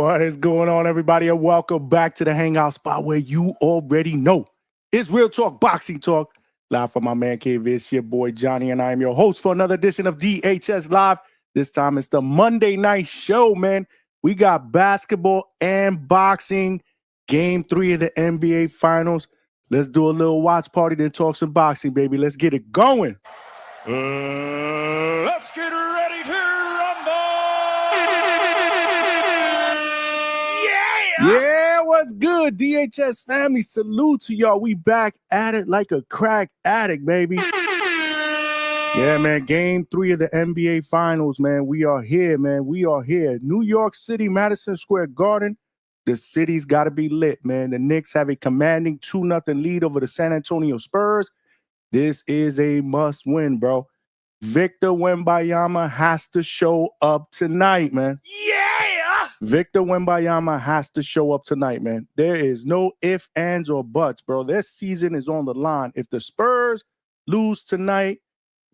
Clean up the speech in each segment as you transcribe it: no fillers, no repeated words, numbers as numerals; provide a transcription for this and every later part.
What is going on, everybody, and welcome back to the Hangout spot where you already know it's real talk, boxing talk. Live from my man cave, it's your boy Johnny, and I am your host for another edition of DHS Live. This time it's the Monday night show, man. We got basketball and boxing, Game 3 of the NBA Finals. Let's do a little watch party, then talk some boxing, baby. Let's get it going. Let's get ready to rumble! Yeah, what's good, DHS family? Salute to y'all. We back at it like a crack addict, baby. Yeah, man, Game 3 of the NBA Finals, man. We are here, man. We are here. New York City, Madison Square Garden. The city's got to be lit, man. The Knicks have a commanding 2-0 lead over the San Antonio Spurs. This is a must-win, bro. Victor Wembanyama has to show up tonight, man. Yeah! Victor Wembanyama has to show up tonight, man. There is no ifs, ands, or buts, bro. Their season is on the line. If the Spurs lose tonight,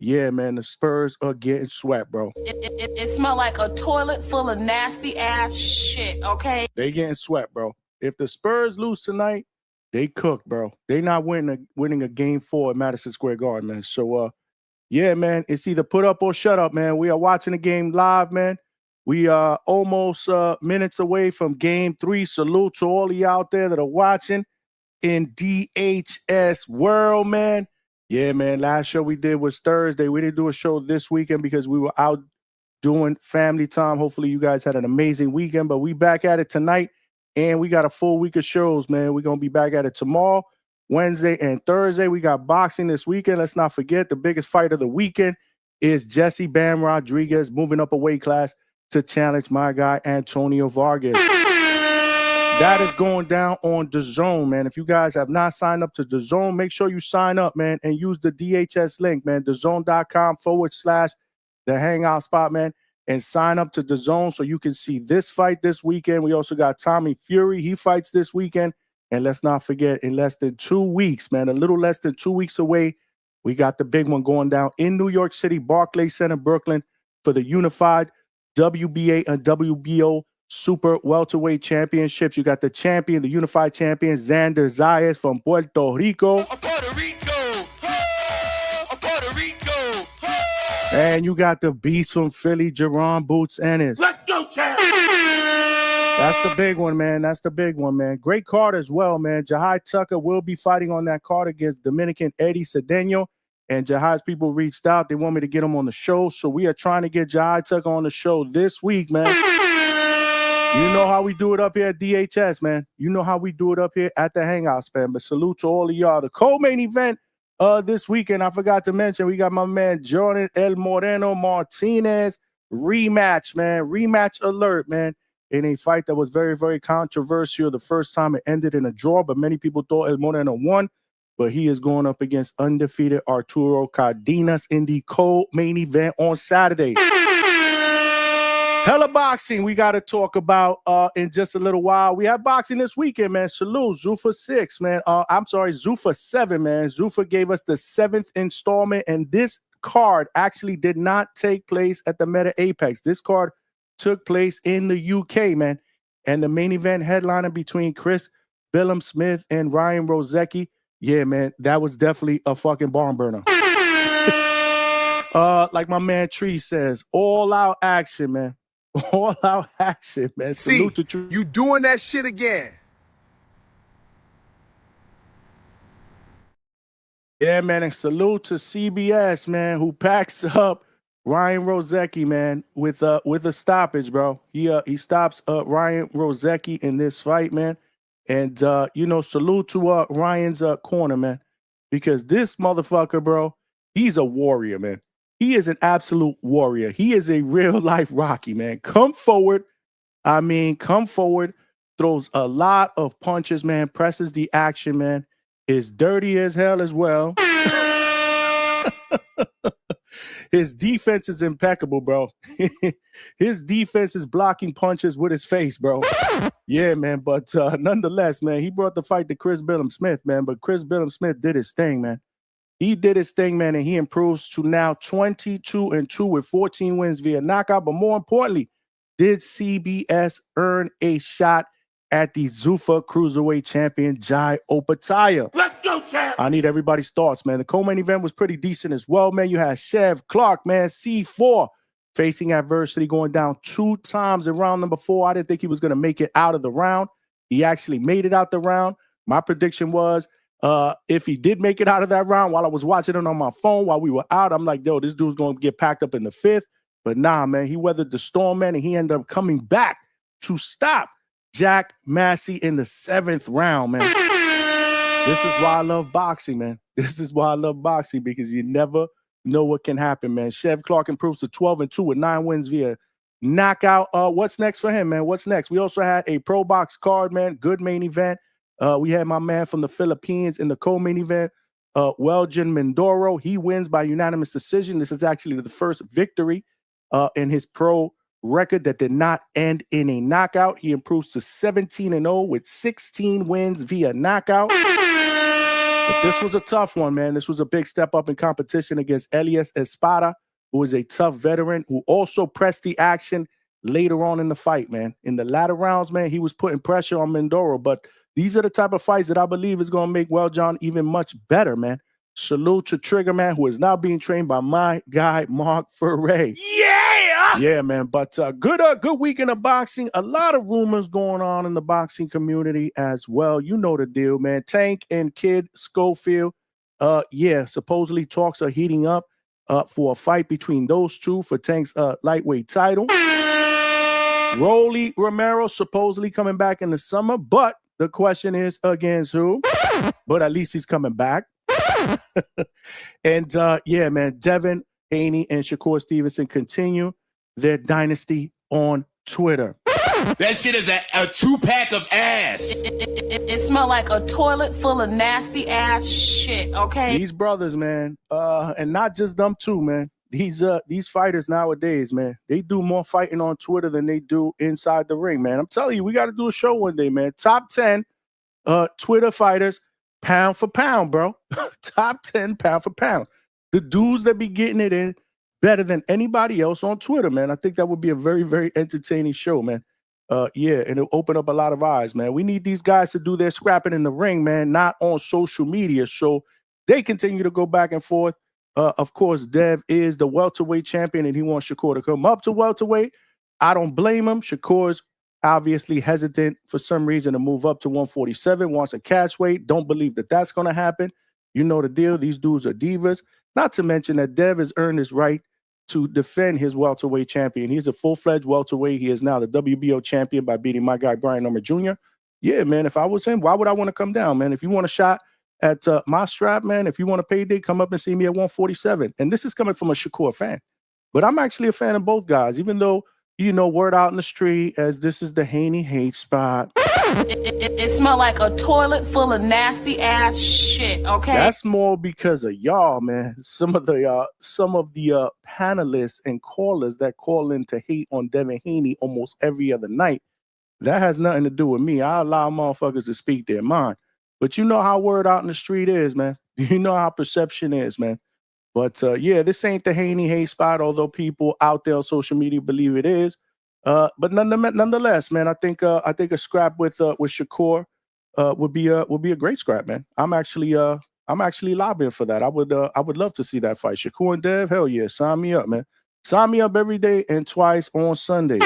yeah, man, the Spurs are getting swept, bro. It smelled like a toilet full of nasty ass shit, okay? They getting swept, bro. If the Spurs lose tonight, they cooked, bro. They not winning a Game 4 at Madison Square Garden, man. So, yeah, man, it's either put up or shut up, man. We are watching the game live, man. We are almost minutes away from Game 3. Salute to all of you out there that are watching in DHS world, man. Yeah, man, last show we did was Thursday. We didn't do a show this weekend because we were out doing family time. Hopefully you guys had an amazing weekend, but we back at it tonight, and we got a full week of shows, man. We're going to be back at it tomorrow, Wednesday, and Thursday. We got boxing this weekend. Let's not forget the biggest fight of the weekend is Jesse Bam Rodriguez moving up a weight class to challenge my guy Antonio Vargas. That is going down on DAZN, man. If you guys have not signed up to DAZN, make sure you sign up, man, and use the DHS link, man, DAZN.com/the Hangout spot, man, and sign up to DAZN so you can see this fight this weekend. We also got Tommy Fury. He fights this weekend. And let's not forget, in less than 2 weeks, man, a little less than 2 weeks away, we got the big one going down in New York City, Barclays Center, Brooklyn, for the unified WBA and WBO Super Welterweight Championships. You got the champion, the unified champion, Xander Zayas from Puerto Rico. Puerto Rico! Puerto Rico! And you got the beast from Philly, Jerron Boots Ennis. Let's go, champ! That's the big one, man. That's the big one, man. Great card as well, man. Jahai Tucker will be fighting on that card against Dominican Eddie Cedeno. And Jahai's people reached out. They want me to get him on the show. So we are trying to get Jahai Tucker on the show this week, man. You know how we do it up here at DHS, man. You know how we do it up here at the Hangouts, man. But salute to all of y'all. The co-main event this weekend, I forgot to mention, we got my man Jordan El Moreno Martinez rematch, man. Rematch alert, man. In a fight that was very, very controversial. The first time it ended in a draw, but many people thought El Moreno won. But he is going up against undefeated Arturo Cardenas in the co-main event on Saturday. Hella boxing we got to talk about in just a little while. We have boxing this weekend, man. Salute, Zuffa 6, man. Zuffa 7, man. Zuffa gave us the 7th installment, and this card actually did not take place at the Meta Apex. This card took place in the UK, man. And the main event headliner between Chris Billum-Smith and Ryan Rozecki. Yeah, man, that was definitely a fucking barn burner. Like my man Tree says, all out action, man. All out action, man. Salute to Tree. You doing that shit again. Yeah, man, and salute to CBS, man, who packs up Ryan Rozecki, man, with a stoppage, bro. He stops Ryan Rozecki in this fight, man. And, salute to Ryan's corner, man, because this motherfucker, bro, he's a warrior, man. He is an absolute warrior. He is a real-life Rocky, man. Come forward, throws a lot of punches, man, presses the action, man, is dirty as hell as well. His defense is impeccable, bro. His defense is blocking punches with his face, bro. Yeah, man. But nonetheless, man, he brought the fight to Chris Billum-Smith, man. But Chris Billum-Smith did his thing, man. He did his thing, man, and he improves to now 22-2 with 14 wins via knockout. But more importantly, did CBS earn a shot at the Zuffa Cruiserweight champion, Jai Opataya? Let's go, champ. I need everybody's thoughts, man. The co-main event was pretty decent as well, man. You had Chev Clark, man, C4, facing adversity, going down 2 times in round number 4. I didn't think he was going to make it out of the round. He actually made it out the round. My prediction was if he did make it out of that round while I was watching it on my phone while we were out, I'm like, yo, this dude's going to get packed up in the 5th. But nah, man, he weathered the storm, man, and he ended up coming back to stop Jack Massey in the 7th round, man. This is why I love boxing, man. This is why I love boxing, because you never know what can happen, man. Chev Clark improves to 12-2 with 9 wins via knockout. What's next for him, man? What's next? We also had a pro box card, man. Good main event. We had my man from the Philippines in the co-main event, Welgen Mindoro. He wins by unanimous decision. This is actually the first victory in his pro record that did not end in a knockout. He improves to 17-0 with 16 wins via knockout. But this was a tough one, man. This was a big step up in competition against Elias Espada, who is a tough veteran who also pressed the action later on in the fight, man. In the latter rounds, man, he was putting pressure on Mindoro, but these are the type of fights that I believe is going to make Weljon even much better, man. Salute to Trigger, man, who is now being trained by my guy, Mark Ferre. Yeah, man. But good weekend of boxing. A lot of rumors going on in the boxing community as well. You know the deal, man. Tank and Kid Schofield. Supposedly talks are heating up for a fight between those two for Tank's lightweight title. Rolly Romero supposedly coming back in the summer, but the question is against who? But at least he's coming back. And man, Devin Haney and Shakur Stevenson continue their dynasty on Twitter. That shit is a 2-pack of ass. It smelled like a toilet full of nasty ass shit, okay? These brothers, man, and not just them two, man. These fighters nowadays, man, they do more fighting on Twitter than they do inside the ring, man. I'm telling you, we got to do a show one day, man. Top 10 Twitter fighters, pound for pound, bro. Top 10 pound for pound. The dudes that be getting it in better than anybody else on Twitter, man. I think that would be a very, very entertaining show, man. And it'll open up a lot of eyes, man. We need these guys to do their scrapping in the ring, man, not on social media. So they continue to go back and forth. Of course, Dev is the welterweight champion, and he wants Shakur to come up to welterweight. I don't blame him. Shakur's obviously hesitant for some reason to move up to 147, wants a catch weight. Don't believe that that's going to happen. You know the deal. These dudes are divas. Not to mention that Dev has earned his right to defend his welterweight champion. He's a full-fledged welterweight. He is now the WBO champion by beating my guy, Brian Nummer Jr. Yeah, man, if I was him, why would I want to come down, man? If you want a shot at my strap, man, if you want a payday, come up and see me at 147. And this is coming from a Shakur fan. But I'm actually a fan of both guys, even though, you know, word out in the street as this is the Haney hate spot. It smelled like a toilet full of nasty ass shit, okay? That's more because of y'all, man. Some of the panelists and callers that call in to hate on Devin Haney almost every other night, that has nothing to do with me. I allow motherfuckers to speak their mind. But you know how word out in the street is, man. You know how perception is, man. But this ain't the Haney hate spot, although people out there on social media believe it is. But nonetheless, man, I think a scrap with Shakur would be a great scrap, man. I'm actually lobbying for that. I would love to see that fight. Shakur and Dev, hell yeah, sign me up, man. Sign me up every day and twice on Sunday.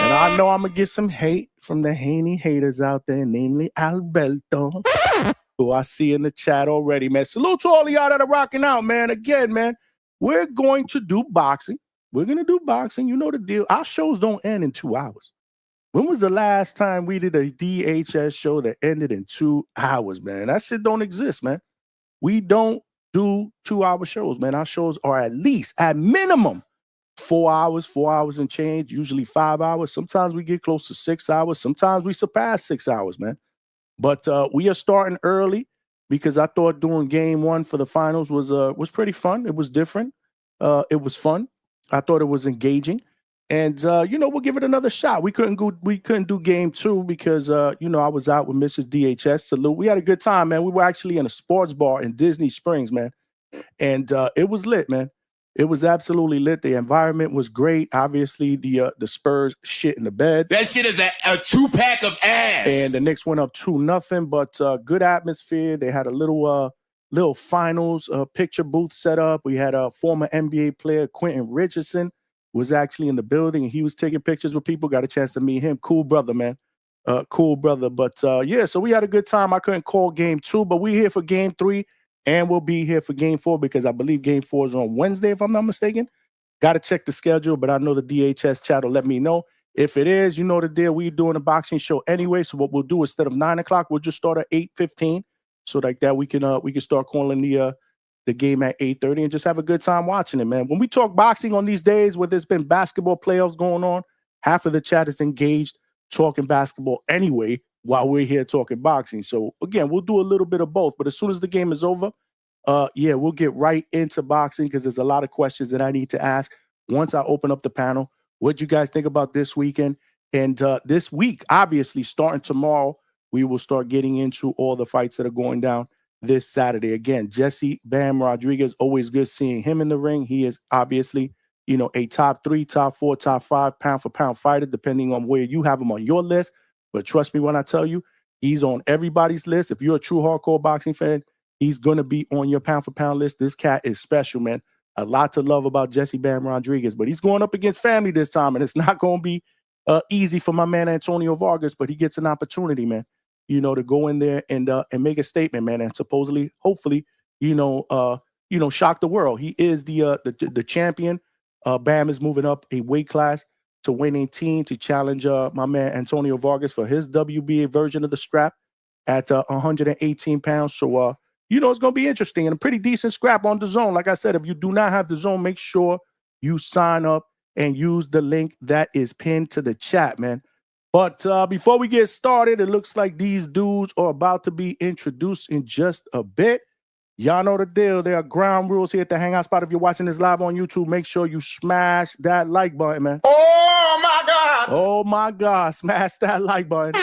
And I know I'm gonna get some hate from the Haney haters out there, namely Alberto, who I see in the chat already, man. Salute to all of y'all that are rocking out, man. Again, man, we're going to do boxing. We're going to do boxing. You know the deal. Our shows don't end in 2 hours. When was the last time we did a DHS show that ended in 2 hours, man? That shit don't exist, man. We don't do 2-hour shows, man. Our shows are at least, at minimum, 4 hours and change, usually 5 hours. Sometimes we get close to 6 hours. Sometimes we surpass 6 hours, man. But we are starting early because I thought doing game 1 for the finals was pretty fun. It was different. It was fun. I thought it was engaging. And, we'll give it another shot. We couldn't do game 2 because, I was out with Mrs. DHS. Salute. We had a good time, man. We were actually in a sports bar in Disney Springs, man. And it was lit, man. It was absolutely lit. The environment was great. Obviously, the Spurs shit in the bed. That shit is a 2-pack of ass. And the Knicks went up 2-0, but good atmosphere. They had a little finals picture booth set up. We had a former NBA player, Quentin Richardson, was actually in the building, and he was taking pictures with people. Got a chance to meet him. Cool brother, man. Cool brother. But yeah, so we had a good time. I couldn't call game 2, but we're here for game 3, and we'll be here for game 4 because I believe game 4 is on Wednesday, if I'm not mistaken. Got to check the schedule, but I know the DHS chat will let me know. If it is, you know the deal. We're doing a boxing show anyway, so what we'll do instead of 9 o'clock, we'll just start at 8:15. So like that, we can start calling the game at 8:30 and just have a good time watching it, man. When we talk boxing on these days where there's been basketball playoffs going on, half of the chat is engaged talking basketball anyway while we're here talking boxing. So again, we'll do a little bit of both. But as soon as the game is over, yeah, we'll get right into boxing because there's a lot of questions that I need to ask once I open up the panel. What you guys think about this weekend? And this week, obviously, starting tomorrow, we will start getting into all the fights that are going down this Saturday. Again, Jesse Bam Rodriguez, always good seeing him in the ring. He is obviously, a top 3, top 4, top 5 pound-for-pound fighter, depending on where you have him on your list. But trust me when I tell you, he's on everybody's list. If you're a true hardcore boxing fan, he's going to be on your pound-for-pound list. This cat is special, man. A lot to love about Jesse Bam Rodriguez, but he's going up against family this time, and it's not going to be easy for my man Antonio Vargas, but he gets an opportunity, man, to go in there and make a statement, man, and supposedly, hopefully, shock the world. He is the champion. Bam is moving up a weight class to 118 to challenge my man Antonio Vargas for his WBA version of the strap at 118 pounds. So, it's going to be interesting and a pretty decent scrap on DAZN. Like I said, if you do not have DAZN, make sure you sign up and use the link that is pinned to the chat, man. But before we get started, it looks like these dudes are about to be introduced in just a bit. Y'all know the deal. There are ground rules here at the Hangout spot. If you're watching this live on YouTube, make sure you smash that like button, man. Oh my God! Oh my God. Smash that like button.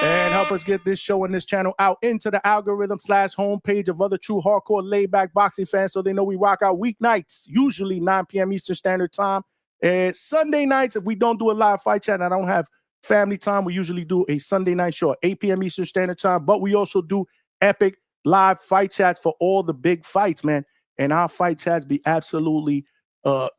And help us get this show and this channel out into the algorithm/homepage of other true hardcore laid-back boxing fans so they know we rock out weeknights, usually 9 p.m. Eastern Standard Time. And Sunday nights, if we don't do a live fight chat and I don't have family time, we usually do a Sunday night show at 8 p.m. Eastern Standard Time. But we also do epic live fight chats for all the big fights, man. And our fight chats be absolutely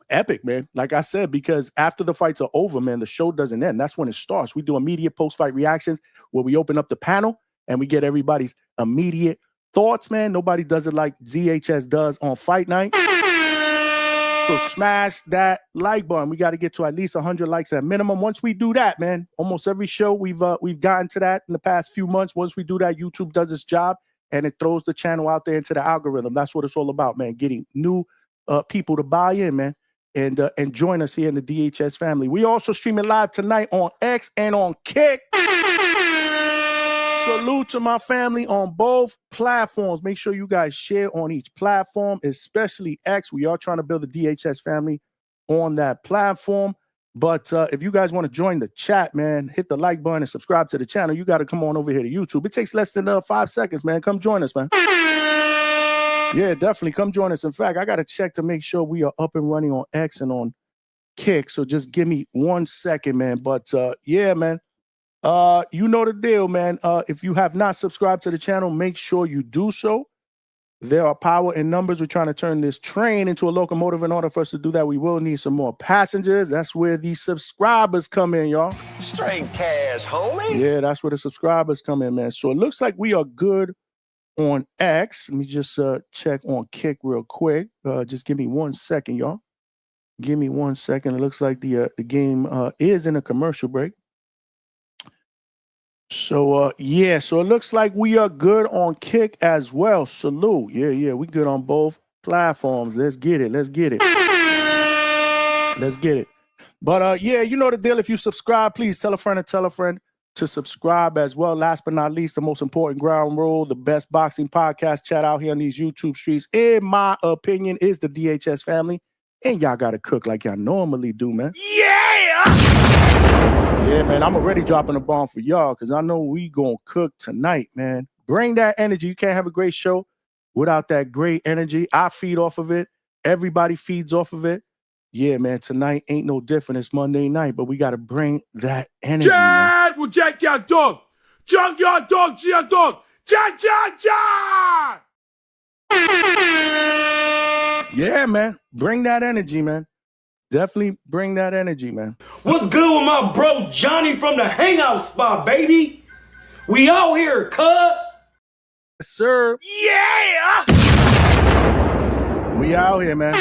epic, man. Like I said, because after the fights are over, man, the show doesn't end. That's when it starts. We do immediate post-fight reactions where we open up the panel and we get everybody's immediate thoughts, man. Nobody does it like ZHS does on Fight Night. So smash that like button. We got to get to at least 100 likes at minimum. Once we do that, man, almost every show we've gotten to that in the past few months. Once we do that, YouTube does its job and it throws the channel out there into the algorithm. That's what it's all about, man. Getting new people to buy in, man, and join us here in the DHS family. We also streaming live tonight on X and on Kick. Salute to my family on both platforms. Make sure you guys share on each platform, especially X. We are trying to build a DHS family on that platform. But if you guys want to join the chat, man, hit the like button and subscribe to the channel. You got to come on over here to YouTube. It takes less than 5 seconds, man. Come join us, man. Yeah, definitely. Come join us. In fact, I got to check to make sure we are up and running on X and on Kick. So just give me 1 second, man. But yeah, man. You know the deal, man. If you have not subscribed to the channel, make sure you do so. There are power in numbers. We're trying to turn this train into a locomotive. In order for us to do that, we will need some more passengers. That's where the subscribers come in, y'all. Straight cash, homie. Yeah, that's where the subscribers come in, man. So it looks like we are good on X. Let me just check on Kick real quick. Just give me 1 second, y'all. Give me 1 second. It looks like the game is in a commercial break. So, yeah, so it looks like we are good on Kick as well. Salute. Yeah, we good on both platforms. Let's get it. Let's get it. But, yeah, you know the deal. If you subscribe, please tell a friend to subscribe as well. Last but not least, the most important ground rule, the best boxing podcast chat out here on these YouTube streets, in my opinion, is the DHS family. And y'all got to cook like y'all normally do, man. Yeah, man, I'm already dropping a bomb for y'all because I know we gonna cook tonight, man. Bring that energy. You can't have a great show without that great energy. I feed off of it. Everybody feeds off of it. Yeah, man, tonight ain't no different. It's Monday night, but we got to bring that energy, man. Chad will junkyard dog. Junkyard dog, G.I. dog. Jack. Yeah, man. Bring that energy, man. Definitely bring that energy, man. What's good with my bro Johnny from the Hangout spot, baby? We out here, cuz. Yes, sir. Yeah! We out here, man.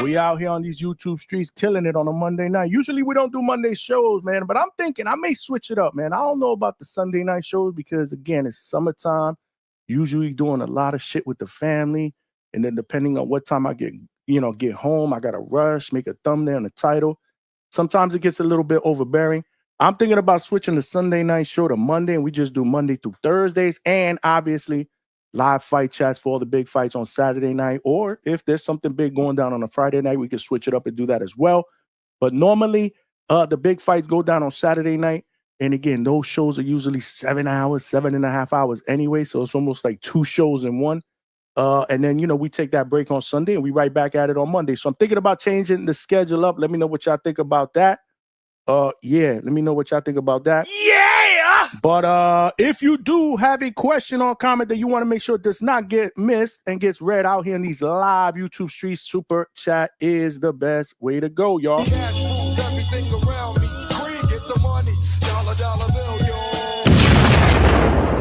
We out here on these YouTube streets killing it on a Monday night. Usually we don't do Monday shows, man, but I'm thinking I may switch it up, man. I don't know about the Sunday night shows because, again, it's summertime. Usually doing a lot of shit with the family. And then depending on what time I get home, I got to rush, make a thumbnail and a title. Sometimes it gets a little bit overbearing. I'm thinking about switching the Sunday night show to Monday, and we just do Monday through Thursdays. And obviously, live fight chats for all the big fights on Saturday night. Or if there's something big going down on a Friday night, we can switch it up and do that as well. But normally, the big fights go down on Saturday night. And again, those shows are usually 7 hours, 7.5 hours anyway. So it's almost like 2 shows in one. And then, we take that break on Sunday and we right back at it on Monday. So I'm thinking about changing the schedule up. Let me know what y'all think about that. Let me know what y'all think about that. Yeah! But if you do have a question or comment that you want to make sure does not get missed and gets read out here in these live YouTube streets, Super Chat is the best way to go, y'all. Cash rules everything around me. Green, get the money. Dollar bill, yo.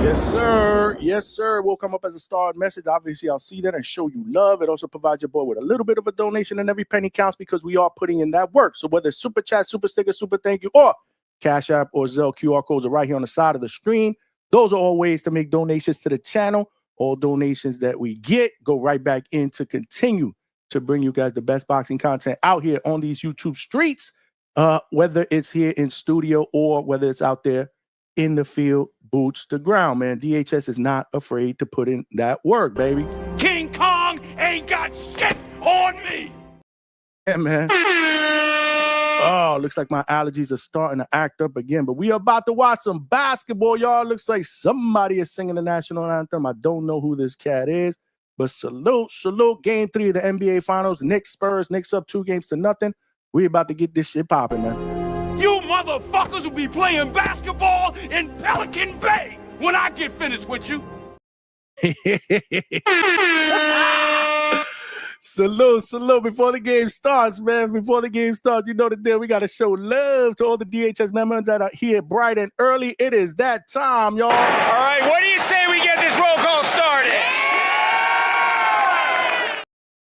Yes, sir. Yes, sir. Will come up as a starred message. Obviously, I'll see that and show you love. It also provides your boy with a little bit of a donation, and every penny counts because we are putting in that work. So whether it's Super Chat, Super Sticker, Super Thank You, or Cash App or Zelle QR codes are right here on the side of the screen. Those are all ways to make donations to the channel. All donations that we get go right back in to continue to bring you guys the best boxing content out here on these YouTube streets, whether it's here in studio or whether it's out there in the field, boots to ground, man. DHS is not afraid to put in that work, baby. King Kong ain't got shit on me. Yeah, man. Oh, looks like my allergies are starting to act up again. But we are about to watch some basketball, y'all. Looks like somebody is singing the national anthem. I don't know who this cat is, but salute. Game 3 of the NBA Finals. Knicks Spurs. Knicks up 2-0. We about to get this shit popping, man. You motherfuckers will be playing basketball in Pelican Bay when I get finished with you. Salute. Before the game starts, man. Before the game starts, you know the deal. We got to show love to all the DHS members that are here bright and early. It is that time, y'all. All right, what do you say we get this roll call started?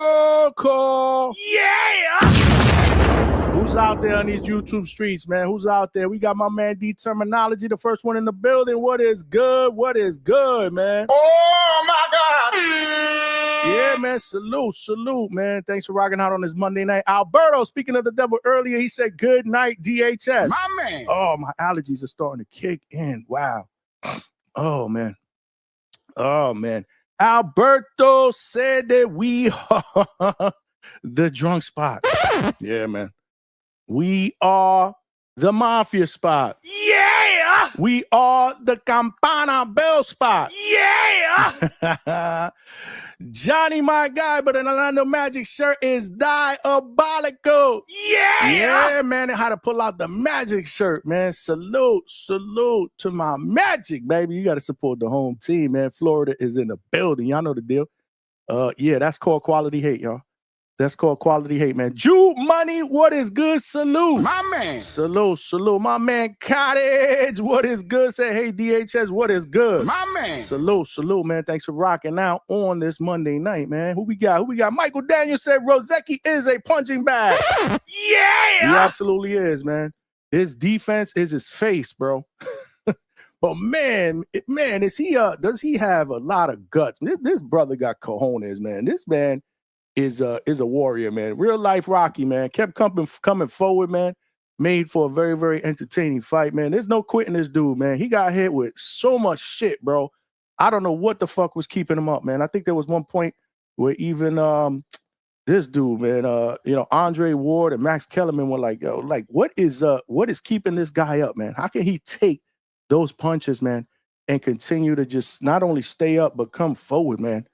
Roll call. Yeah! Who's out there on these YouTube streets, man? Who's out there? We got my man D Terminology, the first one in the building. What is good? What is good, man? Oh, my God. Yeah, man. Salute, man. Thanks for rocking out on this Monday night. Alberto, speaking of the devil earlier, he said, good night, DHS. My man. Oh, my allergies are starting to kick in. Wow. Oh, man. Alberto said that we are the drunk spot. Yeah, man. We are the mafia spot. Yeah! We are the Campana Bell spot. Yeah! Johnny, my guy, but an Orlando Magic shirt is diabolical. Yeah, man. How to pull out the Magic shirt, man. Salute to my Magic, baby. You got to support the home team, man. Florida is in the building. Y'all know the deal. Yeah, that's called quality hate, y'all. That's called quality hate, man. Jew Money, what is good? Salute. My man. Salute. My man Cottage, what is good? Say, hey, DHS, what is good? My man. Salute, man. Thanks for rocking out on this Monday night, man. Who we got? Michael Daniels said Rozeki is a punching bag. Yeah! He absolutely is, man. His defense is his face, bro. But man, is he does he have a lot of guts? This brother got cojones, man. This man is a warrior, man. Real life Rocky, man. Kept coming forward, man. Made for a very, very entertaining fight, man. There's no quitting this dude, man. He got hit with so much shit, bro. I don't know what the fuck was keeping him up, man. I think there was one point where even this dude, man, Andre Ward and Max Kellerman were like, yo, like what is keeping this guy up, man? How can he take those punches, man, and continue to just not only stay up but come forward, man?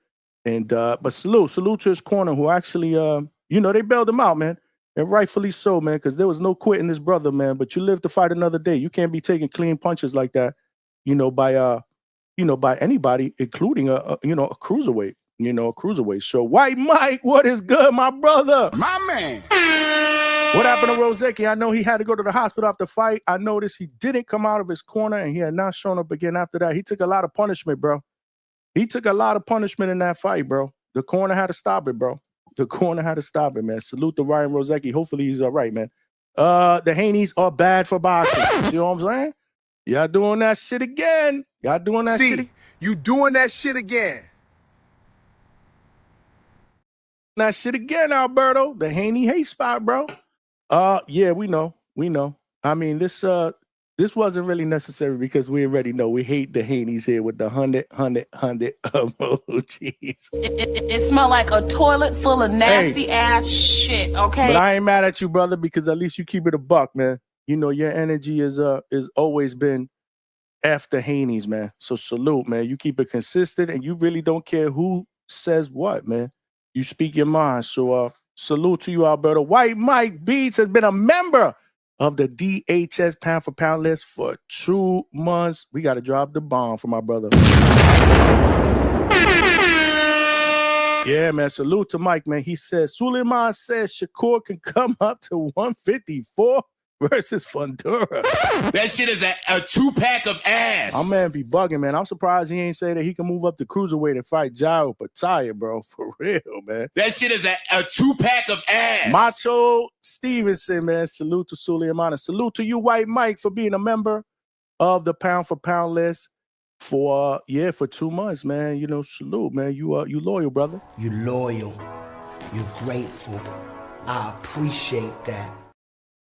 And but salute to his corner, who actually they bailed him out, man. And rightfully so, man, because there was no quitting this brother, man. But you live to fight another day. You can't be taking clean punches like that, by anybody, including a cruiserweight, a cruiserweight. So White Mike, what is good, my brother? My man. What happened to Rozeki? I know he had to go to the hospital after the fight. I noticed he didn't come out of his corner, and he had not shown up again after that. He took a lot of punishment, bro. He took a lot of punishment in that fight, bro. The corner had to stop it, bro. The corner had to stop it, man. Salute to Ryan Rozeki. Hopefully he's all right, man. The Haneys are bad for boxing. See what I'm saying? Y'all doing that shit again. Y'all doing that shit. You doing that shit again. That shit again, Alberto. The Haney hate spot, bro. Yeah, we know. I mean, this wasn't really necessary because we already know we hate the Haneys here with the 100 emojis. It smelled like a toilet full of nasty ass shit, okay? But I ain't mad at you, brother, because at least you keep it a buck, man. Your energy is always been F the Haneys, man. So salute, man. You keep it consistent and you really don't care who says what, man. You speak your mind. So salute to you, Alberto. White Mike Beats has been a member of the DHS pound for pound list for 2 months. We got to drop the bomb for my brother. Yeah, man. Salute to Mike, man. He says, Suleiman says Shakur can come up to 154 versus Fundura. That shit is a 2-pack of ass. My man be bugging, man. I'm surprised he ain't say that he can move up to cruiserweight and fight Jairo Pataya, bro. For real, man. That shit is a 2-pack of ass. Macho Stevenson, man. Salute to Suleiman. And salute to you, White Mike, for being a member of the pound for pound list for 2 months, man. Salute, man. You loyal, brother. You loyal. You grateful. I appreciate that.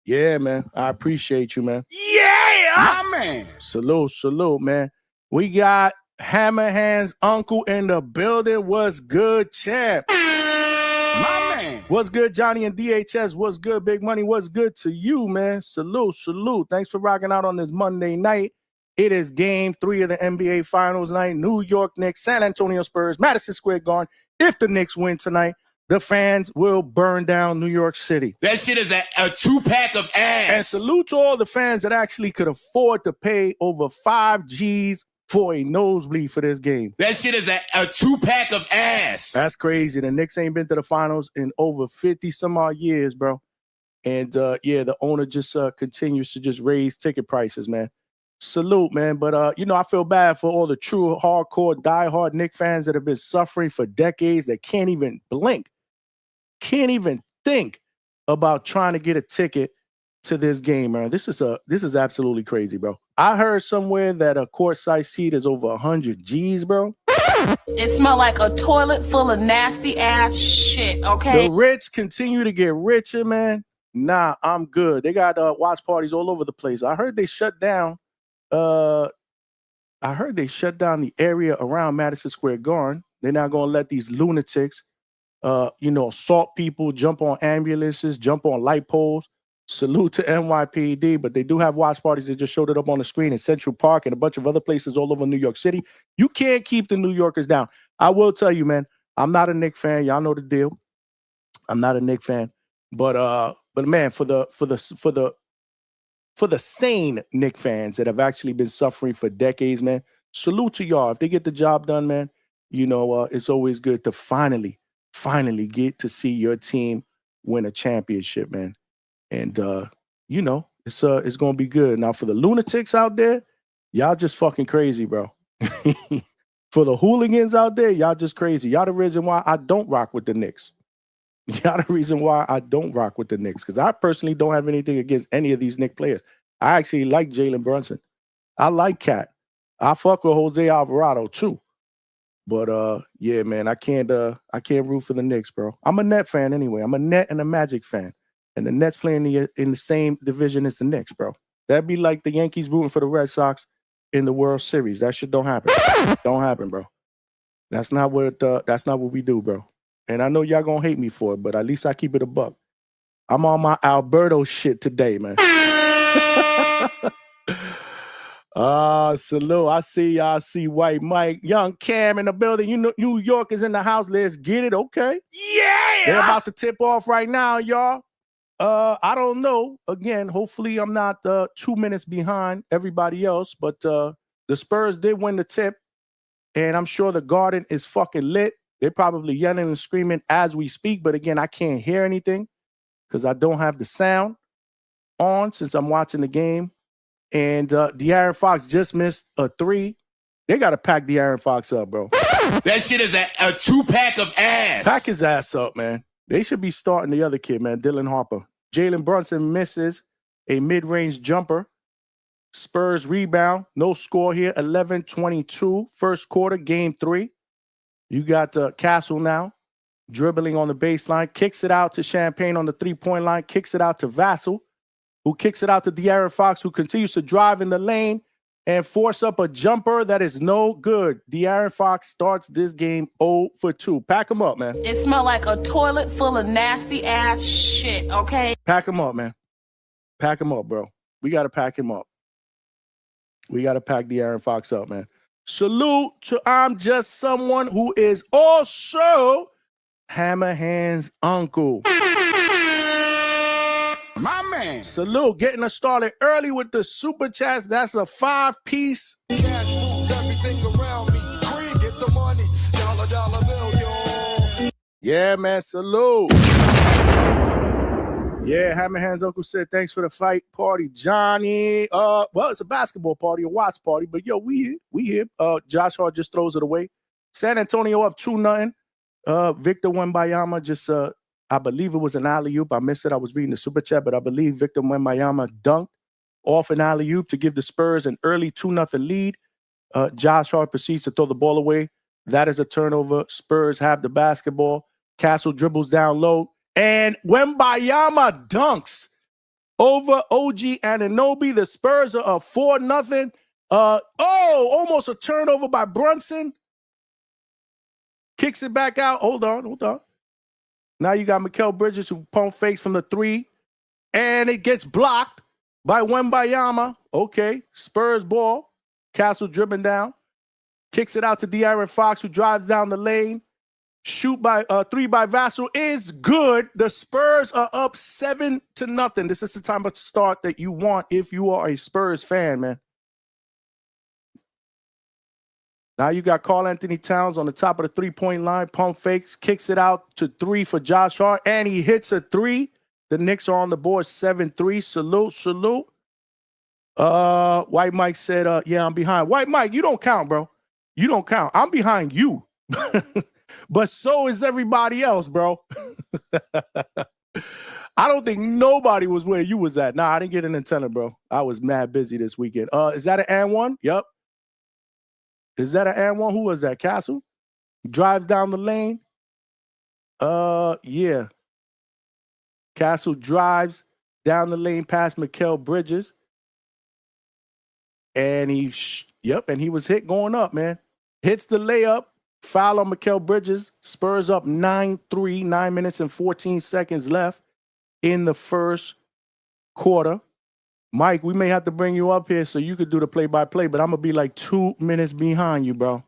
Yeah, man. I appreciate you, man. Yeah, my man. Salute, man. We got Hammer Hands Uncle in the building. What's good, champ? My man. What's good, Johnny and DHS? What's good, Big Money? What's good to you, man? Salute. Thanks for rocking out on this Monday night. It is game 3 of the NBA Finals night. New York Knicks, San Antonio Spurs, Madison Square Garden. If the Knicks win tonight, the fans will burn down New York City. That shit is a 2-pack of ass. And salute to all the fans that actually could afford to pay over 5 G's for a nosebleed for this game. That shit is a 2-pack of ass. That's crazy. The Knicks ain't been to the finals in over 50 some odd years, bro. And the owner just continues to just raise ticket prices, man. Salute, man. But I feel bad for all the true hardcore diehard Knicks fans that have been suffering for decades that can't even blink. Can't even think about trying to get a ticket to this game, man. This is absolutely crazy, bro. I heard somewhere that a courtside seat is over 100 G's, bro. It smelled like a toilet full of nasty ass shit, okay? The rich continue to get richer, man. Nah, I'm good. They got watch parties all over the place. I heard they shut down the area around Madison Square Garden. They're not going to let these lunatics assault people, jump on ambulances, jump on light poles. Salute to NYPD, but they do have watch parties. They just showed it up on the screen in Central Park and a bunch of other places all over New York City. You can't keep the New Yorkers down. I will tell you, man, I'm not a Knicks fan. Y'all know the deal. I'm not a Knicks fan, but man, for the sane Knicks fans that have actually been suffering for decades, man, salute to y'all. If they get the job done, man, it's always good to finally get to see your team win a championship, man. And it's gonna be good. Now for the lunatics out there, y'all just fucking crazy, bro. For the hooligans out there, y'all just crazy. Y'all the reason why I don't rock with the Knicks. Y'all the reason why I don't rock with the Knicks, because I personally don't have anything against any of these Knicks players. I actually like Jalen Brunson. I like Cat. I fuck with Jose Alvarado too. But yeah, man, I can't root for the Knicks, bro. I'm a Net fan anyway. I'm a Net and a Magic fan. And the Nets playing in the same division as the Knicks, bro. That'd be like the Yankees rooting for the Red Sox in the World Series. That shit don't happen. Don't happen, bro. That's not what we do, bro. And I know y'all gonna hate me for it, but at least I keep it a buck. I'm on my Alberto shit today, man. Salute. I see y'all. I see White Mike. Young Cam in the building. You know, New York is in the house. Let's get it. Okay. Yeah! They're about to tip off right now, y'all. I don't know. Again, hopefully I'm not 2 minutes behind everybody else, but the Spurs did win the tip, and I'm sure the Garden is fucking lit. They're probably yelling and screaming as we speak, but again, I can't hear anything because I don't have the sound on since I'm watching the game. And De'Aaron Fox just missed a 3. They got to pack De'Aaron Fox up, bro. That shit is a 2-pack of ass. Pack his ass up, man. They should be starting the other kid, man, Dylan Harper. Jalen Brunson misses a mid-range jumper. Spurs rebound. No score here, 11-22. First quarter, game 3. You got Castle now dribbling on the baseline. Kicks it out to Champagne on the three-point line. Kicks it out to Vassell, who kicks it out to De'Aaron Fox, who continues to drive in the lane and force up a jumper that is no good. De'Aaron Fox starts this game 0 for 2. Pack him up, man. It smelled like a toilet full of nasty ass shit, okay? Pack him up, man. Pack him up, bro. We got to pack him up. We got to pack De'Aaron Fox up, man. Salute to I'm Just Someone who is also Hammer Hand's uncle. My man. Salute, getting us started early with the super chats. That's a 5-piece. Cash moves everything around me. Green, get the money. Dollar bill, yo. Yeah, man, salute. Yeah, Hammer Hand's uncle said, thanks for the fight party, Johnny. Well, it's a basketball party, a watch party, but yo, we here. Josh Hart just throws it away. San Antonio up 2-0. Victor Wembanyama just I believe it was an alley-oop. I missed it. I was reading the super chat, but I believe Victor Wembanyama dunked off an alley-oop to give the Spurs an early 2-0 lead. Josh Hart proceeds to throw the ball away. That is a turnover. Spurs have the basketball. Castle dribbles down low, and Wembanyama dunks over OG Anunoby. The Spurs are up 4-0. Almost a turnover by Brunson. Kicks it back out. Hold on. Now you got Mikal Bridges who pump fakes from the 3, and it gets blocked by Wembanyama. Okay, Spurs ball. Castle dribbling down. Kicks it out to De'Aaron Fox, who drives down the lane. 3 by Vassell is good. The Spurs are up 7-0. This is the time of start that you want if you are a Spurs fan, man. Now you got Karl Anthony Towns on the top of the three-point line. Pump fakes, kicks it out to 3 for Josh Hart, and he hits a 3. The Knicks are on the board 7-3. Salute. White Mike said, yeah, I'm behind. White Mike, you don't count, bro. You don't count. I'm behind you. But so is everybody else, bro. I don't think nobody was where you was at. Nah, I didn't get an antenna, bro. I was mad busy this weekend. Is that an and one? Yep. Is that an and one? Who was that? Castle? Drives down the lane. Yeah. Castle drives down the lane past Mikal Bridges. And he was hit going up, man. Hits the layup. Foul on Mikal Bridges. Spurs up 9-3, 9 minutes and 14 seconds left in the first quarter. Mike, we may have to bring you up here so you could do the play-by-play, but I'm going to be like 2 minutes behind you, bro.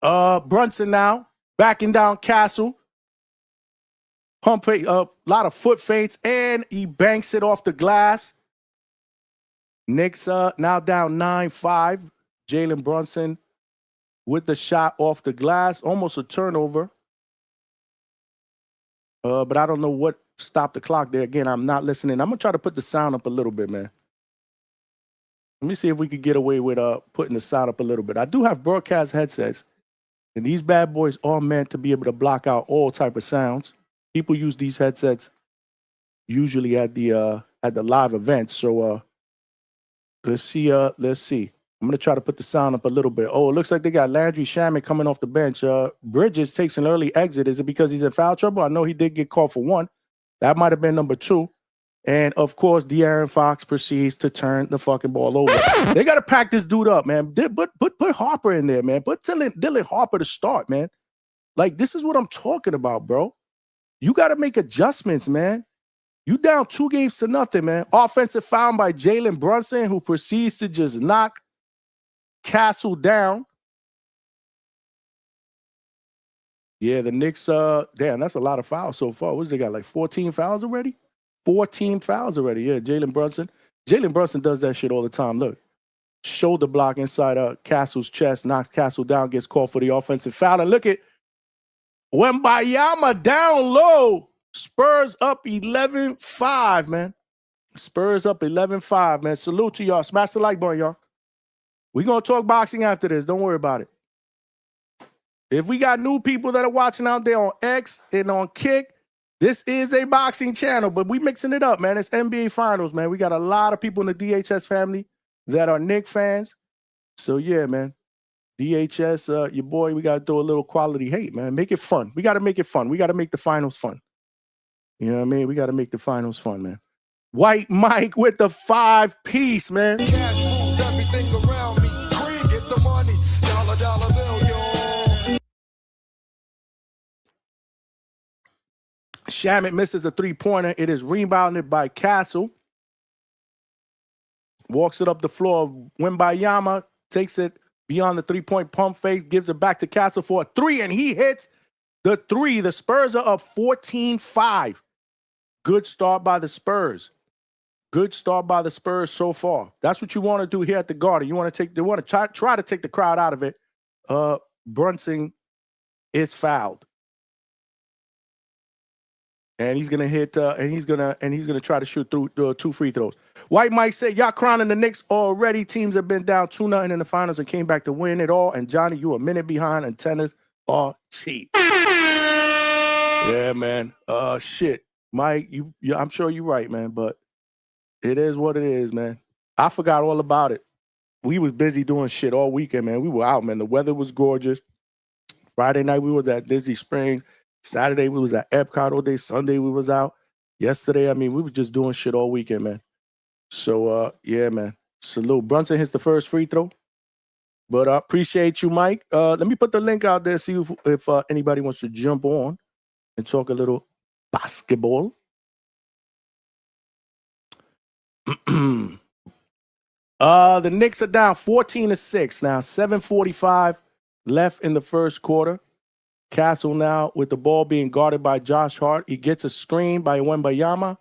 Brunson now, backing down Castle. Pump fake, a lot of foot feints, and he banks it off the glass. Knicks now down 9-5. Jalen Brunson with the shot off the glass. Almost a turnover. But I don't know what stopped the clock there. Again, I'm not listening. I'm going to try to put the sound up a little bit, man. Let me see if we could get away with putting the sound up a little bit. I do have broadcast headsets, and these bad boys are meant to be able to block out all type of sounds. People use these headsets usually at the live events. So let's see. I'm going to try to put the sound up a little bit. Oh, it looks like they got Landry Shaman coming off the bench. Bridges takes an early exit. Is it because he's in foul trouble? I know he did get called for 1. That might have been number 2. And, of course, De'Aaron Fox proceeds to turn the fucking ball over. They got to pack this dude up, man. Put Harper in there, man. Put Dylan Harper to start, man. Like, this is what I'm talking about, bro. You got to make adjustments, man. You down 2-0, man. Offensive foul by Jalen Brunson, who proceeds to just knock Castle down. Yeah, the Knicks, damn, that's a lot of fouls so far. What they got, like 14 fouls already? 14 fouls already, yeah, Jalen Brunson. Jalen Brunson does that shit all the time. Look, shoulder block inside Castle's chest, knocks Castle down, gets called for the offensive foul. And look at Wembayama down low. Spurs up 11-5, man. Spurs up 11-5, man. Salute to y'all. Smash the like button, y'all. We're going to talk boxing after this. Don't worry about it. If we got new people that are watching out there on X and on Kick, this is a boxing channel, but we mixing it up, man. It's NBA Finals, man. We got a lot of people in the DHS family that are Knicks fans. So, yeah, man. DHS, your boy, we got to throw a little quality hate, man. Make it fun. We got to make it fun. We got to make the finals fun. You know what I mean? We got to make the finals fun, man. White Mike with the 5-piece, man. Cash rules everything around me. Green, get the money. Dollar bill, yo. Shamet misses a three-pointer. It is rebounded by Castle. Walks it up the floor. Wembayama takes it beyond the three-point pump fake, gives it back to Castle for a three, and he hits the three. The Spurs are up 14-5. Good start by the Spurs. Good start by the Spurs so far. That's what you want to do here at the Garden. You want to try to take the crowd out of it. Brunson is fouled. And he's gonna hit, and he's gonna try to shoot through 2 free throws. White Mike said, "Y'all crowning the Knicks already. Teams have been down 2-0 in the finals and came back to win it all. And Johnny, you a minute behind, and tennis are cheap." Yeah, man. Shit, Mike, I'm sure you're right, man. But it is what it is, man. I forgot all about it. We was busy doing shit all weekend, man. We were out, man. The weather was gorgeous. Friday night we was at Disney Springs. Saturday, we was at Epcot all day. Sunday, we was out. Yesterday, I mean, we was just doing shit all weekend, man. So, yeah, man. Salute. Brunson hits the first free throw. But I appreciate you, Mike. Let me put the link out there, see if anybody wants to jump on and talk a little basketball. The Knicks are down 14-6 now. 7:45 left in the first quarter. Castle now with the ball being guarded by Josh Hart. He gets a screen by Wembayama.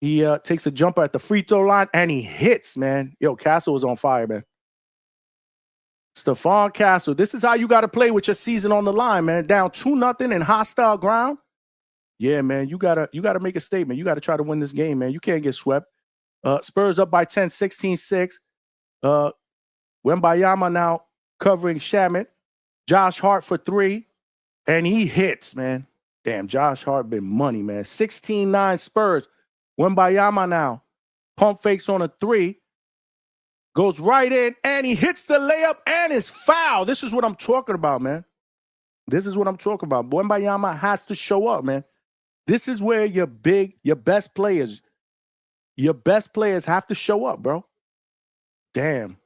He takes a jumper at the free throw line, and he hits, man. Yo, Castle is on fire, man. Stephon Castle. This is how you got to play with your season on the line, man. Down 2-0 in hostile ground. Yeah, man, you gotta make a statement. You got to try to win this game, man. You can't get swept. Spurs up by 10, 16-6. Wembayama now covering Shamet. Josh Hart for 3. And he hits, man. Damn, Josh Hart been money, man. 16-9 Spurs. Wembayama now. Pump fakes on a 3. Goes right in, and he hits the layup and is fouled. This is what I'm talking about, man. This is what I'm talking about. Wembayama has to show up, man. This is where your best players have to show up, bro. Damn.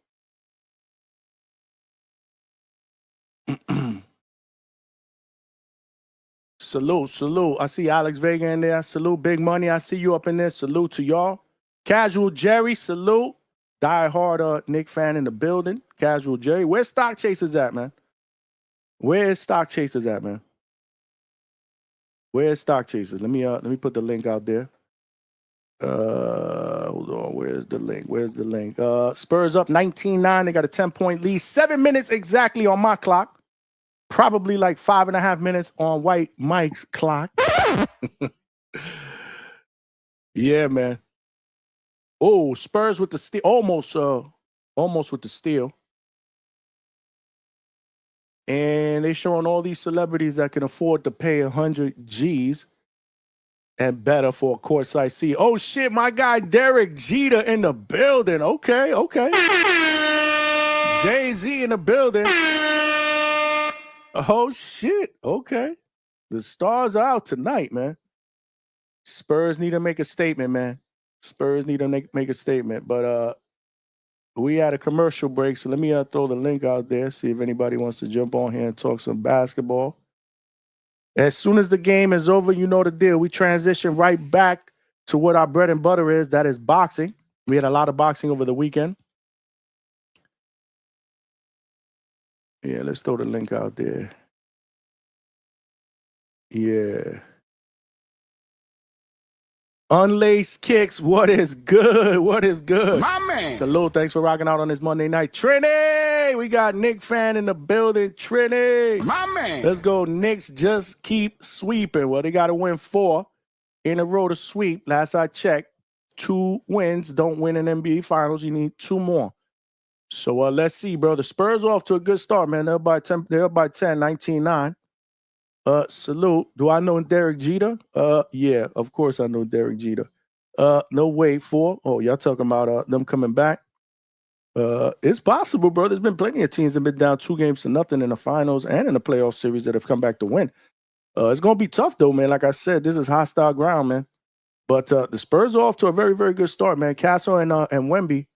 Salute. I see Alex Vega in there. Salute, Big Money. I see you up in there. Salute to y'all. Casual Jerry, salute. Die hard Knick fan in the building. Casual Jerry. Where's Stock Chasers at, man? Where is Stock Chasers at, man? Where is Stock Chasers? Let me put the link out there. Hold on. Where's the link? Spurs up 19-9. They got a 10-point lead. 7 minutes exactly on my clock. Probably like 5.5 minutes on White Mike's clock. Yeah, man. Oh, Spurs with the steal. Almost with the steal. And they showing all these celebrities that can afford to pay 100 G's and better for a courtside seat. Oh, shit, my guy Derek Jeter in the building. Okay. Jay-Z in the building. Oh, shit. Okay. The stars are out tonight, man. Spurs need to make a statement, man. Spurs need to make a statement. But we had a commercial break, so let me throw the link out there, see if anybody wants to jump on here and talk some basketball. As soon as the game is over, you know the deal. We transition right back to what our bread and butter is. That is boxing. We had a lot of boxing over the weekend. Yeah, let's throw the link out there. Yeah. Unlaced Kicks, what is good? What is good? My man. Salute, thanks for rocking out on this Monday night. Trini, we got Nick fan in the building. Trini. My man. Let's go. Knicks just keep sweeping. Well, they got to win 4 in a row to sweep. Last I checked, 2 wins don't win an NBA Finals. You need 2 more. So let's see, bro. The Spurs off to a good start, man. They're up by 10, 19-9. Salute. Do I know Derek Jeter? Yeah, of course I know Derek Jeter. No way for. Oh, y'all talking about them coming back? It's possible, bro. There's been plenty of teams that have been down 2-0 in the finals and in the playoff series that have come back to win. It's gonna be tough though, man. Like I said, this is hostile ground, man. But the Spurs are off to a very, very good start, man. Castle and Wemby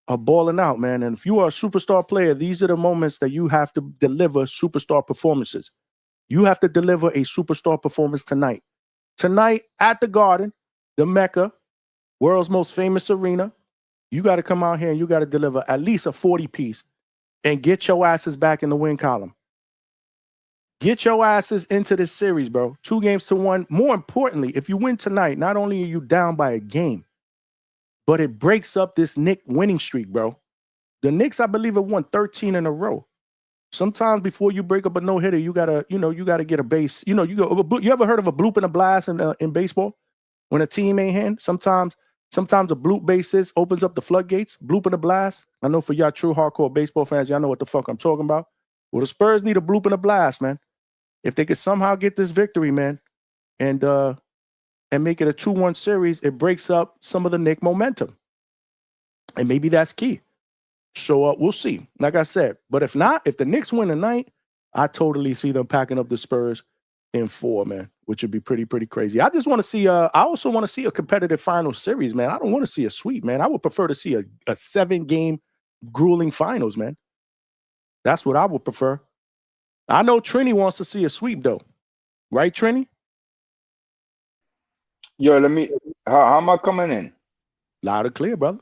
are balling out, man. And if you are a superstar player, these are the moments that you have to deliver superstar performances. You have to deliver a superstar performance tonight. Tonight at the Garden, the Mecca, world's most famous arena, you got to come out here and you got to deliver at least a 40-piece and get your asses back in the win column. Get your asses into this series, bro. 2-1. More importantly, if you win tonight, not only are you down by a game, but it breaks up this Knicks winning streak, bro. The Knicks, I believe, have won 13 in a row. Sometimes before you break up a no-hitter, you gotta get a base. You ever heard of a bloop and a blast in baseball? When a team ain't in, sometimes a bloop basis opens up the floodgates. Bloop and a blast. I know for y'all true hardcore baseball fans, y'all know what the fuck I'm talking about. Well, the Spurs need a bloop and a blast, man. If they could somehow get this victory, man, and make it a 2-1 series, it breaks up some of the Knicks momentum. And maybe that's key. So we'll see, like I said. But if not, if the Knicks win tonight, I totally see them packing up the Spurs in 4, man, which would be pretty crazy. I just want to see, I also want to see a competitive final series, man. I don't want to see a sweep, man. I would prefer to see a 7-game grueling finals, man. That's what I would prefer. I know Trini wants to see a sweep, though. Right, Trini? Yo, how am I coming in? Loud and clear, brother.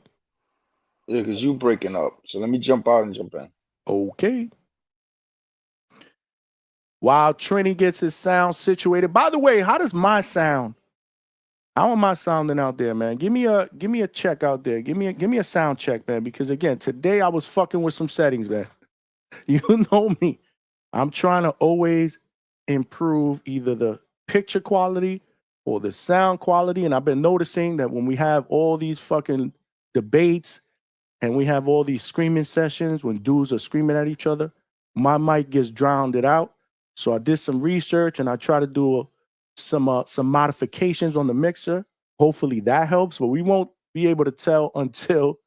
Yeah, because you breaking up. So let me jump out and jump in. Okay. While Trini gets his sound situated. By the way, how does my sound? How am I sounding out there, man? Give me a check out there. Give me a sound check, man. Because again, today I was fucking with some settings, man. You know me. I'm trying to always improve either the picture quality or the sound quality. And I've been noticing that when we have all these fucking debates and we have all these screaming sessions when dudes are screaming at each other, my mic gets drowned out. So I did some research and I try to do some modifications on the mixer. Hopefully that helps, but we won't be able to tell until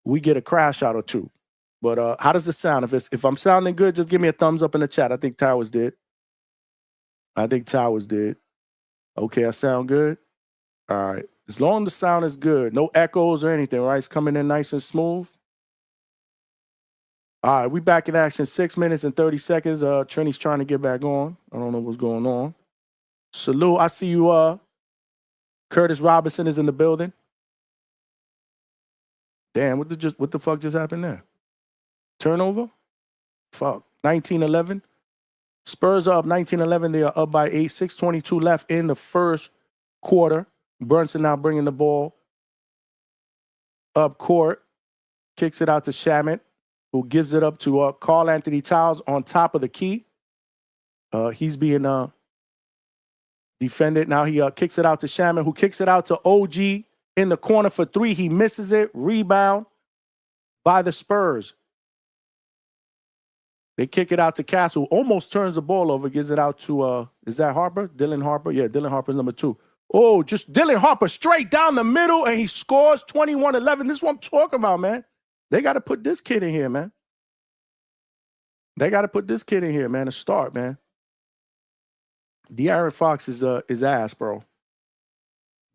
we get a crash out or two. But how does it sound? If I'm sounding good, just give me a thumbs up in the chat. I think Towers did. Okay, I sound good. All right. As long as the sound is good, no echoes or anything, right? It's coming in nice and smooth. All right, we back in action. 6 minutes and 30 seconds. Trini's trying to get back on. I don't know what's going on. Salute. I see you. Curtis Robinson is in the building. Damn, what the fuck just happened there? Turnover? Fuck. 19-11. Spurs are up 19-11. They are up by 8. 6:22 left in the first quarter. Brunson now bringing the ball up court. Kicks it out to Shamet, who gives it up to Karl Anthony Towns on top of the key. He's being defended. Now he kicks it out to Shamet, who kicks it out to OG in the corner for 3. He misses it. Rebound by the Spurs. They kick it out to Castle. Almost turns the ball over. Gives it out to, is that Harper? Dylan Harper? Yeah, Dylan Harper's number 2. Oh, just Dylan Harper straight down the middle, and he scores 21-11. This is what I'm talking about, man. They got to put this kid in here, man. To start, man. De'Aaron Fox is ass, bro.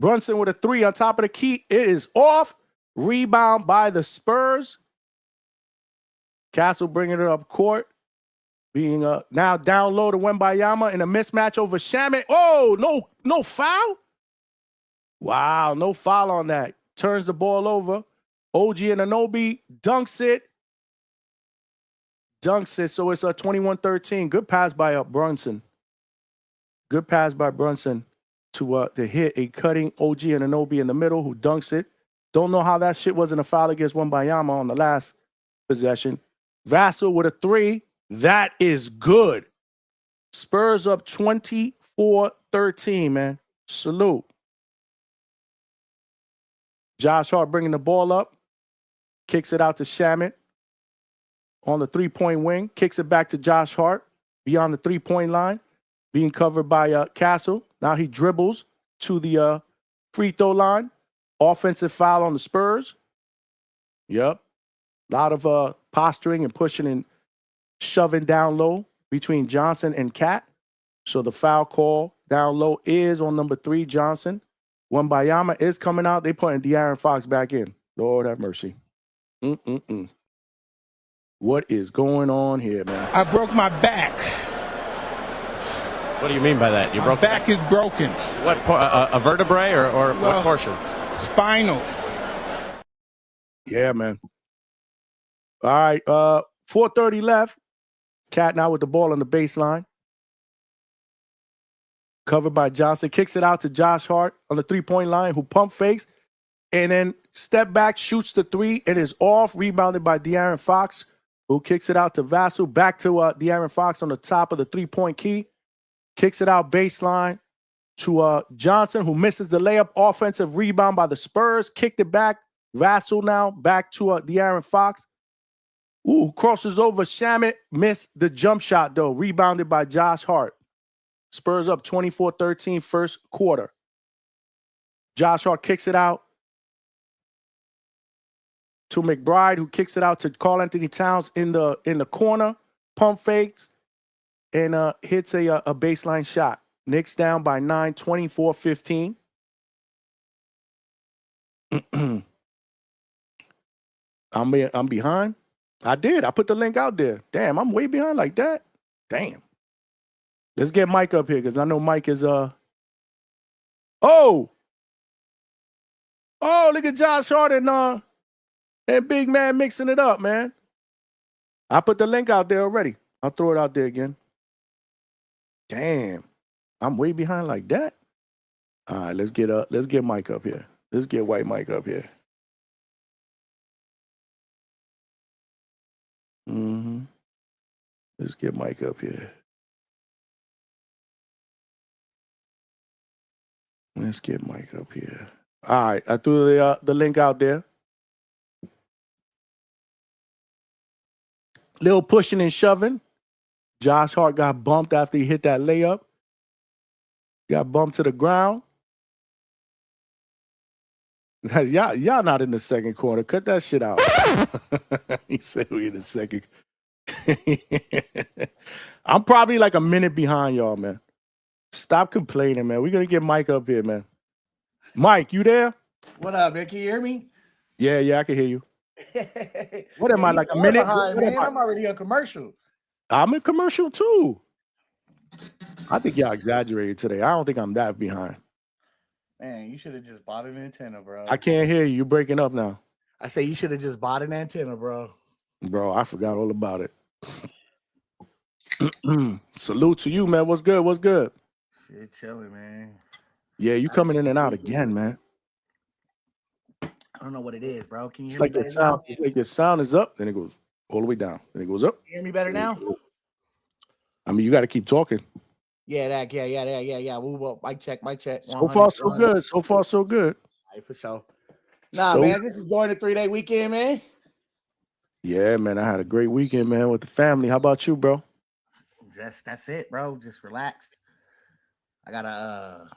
Brunson with a 3 on top of the key. It is off. Rebound by the Spurs. Castle bringing it up court. Being now down low to Wembayama in a mismatch over Shamet. Oh, no foul? Wow, no foul on that. Turns the ball over. OG Anunoby dunks it. So it's a 21-13. Good pass by Brunson. Good pass by Brunson to hit a cutting OG Anunoby in the middle who dunks it. Don't know how that shit wasn't a foul against Wembanyama on the last possession. Vassell with a 3. That is good. Spurs up 24-13, man. Salute. Josh Hart bringing the ball up. Kicks it out to Shamet on the three-point wing. Kicks it back to Josh Hart beyond the three-point line. Being covered by Castle. Now he dribbles to the free throw line. Offensive foul on the Spurs. Yep. A lot of posturing and pushing and shoving down low between Johnson and Cat. So the foul call down low is on number 3, Johnson. Wembanyama is coming out. They putting De'Aaron Fox back in. Lord have mercy. What is going on here, man? I broke my back. What do you mean by that? My back is broken. What, a vertebrae or what portion? Spinal. Yeah, man. All right, 4:30 left. Cat now with the ball on the baseline. Covered by Johnson. Kicks it out to Josh Hart on the three-point line, who pump fakes and then step back, shoots the 3. It is off. Rebounded by De'Aaron Fox, who kicks it out to Vassell. Back to De'Aaron Fox on the top of the three-point key. Kicks it out baseline to Johnson, who misses the layup. Offensive rebound by the Spurs. Kicked it back. Vassell now back to De'Aaron Fox. Ooh, crosses over Shamet. Missed the jump shot, though. Rebounded by Josh Hart. Spurs up 24-13 first quarter. Josh Hart kicks it out to McBride, who kicks it out to Karl Anthony Towns in the corner. Pump fakes and hits a baseline shot. Knicks down by 9, 24-15. I'm behind. I did. I put the link out there. Damn, I'm way behind like that. Damn. Let's get Mike up here because I know Mike is Oh, look at Josh Hart and Big Man mixing it up, man. I put the link out there already. I'll throw it out there again. Damn. I'm way behind like that. All right, let's get Mike up here. Let's get White Mike up here. Let's get Mike up here. Let's get Mike up here. All right, I threw the link out there. Little pushing and shoving. Josh Hart got bumped after he hit that layup. Got bumped to the ground. Y'all not in the second quarter. Cut that shit out. He said we in the second. I'm probably like a minute behind y'all, man. Stop complaining, man. We're going to get Mike up here, man. Mike, you there? What up, man? Can you hear me? Yeah, I can hear you. What am I, like a minute? Behind, man. I'm already on commercial. I'm in commercial, too. I think y'all exaggerated today. I don't think I'm that behind. Man, you should have just bought an antenna, bro. I can't hear you. You're breaking up now. I say you should have just bought an antenna, bro. Bro, I forgot all about it. Salute to you, man. What's good? What's good? Shit, chilling, man. Yeah, you coming in and out again, man. I don't know what it is, bro. Can you It's hear like me your sound. It's like your sound is up, then it goes all the way down. Then it goes up. You hear me better now? I mean, you got to keep talking. Yeah. Well, mic check. So far, so good. So far, so good. All right, for sure. Nah, man, just enjoying the 3-day weekend, man. Yeah, man, I had a great weekend, man, with the family. How about you, bro? That's it, bro. Just relaxed. I gotta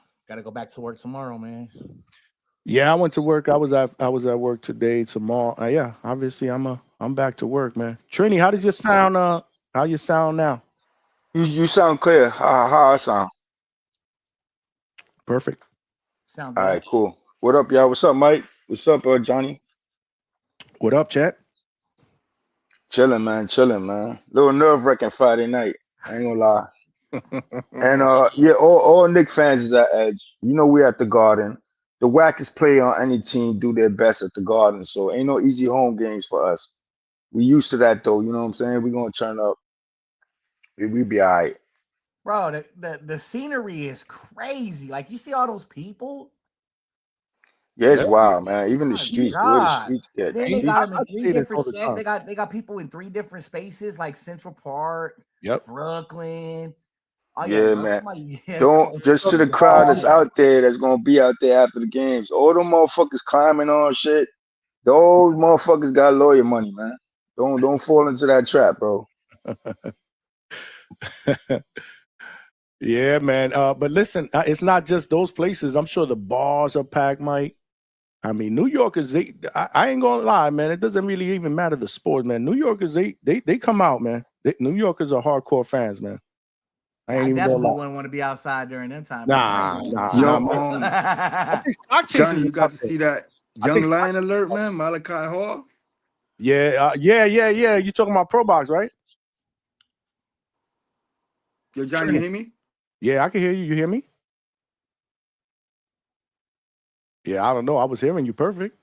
go back to work tomorrow, man. Yeah, I went to work. I was at work today, tomorrow. Yeah, obviously I'm back to work, man. Trini, how does your sound? How you sound now? You sound clear. How I sound? Perfect. Sound good. All right, cool. What up, y'all? What's up, Mike? What's up, Johnny? What up, chat? Chilling, man. Little nerve-wracking Friday night. I ain't gonna lie. And yeah, all Knicks fans is at edge. You know we at the Garden. the wackest player on any team do their best at the Garden. So ain't no easy home games for us. We used to that though. You know what I'm saying? We're gonna turn up. We be all right. Bro, the scenery is crazy. Like you see all those people. Yeah, it's Yeah. wild, man. Even the My streets, the way the God. streets get. And then The they got streets, them in I three say this all different the sets. time. They got people in 3 different spaces, like Central Park, Yep. Brooklyn. Oh yeah, yeah, bro. man. Somebody, yeah, Don't just to the crowd that's out there that's gonna be out there after the games. All them motherfuckers climbing on shit. Those motherfuckers got lawyer money, man. Don't fall into that trap, bro. Yeah, man. But listen, it's not just those places. I'm sure the bars are packed, Mike. I mean, New Yorkers, I ain't gonna lie, man. It doesn't really even matter the sport, man. New Yorkers, they come out, man. New Yorkers are hardcore fans, man. I ain't I even gonna definitely lie. wouldn't want to be outside during them time. Yo, I think Stock Chasers Johnny, you is got out to there. see that I Young think Lion alert, man. Malachi Hall. Yeah. You talking about Pro Box, right? Yo, Johnny, you hear me? Yeah, I can hear you. You hear me? Yeah, I don't know. I was hearing you perfect.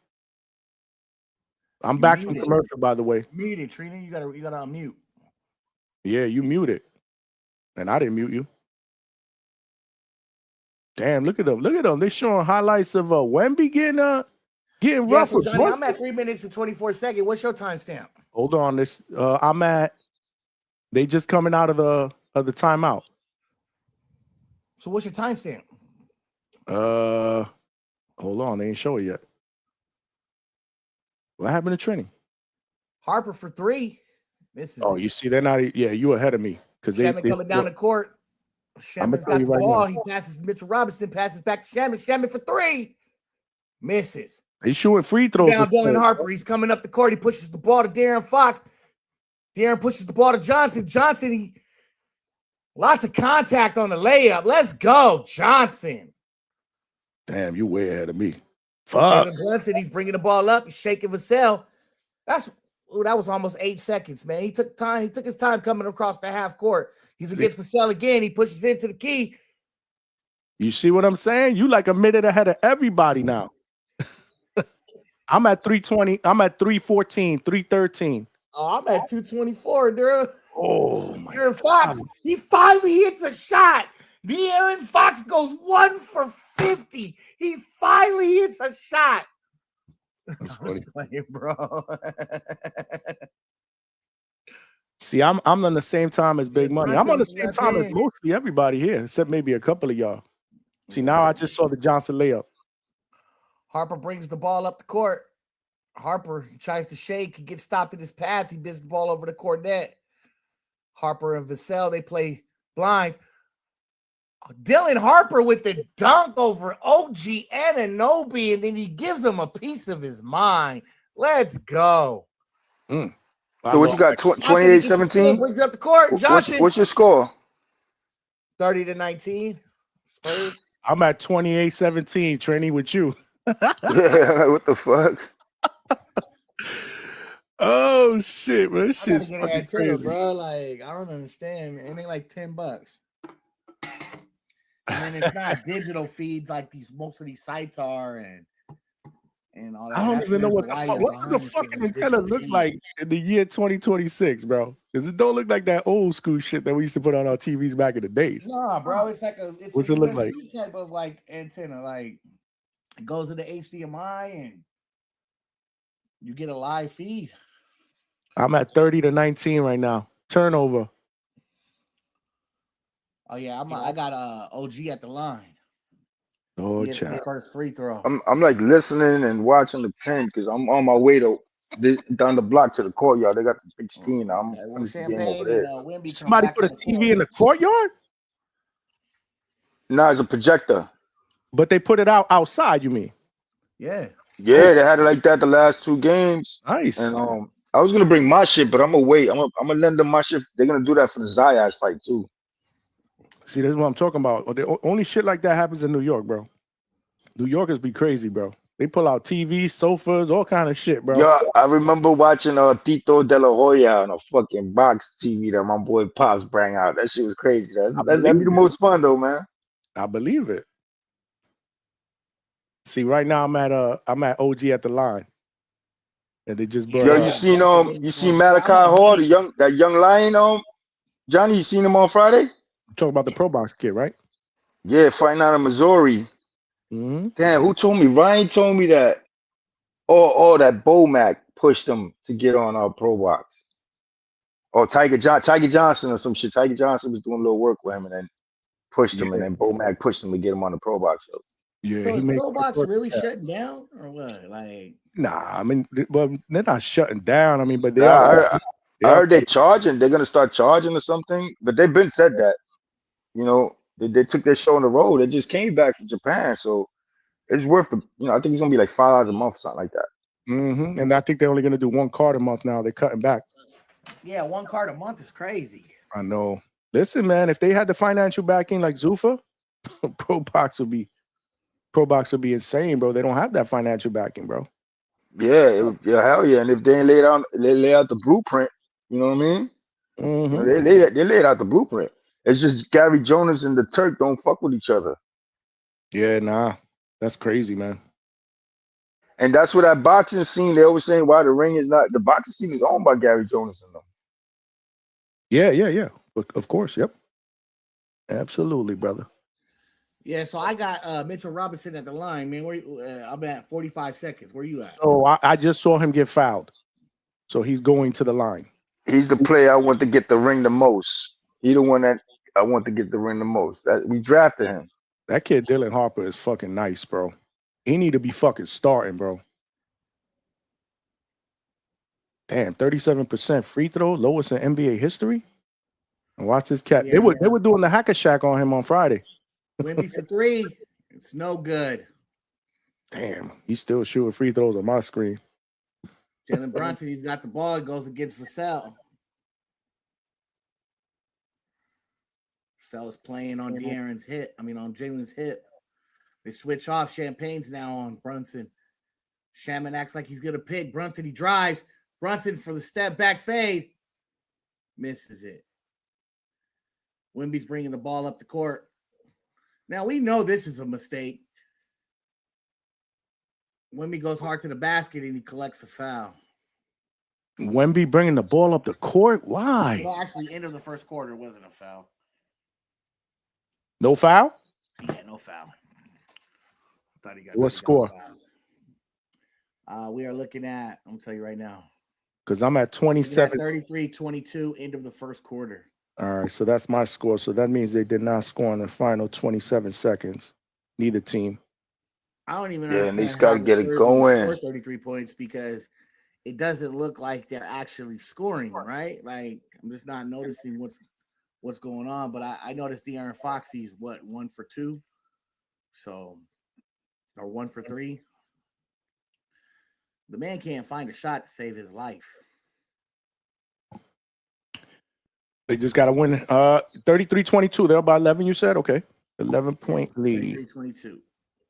I'm back from commercial, by the way. Mute it, Trina. You gotta unmute. Yeah, you muted. And I didn't mute you. Damn, look at them. Look at them. They showing highlights of Wemby getting rough So with Johnny, Brooklyn. I'm at 3 minutes and 24 seconds. What's your timestamp? Hold on. They just coming out of the timeout. So what's your timestamp? Hold on. They ain't show it yet. What happened to Trini? Harper for 3. This is You see, they're not. Yeah, you ahead of me because they coming down the court. Shaman's got the ball. He passes to Mitchell Robinson, passes back to Shaman. Shaman for 3. Misses. He's shooting free throws. Down Dylan Harper. He's coming up the court. He pushes the ball to De'Aaron Fox. De'Aaron pushes the ball to Johnson. Johnson, lots of contact on the layup. Let's go, Johnson. Damn, you way ahead of me. Fuck. Jalen Brunson, he's bringing the ball up. He's shaking Vassell. That was almost 8 seconds, man. He took time. He took his time coming across the half court. He's against Vassell again. He pushes into the key. You see what I'm saying? You like a minute ahead of everybody now. I'm at 320. I'm at 314, 313. Oh, I'm at 224, dude. Oh, my De'Aaron Fox, he finally hits a shot. De'Aaron Fox goes 1 for 50. He finally hits a shot. That's funny. Playing, bro. See, I'm on the same time as Big Money. I'm on the same time as mostly everybody here, except maybe a couple of y'all. See, now I just saw the Johnson layup. Harper brings the ball up the court. Harper tries to shake. He gets stopped in his path. He bids the ball over the cornet. Harper and Vassell, they play blind. Dylan Harper with the dunk over OG Anunoby, and then he gives him a piece of his mind. Let's go. So what you got? 28-17? Brings it up the court. Johnson. What's your score? 30-19. Spurs. I'm at 28-17, Trini, with you. Yeah, what the fuck? Oh shit, man! This shit's get fucking too, crazy, bro. Like, I don't understand. Man. It ain't like $10. And then it's not digital feeds like most of these sites are, and all that. I don't even know what does the fucking antenna look like in the year 2026, bro? Because it don't look like that old school shit that we used to put on our TVs back in the days. Nah, bro, it's like What's it look like? Type of like antenna, like it goes into HDMI and you get a live feed. I'm at 30-19 right now. Turnover. Oh yeah, I got OG at the line. Oh, He child. First free throw. I'm like listening and watching the pen because I'm on my way down the block to the courtyard. They got the big screen now. I'm finishing the game over there. Somebody put a TV in the courtyard? No, it's a projector. But they put it outside, you mean? Yeah. Yeah, they had it like that the last 2 games. Nice. And I was gonna bring my shit, but I'm gonna wait. I'm gonna lend them my shit. They're gonna do that for the Zayas fight too. See, that's what I'm talking about. Only shit like that happens in New York, bro. New Yorkers be crazy, bro. They pull out TVs, sofas, all kind of shit, bro. Yo, I remember watching Tito De La Hoya on a fucking box TV that my boy Pops bring out. That shit was crazy. That'd be the most fun though, man. I believe it. See, right now I'm at OG at the line, and they just brought. Yo, you seen Malachi Hall, that young lion, Johnny, you seen him on Friday? Talk about the Pro Box kid, right? Yeah, fighting out of Missouri. Mm-hmm. Damn, who told me? Ryan told me that. Oh, that Bomac pushed him to get on our Pro Box. Or Tiger Johnson or some shit. Tiger Johnson was doing a little work with him and then pushed him, and then Bomac pushed him to get him on the Pro Box show. Yeah, so he is made Pro Box really shutting down or what? Like, nah, I mean, well, they're not shutting down. I mean, but they Nah, are. I heard they're charging. They're gonna start charging or something. But they've been said that. You know, they took their show on the road. They just came back from Japan, so it's worth the. I think it's gonna be like $5 a month, something like that. Mm-hmm. And I think they're only gonna do one card a month now. They're cutting back. yeah, one card a month is crazy. I know. Listen, man, if they had the financial backing like Zuffa, Pro Box would be insane, bro. They don't have that financial backing, bro. Yeah, hell yeah. And if they lay out the blueprint, you know what I mean? Mm-hmm. They laid out the blueprint. It's just Gary Jonas and the Turk don't fuck with each other. Yeah, nah, that's crazy, man. And that's what that boxing scene. They always saying why the ring is not. The boxing scene is owned by Gary Jonas and them. Yeah. Of course, yep. Absolutely, brother. Yeah, so I got Mitchell Robinson at the line, man. I'm at 45 seconds. Where you at? So I just saw him get fouled. So he's going to the line. He's the player I want to get the ring the most. He's the one that I want to get the ring the most. We drafted him. That kid Dylan Harper is fucking nice, bro. He need to be fucking starting, bro. Damn, 37% free throw, lowest in NBA history. And watch this cat. Yeah, they were doing the hacker shack on him on Friday. Wimby for 3. It's no good. Damn, he's still shooting free throws on my screen. Jalen Brunson, he's got the ball. It goes against Vassell. Vassell is playing on De'Aaron's hit. On Jalen's hit. They switch off. Champagne's now on Brunson. Shaman acts like he's going to pick. Brunson, he drives. Brunson for the step back fade. Misses it. Wimby's bringing the ball up the court. Now, we know this is a mistake. Wemby goes hard to the basket and he collects a foul. Wemby bringing the ball up the court? Why? Well, actually, end of the first quarter wasn't a foul. No foul? Yeah, no foul. Thought he got. What score? We are looking at, I'm going to tell you right now. Because I'm at 27. 33-22, end of the first quarter. All right, so that's my score. So that means they did not score in the final 27 seconds. Neither team. I don't even understand. Yeah, and they got to get it going. 33 points because it doesn't look like they're actually scoring, right? Like, I'm just not noticing what's going on. But I noticed De'Aaron Fox, he's 1 for 2. So, or 1 for 3. The man can't find a shot to save his life. They just got to win 33-22. They're about 11, you said? Okay. 11-point lead. 33-22.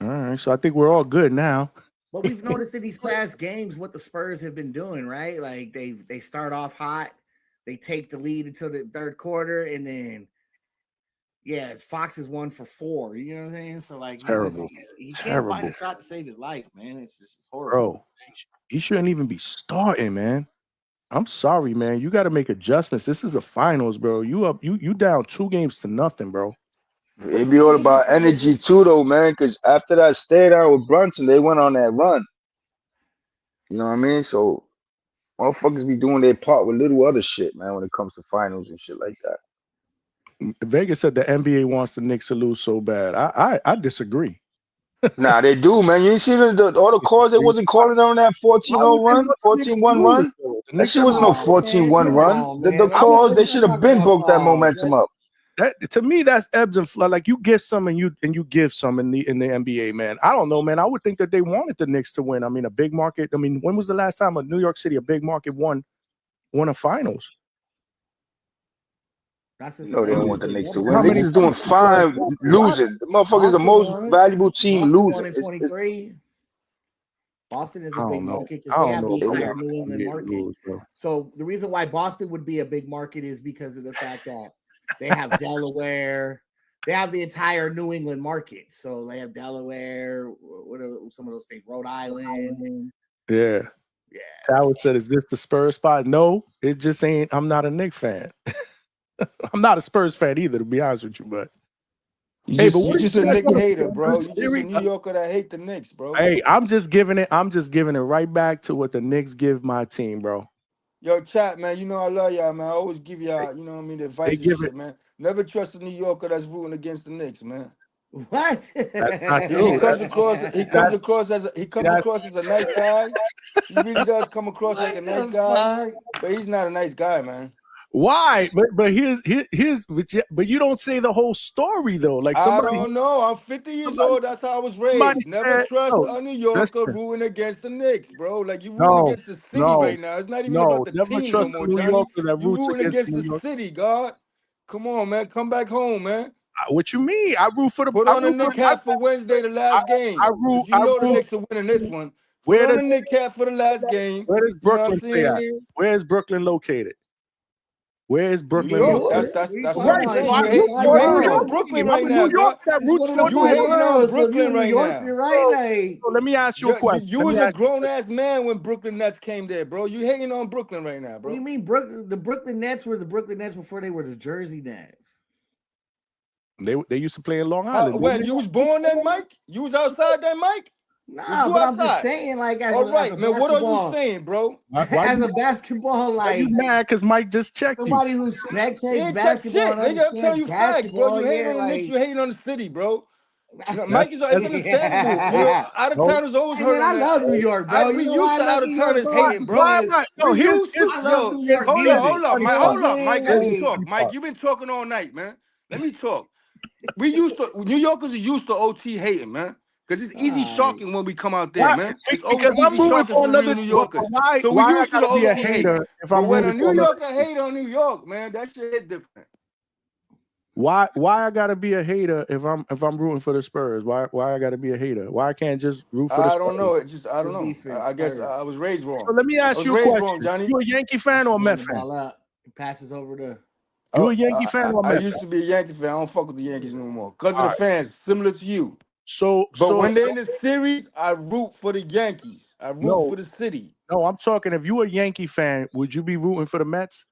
All right, so I think we're all good now. But we've noticed in these past games what the Spurs have been doing, right? Like they start off hot, they take the lead until the third quarter, and then Fox is 1 for 4. You know what I'm saying? So like terrible. He can't find a shot to save his life, man. It's horrible. Bro, he shouldn't even be starting, man. I'm sorry, man. You got to make adjustments. This is the finals, bro. You down 2 games to nothing, bro. It be all about energy too, though, man. Because after that stay down with Brunson, they went on that run. You know what I mean? So motherfuckers be doing their part with little other shit, man, when it comes to finals and shit like that. Vegas said the NBA wants the Knicks to lose so bad. I disagree. Nah, they do, man. You ain't seen all the calls they wasn't calling on that 14-0 run, 14-1 run? That shit wasn't no 14-1 run. The calls, they should have been broke that momentum up. That, to me, that's ebbs and flow. Like you get some and you give some in the NBA, man. I don't know, man. I would think that they wanted the Knicks to win. I mean, a big market. I mean, when was the last time a New York City, a big market won a finals? No, they don't want the Knicks to win. Knicks is doing fine losing. The motherfucker's the most valuable team losing. Boston is a big market because they have the entire New England market. So the reason why Boston would be a big market is because of the fact that they have Delaware, they have the entire New England market. So they have Delaware, what are some of those states? Rhode Island. Yeah. Yeah. Howard said, "Is this the Spurs spot?" No, it just ain't. I'm not a Knicks fan. I'm not a Spurs fan either, to be honest with you. But You but what are just you a guys Knicks gonna hater, do? bro. You just a New Yorker that hate the Knicks, bro. Hey, I'm just giving it right back to what the Knicks give my team, bro. Yo, chat, man. You know I love y'all, man. I always give y'all, you know what I mean, the advice and give shit, it- man. Never trust a New Yorker that's rooting against the Knicks, man. What? That's not He true. comes across as a nice guy. He really does come across like a nice guy, but he's not a nice guy, man. Why? But here's but you don't say the whole story though. Like I somebody don't know. I'm 50 years old. That's how I was somebody raised. Never said- trust no, a New Yorker listen. rooting against the Knicks, bro. Like you rooting against the city right now. It's not even about the Never team no trust a more, New Johnny. Yorker that You roots rooting against New the York. city, God. Come on, man. Come back home, man. What you mean? I root for the. Put on a Knick hat for Wednesday, the last game. root. You know the Knicks are winning this one. Put on a Knick hat for the last game. Where does You know what I'm Brooklyn play at? saying? Where is Brooklyn located? Where is New Brooklyn York. located? That's what Right, I'm so saying. I You root for a New hating York on Brooklyn team. right I'm a now, New York God. that roots for You hating on Brooklyn right now. Right? So let me ask you a question. You was a grown ass man when Brooklyn Nets came there, bro. You hating on Brooklyn right now, bro. What do you mean the Brooklyn Nets were the Brooklyn Nets before they were the Jersey Nets? They used to play in Long Island. When you was born then, Mike? You was outside then, Mike? Nah, but I'm just saying, like, as all right, as a man. What are basketball- you saying, bro? as a basketball, Why you like mad? Because Mike just checked somebody you. who spectates Ain't that basketball shit, and nigga. I'm telling understands you facts, bro. You hating basketball, on the Knicks, like- you hating on the city, bro. You know, Mike is it's understandable. You know, out of towners always Hey, hurt man, on I that. love New York, bro. We You know used why to I love out of New York, towners bro? hating, bro. Why am I? No, We used to. I love New York Hold music. on, You know hold what I'm on, Mike. saying? Let me Like- talk, Mike. You've been talking all night, man. Let me talk. We used to New Yorkers are used to OT hating, man. Because it's easy shocking when we come out there, Why? man. It's always Because I'm easy rooting shocking for for the another. real New Yorkers. Why? So we Why I used to the gotta be a OT hate. hater if But I'm when a rooting for New another Yorker team? hate on New York, man, that shit hit different. Why I gotta be a hater if I'm rooting for the Spurs? Why I gotta be a hater? Why I can't just root for the I Spurs? don't know. I don't know. I guess I was raised wrong. So let me ask you a question. Johnny. You a Yankee fan or a Met fan? He passes over to. You a Yankee fan or a I Met used fan? to be a Yankee fan. I don't fuck with the Yankees no more because of All the right. fans, similar to you. But when they're in the series, I root for the Yankees. I root for the city. No, I'm talking. If you a Yankee fan, would you be rooting for the Mets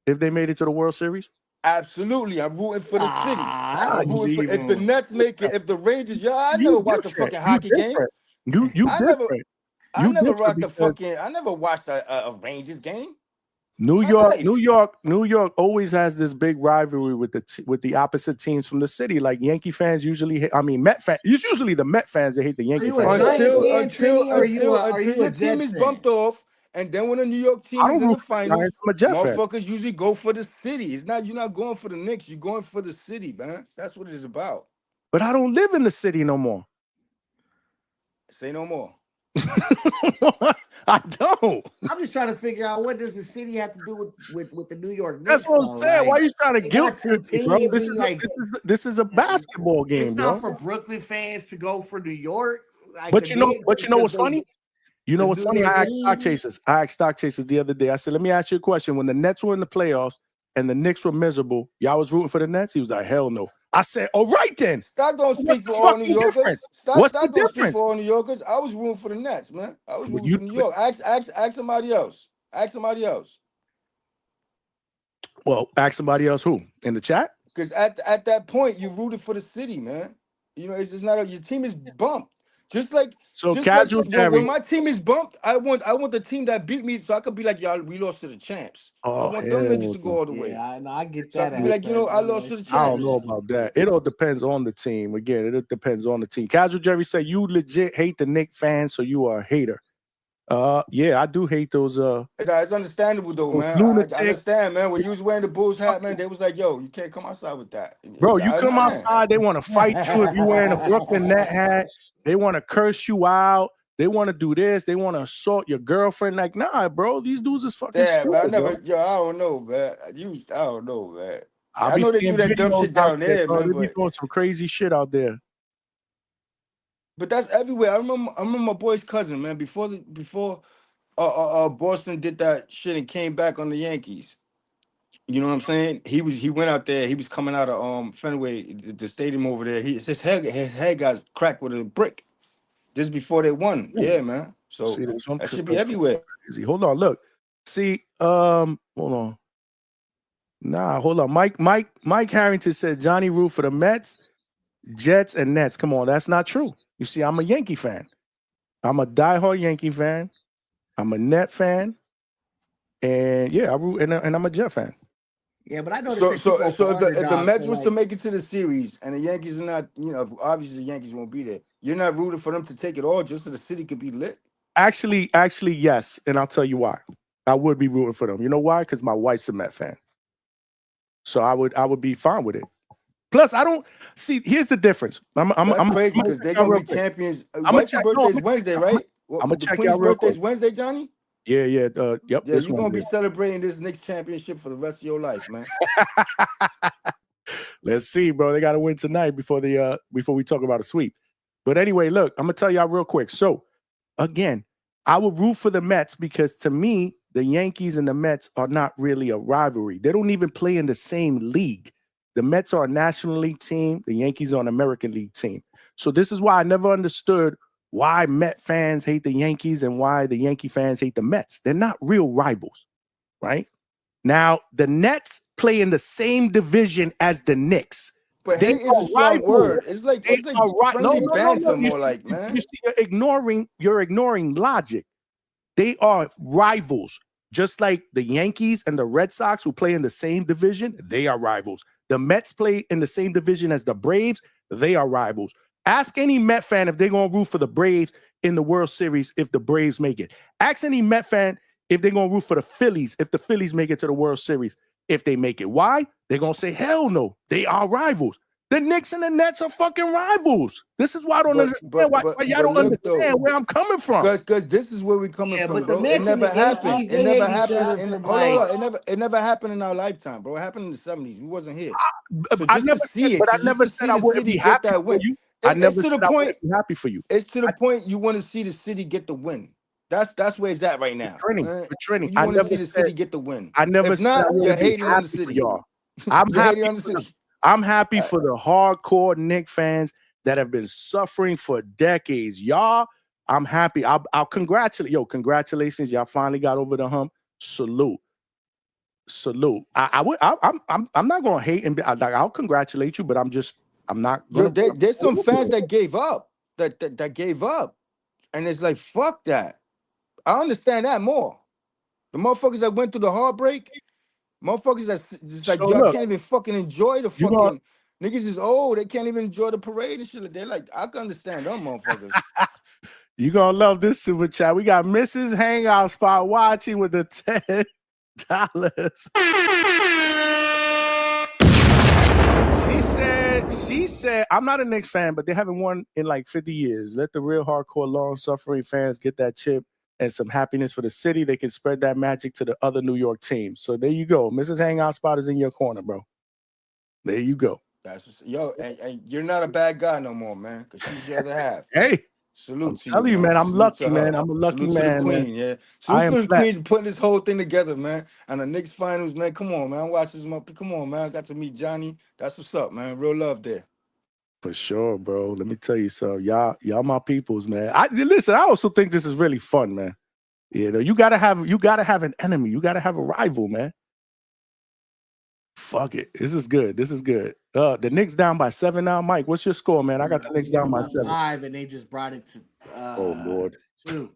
if they made it to the World Series? Absolutely, I'm rooting for the city. I'm rooting for believe if the him. Nets make it. If the Rangers, I You never watched a different. fucking You hockey game. different. You I different. I never different rocked a because fucking. I never watched a Rangers game. New My York, life. New York always has this big rivalry with the opposite teams from the city. Like Yankee fans usually hate, Met fans. It's usually the Met fans that hate the Yankee you a fans. Giant fan, Trini, or Until you a your team Jets is fan? bumped off, and then when a New York team I don't is in root the for the finals, Giants. I'm a Jet fan. motherfuckers usually go for the city. It's not you're not going for the Knicks. You're going for the city, man. That's what it is about. But I don't live in the city no more. Say no more. I don't. I'm just trying to figure out what does the city have to do with the New York Knicks. That's what I'm saying. Like, Why are you trying to they guilt got two trip me, bro? teams, This and is, like this is a basketball game, it's bro. not for Brooklyn fans to go for New York. Like, But the you know Knicks, what's because funny? You know the what's New funny? York I asked Stock Knicks- Chasers. Stock Chasers the other day. I said, let me ask you a question. When the Nets were in the playoffs and the Knicks were miserable, y'all was rooting for the Nets? He was like, hell no. I said, all right then. Stock don't What's speak the for all New fucking Yorkers. difference? Stock What's the don't speak difference? for all New Yorkers. I was rooting for the Nets, man. I was Well, rooting for New York. Ask somebody else. Ask somebody else. Well, ask somebody else who? In the chat? Because at that point, you rooted for the city, man. You know, it's not your team is bumped. Just like Casual Jerry. when my team is bumped, I want the team that beat me so I could be like, y'all, we lost to the champs. I want them niggas to go all the way. Yeah, I get So I that. could be like, I lost to the champs. I don't know about that. It all depends on the team. Again, it depends on the team. Casual Jerry said, you legit hate the Knicks fans, so you are a hater. Yeah, I do hate those. It's understandable though, man. I understand, man. When you was wearing the Bulls hat, man, they was like, "Yo, you can't come outside with that." Bro, you come outside, they want to fight you if you wearing a Brooklyn net hat. They want to curse you out. They want to do this. They want to assault your girlfriend. Like, nah, bro, these dudes is fucking stupid, but I don't know, man. I don't know, man. I know they do that dumb shit down there, man. They be doing some crazy shit out there. But that's everywhere. I remember my boy's cousin, man. Before Boston did that shit and came back on the Yankees. You know what I'm saying? He went out there. He was coming out of Fenway, the stadium over there. His head got cracked with a brick just before they won. Ooh. Yeah, man. So See, that should be everywhere. Crazy. Hold on, look. See, hold on. Nah, hold on. Mike Harrington said Johnny root for the Mets, Jets, and Nets. Come on, that's not true. You see, I'm a Yankee fan. I'm a diehard Yankee fan. I'm a Net fan. And yeah, I root, and I'm a Jet fan. Yeah, but I know. So if the Mets was to make it to the series and the Yankees are not, obviously the Yankees won't be there. You're not rooting for them to take it all just so the city could be lit. Actually, yes, and I'll tell you why. I would be rooting for them. You know why? Because my wife's a Met fan, so I would be fine with it. Plus, I don't see. Here's the difference. I'm crazy because they're gonna be champions. Your birthday's Wednesday, right? I'm gonna check Queen's out real quick. birthday's Wednesday, Johnny. Yeah. Yep. Yeah, you're gonna be celebrating this Knicks championship for the rest of your life, man. Let's see, bro. They got to win tonight before we talk about a sweep. But anyway, look, I'm gonna tell y'all real quick. So, again, I would root for the Mets because to me, the Yankees and the Mets are not really a rivalry. They don't even play in the same league. The Mets are a National League team. The Yankees are an American League team. So this is why I never understood why Met fans hate the Yankees and why the Yankee fans hate the Mets. They're not real rivals, right? Now, the Nets play in the same division as the Knicks. But hate is a strong word. It's like friendly banter more like, man. You're ignoring logic. They are rivals. Just like the Yankees and the Red Sox who play in the same division, they are rivals. The Mets play in the same division as the Braves, they are rivals. Ask any Met fan if they're going to root for the Braves in the World Series if the Braves make it. Ask any Met fan if they're going to root for the Phillies if the Phillies make it to the World Series if they make it. Why? They're going to say, hell no, they are rivals. The Knicks and the Nets are fucking rivals. This is why I don't understand why y'all don't understand where I'm coming from. Because this is where we're coming from, but bro. the It Mets never and the happened. Yankees, It they never hate each happened. other In, from, hold on, like- it never happened in our lifetime, bro. It happened in the 70s. We wasn't here. So I never said, but I never said I wouldn't be happy for you. I never said I wouldn't be happy for you. It's to the point you want to see the city get the win. That's where it's at right now. Trini, You want to see the city get the win. I never If said not, I you're wouldn't be hating on the happy for city. y'all. I'm You're happy hating on the city. I'm happy for the hardcore Knicks fans that have been suffering for decades. Y'all, I'm happy. I'll congratulate. Congratulations. Y'all finally got over the hump. Salute. I'm not gonna hate and I'll congratulate you, but I'm not gonna. There's some fans that gave up. That gave up. And it's like, fuck that. I understand that more. The motherfuckers that went through the heartbreak, motherfuckers that's just like, y'all can't even fucking enjoy the fucking niggas is old. They can't even enjoy the parade and shit. They're like, I can understand them motherfuckers. You gonna love this super chat. We got Mrs. Hangout Spot watching with the $10. She said, I'm not a Knicks fan, but they haven't won in like 50 years. Let the real hardcore, long-suffering fans get that chip and some happiness for the city. They can spread that magic to the other New York teams. So there you go. Mrs. Hangout Spot is in your corner, bro. There you go. That's and you're not a bad guy no more, man, because she's the other half. Hey. Salute to you, man. I'm lucky, man. I'm a lucky man. To the queen, yeah. Salute to the queen putting this whole thing together, man. And the Knicks finals, man. Come on, man. Watch this. Come on, man. I got to meet Johnny. That's what's up, man. Real love there. For sure, bro. Let me tell you something. Y'all my peoples, man. Listen, I also think this is really fun, man. You know, you gotta have an enemy. You gotta have a rival, man. Fuck it. This is good. The Knicks down by 7 now. Mike, what's your score, man? I got the Knicks down by 7. 5, and they just brought it to oh Lord 2.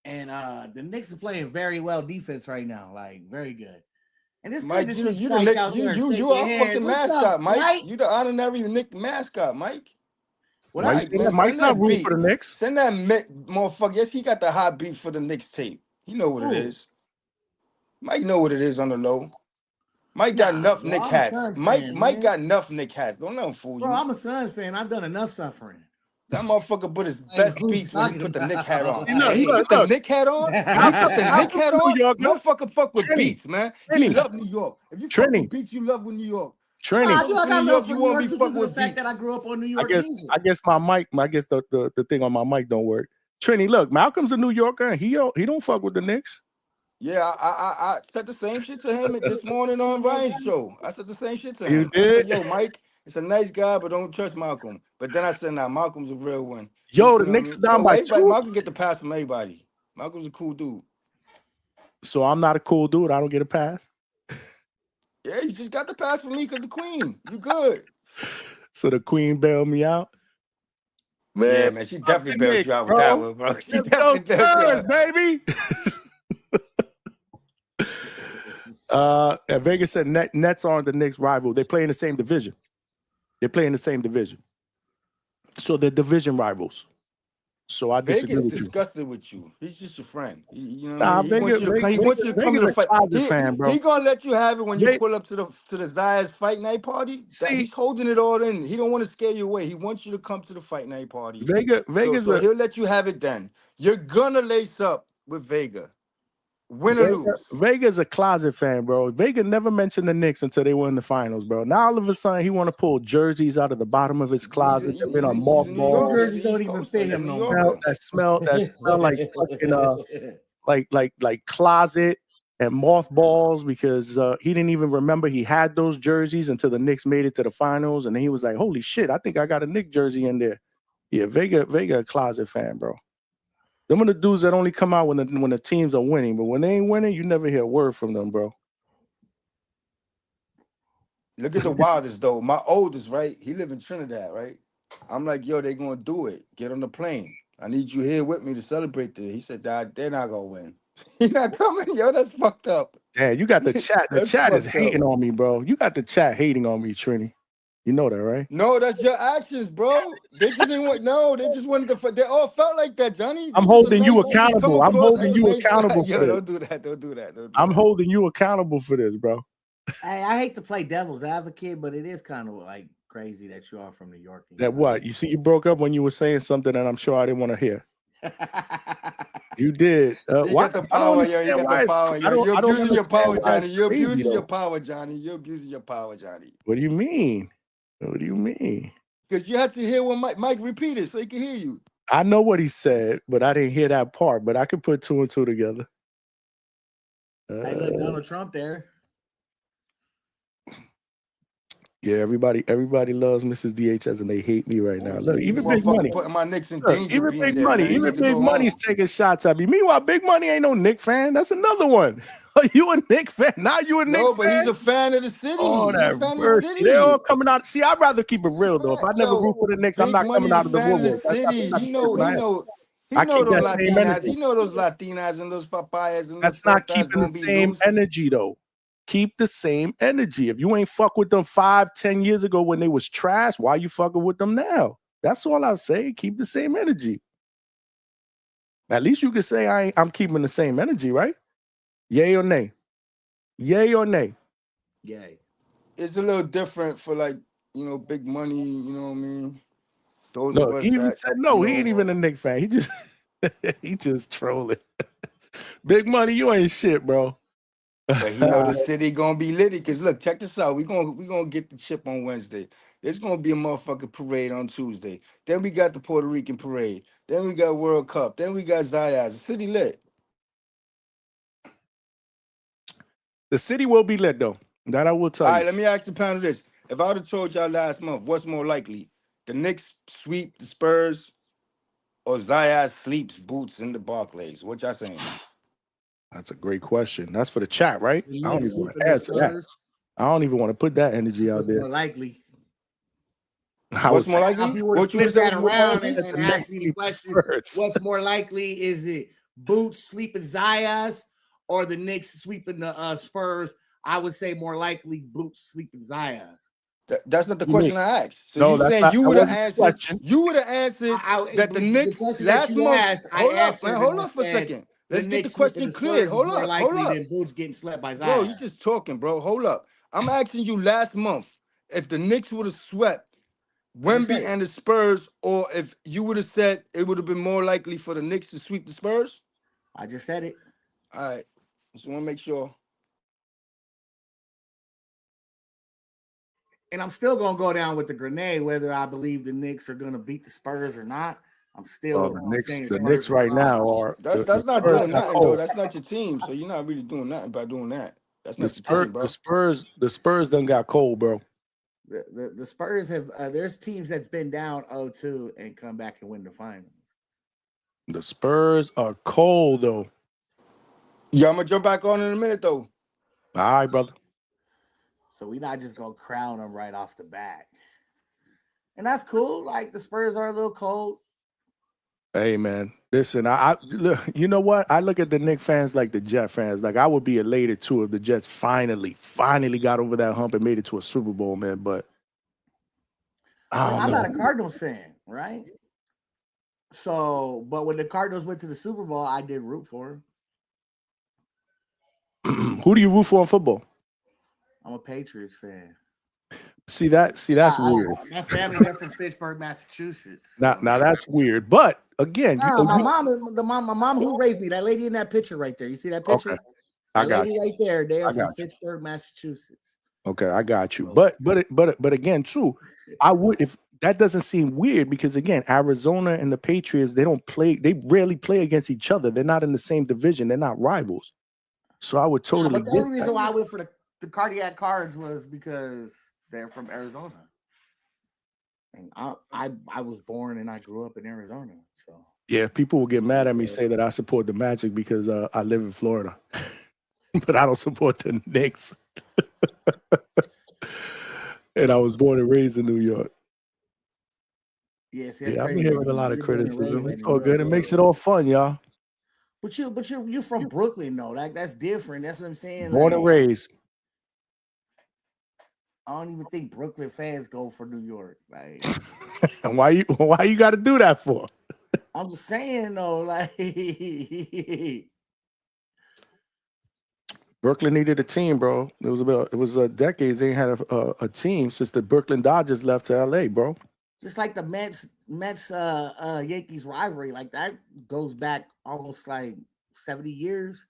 And the Knicks are playing very well defense right now, like very good. And this Mike, you are a fucking mascot, Mike. Right? You the honorary Knicks mascot, Mike. Mike's not rooting for the Knicks. Send that motherfucker. Yes, he got the hot beat for the Knicks tape. He know what it is. Mike know what it is on the low. Mike got enough Knick hats. Mike got enough Knick hats. Don't let him fool you. Bro, I'm a Suns fan. I've done enough suffering. That motherfucker put his best beats when he put the Knick hat on. He put the Knick hat on. He put the Knick hat on. Motherfucker fuck with beats, man. You love New York. If you fuck with beats, you love New York. Trini. I got love for New York because of the fact that I grew up on New York music. I guess my mic. I guess the thing on my mic don't work. Trini, look, Malcolm's a New Yorker. He don't fuck with the Knicks. Yeah, I said the same shit to him this morning on Ryan's show. I said the same shit to You him. I said, did? yo, Mike, it's a nice guy, but don't trust Malcolm. But then I said, nah, Malcolm's a real one. Yo, You the know what I Knicks are mean? down No, by everybody, 2. Malcolm get the pass from everybody. Malcolm's a cool dude. So I'm not a cool dude. I don't get a pass. Yeah, you just got the pass from me because the queen. You good. So the queen bailed me out. Man, Yeah, man, she fuck definitely the bailed Knicks, you out with bro. that one, bro. She Let's go definitely bailed you Spurs, out. baby. And Vegas said Nets aren't the Knicks rival. They play in the same division. They play in the same division. So they're division rivals. So I disagree Vegas with you. disgusted with you. He's just your friend. You know what Nah, I mean? He wants you to come. He wants you to come to Vegas the a fight. Closet fan, bro. He gonna let you have it when you Ve- pull up to the Zaya's fight night party. That See, he's holding it all in. He don't want to scare you away. He wants you to come to the fight night party. Vegas, So he'll let you have it then. You're gonna lace up with Vega, win or lose. Vega's a closet fan, bro. Vega never mentioned the Knicks until they were in the finals, bro. Now all of a sudden he want to pull jerseys out of the bottom of his closet. They've been on He's a New Yorker. mothballs. Jerseys don't even fit him no more. That smell like fucking like closet and mothballs because he didn't even remember he had those jerseys until the Knicks made it to the finals, and then he was like, "Holy shit, I think I got a Knicks jersey in there." Yeah, Vega a closet fan, bro. Them are the dudes that only come out when the teams are winning, but when they ain't winning, you never hear a word from them, bro. Look at the wildest though. My oldest, right? He live in Trinidad, right? I'm like, yo, they gonna do it. Get on the plane. I need you here with me to celebrate this. He said, Dad, they're not gonna win. You're not coming, yo. That's fucked up. Yeah, you got the chat. The That's chat is fucked up. hating on me, bro. You got the chat hating on me, Trini. You know that, right? No, that's your actions, bro. They just didn't want. No, they just wanted to. They all felt like that, Johnny. I'm You was a holding you nice- come accountable. I'm across as holding a you nice guy. accountable Yo, for this. don't do that. Don't do that. Don't do I'm that. holding you accountable for this, bro. Hey, I hate to play devil's advocate, but it is kind of like crazy that you are from New York. That what? You see, you broke up when you were saying something that I'm sure I didn't want to hear. You did. You Why? got the I don't power, yo. understand You got why the it's. power, I yo. don't. You're I don't abusing your understand power, why Johnny. it's You're crazy, abusing your though. power, Johnny. You're abusing your power, Johnny. What do you mean? What do you mean? Because you had to hear what Mike repeated so he can hear you. I know what he said, but I didn't hear that part. But I could put 2 and 2 together. Hey, look, Donald Trump there. Yeah, everybody loves Mrs. DHS and they hate me right now. Look, even Big Motherfucker Money. putting my Knicks in Look, danger even being Big there, Money, man. You even need to Big go Money's home. taking shots at me. Meanwhile, Big Money ain't no Knick fan. That's another one. Are you a Knick fan? Now you a Knick No, fan? but he's a fan of the city. Oh, He's a that fan of the mercy. city. They all coming out. See, I'd rather keep it real though. If I never Yo, root for the Knicks, I'm Big not coming Money's out a of the fan of the woodwork. That's city. not He the know person I am. I those keep that same Latinas. energy. He know those Latinas and those papayas and That's those not tortas keeping the gonna be same loose. energy though. Keep the same energy. If you ain't fuck with them 5-10 years ago when they was trash, why you fucking with them now? That's all I say. Keep the same energy. At least you can say I'm keeping the same energy, right? Yay or nay? Yay or nay? Yay. It's a little different for like, Big Money, you know what I mean? Those No, of us he even that, said no. He ain't even a Knicks fan. He just he just trolling. Big Money, you ain't shit, bro. But he know the city gonna be litty. Cause look, check this out. We gonna get the chip on Wednesday. There's gonna be a motherfucking parade on Tuesday. Then we got the Puerto Rican parade. Then we got World Cup. Then we got Zayas. The city lit. The city will be lit though. That I will tell All you. right, let me ask the panel this. If I would have told y'all last month, what's more likely? The Knicks sweep the Spurs or Zayas sleeps boots in the Barclays? What y'all saying? That's a great question. That's for the chat, right? The I don't Knicks even want sweeping to the answer that. Spurs. I don't even want to put that energy out What's there. more likely? I What's was more Now, likely? if you were to What you would flip say that was more around likely? and ask me the question, what's more likely? Is it Boots sweeping Zayas or the Knicks sweeping the Spurs? I would say more likely Boots sleeping Zayas. That's not the question I asked. So No, you that's saying not. you That would have wasn't the answered? question. You would have answered that the The Knicks question last that you month. asked, I Hold up, answered man. and Hold I on for a said second. the Let's get the Knicks sweeping question the cleared. Spurs Hold is more up. Hold likely up. than Boots getting slept by Bro, Zayas. you just talking, bro. Hold up. I'm asking you last month if the Knicks would have swept Wemby and the Spurs, or if you would have said it would have been more likely for the Knicks to sweep the Spurs. I just said it. All right. Just want to make sure. And I'm still going to go down with the grenade, whether I believe the Knicks are going to beat the Spurs or not. I'm still the I'm saying Knicks Spurs right are now are That's the not Spurs doing are nothing though. cold. That's not your team, so you're not really doing nothing by doing that. That's The not your team, bro. The Spurs done got cold, bro. the Spurs have there's teams that's been down 0-2 and come back and win the finals. The Spurs are cold though. Yeah, I'm gonna jump back on in a minute though. All right, brother. So we not just gonna crown them right off the bat. And that's cool. Like the Spurs are a little cold. Hey man, listen, I look, you know what? I look at the Knicks fans like the Jet fans. Like I would be elated too if the Jets finally got over that hump and made it to a Super Bowl, man. But I'm not a Cardinals fan, right? So, but when the Cardinals went to the Super Bowl, I did root for them. Who do you root for in football? I'm a Patriots fan. See that's weird. My family's from Fitchburg, Massachusetts. Now that's weird. But again, my mom who raised me, that lady in that picture right there. You see that picture? Okay. I got lady you. right there. They are I from got you. Fitchburg, Massachusetts. Okay, I got you. But again, true. I would if that doesn't seem weird because again, Arizona and the Patriots, they rarely play against each other. They're not in the same division, they're not rivals. So I would totally but the only reason why I went for the cardiac cards was because they're from Arizona. And I was born and I grew up in Arizona. So yeah, people will get mad at me, say that I support the Magic because I live in Florida. But I don't support the Knicks. And I was born and raised in New York. Yes, yeah, I've been hearing a lot of criticism. It's all good. It makes it all fun, y'all. But you're from Brooklyn, though. That's different. That's what I'm saying. Born and raised. I don't even think Brooklyn fans go for New York. Like, and why you got to do that for? I'm just saying though, like Brooklyn needed a team, bro. It was decades they ain't had a team since the Brooklyn Dodgers left to LA, bro. Just like the Mets Yankees rivalry, like that goes back almost like 70 years.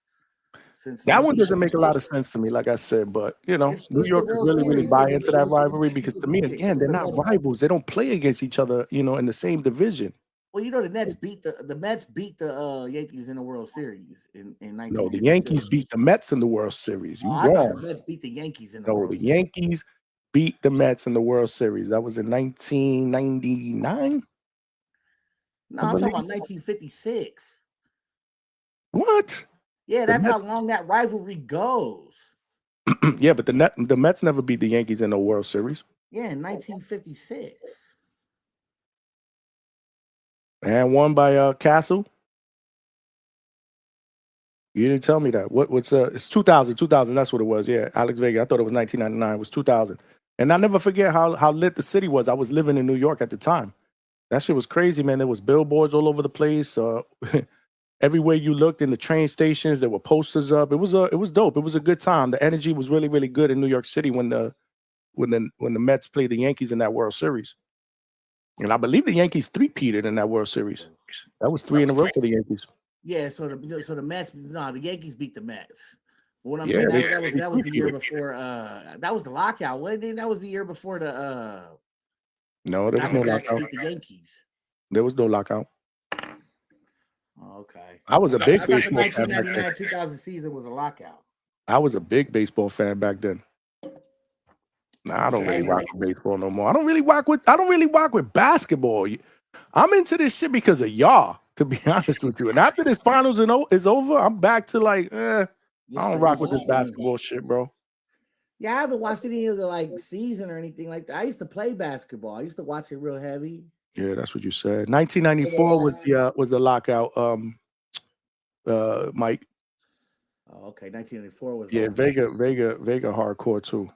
Since that one doesn't make a lot of sense to me, like I said, but New York could really buy into that rivalry because to me, again, they're not rivals. They don't play against each other, in the same division. Well, the Mets beat the Yankees in the World Series in 1956. No, the Yankees beat the Mets in the World Series. You I wrong. thought the Mets beat the Yankees in the World Series. Yankees beat the Mets in the World Series. That was in 1999. No, I'm talking about 1956. What? Yeah, that's how long that rivalry goes. Yeah, but the Mets never beat the Yankees in the World Series. Yeah, in 1956. And won by Castle. You didn't tell me that. It's 2000. That's what it was. Yeah, Alex Vega. I thought it was 1999. It was 2000. And I never forget how lit the city was. I was living in New York at the time. That shit was crazy, man. There was billboards all over the place. Everywhere you looked in the train stations, there were posters up. It was dope. It was a good time. The energy was really, really good in New York City when the Mets played the Yankees in that World Series. And I believe the Yankees three-peated in that World Series. That was 3 in a row for the Yankees. Yeah, so the Mets, the Yankees beat the Mets. What I'm saying, that was the year before. That was the lockout. That was the year before the. No, there was no lockout. Beat the Yankees. There was no lockout. Oh, okay. I was a big baseball fan. The 1999 2000 season was a lockout. I was a big baseball fan back then. Nah, I don't really rock with baseball no more. I don't really rock with basketball. I'm into this shit because of y'all, to be honest with you. And after this finals is over, I'm back to like, I don't rock with this basketball shit, bro. Yeah, I haven't watched any of the season or anything like that. I used to play basketball. I used to watch it real heavy. Yeah, that's what you said. 1994 was the lockout. Mike. Oh, okay. 1994 was. Yeah, Vega hardcore too.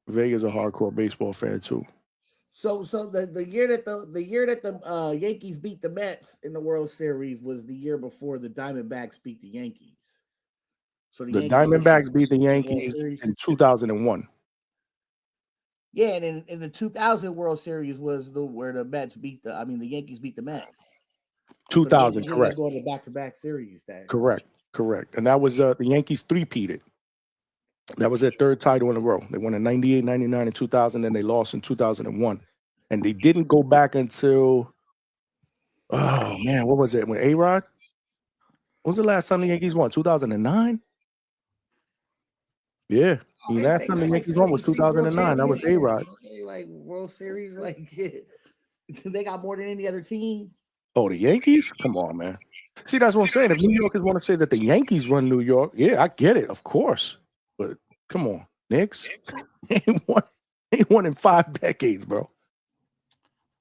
Vega's a hardcore baseball fan too. So the year that the Yankees beat the Mets in the World Series was the year before the Diamondbacks beat the Yankees. So the Diamondbacks beat the Yankees in 2001. Yeah, and in the 2000 World Series was where the Yankees beat the Mets. 2000, so correct. Going to back-to-back series. Correct. And that was the Yankees three-peated. That was their third title in a row. They won in 98, 99, and 2000, and they lost in 2001. And they didn't go back until Oh man, what was it? When A-Rod? When was the last time the Yankees won? 2009? Yeah. The last They time the got like Yankees won was 46 world 2009. That was championships. A-Rod. Okay, like World Series, like they got more than any other team. Oh, the Yankees? Come on, man. See, that's what I'm saying. If New Yorkers want to say that the Yankees run New York, yeah, I get it, of course. But come on, Knicks ain't won in 5 decades, bro.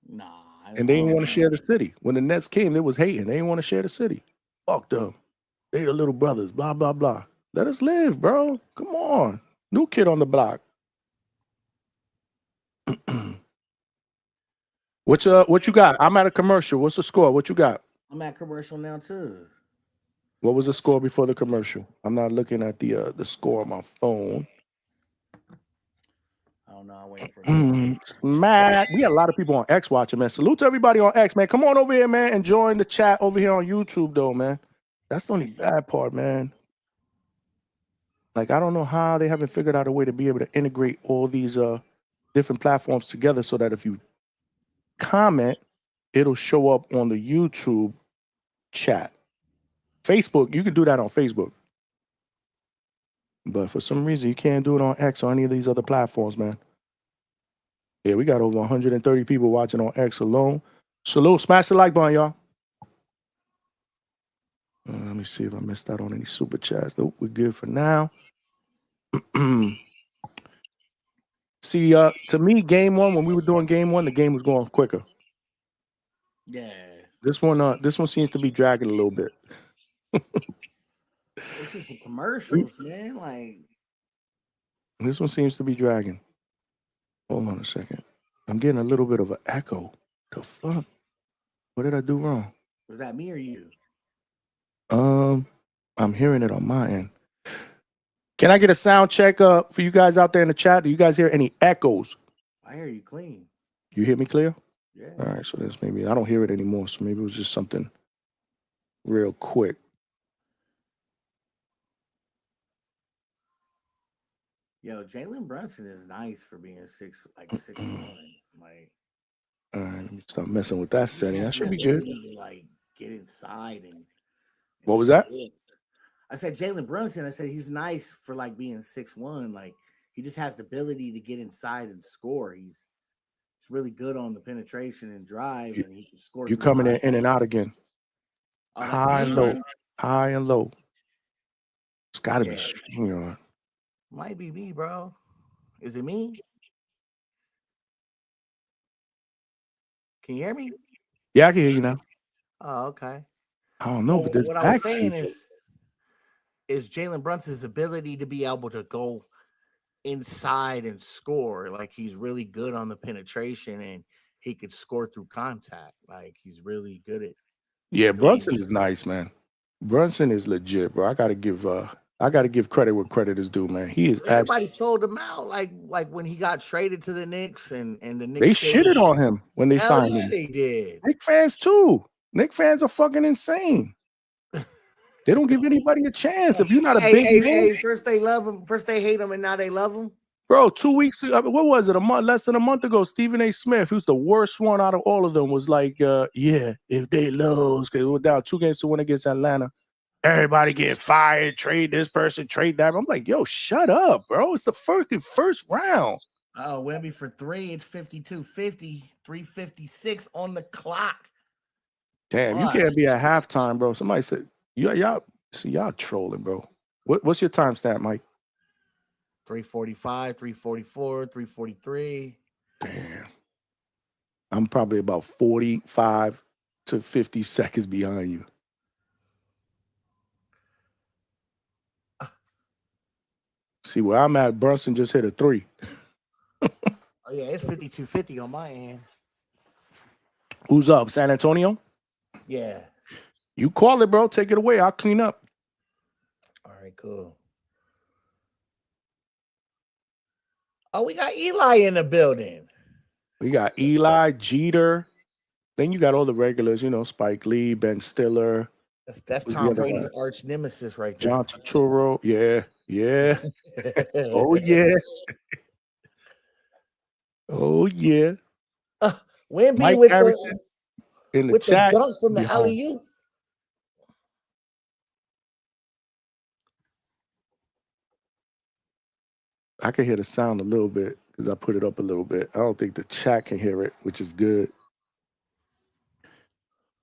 Nah, And they didn't want to share the city. When the Nets came, they was hating. They didn't want to share the city. Fuck them. They the little brothers, blah, blah, blah. Let us live, bro. Come on. New kid on the block. What you got? I'm at a commercial. What's the score? What you got? I'm at commercial now too. What was the score before the commercial? I'm not looking at the score on my phone. I don't know. I'm waiting for Matt, we got a lot of people on X watching, man. Salute to everybody on X, man. Come on over here, man, and join the chat over here on YouTube, though, man. That's the only bad part, man. Like, I don't know how they haven't figured out a way to be able to integrate all these different platforms together so that if you comment, it'll show up on the YouTube chat. Facebook, you can do that on Facebook. But for some reason, you can't do it on X or any of these other platforms, man. Yeah, we got over 130 people watching on X alone. Salute, smash the like button, y'all. Let me see if I missed out on any super chats. Nope, we're good for now. See, to me, game one, when we were doing game one, the game was going quicker. Yeah. This one seems to be dragging a little bit. It's just the commercials, man. Like This one seems to be dragging. Hold on a second. I'm getting a little bit of an echo. The fuck? What did I do wrong? Was that me or you? I'm hearing it on my end. Can I get a sound check for you guys out there in the chat? Do you guys hear any echoes? I hear you clean. You hear me clear? Yeah. All right, so that's maybe I don't hear it anymore, so maybe it was just something real quick. Yo, Jalen Brunson is nice for being 6'1". Like, all right, let me stop messing with that setting. That should be good. Like, get inside and what was that? I said Jalen Brunson. I said he's nice for like being 6'1". Like, he just has the ability to get inside and score. He's really good on the penetration and drive, and he can score. You coming in and out again. Oh, high and low. High and low. It's got to be StreamYard. Might be me, bro. Is it me? Can you hear me? Yeah, I can hear you now. Oh, okay. I don't know, but this what I was saying is Jalen Brunson's ability to be able to go inside and score. Like, he's really good on the penetration, and he could score through contact. Like, he's really good at. Yeah, Brunson is nice, man. Brunson is legit, bro. I gotta give credit where credit is due, man. He is. Everybody sold him out, like when he got traded to the Knicks, and the Knicks. They shitted on him when they signed him. They did. Knicks fans too. Knicks fans are fucking insane. They don't give anybody a chance. If you're not a big man, first they love him, first they hate him, and now they love him. Bro, 2 weeks ago, what was it? Less than a month ago, Stephen A. Smith, who's the worst one out of all of them, was like, yeah, if they lose, because we're down 2-1 against Atlanta, everybody get fired, trade this person, trade that. I'm like, yo, shut up, bro. It's the first round. Oh, Wemby for 3. It's 52-50, 3:56 on the clock. Damn, you can't be at halftime, bro. Somebody said, y'all trolling, bro. What's your timestamp, Mike? 3:45, 3:44, 3:43. Damn. I'm probably about 45 to 50 seconds behind you. See, where I'm at, Brunson just hit a 3. Oh, yeah, it's 52-50 on my end. Who's up, San Antonio? Yeah. You call it, bro. Take it away. I'll clean up. All right, cool. Oh, we got Eli in the building. We got Eli, Jeter. Then you got all the regulars, Spike Lee, Ben Stiller. That's Tom Brady's arch nemesis right there. John Turturro. Yeah. Oh, yeah. Oh, yeah. Wemby Mike with Harrison. in the with the chat. dunk from be the home. alley-oop. I can hear the sound a little bit because I put it up a little bit. I don't think the chat can hear it, which is good.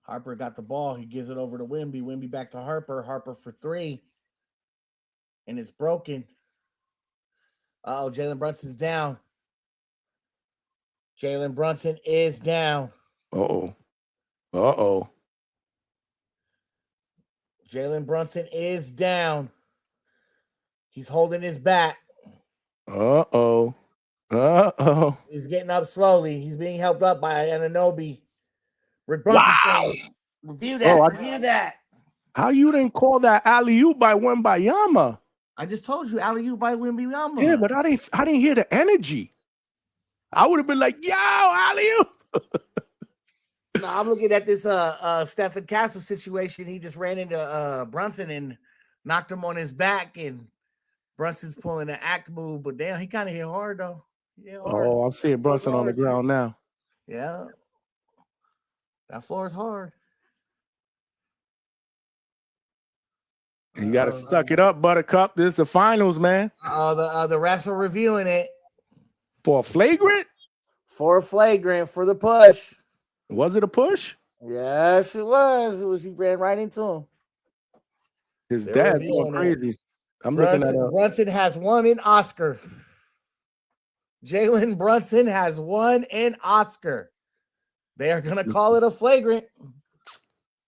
Harper got the ball. He gives it over to Wemby. Wemby back to Harper. Harper for three. And it's broken. Oh, Jalen Brunson's down. Jalen Brunson is down. Uh-oh. Uh-oh. Jalen Brunson is down. He's holding his back. Uh-oh. Uh-oh. He's getting up slowly. He's being helped up by Anunoby. Rick Brunson said, review that. Review that. How you didn't call that alley-oop by Wembayama? I just told you alley-oop by Wembyama. Yeah, but I didn't hear the energy. I would have been like, yo, alley-oop. No, I'm looking at this Stephen Castle situation. He just ran into Brunson and knocked him on his back, and Brunson's pulling an act move, but damn, he kind of hit hard though. Oh, I'm seeing Brunson on the ground now. Yeah. That floor is hard. You got to suck it up, Buttercup. This is the finals, man. The refs are reviewing it. For a flagrant? For a flagrant, for the push. Was it a push? Yes, it was. He ran right into him. His dad's going crazy. I'm looking at Brunson has won an Oscar. Jalen Brunson has won an Oscar. They are going to call it a flagrant.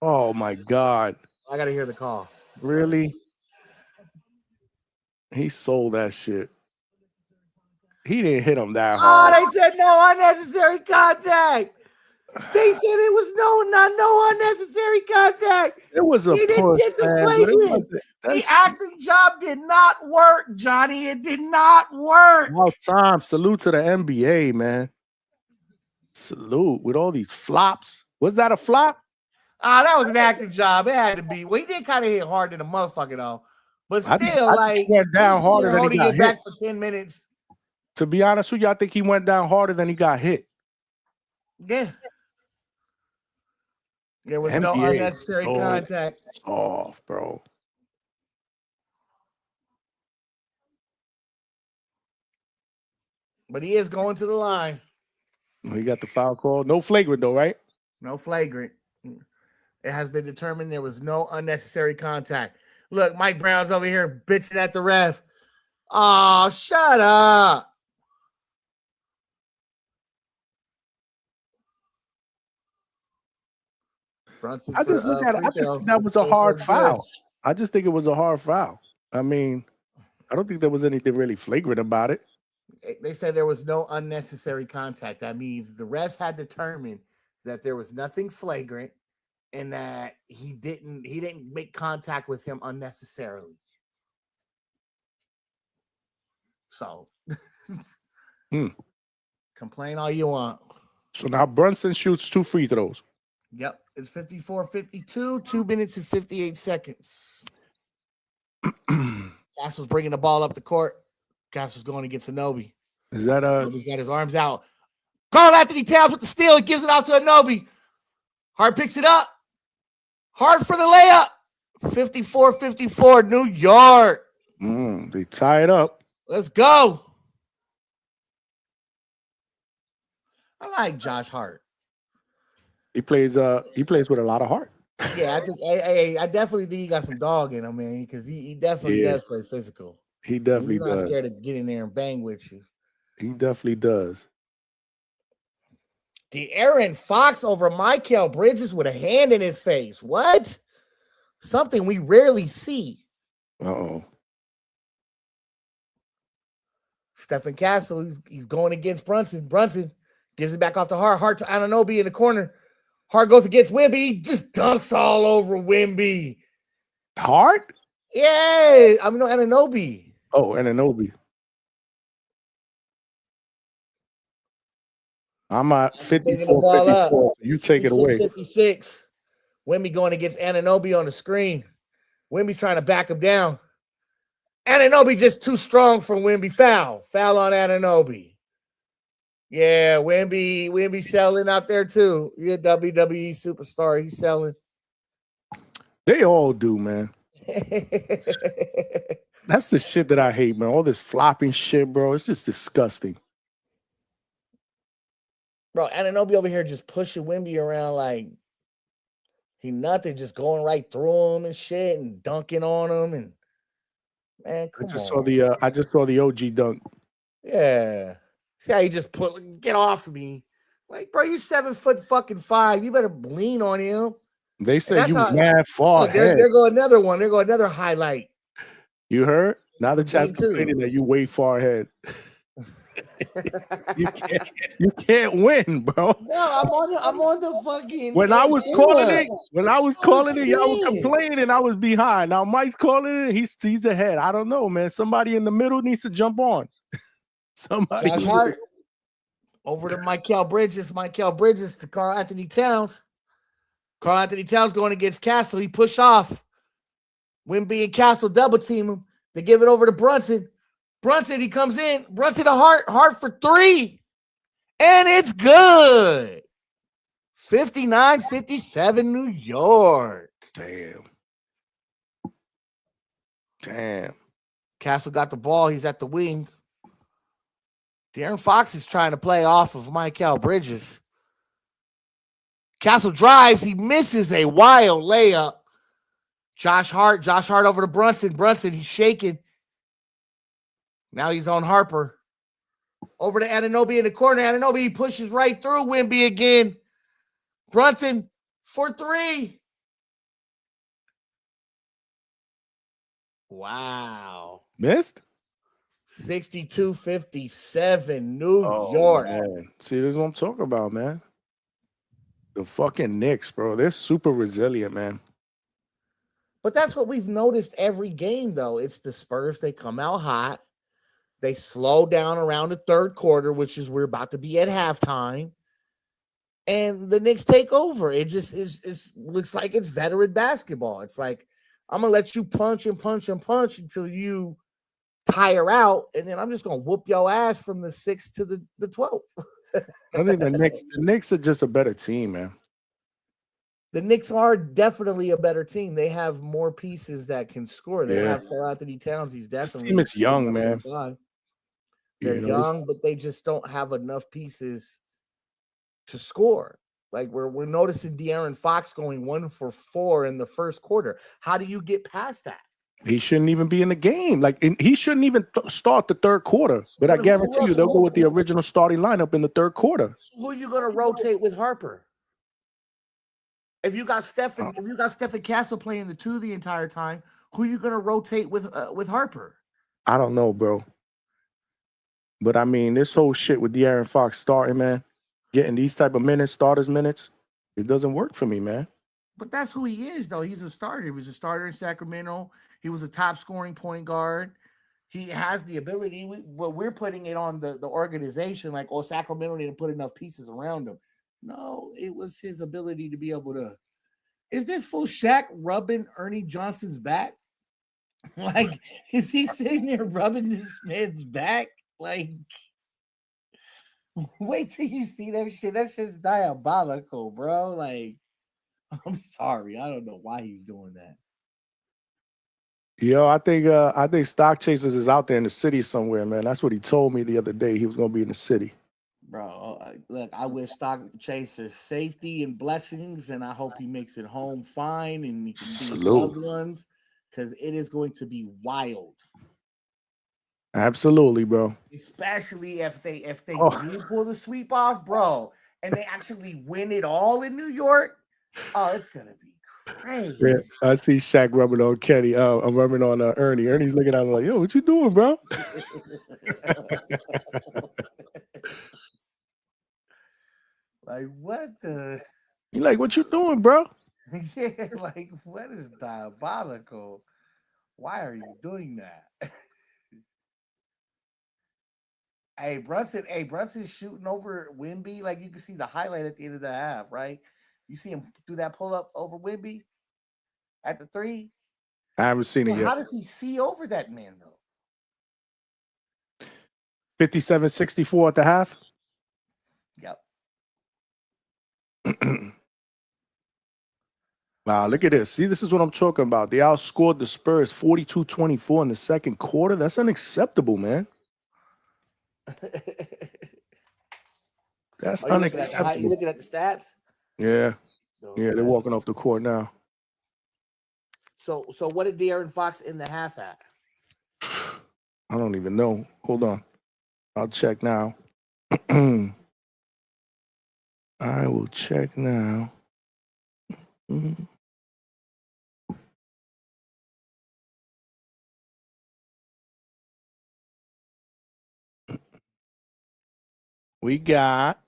Oh, my God. I got to hear the call. Really? He sold that shit. He didn't hit him that hard. Oh, they said no unnecessary contact. They said it was no unnecessary contact. It was a he push, didn't get the flagrant. The acting job did not work, Johnny. It did not work. All time. Salute to the NBA, man. Salute with all these flops. Was that a flop? That was an acting job. It had to be. Well, he did kind of hit hard than a motherfucker, though. But still, I think he went down harder than he got hit. Back for 10 minutes. To be honest with you, I think he went down harder than he got hit. Yeah. There was no unnecessary contact. Off, bro. But he is going to the line. He got the foul call. No flagrant, though, right? No flagrant. It has been determined there was no unnecessary contact. Look, Mike Brown's over here bitching at the ref. Oh, shut up. Brunson I just look at it. I just think that was a hard foul. I just think it was a hard foul. I mean, I don't think there was anything really flagrant about it. They said there was no unnecessary contact. That means the refs had determined that there was nothing flagrant and that he didn't make contact with him unnecessarily. So complain all you want. So now Brunson shoots 2 free throws. Yep, it's 54-52, 2 minutes and 58 seconds. Castle's bringing the ball up the court. Castle's going against Anobi. Is that Anobi's got his arms out. Carl Anthony Towns with the steal. He gives it out to Anobi. Hart picks it up. Hart for the layup. 54-54, New York. They tie it up. Let's go. I like Josh Hart. He plays with a lot of heart. Yeah, I think I definitely think he got some dog in him, man, because he definitely does play physical. He definitely He's not does. scared to get in there and bang with you. He definitely does. De'Aaron Fox over Mikal Bridges with a hand in his face. What? Something we rarely see. Uh-oh. Stephen Castle, he's going against Brunson. Brunson gives it back off to Hart. Hart to Anunoby in the corner. Hart goes against Wemby. He just dunks all over Wemby. Hart? Yeah. I mean, no, Anunoby. Oh, Anunoby. I'm at 54-54. You take it away. 56. Wemby going against Anunoby on the screen. Wemby's trying to back him down. Anunoby just too strong for Wemby. Foul on Anunoby. Yeah, Wemby selling out there too. You're a WWE superstar. He's selling. They all do, man. That's the shit that I hate, man. All this flopping shit, bro. It's just disgusting. Bro, Anunoby over here just pushing Wemby around like he nothing, just going right through him and shit and dunking on him. And man, come on. I just saw the OG dunk. Yeah. See how you just get off of me. Like, bro, you 7'5". You better lean on him. They said you mad far ahead. There go another one. There go another highlight. You heard? Now the chat's complaining that you way far ahead. you can't win, bro. No, I'm on the fucking. When I was calling it, y'all were complaining I was behind. Now Mike's calling it, he's ahead. I don't know, man. Somebody in the middle needs to jump on. Somebody Josh Hart over to Michael Bridges to Karl Anthony Towns. Karl Anthony Towns going against Castle. He push off. Wemby and Castle double team him. They give it over to Brunson. Brunson, he comes in. Brunson to Hart for 3. And it's good. 59-57 New York. Damn. Castle got the ball. He's at the wing. De'Aaron Fox is trying to play off of Michael Bridges. Castle drives. He misses a wild layup. Josh Hart over to Brunson. Brunson, he's shaking. Now he's on Harper. Over to Anunoby in the corner. Anunoby, he pushes right through Wemby again. Brunson for 3. Wow. Missed? 62-57 New York. Man. See, this is what I'm talking about, man. The fucking Knicks, bro. They're super resilient, man. But that's what we've noticed every game, though. It's the Spurs. They come out hot. They slow down around the third quarter, which is we're about to be at halftime. And the Knicks take over. It just looks like it's veteran basketball. It's like, I'm going to let you punch and punch and punch until you tire out, and then I'm just going to whoop your ass from the 6th to the 12th. I think the Knicks are just a better team, man. The Knicks are definitely a better team. They have more pieces that can score. They have Karl Anthony Towns. He's definitely. This team is young, man. They're young, but they just don't have enough pieces to score. Like we're noticing De'Aaron Fox going 1 for 4 in the first quarter. How do you get past that? He shouldn't even be in the game. Like he shouldn't even start the third quarter. But I guarantee you, they'll go with the original starting lineup in the third quarter. So who are you going to rotate with Harper? If you got Stephen Castle playing the 2 the entire time, who are you going to rotate with Harper? I don't know, bro. But I mean, this whole shit with De'Aaron Fox starting, man, getting these type of minutes, starters minutes, it doesn't work for me, man. But that's who he is, though. He's a starter. He was a starter in Sacramento. He was a top scoring point guard. He has the ability. We're putting it on the organization, like, oh, Sacramento didn't put enough pieces around him. No, it was his ability to be able to. Is this full Shaq rubbing Ernie Johnson's back? Like, is he sitting there rubbing this man's back? Like, wait till you see that shit. That's just diabolical, bro. Like, I'm sorry. I don't know why he's doing that. Yo, I think Stock Chasers is out there in the city somewhere, man. That's what he told me the other day. He was gonna be in the city. Bro, look, I wish Stock Chasers safety and blessings, and I hope he makes it home fine and he can see his loved ones, because it is going to be wild. Absolutely, bro. Especially if they do pull the sweep off, bro, and they actually win it all in New York. Oh, it's gonna be crazy. Yeah, I see Shaq rubbing on Kenny. I'm rubbing on Ernie. Ernie's looking at him like, yo, what you doing, bro? Like, what the? You like, what you doing, bro? Yeah, like, what is diabolical? Why are you doing that? Hey, Brunson's shooting over Wemby. Like, you can see the highlight at the end of the half, right? You see him do that pull up over Wemby at the 3. I haven't seen it yet. How does he see over that man, though? 57-64 at the half. Wow, look at this. See, this is what I'm talking about. They outscored the Spurs 42-24 in the second quarter. That's unacceptable, man. That's You unacceptable. looking at the stats? Yeah. Okay. Yeah, they're walking off the court now. So what did De'Aaron Fox in the half at? I don't even know. Hold on. I'll check now. I will check now. Mhm. We got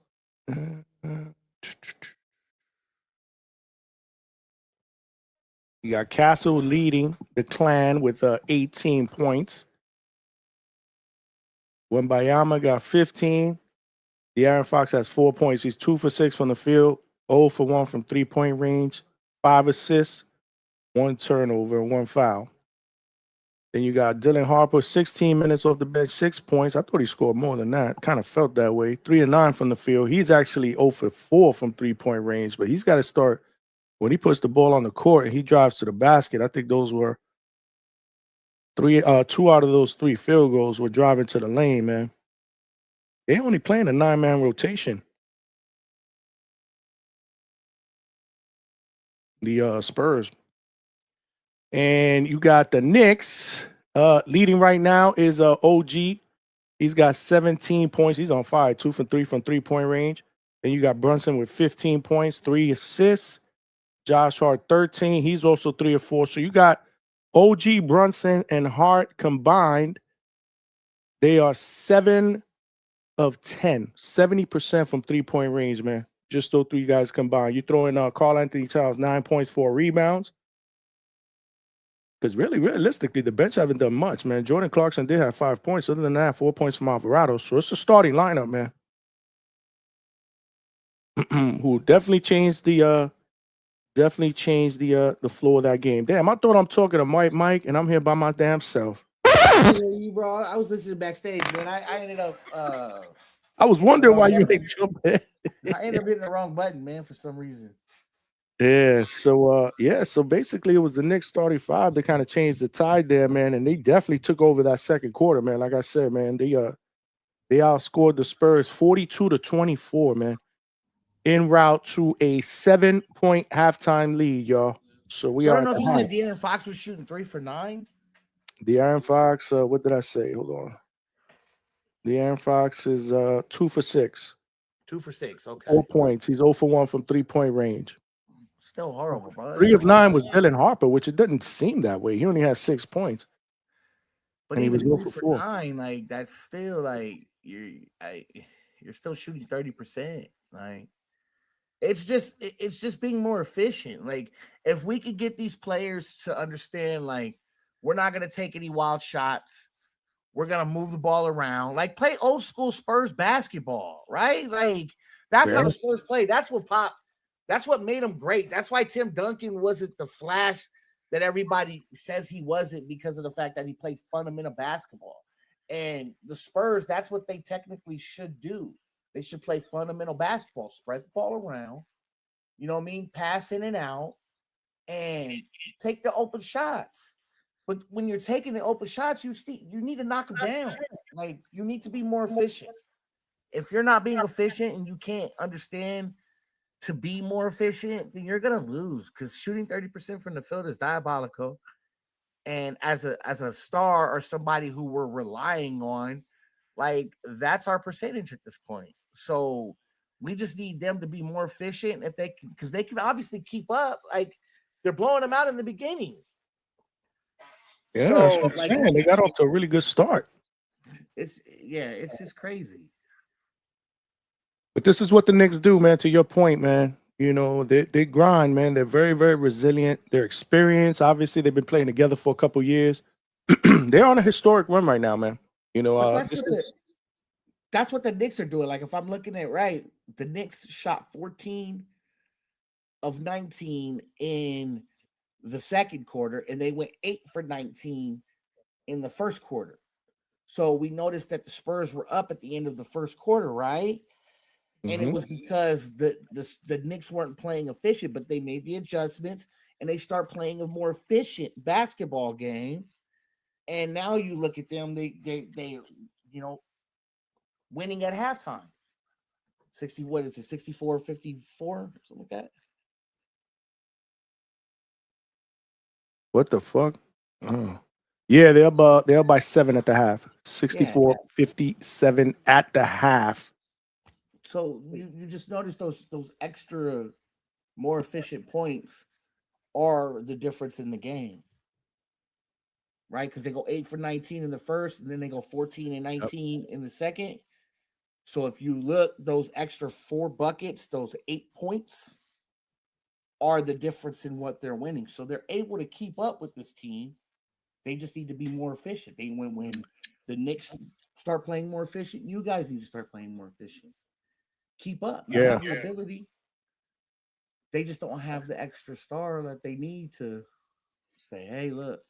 you got Castle leading the clan with 18 points. Wembayama got 15. De'Aaron Fox has 4 points. He's 2 for 6 from the field, 0 for 1 from 3-point range, 5 assists, 1 turnover, and 1 foul. Then you got Dylan Harper, 16 minutes off the bench, 6 points. I thought he scored more than that. Kind of felt that way. 3 and 9 from the field. He's actually 0 for 4 from 3-point range, but he's got to start when he puts the ball on the court and he drives to the basket. I think those were 2 out of those 3 field goals were driving to the lane, man. They only playing a 9-man rotation. The Spurs. And you got the Knicks leading right now is OG. He's got 17 points. He's on fire, 2 for 3 from 3-point range. Then you got Brunson with 15 points, 3 assists. Josh Hart, 13. He's also 3 or 4. So you got OG, Brunson, and Hart combined. They are 7 of 10, 70% from 3-point range, man. Just those 3 guys combined. You throw in Karl Anthony Towns, 9 points, 4 rebounds. Because really, realistically, the bench haven't done much, man. Jordan Clarkson did have 5 points. Other than that, 4 points from Alvarado. So it's a starting lineup, man. Who definitely changed the flow of that game. Damn, I thought I'm talking to Mike, and I'm here by my damn self. You, bro. I was listening backstage, man. I ended up. I was wondering why you ain't jumping. I ended up hitting the wrong button, man, for some reason. Yeah, so basically it was the Knicks starting 5 that kind of changed the tide there, man, and they definitely took over that second quarter, man. Like I said, man, they outscored the Spurs 42-24, man, en route to a 7-point halftime lead, y'all. So we I are don't know at if the you high. said De'Aaron Fox was shooting 3 for 9. De'Aaron Fox, what did I say? Hold on. De'Aaron Fox is 2 for 6. 2 for 6. Okay. 4 points. He's 0 for 1 from 3-point range. Still horrible, bro. 3 of 9 was Dylan Harper, which it doesn't seem that way. He only has 6 points. But and he even was 0 3 for for 4. 9, like that's still like you're still shooting 30%. Like it's just being more efficient. Like if we could get these players to understand, like we're not gonna take any wild shots. We're gonna move the ball around, like play old school Spurs basketball, right? Like that's how the Spurs play. That's what popped. That's what made them great. That's why Tim Duncan wasn't the flash that everybody says he wasn't, because of the fact that he played fundamental basketball. And the Spurs, that's what they technically should do. They should play fundamental basketball, spread the ball around, you know what I mean? Pass in and out and take the open shots. But when you're taking the open shots, you need to knock them down. Like you need to be more efficient. If you're not being efficient and you can't understand to be more efficient, then you're gonna lose, because shooting 30% from the field is diabolical. And as a star or somebody who we're relying on, like that's our percentage at this point. So we just need them to be more efficient if they can, because they can obviously keep up. Like they're blowing them out in the beginning. Yeah, So, that's what I'm like, saying. They got off to a really good start. it's just crazy. But this is what the Knicks do, man. To your point, man. You know, they grind, man. They're very, very resilient. They're experienced. Obviously, they've been playing together for a couple years. They're on a historic run right now, man. You know, that's what the Knicks are doing. Like, if I'm looking at right, the Knicks shot 14 of 19 in the second quarter, and they went 8 for 19 in the first quarter. So we noticed that the Spurs were up at the end of the first quarter, right? And it was because the Knicks weren't playing efficient, but they made the adjustments and they start playing a more efficient basketball game. And now you look at them, they winning at halftime. 64-54, something like that. What the fuck? Oh. Yeah, they're by 7 at the half. 64-57 at the half. So you just notice those extra more efficient points are the difference in the game. Right? Because they go 8 for 19 in the first, and then they go 14 and 19 in the second. So if you look, those extra 4 buckets, those 8 points are the difference in what they're winning. So they're able to keep up with this team. They just need to be more efficient. When the Knicks start playing more efficient, you guys need to start playing more efficient. Keep up. You have the ability. They just don't have the extra star that they need to say, hey, look.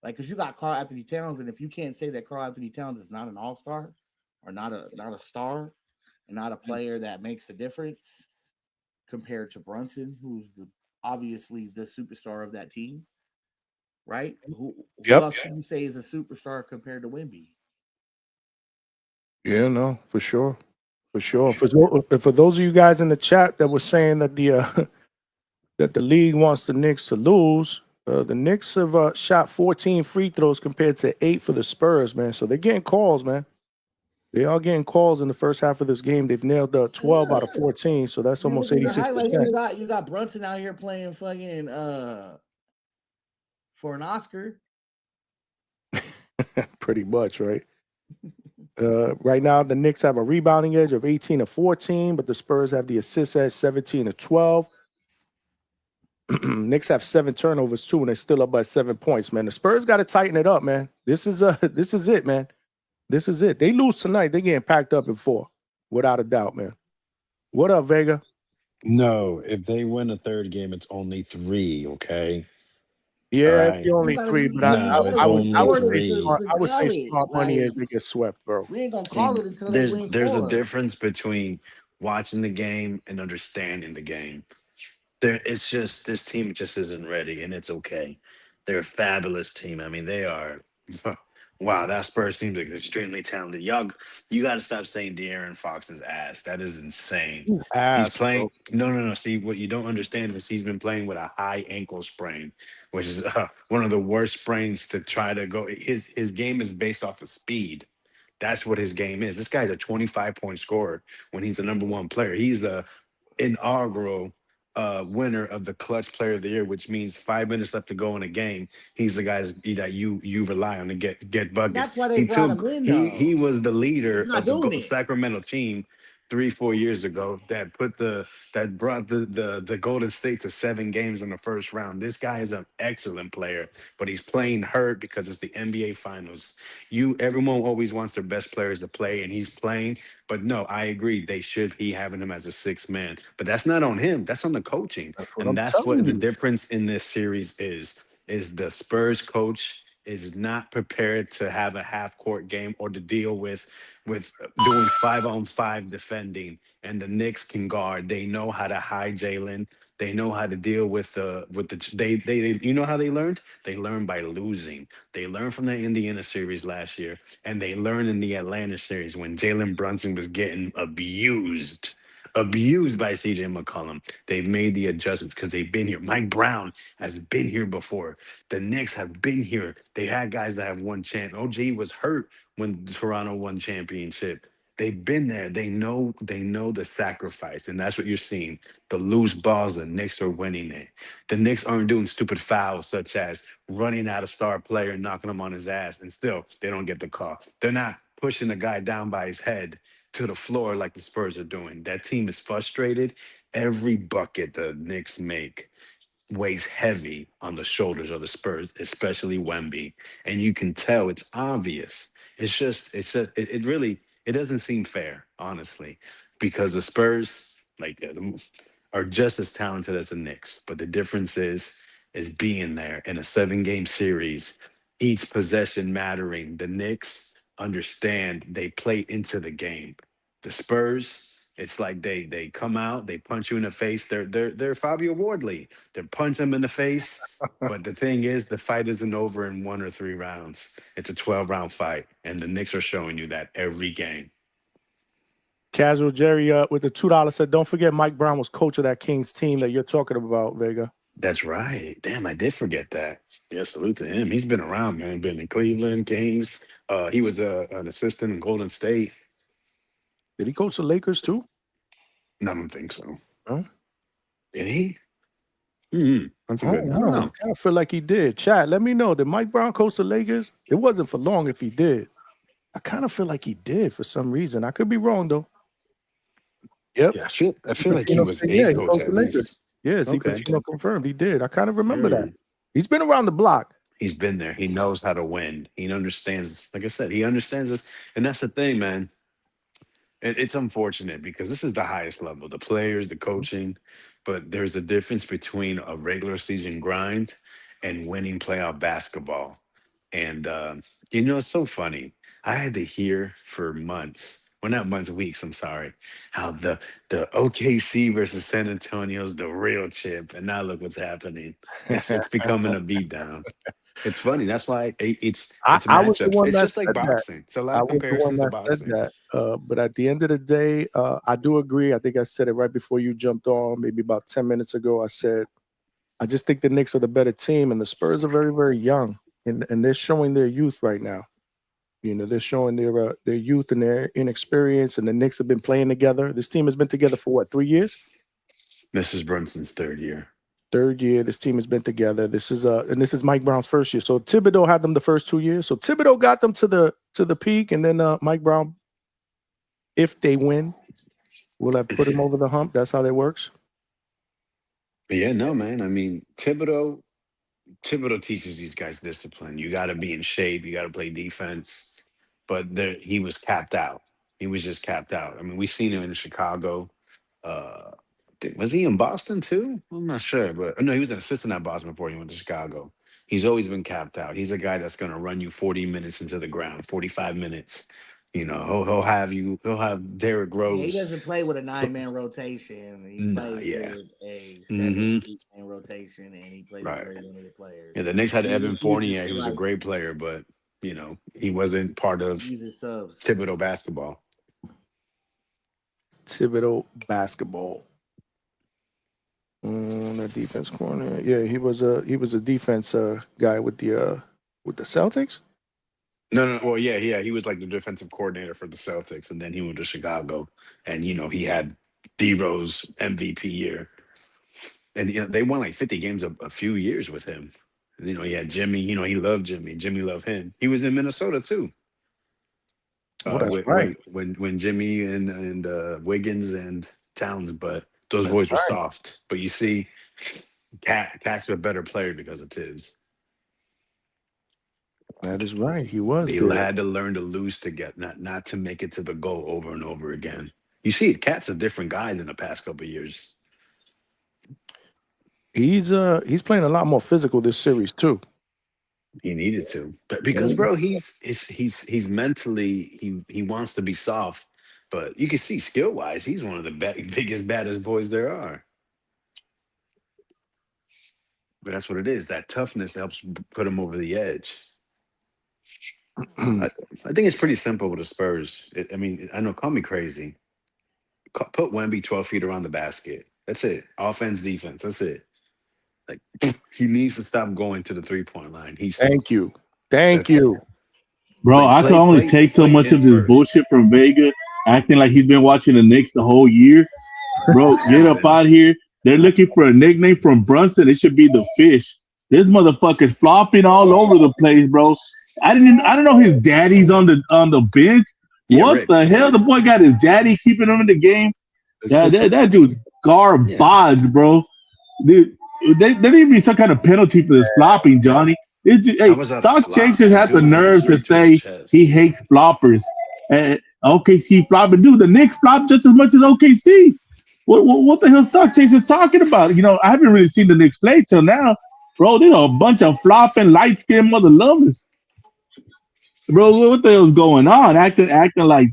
Like, because you got Karl Anthony Towns, and if you can't say that Karl Anthony Towns is not an all-star or not a star and not a player that makes a difference compared to Brunson, who's obviously the superstar of that team, right? Who else can you say is a superstar compared to Wemby? Yeah, no, for sure. For sure. For those of you guys in the chat that were saying that that the league wants the Knicks to lose, the Knicks have shot 14 free throws compared to 8 for the Spurs, man. So they're getting calls, man. They are getting calls in the first half of this game. They've nailed 12 out of 14, so that's almost 86%. You got Brunson out here playing fucking for an Oscar. Pretty much, right? Right now, the Knicks have a rebounding edge of 18-14, but the Spurs have the assist edge 17-12. Knicks have 7 turnovers too, and they're still up by 7 points, man. The Spurs got to tighten it up, man. This is it, man. This is it. They lose tonight, they getting packed up in 4, without a doubt, man. What up, Vega? No, if they win a third game, it's only 3. Okay. Yeah, right. it's only 3, but I would say smart money is they get swept, bro. We ain't gonna call it until they win 4. There's a difference between watching the game and understanding the game. It's just this team just isn't ready, and it's okay. They're a fabulous team. I mean, they are. Wow, that Spurs team is extremely talented. You got to stop saying De'Aaron Fox's ass. That is insane. He's playing. Bro. No. See, what you don't understand is he's been playing with a high ankle sprain, which is one of the worst sprains to try to go. His game is based off of speed. That's what his game is. This guy's a 25-point scorer when he's the number 1 player. He's the inaugural winner of the clutch player of the year, which means 5 minutes left to go in a game. He's the guy that you rely on to get buckets. That's why they brought him in, though. He was the leader of the Sacramento team 3-4 years ago that brought the Golden State to 7 games in the first round. This guy is an excellent player, but he's playing hurt because it's the NBA Finals. Everyone always wants their best players to play, and he's playing. But no, I agree. They should be having him as a 6th man. But that's not on him. That's on the coaching. That's what the difference in this series is the Spurs coach is not prepared to have a half-court game or to deal with doing 5-on-5 defending. And the Knicks can guard. They know how to hide Jalen. They know how to deal with they you know how they learned? They learned by losing. They learned from the Indiana series last year, and they learned in the Atlanta series when Jalen Brunson was getting abused by CJ McCollum. They've made the adjustments because they've been here. Mike Brown has been here before. The Knicks have been here. They had guys that have won champ. OG was hurt when Toronto won championship. They've been there. They know the sacrifice, and that's what you're seeing. The loose balls, the Knicks are winning it. The Knicks aren't doing stupid fouls such as running out a star player and knocking him on his ass, and still they don't get the call. They're not pushing the guy down by his head to the floor like the Spurs are doing. That team is frustrated. Every bucket the Knicks make weighs heavy on the shoulders of the Spurs, especially Wemby. And you can tell it's obvious. It really doesn't seem fair, honestly, because the Spurs are just as talented as the Knicks. But the difference is being there in a 7-game series, each possession mattering. The Knicks understand they play into the game. The Spurs, It's like they come out, they punch you in the face. They're Fabio Wardley. They punch them in the face. But the thing is, the fight isn't over in 1 or 3 rounds. It's a 12-round fight, and the Knicks are showing you that every game. Casual Jerry with the $2 said, "Don't forget Mike Brown was coach of that Kings team that you're talking about, Vega." That's right. Damn, I did forget that. Yeah, salute to him. He's been around, man. Been in Cleveland, Kings. He was an assistant in Golden State. Did he coach the Lakers too? No, I don't think so. Huh? Did he? That's a I good. don't know. I kind of feel like he did. Chat, let me know. Did Mike Brown coach the Lakers? It wasn't for long if he did. I kind of feel like he did for some reason. I could be wrong though. Yep. Yeah, I feel like he was a coach at least. Yeah, Z Pacino confirmed he did. I kind of remember that. He's been around the block. He's been there. He knows how to win. He understands. Like I said, he understands this, and that's the thing, man. It's unfortunate because this is the highest level, the players, the coaching, but there's a difference between a regular season grind and winning playoff basketball. And it's so funny. I had to hear for months, well, not months, weeks, I'm sorry, how the OKC versus San Antonio is the real chip. And now look what's happening. It's becoming a beatdown. It's funny. That's why it's I was the matchups. one It's that just like said that. boxing. It's a lot of comparisons to boxing. But at the end of the day, I do agree. I think I said it right before you jumped on, maybe about 10 minutes ago. I said, I just think the Knicks are the better team, and the Spurs are very, very young, and they're showing their youth right now. They're showing their youth and their inexperience, and the Knicks have been playing together. This team has been together for what, 3 years? Mrs. Brunson's third year. Third year, this team has been together. This is Mike Brown's first year. So Thibodeau had them the first 2 years. So Thibodeau got them to the peak, and then Mike Brown, if they win, will have put him over the hump. That's how that works. Yeah, no, man. I mean, Thibodeau teaches these guys discipline. You got to be in shape. You got to play defense. But he was capped out. He was just capped out. I mean, we seen him in Chicago. Was he in Boston too? I'm not sure, but no, he was an assistant at Boston before he went to Chicago. He's always been capped out. He's a guy that's going to run you 40 minutes into the ground, 45 minutes. He'll have Derrick Rose. He doesn't play with a 9-man rotation. He plays with a 7-8-man rotation, and he plays with very limited players. Yeah, the Knicks had Evan Fournier. He was a great player, but he wasn't part of Thibodeau basketball. Thibodeau basketball. The defense corner. Yeah, he was a defense guy with the Celtics. No. Well, yeah. He was like the defensive coordinator for the Celtics, and then he went to Chicago, and he had D-Rose MVP year, and they won like 50 games a few years with him. And, he had Jimmy. He loved Jimmy. Jimmy loved him. He was in Minnesota too. That's right. When Jimmy and Wiggins and Towns, but those boys were soft. But you see, Cat's a better player because of Tibbs. That is right. He was. He had to learn to lose to get not to make it to the goal over and over again. You see, Cat's a different guy than the past couple of years. He's playing a lot more physical this series too. He needed to, but because bro, he's mentally he wants to be soft, but you can see skill wise, he's one of the biggest, baddest boys there are. But that's what it is. That toughness helps put him over the edge. I think it's pretty simple with the Spurs. I know, call me crazy. Put Wemby 12 feet around the basket. That's it. Offense, defense. That's it. Like he needs to stop going to the 3-point line. Thank you, bro. I can only take so much of this bullshit from Vega, acting like he's been watching the Knicks the whole year. Bro, get up out here. They're looking for a nickname from Brunson. It should be the Fish. This motherfucker's flopping all over the place, bro. I don't know his daddy's on the bench. What the hell? The boy got his daddy keeping him in the game. That dude's garbage, bro. Dude, there need to be some kind of penalty for this flopping, Johnny. Stock Chasers have the nerve to say he hates floppers. OKC flopping, dude. The Knicks flop just as much as OKC. What the hell Stock Chasers talking about? I haven't really seen the Knicks play till now, bro. They're a bunch of flopping, light skinned mother lovers. Bro, what the hell's going on? Acting like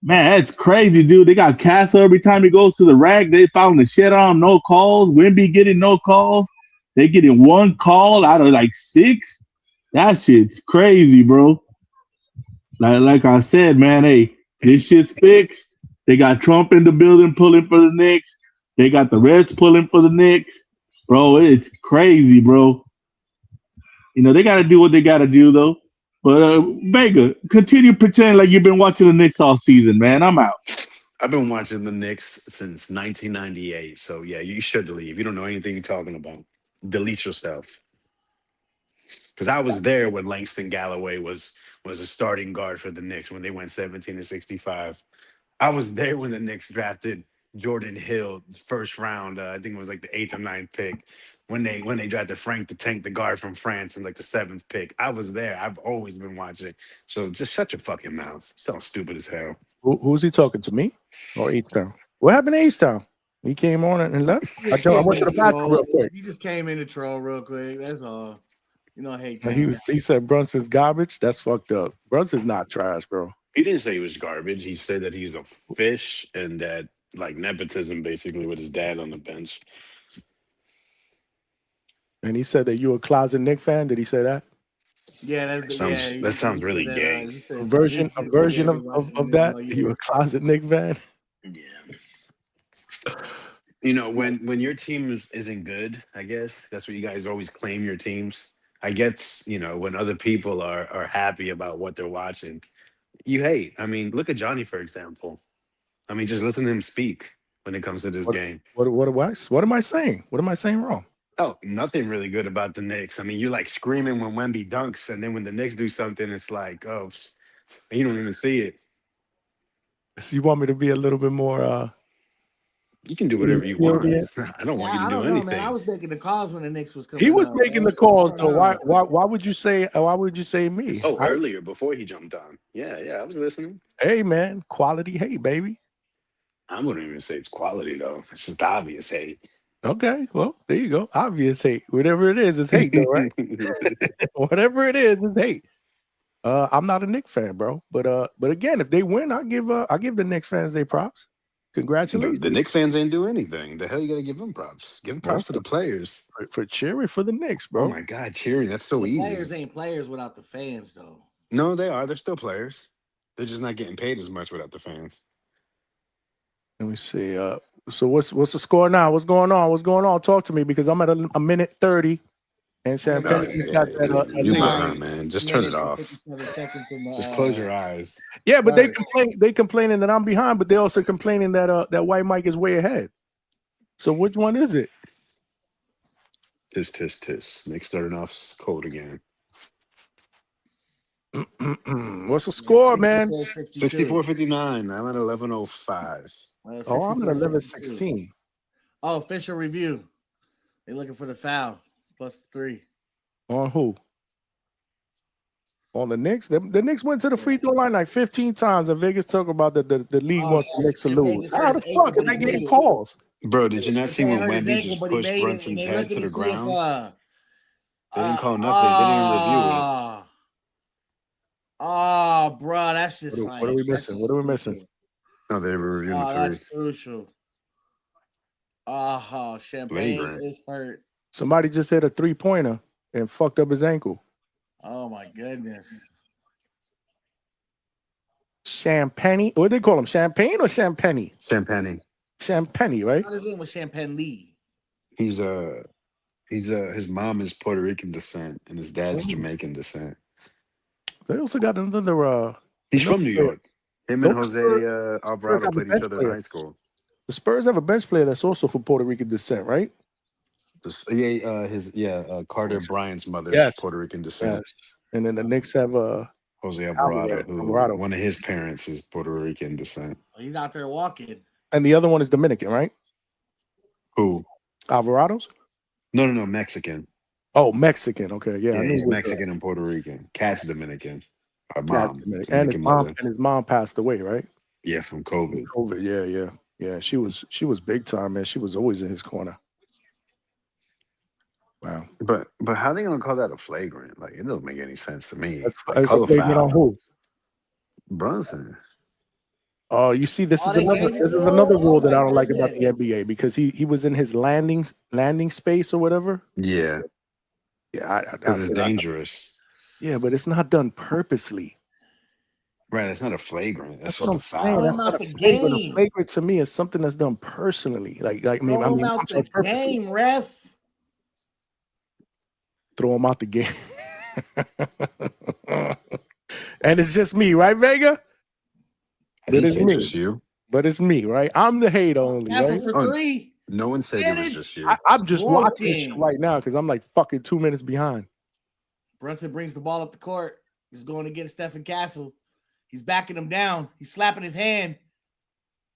Man, that's crazy, dude. They got Castle every time he goes to the rack. They found the shit on him, no calls. Wimby getting no calls. They getting one call out of like 6. That shit's crazy, bro. Like I said, man, hey, this shit's fixed. They got Trump in the building pulling for the Knicks. They got the Reds pulling for the Knicks. Bro, it's crazy, bro. You know, they got to do what they got to do, though. But, Vega, continue pretending like you've been watching the Knicks all season, man. I'm out. I've been watching the Knicks since 1998. So, yeah, you should leave. You don't know anything you're talking about. Delete yourself. Because I was there when Langston Galloway was a starting guard for the Knicks when they went 17-65. I was there when the Knicks drafted Jordan Hill, first round. I think it was like the 8th or 9th pick. When they drafted Frank the Tank, the guard from France, in like the 7th pick. I was there. I've always been watching. So just shut your fucking mouth. You sound stupid as hell. Who's he talking to, me or H-Town? What happened to H-Town? He came on and left. I went to the bathroom real quick. He just came in to troll real quick. That's all. You know, hate. He said Brunson's garbage. That's fucked up. Brunson's not trash, bro. He didn't say he was garbage. He said that he's a fish and that like nepotism basically with his dad on the bench. And he said that you a closet Knicks fan. Did he say that? Yeah, that sounds really gay. A version of that. You a closet Knicks fan? Yeah. You know, when your team isn't good, I guess that's what you guys always claim your teams. I guess, you know, when other people are happy about what they're watching, you hate. I mean, look at Johnny, for example. I mean, just listen to him speak when it comes to this game. What am I saying? What am I saying wrong? Oh, nothing really good about the Knicks. I mean, you're like screaming when Wemby dunks, and then when the Knicks do something, it's like, oh, you don't even see it. So you want me to be a little bit more you can do whatever you want. I don't want you to do anything. Man. I was making the calls when the Knicks was coming. He was making the calls though. Why would you say me? Oh, earlier before he jumped on. Yeah, I was listening. Hey man, quality hate, baby. I wouldn't even say it's quality though. It's just obvious hate. Okay, well, there you go. Obvious hate. Whatever it is hate though, right? Whatever it is hate. I'm not a Knicks fan, bro. But again, if they win, I'll give the Knicks fans their props. Congratulations. The Knicks fans ain't do anything. The hell you got to give them props? Give them props to the players. For cheering for the Knicks, bro. Oh, my God, cheering. That's so easy. Players ain't players without the fans, though. No, they are. They're still players. They're just not getting paid as much without the fans. Let me see. So what's the score now? What's going on? Talk to me because I'm at a minute 30. And Champagne's got that. You better, man. Just turn it off. Just close your eyes. Yeah, but they complaining that I'm behind, but they're also complaining that that White Mike is way ahead. So which one is it? Tis. Nick starting off cold again. What's the score, man? 64-59. I'm at 11:05. Oh, I'm at 11:16. Oh, official review. They're looking for the foul. +3. On who? On the Knicks? The Knicks went to the free throw line like 15 times, and Vegas talk about the league wants the Knicks to lose. How the fuck are they getting calls? Bro, did you not see when Wemby just pushed Brunson's head to the ground? They didn't call nothing. They didn't even review it. Oh, bro, that's just what are we missing? What are we missing? No, they were reviewing the that's crucial. Champagne is hurt. Somebody just hit a 3-pointer and fucked up his ankle. Oh my goodness. Champagne. What do they call him? Champagne or Champagne? Champagne, right? His name was Champagne Lee. He's his mom is Puerto Rican descent and his dad's Jamaican descent. They also got another he's from New York. Him and Jose Alvarado played each other in high school. The Spurs have a bench player that's also from Puerto Rican descent, right? Carter Bryant's mother is Puerto Rican descent. Yes. And then the Knicks have Jose Alvarado, one of his parents is Puerto Rican descent. He's out there walking. And the other one is Dominican, right? Who? Alvarado's? No, Mexican. Oh, Mexican. Okay, yeah. Yeah, he's Mexican and Puerto Rican. Cat's Dominican. Our mom. And his mom passed away, right? Yeah, from COVID. Yeah. She was big time, man. She was always in his corner. Wow. But how are they gonna call that a flagrant? Like it doesn't make any sense to me. That's a flagrant on who? Brunson. Oh, you see, this Oh, is they another gave it this to is him? another rule Oh, that I my don't like about the goodness. NBA because he was in his landing space or whatever. Yeah, Yeah, because it's dangerous. yeah, but it's not done purposely. Right, it's not a flagrant. That's That's just what a I'm saying. Throw foul. That's him not out a the flagrant. A game. flagrant to me is something that's done personally. Throw him out I'm the sorry, purposely. game, ref. Throw him out the game. And it's just me, right, Vega? I But didn't it's say me. just you. But it's me, right? I'm the hater only, Castle right? for Oh, 3. no one said it was Finish. just you. I'm just watching this shit Broken. right now because I'm like fucking 2 minutes behind. Brunson brings the ball up the court. He's going to get Stephen Castle. He's backing him down. He's slapping his hand.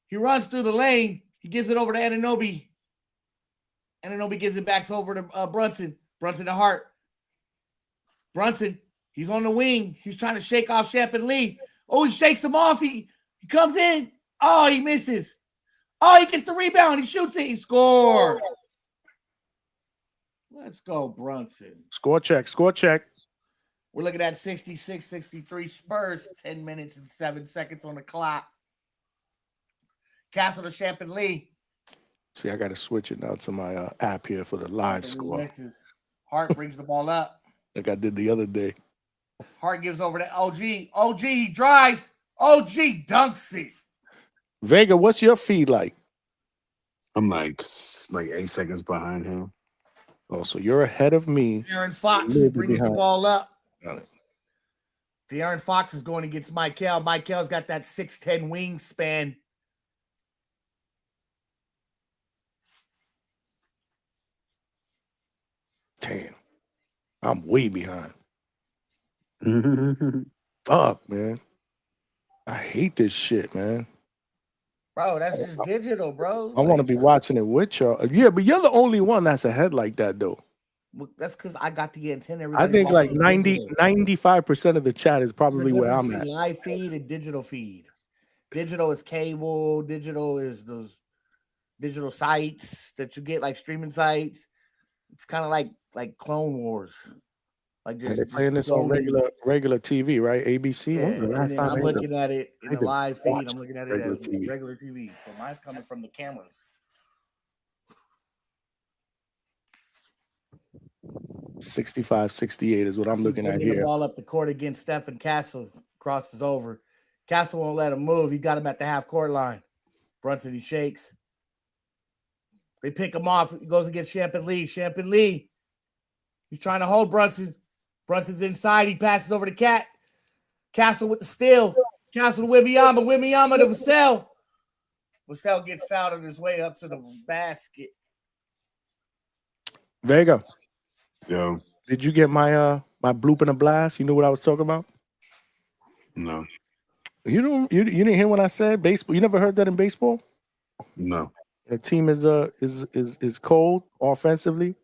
He runs through the lane. He gives it over to Anunoby. Anunoby gives it back over to Brunson. Brunson to Hart. Brunson, he's on the wing. He's trying to shake off Champion Lee. Oh, he shakes him off. He comes in. Oh, he misses. Oh, he gets the rebound. He shoots it. He scores. Let's go, Brunson. Score check. Score check. We're looking at 66-63 Spurs. 10 minutes and 7 seconds on the clock. Castle to Champion Lee. See, I got to switch it now to my app here for the live score, Misses. Hart brings the ball up. like I did the other day. Hart gives over to OG. OG, he drives. OG dunks it. Vega, what's your feed like? I'm like 8 seconds behind him. Oh, so you're ahead of me. De'Aaron Fox Little bit brings the behind. ball up. Got it. De'Aaron Fox is going against Michael. Michael's got that 6'10 wingspan. Damn, I'm way behind. Fuck, man. I hate this shit, man. Bro, that's just digital, bro. I want to be watching it with y'all. Yeah, but you're the only one that's ahead like that, though. That's because I got the antenna. I Everybody's think like watching 95% of the chat is There's a probably where difference I'm at. between live feed and digital feed. Digital is cable. Digital is those digital sites that you get, like streaming sites. It's kind of like Clone Wars. Like And they're playing this on regular TV, right? ABC. Yeah, When was the and last then time I'm I looking at it in the even live feed. watched I'm looking at it regular as TV? regular TV. So mine's coming from the cameras. 65-68 is what I'm looking at Bringing the here. ball up the court against Stephen Castle. Crosses over. Castle won't let him move. He got him at the half court line. Brunson, he shakes. They pick him off. He goes against Champion Lee. Champion Lee. He's trying to hold Brunson. Brunson's inside. He passes over to Cat. Castle with the steal. Castle to Wembanyama. Wembanyama to Vassell. Vassell gets fouled on his way up to the basket. Vega, Yo, did you get my my bloop and a blast? You knew what I was talking about? no, You didn't hear when I said baseball. You never heard that in baseball? no. The team is cold offensively.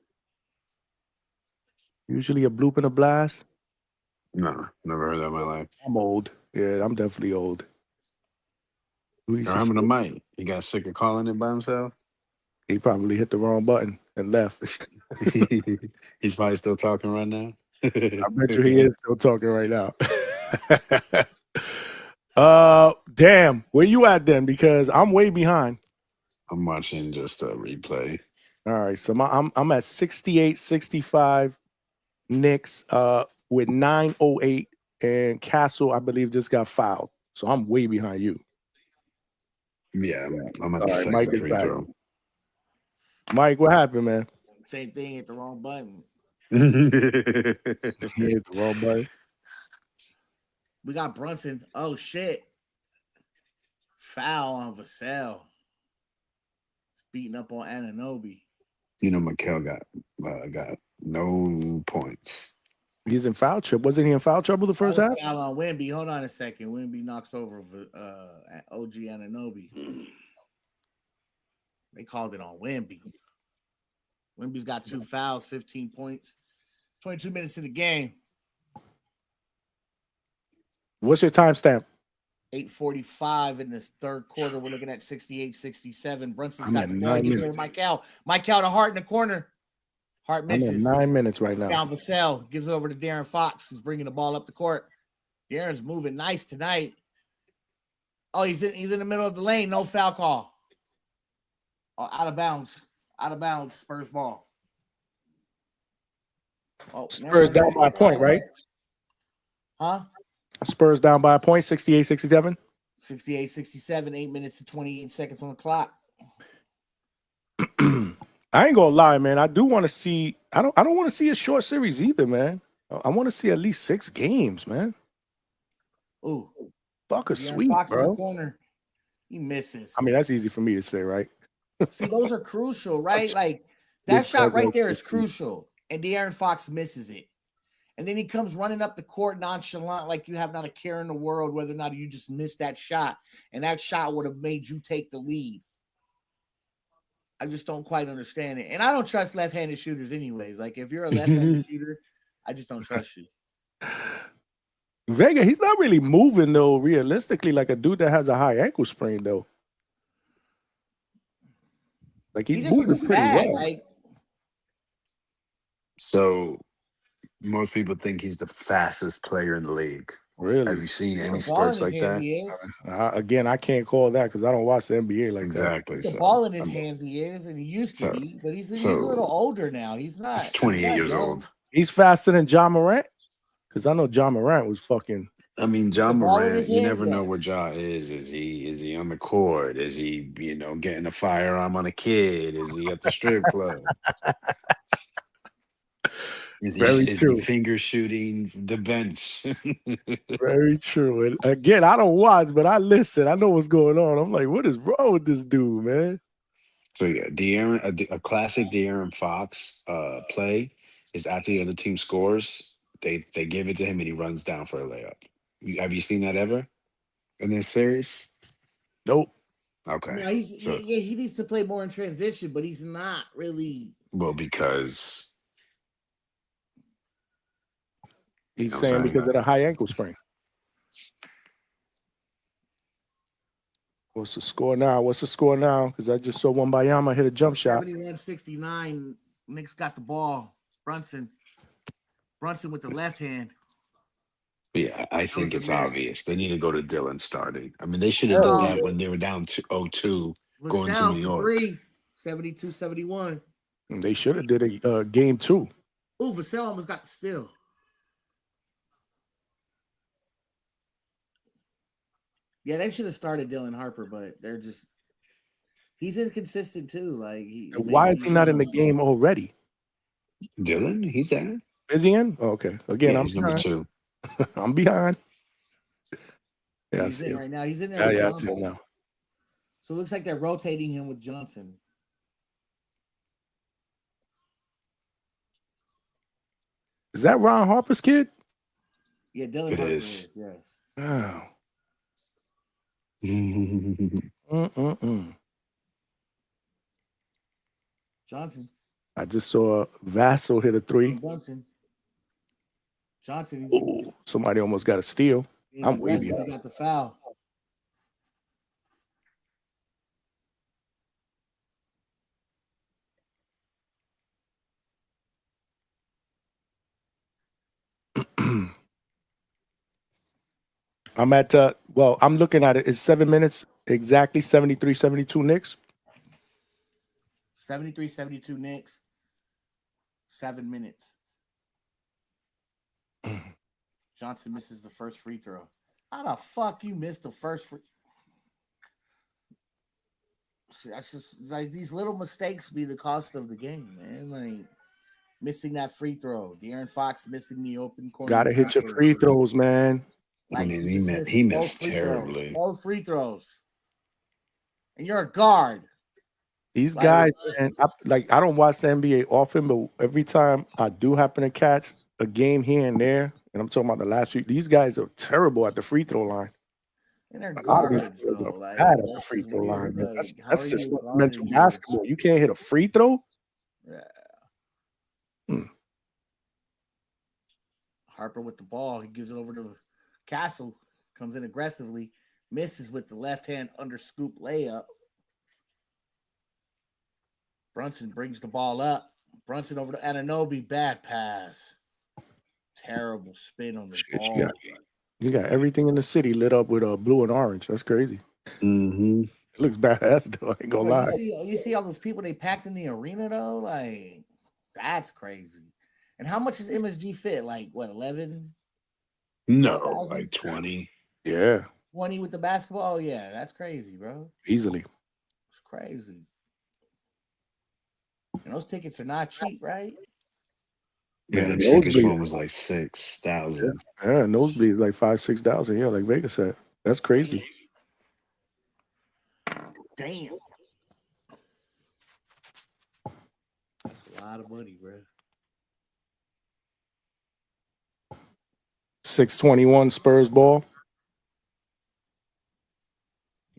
Usually a bloop and a blast. No, never heard that in my life. I'm old. Yeah, I'm definitely old. Who used to I'm say- the mic. He got sick of calling it by himself. He probably hit the wrong button and left. He's probably still talking right now. I bet you he is still talking right now. Damn, where you at then? Because I'm way behind. I'm watching just a replay. All right, so I'm at 68-65 Knicks with 9:08, and Castle, I believe, just got fouled. So I'm way behind you. Yeah, I'm at All the right, second Mike is free back. throw. Mike, what happened, man? Same thing, hit the wrong button. He hit the wrong button. We got Brunson. Oh, shit. Foul on Vassell. Beating up on Anunoby. You know, Mikel got no points. He's in foul trouble. Wasn't he in foul trouble the first half? Foul on Wemby. Hold on a second. Wemby knocks over OG Anunoby. They called it on Wemby. Wemby's got 2 fouls, 15 points, 22 minutes in the game. What's your timestamp? 8:45 in this third quarter. We're looking at 68-67. Brunson's I'm got at the 9 ball. Gives it minutes. to Michael. Michael to Hart in the corner. Hart I'm at misses. 9 minutes right now. Down Vassell. Gives it over to De'Aaron Fox, who's bringing the ball up the court. De'Aaron's moving nice tonight. Oh, he's in the middle of the lane. No foul call. Oh, out of bounds. Out of bounds. Spurs ball. Oh, Spurs down by a point, right? Huh? Spurs down by a point, 68-67. 68-67, 8 minutes and 28 seconds on the clock. I ain't gonna lie, man. I do want to see. I don't want to see a short series either, man. I want to see at least 6 games, man. Ooh, fuck a De'Aaron sweep, Fox in bro. the corner. He misses. I mean, that's easy for me to say, right? See, those are crucial, right? Like that shot right there is crucial, and De'Aaron Fox misses it. And then he comes running up the court nonchalant, like you have not a care in the world whether or not you just missed that shot. And that shot would have made you take the lead. I just don't quite understand it. And I don't trust left-handed shooters anyways. Like if you're a left-handed shooter, I just don't trust you. Vega, he's not really moving though, realistically, like a dude that has a high ankle sprain though. Like he's moving pretty well. Like, so most people think he's the fastest player in the league. Really? Have you seen any spurts like that? Again, I can't call that because I don't watch the NBA like Exactly. The ball in his hands he is, and he used to be, but he's a little older now. He's not. He's 28 years old. He's faster than John Morant? Because I know John Morant was fucking. I mean, John Morant, you never know where Ja is. Is he on the court? Is he, getting a firearm on a kid? Is he at the strip club? Is he finger shooting the bench? Very true. And again, I don't watch, but I listen. I know what's going on. I'm like, what is wrong with this dude, man? So yeah, a classic De'Aaron Fox play is after the other team scores, they give it to him and he runs down for a layup. Have you seen that ever in this series? Nope. Okay. No, he needs to play more in transition, but he's not really. Well, because he's saying because of the high ankle sprain. What's the score now? Because I just saw Wembanyama hit a jump shot. 71-69. Knicks got the ball. Brunson with the left hand. Yeah, I think it's obvious. They need to go to Dillon starting. I mean, they should have done that when they were down 0-2 going to New York. 72-71. They should have did a game 2. Ooh, Vassell almost got the steal. Yeah, they should have started Dylan Harper, but he's inconsistent too. Like, why is he not in the game already? Dylan, he's in. Is he in? Oh, okay. Again, I'm he's number 2. I'm behind. Yeah, he's in right now. He's in there. Yeah, I see it now. So it looks like they're rotating him with Johnson. Is that Ron Harper's kid? Yeah, Dylan Harper is. Yes. Wow. Johnson. I just saw Vassell hit a 3. Johnson. Ooh, somebody almost got a steal. I'm way behind. He got the foul. I'm at I'm looking at it. It's 7 minutes exactly. 73-72 Knicks. 73-72 Knicks. 7 minutes. Johnson misses the first free throw. How the fuck you missed the first free? That's just like these little mistakes be the cost of the game, man. Like missing that free throw. De'Aaron Fox missing the open corner. Gotta hit your free throws, man. Like, I mean, he missed terribly. Both free throws. And you're a guard. These guys, man, I don't watch the NBA often, but every time I do happen to catch a game here and there, and I'm talking about the last week, these guys are terrible at the free throw line. And they're garbage, though. Like, bad at the free throw line, man. That's just mental basketball. You can't hit a free throw? Yeah. Harper with the ball. He gives it over to Castle. Comes in aggressively. Misses with the left hand under scoop layup. Brunson brings the ball up. Brunson over to Anunoby. Bad pass. Terrible spin on the ball. You got everything in the city lit up with blue and orange. That's crazy. Mm-hmm. It looks badass though. I ain't gonna lie. You see all those people they packed in the arena though? Like, that's crazy. And how much is MSG Fit? Like what, 11? No, 12,000? like 20. Yeah. 20 with the basketball? Yeah, that's crazy, bro. Easily. It's crazy. And those tickets are not cheap, right? Yeah, the nosebleed. cheapest one was like 6,000. Yeah, nosebleed is like 5,000-6,000. Yeah, like Vegas said. That's crazy. Damn. That's a lot of money, bro. 6:21 Spurs ball.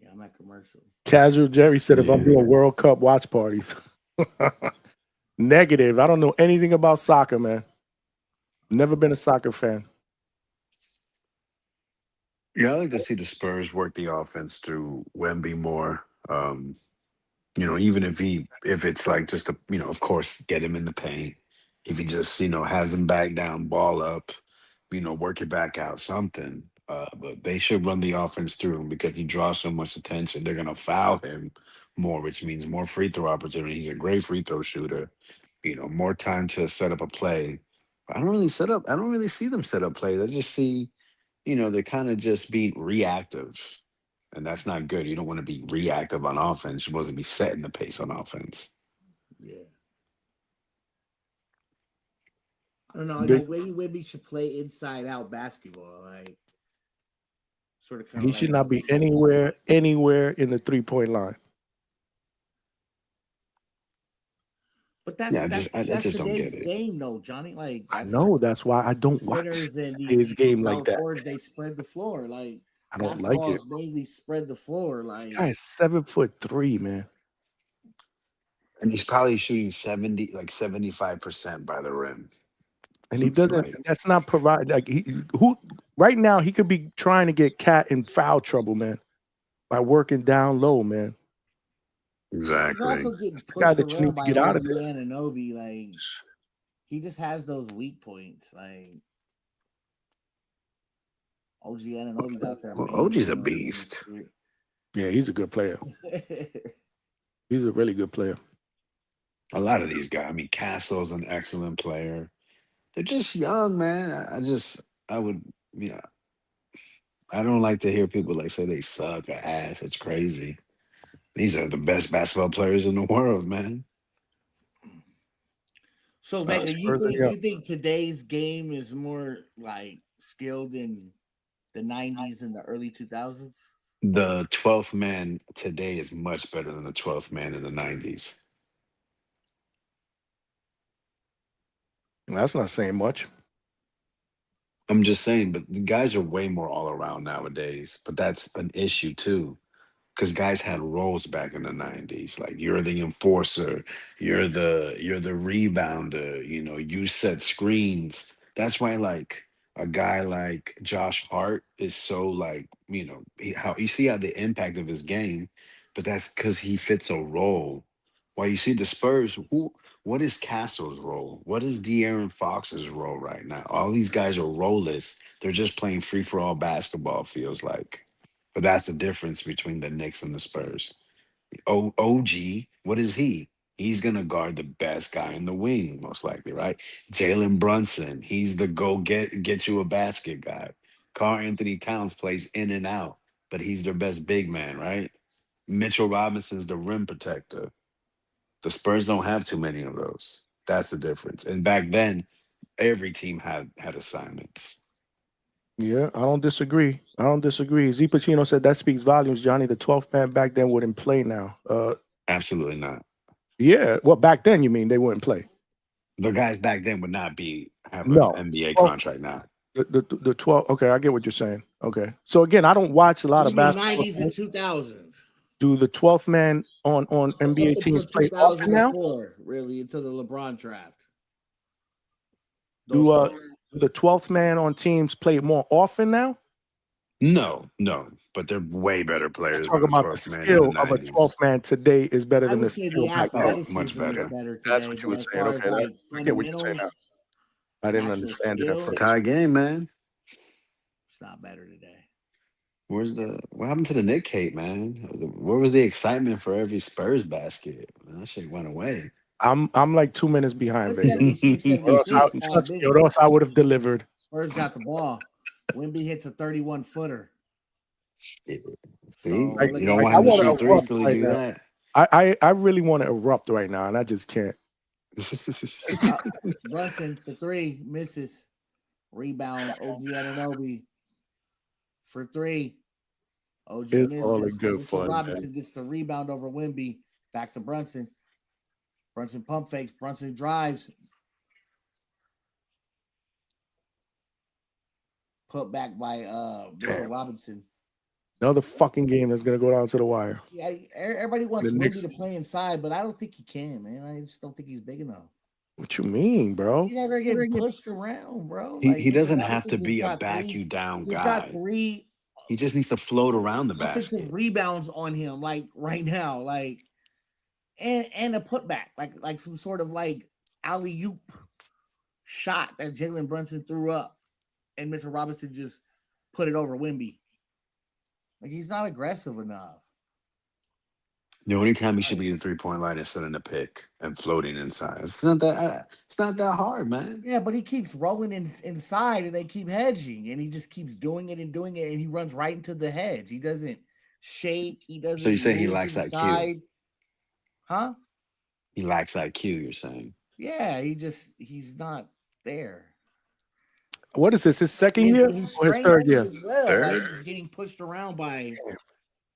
Yeah, I'm at commercial. Casual Jerry said if I'm doing World Cup watch parties. Negative. I don't know anything about soccer, man. Never been a soccer fan. Yeah, I like to see the Spurs work the offense through Wemby more. Even if it's like just a, of course, get him in the paint. If he just, has him back down, ball up, work it back out, something. But they should run the offense through him because he draws so much attention. They're gonna foul him more, which means more free throw opportunity. He's a great free throw shooter. More time to set up a play. I don't really see them set up plays. I just see, they're kind of just being reactive. And that's not good. You don't want to be reactive on offense. You want to be setting the pace on offense. Yeah. I don't know. Like maybe Wemby should play inside out basketball. Like sort of He should not be anywhere in the 3-point line. But that's just don't today's get it. game, though, Johnny. Like I know that's why I don't watch his game like that. Forwards, they spread the floor. Like I don't like it. Mainly spread the floor. Like this guy is 7'3", man, and he's probably shooting 75% by the rim. And he doesn't. That's not provide. Like right now he could be trying to get Cat in foul trouble, man, by working down low, man. Exactly. He's also getting pushed guy that you need to get out of there. Anunoby, like he just has those weak points. Like OG Anunoby's out there. Well, OG's a beast. Yeah, he's a good player. He's a really good player. A lot of these guys. I mean, Castle's an excellent player. They're just young, man. I don't like to hear people say they suck or ass. It's crazy. These are the best basketball players in the world, man. So, Vega, you think today's game is more like skilled in the 90s and the early 2000s? The 12th man today is much better than the 12th man in the 90s. That's not saying much. I'm just saying, but the guys are way more all around nowadays. But that's an issue too. Because guys had roles back in the 90s. Like you're the enforcer, you're the rebounder, you set screens. That's why like a guy like Josh Hart is so like, how you see how the impact of his game, but that's because he fits a role. While you see the Spurs, what is Castle's role? What is De'Aaron Fox's role right now? All these guys are roleless. They're just playing free-for-all basketball, feels like. But that's the difference between the Knicks and the Spurs. OG, what is he? He's going to guard the best guy in the wing, most likely, right? Jalen Brunson, he's the go get you a basket guy. Karl Anthony Towns plays in and out, but he's their best big man, right? Mitchell Robinson's the rim protector. The Spurs don't have too many of those. That's the difference. And back then, every team had assignments. Yeah, I don't disagree. Z Pacino said that speaks volumes, Johnny. The 12th man back then wouldn't play now. Absolutely not. Yeah, well, back then you mean they wouldn't play? The guys back then would not have an NBA contract now. The 12. Okay, I get what you're saying. Okay, so again, I don't watch a lot of basketball. 90s and 2000s. Do the 12th man on NBA teams play often now? Really, until the LeBron draft. Do the 12th man on teams play more often now? No, but they're way better players. Talking about the skill of a 12th man today is better than the skill back then. Much better. That's what you were saying. Okay, I get what you're saying now. I didn't understand it at first. Tie game, man. not better today. What happened to the Nick hate, man? Where was the excitement for every Spurs basket? Man, that shit went away. I'm like 2 minutes behind, It's baby. 76-76. Or else I would have delivered. Spurs got the ball. Wemby hits a 31-footer. See, So, you don't want him to shoot threes till he do that. I really want to erupt right now, and I just can't. Brunson for 3, misses. Rebound, OG Anunoby for 3. OG It's misses. all in good Mitchell fun, Robinson man. gets the rebound over Wemby. Back to Brunson. Brunson pump fakes. Brunson drives. Put back by Mitchell Robinson. Another fucking game that's gonna go down to the wire. Yeah, everybody wants The Wemby Knicks- to play inside, but I don't think he can, man. I just don't think he's big enough. What you mean, bro? He's never getting pushed around, bro. He doesn't have to be a back you down He's guy. got 3 He just needs to float around the basket. offensive rebounds on him, like right now, like and a putback, like some sort of like alley-oop shot that Jalen Brunson threw up, and Mitchell Robinson just put it over Wemby. Like he's not aggressive enough. The only time he should be in the 3-point line is setting a pick and floating inside. It's not that hard, man. Yeah, but he keeps rolling inside, and they keep hedging, and he just keeps doing it, and he runs right into the hedge. He doesn't shake. He doesn't. So you say he move lacks IQ? inside. Huh? He lacks IQ, you're saying? Yeah, he's not there. What is this? His second year He's or his third year? as well. Third. Like, he's getting pushed around by.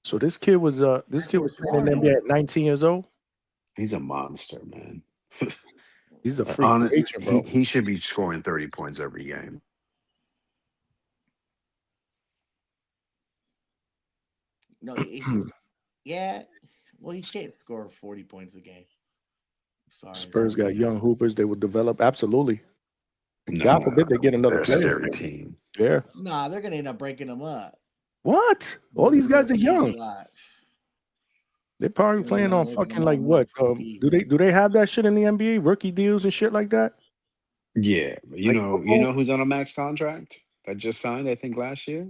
So this kid was playing in the NBA at 19 years old. He's a monster, man. He's a freak of nature, bro. He should be scoring 30 points every game. No, yeah. Well, he can't score 40 points a game. Sorry. Spurs got young hoopers. They will develop. Absolutely. No, God forbid they get another they're a player. scary team. Yeah. Nah, they're gonna end up breaking them up. What? All these guys are young. Watch. They're probably playing on fucking like what? Do they have that shit in the NBA? Rookie deals and shit like that? Yeah, but you know who's on a max contract that just signed? I think last year.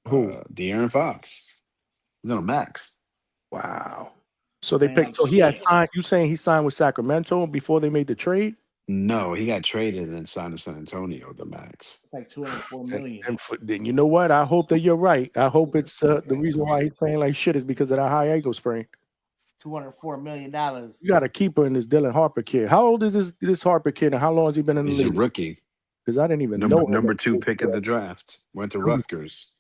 Who? De'Aaron Fox. He's on a max. Wow. So they picked. So he had signed. You saying he signed with Sacramento before they made the trade? No, he got traded and signed to San Antonio, the max. It's like $204 million. Then you know what? I hope that you're right. I hope it's the reason why he's playing like shit is because of that high ankle sprain. $204 million. You got a keeper in this Dylan Harper kid. How old is this Harper kid, and how long has he been in the He's league? a rookie. Because I didn't even know. Number 2 pick of the draft. Went to Rutgers.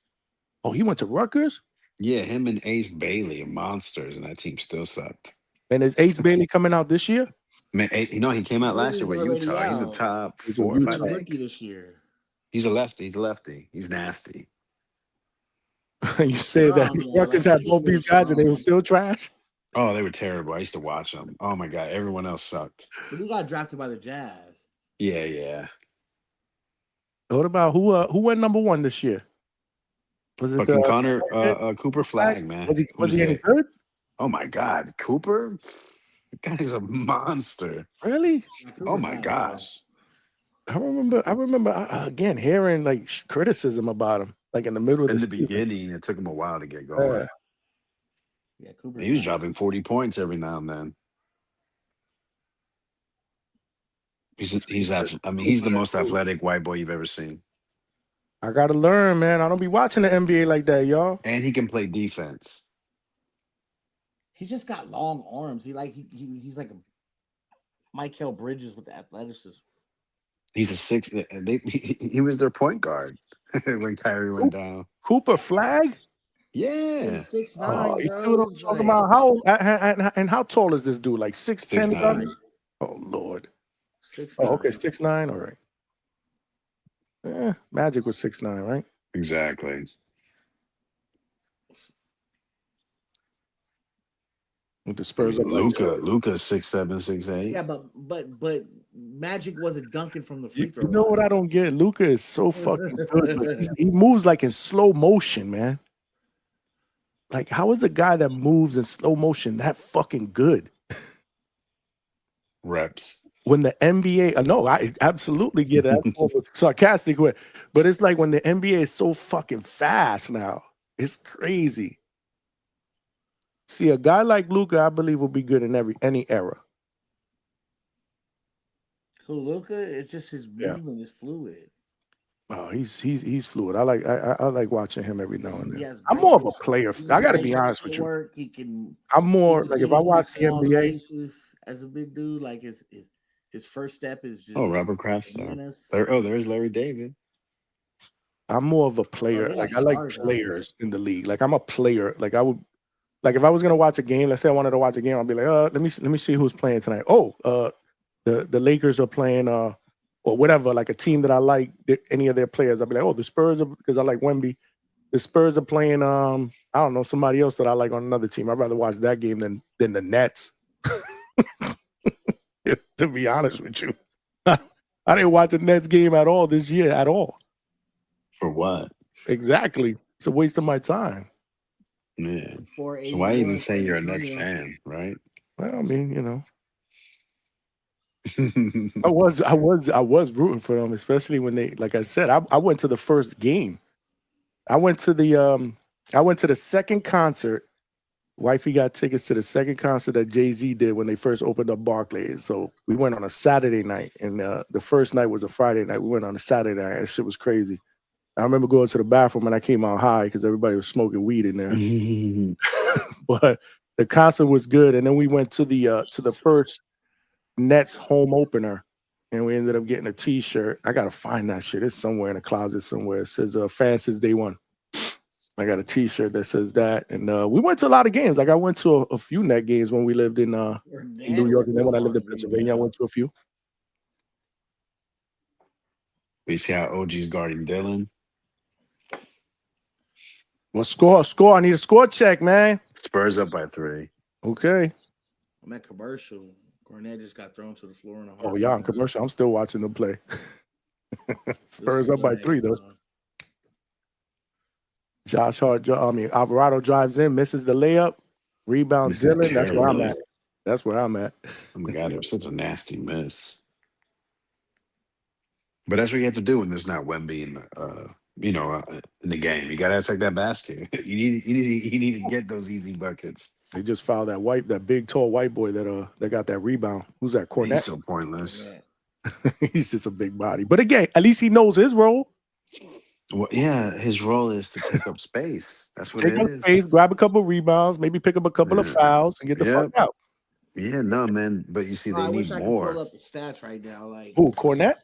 Oh, he went to Rutgers? Yeah, him and Ace Bailey are monsters, and that team still sucked. And is Ace Bailey coming out this year? Man, he came out last year with Utah. He's a top 4 or 5 pick. This year. He's a lefty. He's lefty. He's nasty. You say that Rutgers had both these guys and they were still trash? Oh, they were terrible. I used to watch them. Oh my god, everyone else sucked. But he got drafted by the Jazz. Yeah. What about who went number 1 this year? Was it Fucking Connor Cooper Flag, man? Was he any good? Oh my god, Cooper? The guy's a monster. Really? Oh my gosh. I remember again hearing like criticism about him, like in the middle of In the season. beginning, it took him a while to get going. Yeah, Cooper. He was dropping 40 points every now and then. He's the most athletic white boy you've ever seen. I gotta learn, man. I don't be watching the NBA like that, y'all. And he can play defense. He's just got long arms. He's like a Michael Bridges with the athleticism. He's a 6. He was their point guard when Kyrie went down. Cooper Flag? Yeah. 6'9", you bro. see what I'm talking about? How and how tall is this dude? Like 6'10"? 6'9". Oh Lord. 6'9". Oh, okay, 6'9". All right. Yeah, Magic was 6'9", right? Exactly. With the Spurs. Luka's 6'7", 6'8". Yeah, but Magic wasn't dunking from the free throw. You know what I don't get? Luka is so fucking good. But he moves like in slow motion, man. Like, how is a guy that moves in slow motion that fucking good? Reps. when the NBA, no, I absolutely get it. That's more of a sarcastic way, but it's like when the NBA is so fucking fast now, it's crazy. See, a guy like Luka, I believe, will be good in any era. Who, Luka? It's just his movement is fluid. Oh, he's fluid. I like watching him every now and He then. has I'm great- more of a player. he's I got to great be honest with you. footwork. He can. I'm more he like can if I get watch into the small NBA. spaces as a big dude, like his first step is just. Oh, Robert Kraft star. There's Larry David. I'm more of a player. Like I like players in the league. Like I'm a player. Like I would, like if I was gonna watch a game. Let's say I wanted to watch a game. I'd be like, let me see who's playing tonight. Oh, the Lakers are playing or whatever. Like a team that I like. Any of their players. I'd be like, oh, the Spurs are, because I like Wemby. The Spurs are playing. I don't know, somebody else that I like on another team. I'd rather watch that game than the Nets. To be honest with you, I didn't watch a Nets game at all this year at all. For what? Exactly. It's a waste of my time. Yeah. So why even say you're a Nets fan, right? Well, I mean, you know. I was rooting for them, especially when they, like I said, I went to the first game. I went to the second concert. Wifey got tickets to the second concert that Jay-Z did when they first opened up Barclays. So we went on a Saturday night, and the first night was a Friday night. We went on a Saturday night. That shit was crazy. I remember going to the bathroom and I came out high because everybody was smoking weed in there. But the concert was good, and then we went to the first Nets home opener, and we ended up getting a T-shirt. I gotta find that shit. It's somewhere in the closet somewhere. It says "Fans since day one." I got a T-shirt that says that, and we went to a lot of games. Like I went to a few Net games when we lived in New York, and then when I lived in Pennsylvania, I went to a few. You see how OG's guarding Dylan? Well, score. I need a score check, man. Spurs up by 3. Okay. On that commercial, Cornette just got thrown to the floor in a Oh, yeah, on commercial. I'm still watching them play. Spurs up by 3, though. Josh Hart, Alvarado drives in, misses the layup, rebound Dylan. That's where I'm at. That's where I'm at. Oh my God, it was such a nasty miss. But that's what you have to do when there's not Wemby in the game. You gotta attack that basket. You need to get those easy buckets. They just fouled that big tall white boy that got that rebound. Who's that? Cornette. He's so pointless. He's just a big body. But again, at least he knows his role. Well, yeah, his role is to take up space. That's what Take it up is. space, grab a couple rebounds, maybe pick up a couple of fouls, and get the fuck out. Yeah, no, man. But you see, they I need wish I could more. pull up the stats right now. Like who, Cornette?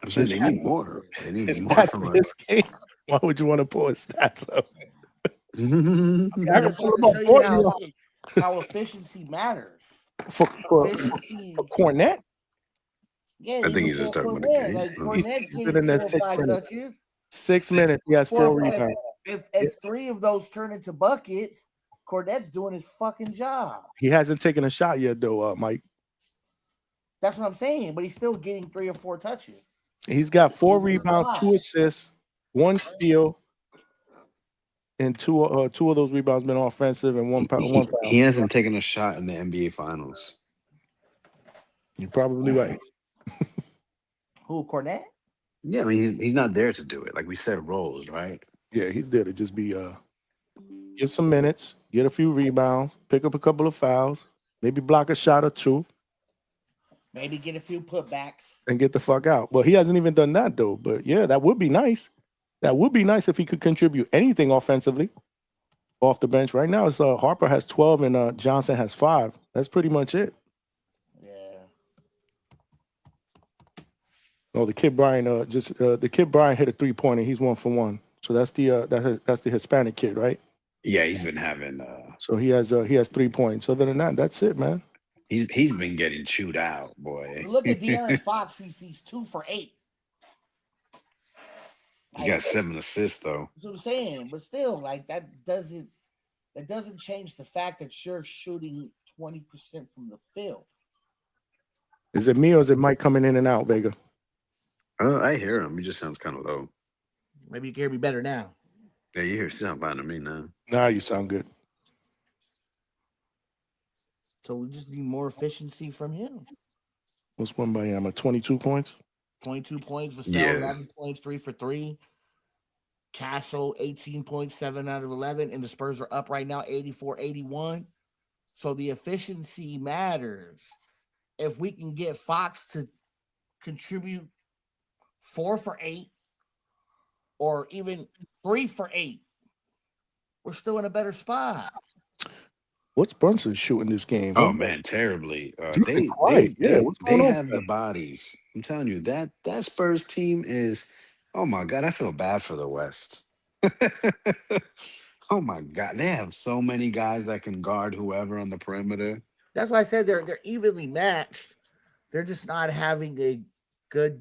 I'm saying they need more. They need His more stats from in us. this game. Why would you want to pull his stats up? I Yeah, can so pull I him can up show for you you. how efficiency matters. For Efficiency. Cornette? Yeah, I think he's just talking about the game. Like He's Cornette's been getting in there 4 or 6 5 minutes. touches. 6 minutes. He has 4 rebounds. If 3 of those turn into buckets, Cornette's doing his fucking job. He hasn't taken a shot yet, though, Mike. That's what I'm saying. But he's still getting 3 or 4 touches. He's got 4 rebounds, 2 assists, 1 steal, and two of those rebounds been offensive and one foul. He hasn't taken a shot in the NBA Finals. You're probably right. Who, Cornette? Yeah, I mean he's not there to do it. Like we said, roles, right? Yeah, he's there to just be give some minutes, get a few rebounds, pick up a couple of fouls, maybe block a shot or 2. Maybe get a few putbacks. And get the fuck out. Well, he hasn't even done that, though. But, yeah, that would be nice. That would be nice if he could contribute anything offensively off the bench. Right now, it's Harper has 12 and Johnson has 5. That's pretty much it. Yeah. Oh, the kid Brian the kid Brian hit a 3-pointer. He's 1 for 1. So that's the Hispanic kid, right? Yeah, he's been having. So he has 3 points. Other than that, that's it, man. He's been getting chewed out, boy. Look at De'Aaron Fox. He's 2 for 8. He's got 7 assists though. That's what I'm saying. But still, like that doesn't change the fact that you're shooting 20% from the field. Is it me or is it Mike coming in and out, Vega? I hear him. He just sounds kind of low. Maybe you can hear me better now. Yeah, you sound fine to me now. Nah, you sound good. So we just need more efficiency from him. What's Wembanyama? 22 points. 22 points. Vassell, Yeah. 11 points, 3 for 3. Castle, 18 points, 7 out of 11. And the Spurs are up right now, 84-81. So the efficiency matters. If we can get Fox to contribute 4 for 8 or even 3 for 8, we're still in a better spot. What's Brunson shooting this game? Oh man, terribly. He's been quiet. Yeah, what's They going on have there? the bodies. I'm telling you, that Spurs team is, oh my God, I feel bad for the West. Oh my God. They have so many guys that can guard whoever on the perimeter. That's why I said they're evenly matched. They're just not having a good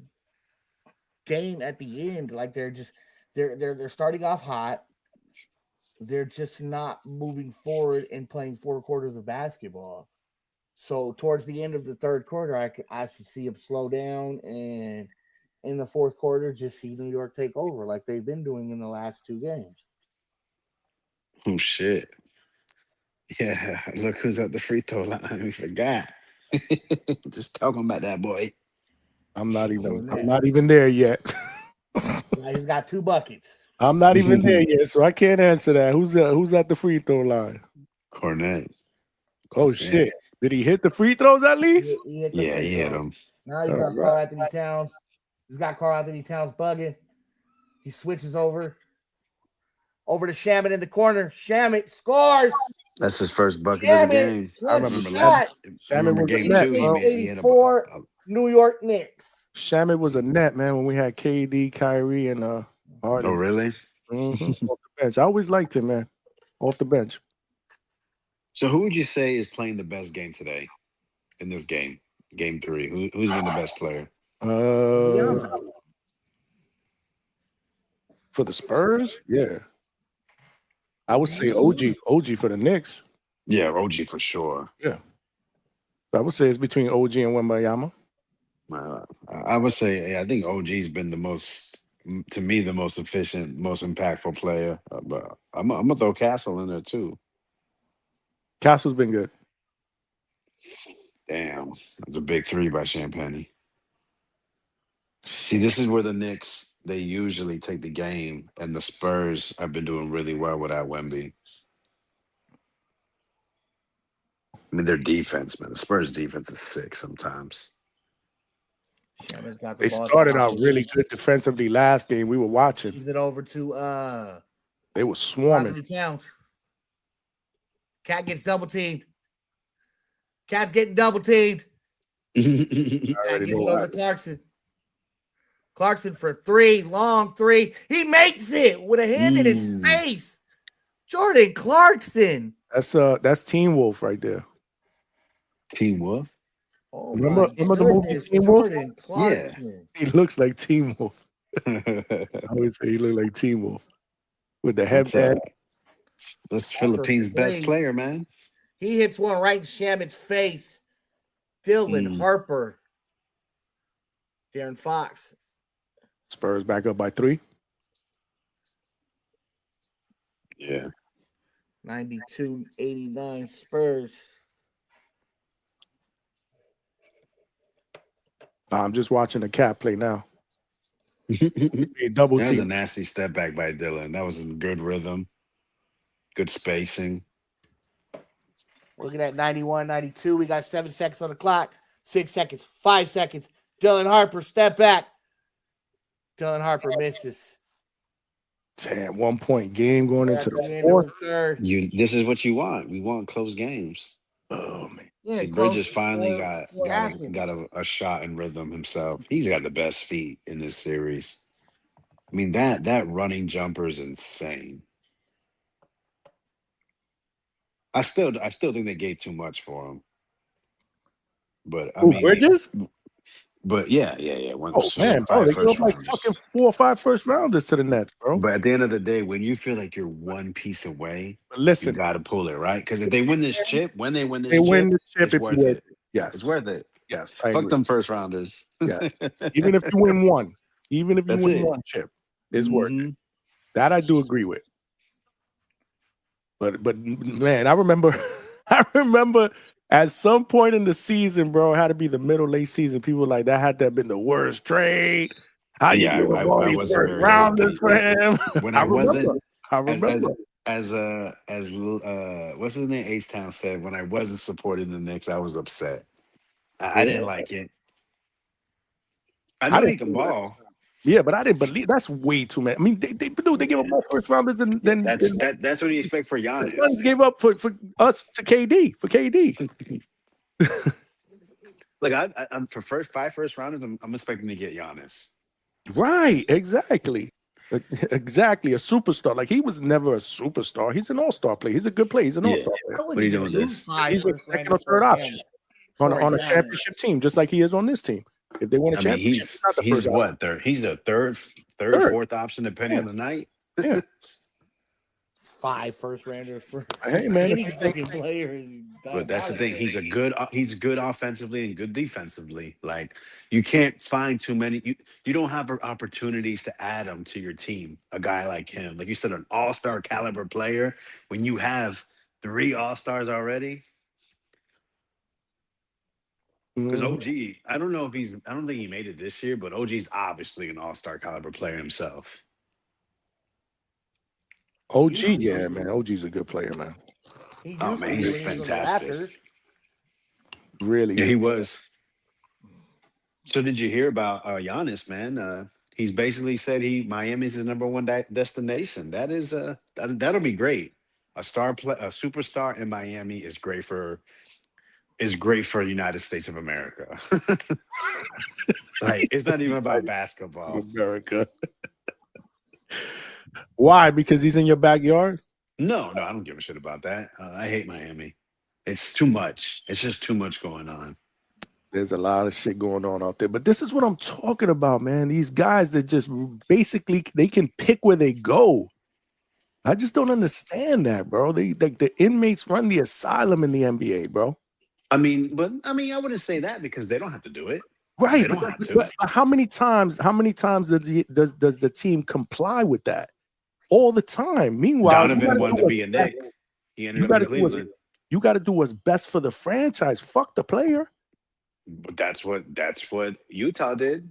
game at the end. Like they're starting off hot. They're just not moving forward and playing 4 quarters of basketball. So towards the end of the third quarter, I should see them slow down, and in the fourth quarter, just see New York take over like they've been doing in the last 2 games. Oh shit. Yeah, look who's at the free throw line. We forgot. Just talking about that boy. I'm not even there yet. Yeah, he's got 2 buckets. I'm not even there yet, so I can't answer that. Who's at the free throw line? Cornette. Oh shit! Did he hit the free throws at least? He hit the Yeah, free he hit throws. him. Now he's got Carl Anthony Towns. He's got Carl Anthony Towns bugging. He switches over to Shamet in the corner. Shamet scores. That's his first bucket of the game. I remember that. Remember was a game net, 2, bro. he hit 84 New York Knicks. Shamet was a net, man, when we had KD, Kyrie, and Harden. Oh, really? Off the bench. I always liked him, man. Off the bench. So who would you say is playing the best game today in this game? Game 3. Who's been the best player? For the Spurs? Yeah. I would say OG for the Knicks. Yeah, OG for sure. Yeah. I would say it's between OG and Wembanyama. I would say, I think OG's been the most efficient, most impactful player. But I'm gonna throw Castle in there too. Castle's been good. Damn, that's a big 3 by Champagne. See, this is where the Knicks, they usually take the game, and the Spurs have been doing really well without Wemby. I mean, their defense, man. The Spurs' defense is sick sometimes. They started out really good defensively last game. We were watching. Gives it over to they were swarming. Anthony Towns. Cat gets double teamed. Cat's getting double teamed. Cat gets it over to Clarkson. Clarkson for 3, long 3. He makes it with a hand in his face. Jordan Clarkson. That's Teen Wolf right there. Teen Wolf? Oh, remember the movie Teen Wolf? Yeah. He looks like Teen Wolf. I would say he looked like Teen Wolf with the headband. That's Philippines' best player, man. He hits one right in Shamet's face. Dylan Harper. Darren Fox. Spurs back up by 3. Yeah. 92-89 Spurs. I'm just watching the Cat play now. Double That was a team. nasty step back by Dylan. That was in good rhythm, good spacing. Looking at 91-92. We got 7 seconds on the clock. 6 seconds. 5 seconds. Dylan Harper, step back. Dylan Harper misses. Damn, 1 point game going into the fourth. This is what you want. We want close games. Oh man. Yeah, Bridges finally got a shot in rhythm himself. He's got the best feet in this series. I mean, that running jumper is insane. I still think they gave too much for him. But I mean, Bridges? But yeah. Man, bro, they give up like fucking 4 or 5 first rounders to the Nets, bro. But at the end of the day, when you feel like you're one piece away, listen, you got to pull it, right? Because if they win this chip, it's worth it. Yes, it's worth it. Yes, fuck them first rounders. Yeah, even if you win one, one chip, it's worth it. That I do agree with. But man, I remember At some point in the season, bro, it had to be the middle late season. People were like that had to have been the worst trade. How you give up all I these wasn't first very rounders for happy him? when I I wasn't remember. as what's his name, H Town said, when I wasn't supporting the Knicks, I was upset. I didn't like it. I know he can ball. Yeah, but I didn't believe that's way too many. I mean, they give up more first rounders than That's what you expect for the Giannis. Suns gave up for us to KD for KD. Like I'm for five first rounders, I'm expecting to get Giannis. Right, exactly. Exactly, a superstar. Like he was never a superstar. He's an all-star player. He's a good player. He's an all-star player. What are you doing this? He's a second or third option on a championship team, just like he is on this team. If they win a championship, he's not the he's first what option. third? He's a third, fourth option depending on the night. Yeah. 5 first rounders for Hey man, any fucking player. But that's the thing. He's good offensively and good defensively. Like you can't find too many. You don't have opportunities to add him to your team. A guy like him, like you said, an all-star caliber player. When you have 3 all-stars already. Because OG, I don't think he made it this year, but OG's obviously an all-star caliber player himself. OG, yeah, man. OG's a good player, man. He's fantastic. Really? Yeah, he was. So did you hear about Giannis, man? He's basically said Miami's his number one destination. That is that'll be great. A superstar in Miami is great for the United States of America. Like it's not even about basketball. America. Why? Because he's in your backyard? No, I don't give a shit about that. I hate Miami. It's too much. It's just too much going on. There's a lot of shit going on out there. But this is what I'm talking about, man. These guys that just basically they can pick where they go. I just don't understand that, bro. The inmates run the asylum in the NBA, bro. I wouldn't say that because they don't have to do it. Right. They don't have to. But how many times does the team comply with that? All the time. Meanwhile, Donovan wanted to be a Knick. He ended up in Cleveland. You got to do what's best for the franchise. Fuck the player. But that's what Utah did.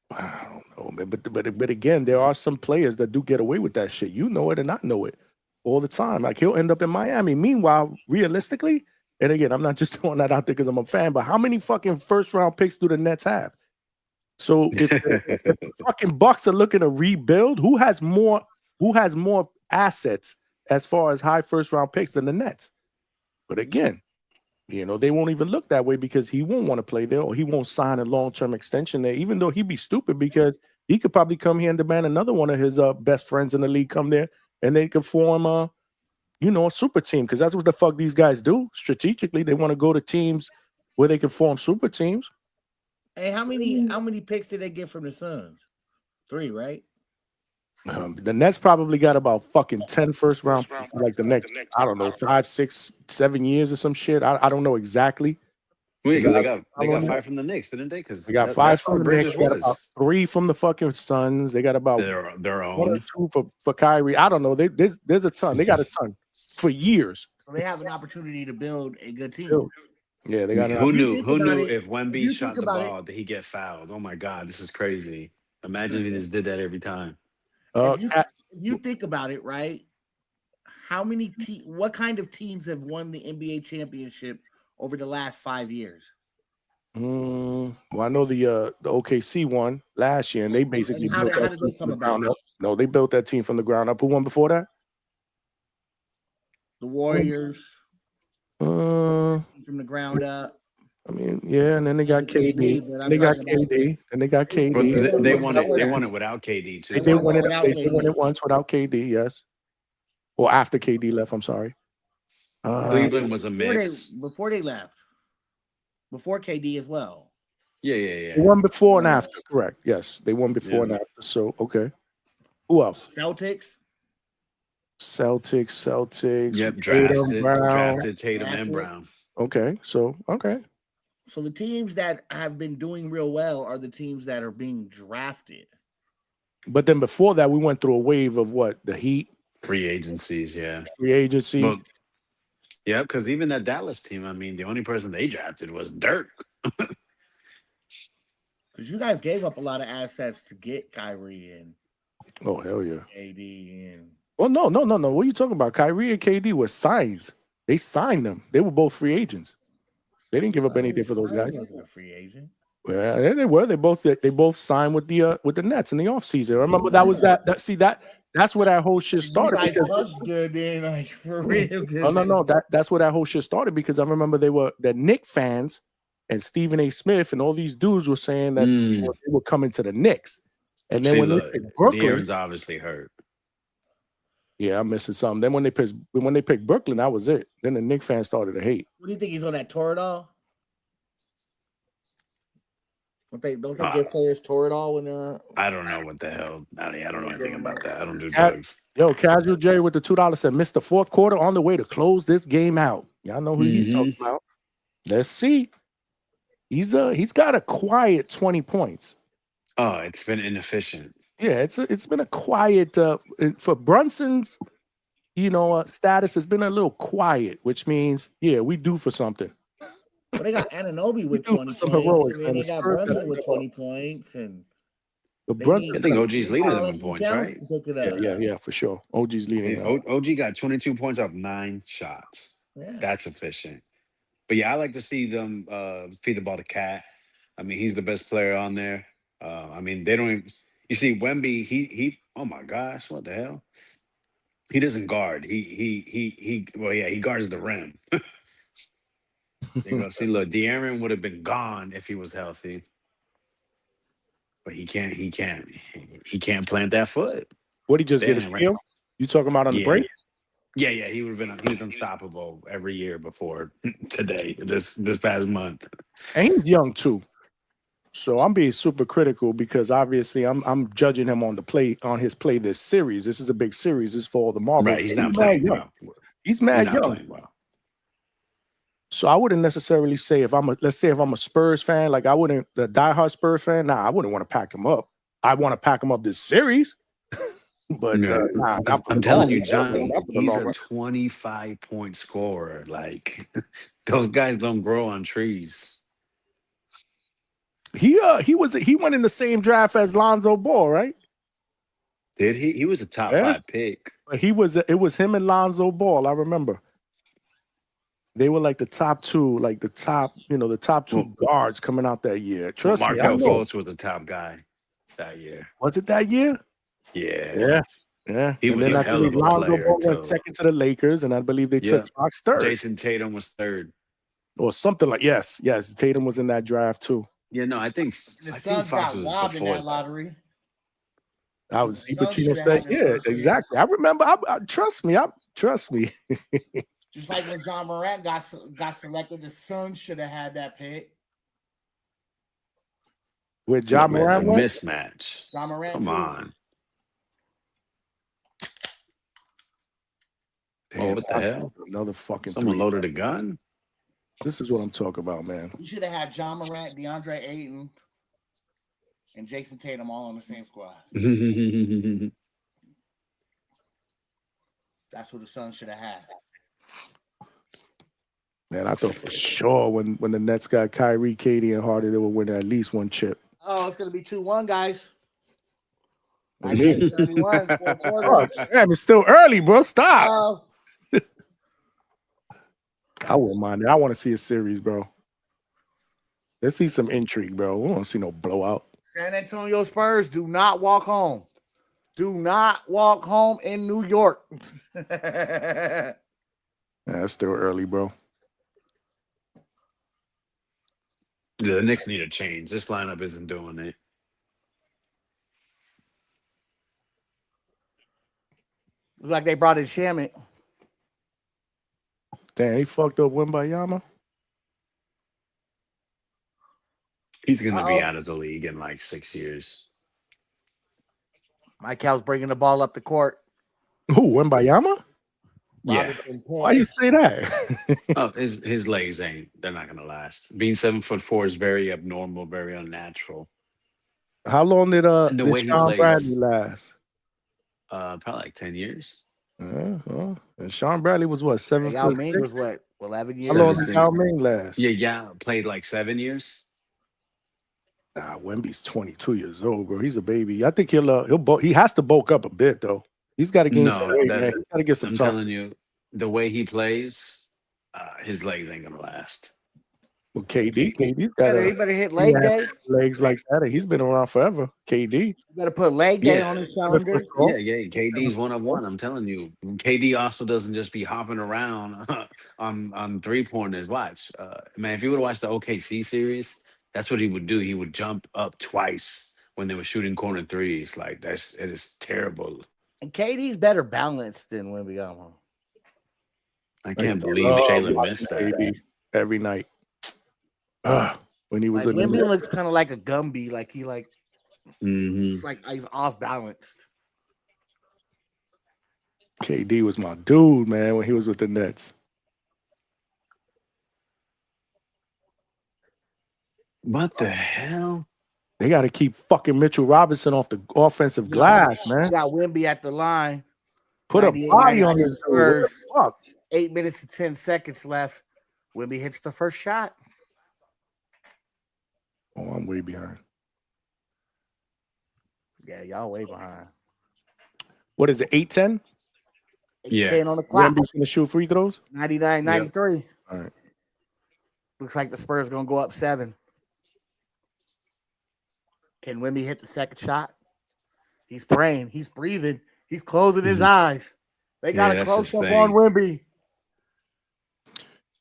I don't know, man. But again, there are some players that do get away with that shit. You know it and I know it all the time. Like he'll end up in Miami. Meanwhile, realistically, and again, I'm not just throwing that out there because I'm a fan, but how many fucking first round picks do the Nets have? So if the fucking Bucks are looking to rebuild, who has more assets as far as high first round picks than the Nets? But again, they won't even look that way because he won't want to play there or he won't sign a long-term extension there, even though he'd be stupid because he could probably come here and demand another one of his best friends in the league come there and they could form a super team because that's what the fuck these guys do. Strategically, they want to go to teams where they can form super teams. Hey, how many picks did they get from the Suns? 3, right? The Nets probably got about fucking 10 first round picks like the next, I don't know, 5, 6, 7 years or some shit. I don't know exactly. They got 5 from the Knicks, didn't they? Because they got 5 from the Knicks. They got about 3 from the fucking Suns. They got about their own 1 or 2 for Kyrie. I don't know. There's a ton. They got a ton for years. So they have an opportunity to build a good team. Yeah, they got. Who knew if Wemby shot the ball that he get fouled? Oh my God, this is crazy. Imagine if he just did that every time. If you think about it, right? What kind of teams have won the NBA championship over the last 5 years? Well, I know the OKC won last year, and they basically built that team from the ground up. No, they built that team from the ground up. Who won before that? The Warriors. From the ground up. I mean, yeah, and then they got KD. They got KD. Well, they won it without KD too. They won it once without KD, yes. Or after KD left, I'm sorry. Cleveland was a mix. Before they left. Before KD as well. Yeah. They won before and after, correct. Yes, they won before and after. So, okay. Who else? Celtics. Yep, drafted Tatum and Brown. Okay, so. So the teams that have been doing real well are the teams that are being drafted. But then before that, we went through a wave of what? The Heat? Free agencies, yeah. Free agency. Yeah, because even that Dallas team, I mean, the only person they drafted was Dirk. Because you guys gave up a lot of assets to get Kyrie and Oh, hell yeah. KD and. Well, no. What are you talking about? Kyrie and KD were signs. They signed them. They were both free agents. They didn't give up anything for those guys. Wasn't a free agent. Well, yeah, they were. They both signed with the Nets in the offseason. I remember that's where that whole shit started. You guys touched good then, like for real. No. That's where that whole shit started because I remember the Knicks fans and Stephen A. Smith and all these dudes were saying that they were coming to the Knicks. And then when they picked Brooklyn, De'Aaron's obviously hurt. Yeah, I'm missing something. Then when they picked Brooklyn, that was it. Then the Knicks fans started to hate. What do you think he's on that Toradol? Don't they give players Toradol when they're? I don't know what the hell. I don't know anything about that. I don't do drugs. Yo, Casual Jerry with the $2 said, missed the fourth quarter on the way to close this game out. Y'all know who he's talking about. Let's see. He's got a quiet 20 points. Oh, it's been inefficient. Yeah, it's been a quiet for Brunson's, status has been a little quiet, which means we due for something. Well, they got Anunoby with 20 some points. heroics, They got Brunson with 20 points, and Brunson, I think OG's leading them in points, right? Yeah, for sure. OG's leading. OG got 22 points off 9 shots. Yeah. That's efficient. But yeah, I like to see them feed the ball to Cat. I mean, he's the best player on there. I mean, they don't even. You see, Wemby, he. Oh my gosh, what the hell? He doesn't guard. He guards the rim. You go see, look, De'Aaron would have been gone if he was healthy, but he can't plant that foot. What he just get a steal? You talking about on the break? Yeah, he would have been. He was unstoppable every year before today. This past month, and he's young too. So I'm being super critical because obviously I'm judging him on his play this series. This is a big series. This is for all the marbles. Right, he's not playing well. He's mad young. Well. So I wouldn't necessarily say if I'm a Spurs fan, like I wouldn't the diehard Spurs fan. I wouldn't want to pack him up. I want to pack him up this series. But I'm telling you, Johnny, he's a 25-point scorer. Like those guys don't grow on trees. He went in the same draft as Lonzo Ball, right? Did he? He was a top 5 pick. It was him and Lonzo Ball. I remember. They were like the top two guards coming out that year. Trust me, Markel Fultz was the top guy that year. Was it that year? Yeah. He was a hell of a Lonzo player. Ball went second to the Lakers, and I believe they took Fox third. Jason Tatum was third, or something like yes. Tatum was in that draft too. Yeah, no, I think Suns got robbed in that lottery. I was Pacino said, yeah, exactly. I remember. Trust me. Just like when John Morant got selected, the Suns should have had that pick. With John Morant, mismatch. John Morant, come on. Damn, what the hell? Another fucking. Someone loaded a gun. This is what I'm talking about, man. You should have had John Morant, DeAndre Ayton, and Jason Tatum all on the same squad. That's what the Suns should have had. Man, I thought for sure when the Nets got Kyrie, KD, and Harden, they would win at least one chip. Oh, it's gonna be 2-1, guys. Oh, damn, it's still early, bro. Stop. I wouldn't mind it. I want to see a series, bro. Let's see some intrigue, bro. We don't want to see no blowout. San Antonio Spurs, do not walk home. Do not walk home in New York. Yeah, it's still early, bro. The Knicks need a change. This lineup isn't doing it. Looks like they brought in Shamit. Damn, he fucked up Wembayama. He's going to be out of the league in like 6 years. Mike Cal's bringing the ball up the court. Who, Wembayama? Yeah. Why you say that? Oh, his legs they're not going to last. Being 7'4" is very abnormal, very unnatural. How long did Sean Bradley last? Probably like 10 years. And Sean Bradley was what, 7 Yao foot Ming 6? was what, 11 How long years? did Yao Ming last? Yeah, played like 7 years. Nah, Wemby's 22 years old, bro. He's a baby. I think he has to bulk up a bit though. He's got to gain some weight, man. He's got to get some I'm tough. telling you, the way he plays, his legs ain't gonna last. Well, KD's got He better hit leg day. legs like that. He's been around forever. KD. You better put leg day on his calendar. Yeah. KD's 1-of-1. I'm telling you, KD also doesn't just be hopping around on 3-pointers. Watch, man. If you would watch the OKC series, that's what he would do. He would jump up twice when they were shooting corner threes. Like it is terrible. And KD's better balanced than Wemby. I can't believe Jalen missed that KD every night. When he was like, in Wemby looks kind of like a Gumby, like he Mm-hmm. it's like he's off balanced. KD was my dude, man, when he was with the Nets. What the hell? They got to keep fucking Mitchell Robinson off the offensive glass, man. You got Wemby at the line. Put a body on this Spurs. fuck. 8 minutes and 10 seconds left. Wemby hits the first shot. Oh, I'm way behind. Yeah, y'all way behind. What is it, 8-10? 8-10 on the clock. Wemby's going to shoot free throws? 99-93. Yep. All right. Looks like the Spurs going to go up 7. Can Wemby hit the second shot? He's praying. He's breathing. He's closing his eyes. They got to close up on Wemby.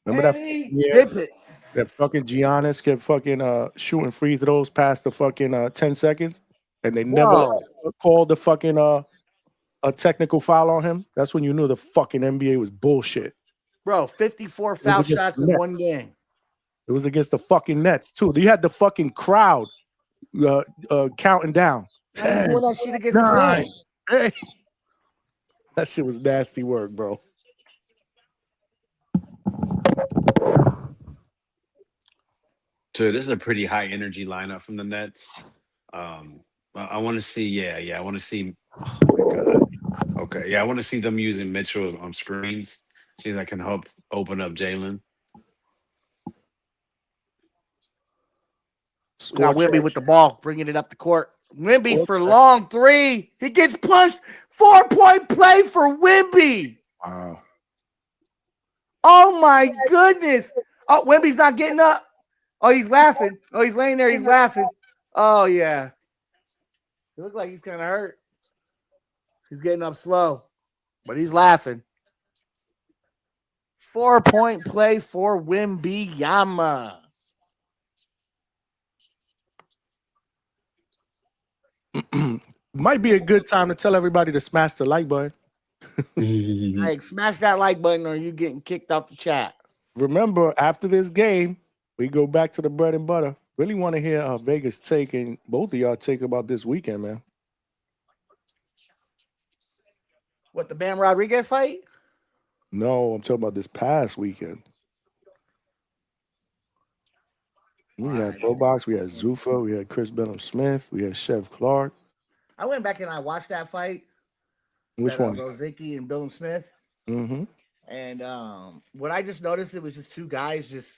Remember that? Hits it. That fucking Giannis kept fucking shooting free throws past the fucking 10 seconds, and they never called the fucking a technical foul on him. That's when you knew the fucking NBA was bullshit. Bro, 54 foul shots in one game. It was against the fucking Nets too. You had the fucking crowd counting down. 10, that shit against the Suns. Hey. That shit was nasty work, bro. So this is a pretty high energy lineup from the Nets. I want to see, I want to see. Oh my God. Okay, I want to see them using Mitchell on screens. See if that can help open up Jalen. Got Wemby with the ball, bringing it up the court. Wemby for long 3. He gets punched. 4-point play for Wemby. Wow. Oh my goodness. Oh, Wemby's not getting up. Oh, he's laughing. Oh, he's laying there. He's laughing. Oh, yeah. It looks like he's kind of hurt. He's getting up slow, but he's laughing. 4-point play for Wembanyama. Might be a good time to tell everybody to smash the like button. Like, smash that like button or you're getting kicked off the chat. Remember, after this game, we go back to the bread and butter. Really want to hear Vegas take and both of y'all take about this weekend, man. What, the Bam Rodriguez fight? No, I'm talking about this past weekend. We had Pro Box, we had Zuffa, we had Chris Benham Smith, we had Chef Clark. I went back and I watched that fight. Which one? Rozicki and Billum Smith. Mm-hmm. And what I just noticed, it was just two guys just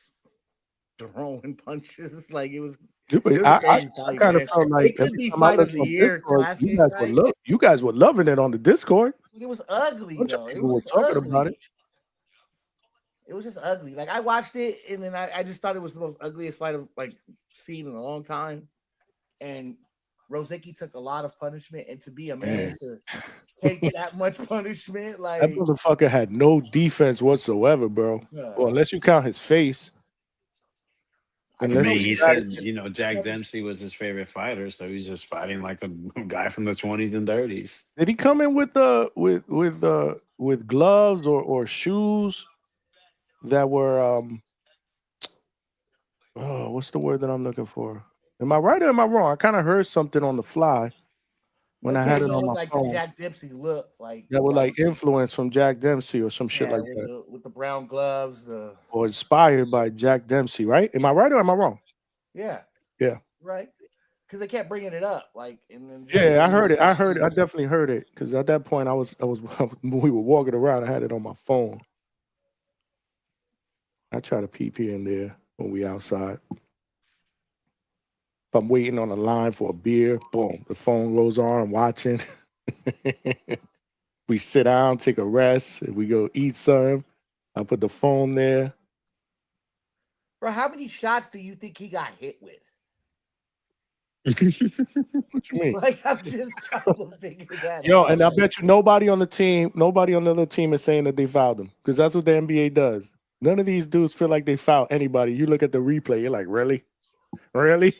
throwing punches. Like it was. I kind of felt like it could be fight of the year. You guys were loving it on the Discord. It was ugly. People were talking about it. It was just ugly. Like I watched it, and then I just thought it was the most ugliest fight I've seen in a long time. And Rozicki took a lot of punishment, and to be a man to take that much punishment, like that motherfucker had no defense whatsoever, bro. Well, unless you count his face. He said, Jack Dempsey was his favorite fighter, so he's just fighting like a guy from the 20s and 30s. Did he come in with gloves or shoes that were what's the word that I'm looking for? Am I right or am I wrong? I kind of heard something on the fly when I had it on my phone. Jack Dempsey look like that were like influence from Jack Dempsey or some shit like that. With the brown gloves, or inspired by Jack Dempsey, right? Am I right or am I wrong? Yeah. Yeah. Right. because they kept bringing it up. Like, and then Yeah, I heard it. I definitely heard it because at that point I was we were walking around. I had it on my phone. I try to peep here and there when we outside. If I'm waiting on a line for a beer, boom, the phone goes on. I'm watching. We sit down, take a rest. If we go eat some, I put the phone there. Bro, how many shots do you think he got hit with? What you mean? Like, I'm just trying to figure that Yo, out. and I bet you nobody on the other team is saying that they fouled him because that's what the NBA does. None of these dudes feel like they fouled anybody. You look at the replay, you're like, really? Really?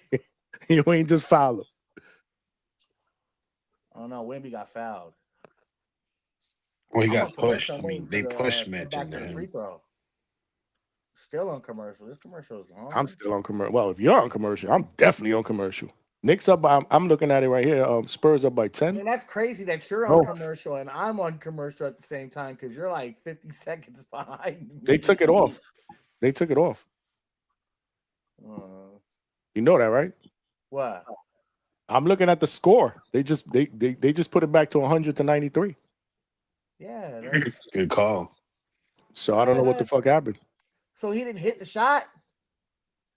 You ain't just foul him. Oh no, Wemby got fouled. Well, he I'm got on commercial. pushed. I I'm waiting mean, for they the, pushed come Mitch back into to the free him. throw. Still on commercial. This commercial is long. I'm still on commercial. Well, if you're on commercial, I'm definitely on commercial. Knicks up by, I'm looking at it right here. Spurs up by 10. Man, that's crazy that you're on commercial and I'm on commercial at the same time because you're like 50 seconds behind me. They took it off. They took it off. You know that, right? What? I'm looking at the score. They just put it back to 100 to 93. Yeah. Good call. So I don't know what the fuck happened. So he didn't hit the shot?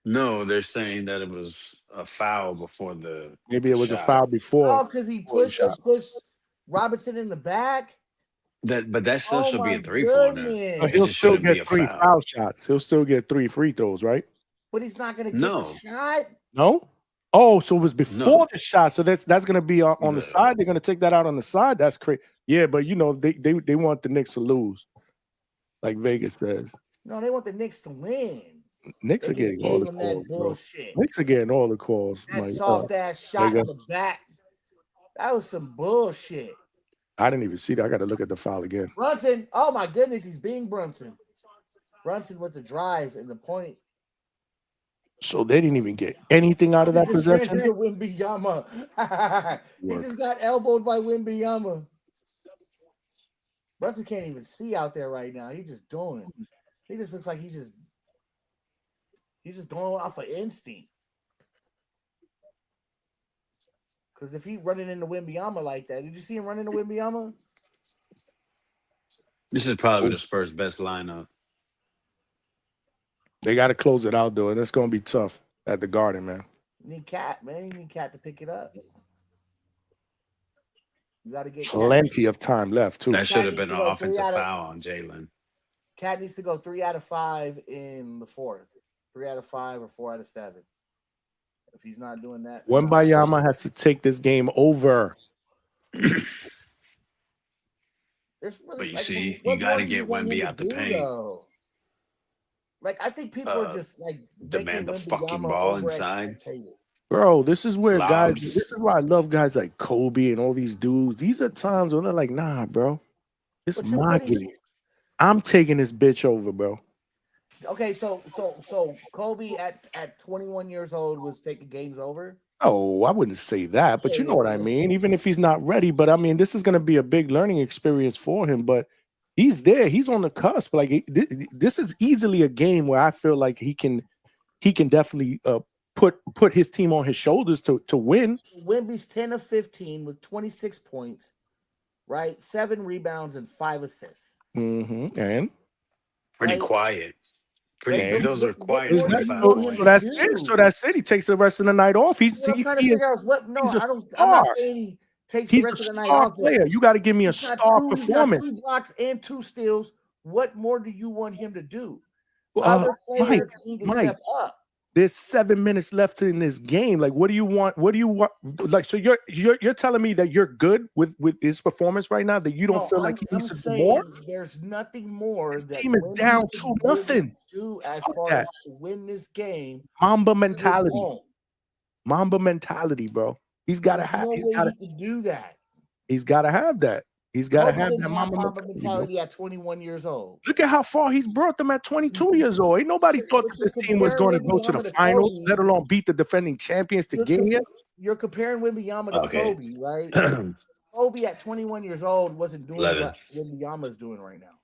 No, they're saying that it was a foul before the Maybe it was shot. a foul before. Oh, because he pushed Robinson in the back? But that still should be a 3-pointer. Goodness. But he'll still get 3 foul shots. He'll still get 3 free throws, right? But he's not going to get the shot? No? Oh, so it was before the shot. So that's going to be on the side. They're going to take that out on the side. That's crazy. Yeah, but you know they want the Knicks to lose, like Vegas says. No, they want the Knicks to win. Knicks are getting all the calls, bro. Knicks are getting all the calls. That soft ass shot in the back. That was some bullshit. I didn't even see that. I got to look at the foul again. Brunson. Oh my goodness, he's being Brunson. Brunson with the drive and the point. So they didn't even get anything out of that possession. Wembanyama. He just got elbowed by Wembanyama. Brunson can't even see out there right now. He's just doing it. He just looks like he's just going off of instinct. Because if he running into Wembanyama like that, did you see him running into Wembanyama? This is probably the Spurs' best lineup. They got to close it out, though, and it's going to be tough at the Garden, man. You need Cat, man. You need Cat to pick it up. You got to get plenty of time left, too. That should have been an offensive foul on Jalen. Cat needs to go 3 out of 5 in the fourth. 3 out of 5 or 4 out of 7. If he's not doing that, Wembanyama has to take this game over. But you see, you got to get Wemby out the paint. Though? Like, I think people are just like demand the fucking ball inside. Bro, this is where guys, this is why I love guys like Kobe and all these dudes. These are times when they're like, nah, bro, it's my game. I'm taking this bitch over, bro. Okay, so Kobe at 21 years old was taking games over? Oh, I wouldn't say that, but you know what I mean. Even if he's not ready, but I mean, this is going to be a big learning experience for him. But he's there. He's on the cusp. Like this is easily a game where I feel like he can definitely put his team on his shoulders to win. Wemby's 10 of 15 with 26 points, right? 7 rebounds and 5 assists. Mm-hmm. And pretty quiet. Those are quiet. So that's it. So that's it. He takes the rest of the night off. He's I'm not saying he takes the rest of the night off. Player. You got to give me a star performance. 2 blocks and 2 steals. What more do you want him to do? Mike, step up. There's 7 minutes left in this game. Like, what do you want? What do you want? Like, so you're telling me that you're good with his performance right now? That you don't feel like he needs to do more? There's nothing more. His team is down 2-0. Do as far as to win this game. Mamba mentality. Mamba mentality, bro. He's got to have. He's got to do that. He's got to have that. He's got to have that Mamba mentality at 21 years old. Look at how far he's brought them at 22 years old. Ain't nobody thought that this team was going to go to the finals, let alone beat the defending champions to get here. You're comparing Wembanyama to Kobe, right? Kobe at 21 years old wasn't doing what Wembanyama's doing right now.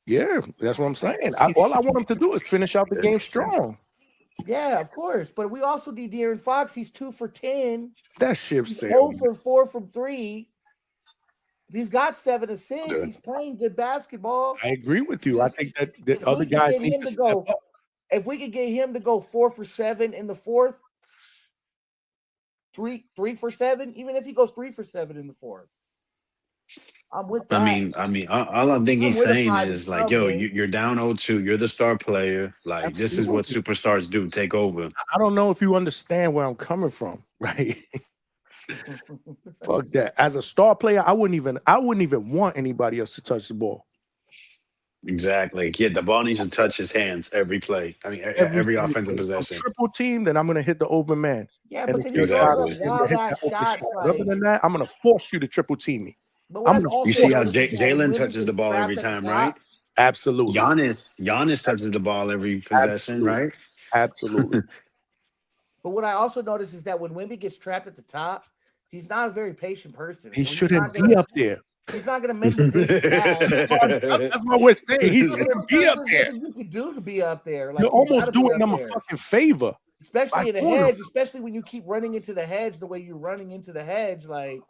Yeah, that's what I'm saying. All I want him to do is finish out the game strong. Yeah, of course. But we also need De'Aaron Fox. He's 2 for 10. That ship He's sailed. 0 for 4 from 3. He's got 7 assists. He's playing good basketball. I agree with you. I think that the other guys need to step up. If we could get him to go 4 for 7 in the fourth, 3 for 7, even if he goes 3 for 7 in the fourth, I'm with that. I mean, all I think he's saying is like, yo, man. you're down 0-2. You're the star player. Like, this is what superstars do. Take over. I don't know if you understand where I'm coming from, right? Fuck that. As a star player, I wouldn't even want anybody else to touch the ball. Exactly. Yeah, the ball needs to touch his hands every play. I mean, every offensive possession. Triple team, then I'm gonna hit the open man. Yeah, and but then exactly. Other than that, I'm gonna force you to triple team me. You see how Jalen touches the ball every time, right? Absolutely. Giannis touches the ball every possession, right? Absolutely. But what I also notice is that when Wemby gets trapped at the top, he's not a very patient person. He shouldn't be up there. He's not going to make the patient. That's what we're saying. He shouldn't be up there. You can do to be up there. Like, you're almost doing them a fucking favor. Especially in the hedge, especially when you keep running into the hedge the way you're running into the hedge, like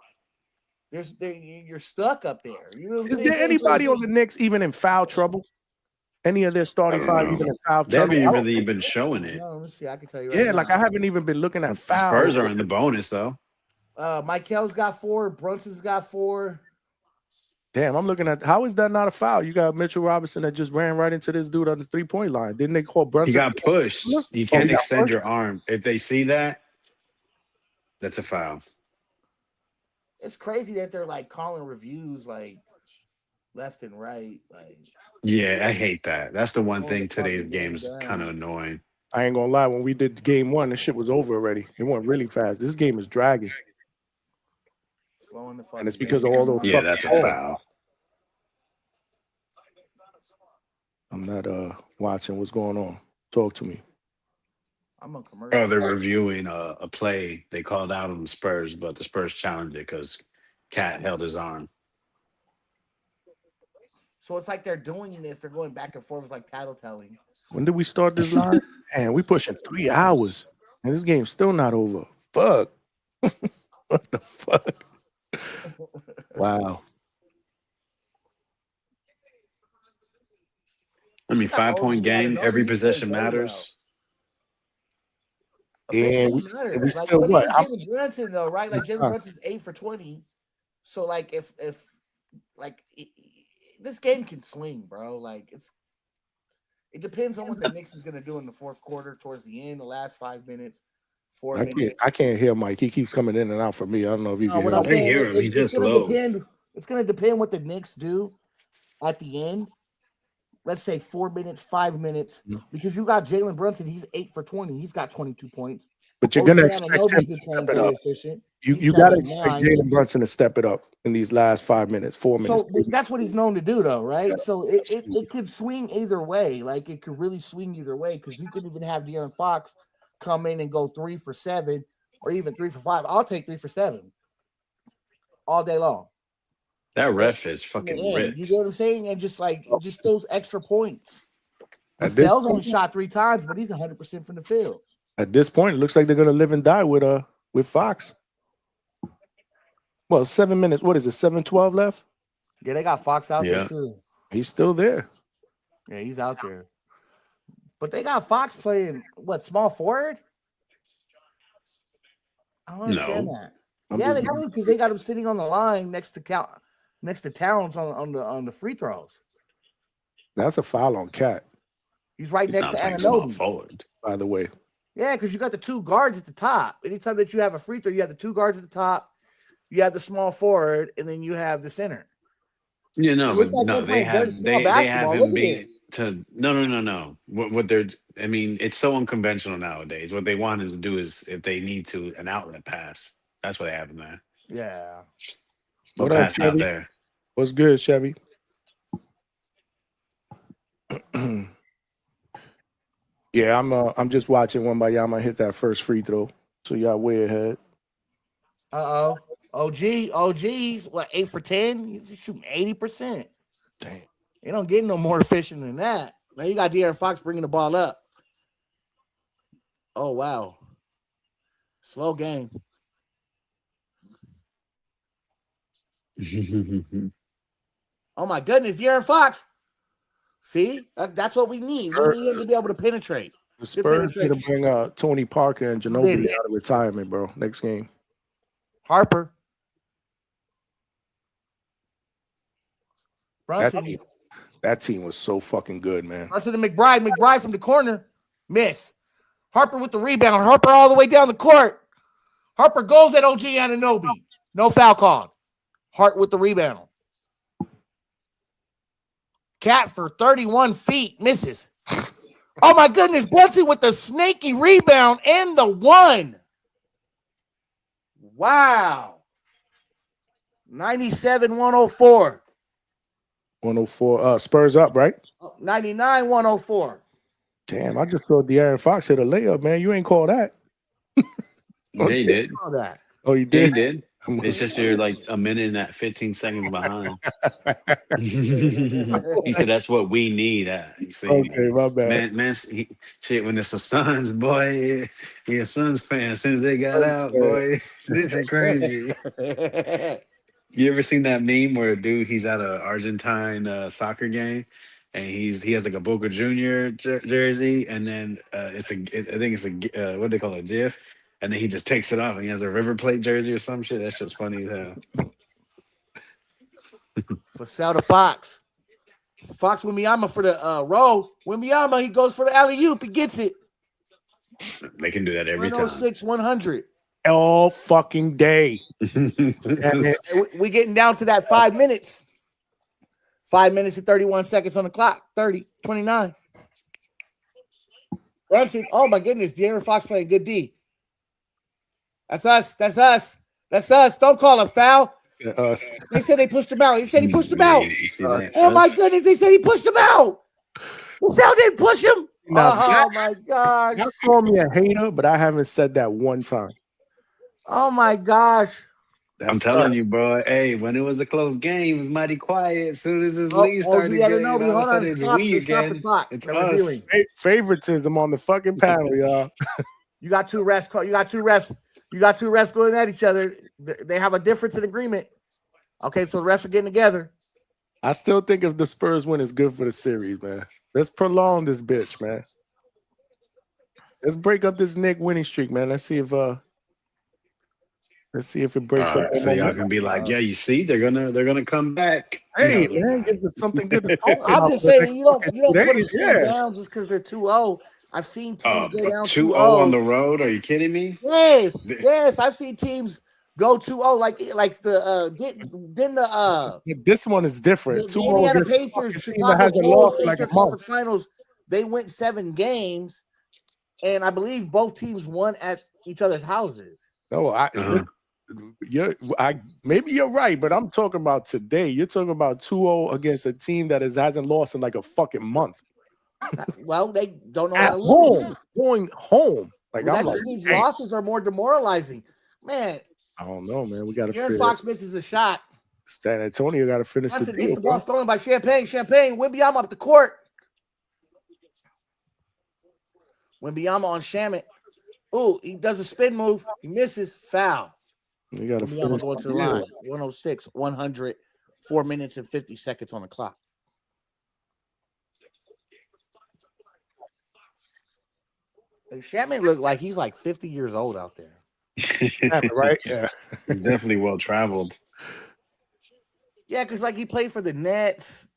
you're stuck up there. You know what I'm saying? Is there anybody on the Knicks even in foul trouble? Any of their starting five even in foul trouble? They haven't really been showing it. No, let's see. I can tell you. Yeah, like I haven't even been looking at fouls. Spurs are in the bonus though. Michael's got 4. Brunson's got 4. Damn, I'm looking at how is that not a foul? You got Mitchell Robinson that just ran right into this dude on the 3-point line. Didn't they call Brunson? He got pushed. You can't extend your arm. If they see that, that's a foul. It's crazy that they're like calling reviews like left and right. Like, yeah, I hate that. That's the one thing today's game is kind of annoying. I ain't gonna lie. When we did game 1, the shit was over already. It went really fast. This game is dragging. And it's because of all those. Yeah, that's a foul. I'm not watching what's going on. Talk to me. I'm on commercial. Oh, they're reviewing a play they called out on the Spurs, but the Spurs challenged it because Cat held his arm. So it's like they're doing this. They're going back and forth. It's like tattletelling. When did we start this line? Man, we pushing 3 hours, and this game's still not over. Fuck. What the fuck? Wow. I mean, 5-point game, every possession matters. And we still what? Jalen Brunson though, right? Like Jalen Brunson's 8 for 20. So like if this game can swing, bro. Like it depends on what the Knicks is gonna do in the fourth quarter, towards the end, the last 5 minutes. 4 minutes. I can't hear Mike. He keeps coming in and out for me. I don't know if you can what hear I'm him. saying, it's gonna depend. It's gonna depend what the Knicks do at the end. Let's say 4 minutes, 5 minutes, because you got Jalen Brunson. He's 8 for 20. He's got 22 points. But you're gonna expect him to step it up. You gotta expect Jalen Brunson to step it up in these last 5 minutes, 4 minutes. So that's what he's known to do, though, right? So it could swing either way. Like it could really swing either way because you could even have De'Aaron Fox come in and go 3 for 7 or even 3 for 5. I'll take 3 for 7 all day long. That ref is fucking ripped. You know what I'm saying? And just those extra points. Vassell's only shot 3 times, but he's 100% from the field. At this point, it looks like they're gonna live and die with Fox. Well, 7 minutes. What is it? 7:12 left. Yeah, they got Fox out there too. He's still there. Yeah, he's out there. But they got Fox playing what, small forward? I don't understand that. Yeah, they do because they got him sitting on the line next to Towns on the free throws. That's a foul on Cat. He's right next to Anunoby. Forward, by the way. Yeah, because you got the 2 guards at the top. Anytime that you have a free throw, you have the 2 guards at the top, you have the small forward, and then you have the center. Yeah, no, but no, they haven't been to no. What they're, I mean, it's so unconventional nowadays. What they want him to do is, if they need to, an outlet pass. That's what they have in there. Yeah. What up, pass out there. What's good, Chevy? Yeah, I'm just watching Wembanyama hit that first free throw. So y'all way ahead. OG's what, 8 for 10? He's shooting 80%. Damn. They don't get no more efficient than that. Now you got De'Aaron Fox bringing the ball up. Oh, wow. Slow game. Oh, my goodness. De'Aaron Fox. See? That's what we need. We need him to be able to penetrate. The Spurs need to bring Tony Parker and Ginobili out of retirement, bro. Next game. Harper. Brunson. That team was so fucking good, man. Brunson and McBride. McBride from the corner. Miss. Harper with the rebound. Harper all the way down the court. Harper goes at OG Anunoby. No foul called. Hart with the rebound. Cat for 31 feet. Misses. Oh, my goodness. Brunson with the snaky rebound and the one. Wow. 97-104. 104. Spurs up, right? 99-104. Damn, I just saw De'Aaron Fox hit a layup, man. You ain't call that. Yeah, he did. All that. Oh, you Yeah, did? he did. It's just you're like a minute and 15 seconds behind. He said that's what we need. You see, Okay, my bad. Shit, when it's the Suns, boy, you're a Suns fan. As soon as they got out, boy, this is crazy. You ever seen that meme where a dude, he's at a Argentine soccer game, and he has like a Boca Junior jersey, and then I think it's a what do they call it, a GIF, and then he just takes it off, and he has a River Plate jersey or some shit. That shit's funny as hell. For sell to Fox. Fox Wembanyama for the roll. Wembanyama, he goes for the alley-oop. He gets it. They can do that every time. 106-100. All fucking day. We getting down to that 5 minutes. 5 minutes and 31 seconds on the clock. 30, 29. Brunson. Oh my goodness. De'Aaron Fox playing good D. That's us. That's us. That's us. Don't call a foul. They said they pushed him out. He said he pushed him out. Oh my goodness. They said he pushed him out. The foul didn't push him. Oh my God. Y'all call me a hater, but I haven't said that one time. Oh my gosh. I'm telling you, bro. Hey, when it was a close game, it was mighty quiet. As soon as his lead started getting, all of a sudden it's we again. It's us. Favoritism on the fucking panel, y'all. You got two refs. You got two refs. You got two refs going at each other. They have a difference in agreement. Okay, so the refs are getting together. I still think if the Spurs win, it's good for the series, man. Let's prolong this bitch, man. Let's break up this Knicks winning streak, man. Let's see if it breaks up. So y'all can be like, yeah, you see, they're gonna come back. Hey, man, gives us something good to talk about. I'm just saying, you don't put them down just because they're 2-0. I've seen teams go down 2-0 on the road. Are you kidding me? Yes, yes. I've seen teams go 2-0 like the this one is different. The Indiana Pacers, Chicago Bulls, Eastern Conference Finals. They went 7 games, and I believe both teams won at each other's houses. No, maybe you're right, but I'm talking about today. You're talking about 2-0 against a team that hasn't lost in like a fucking month. Well, they don't know at how to home, lose. going home. Like that just means losses are more demoralizing. Man, I don't know, man. We got to. Aaron Fox misses a shot. San Antonio got to finish the deal. The ball stolen by Champagne. Wembanyama up the court. Wembanyama on Shamet. Oh, he does a spin move. He misses. Foul. You got to finish going to the line. 106, 100, 4 minutes and 50 seconds on the clock. Shamet looked like he's like 50 years old out there. Right? Yeah. He's definitely well traveled. Yeah, because like he played for the Nets,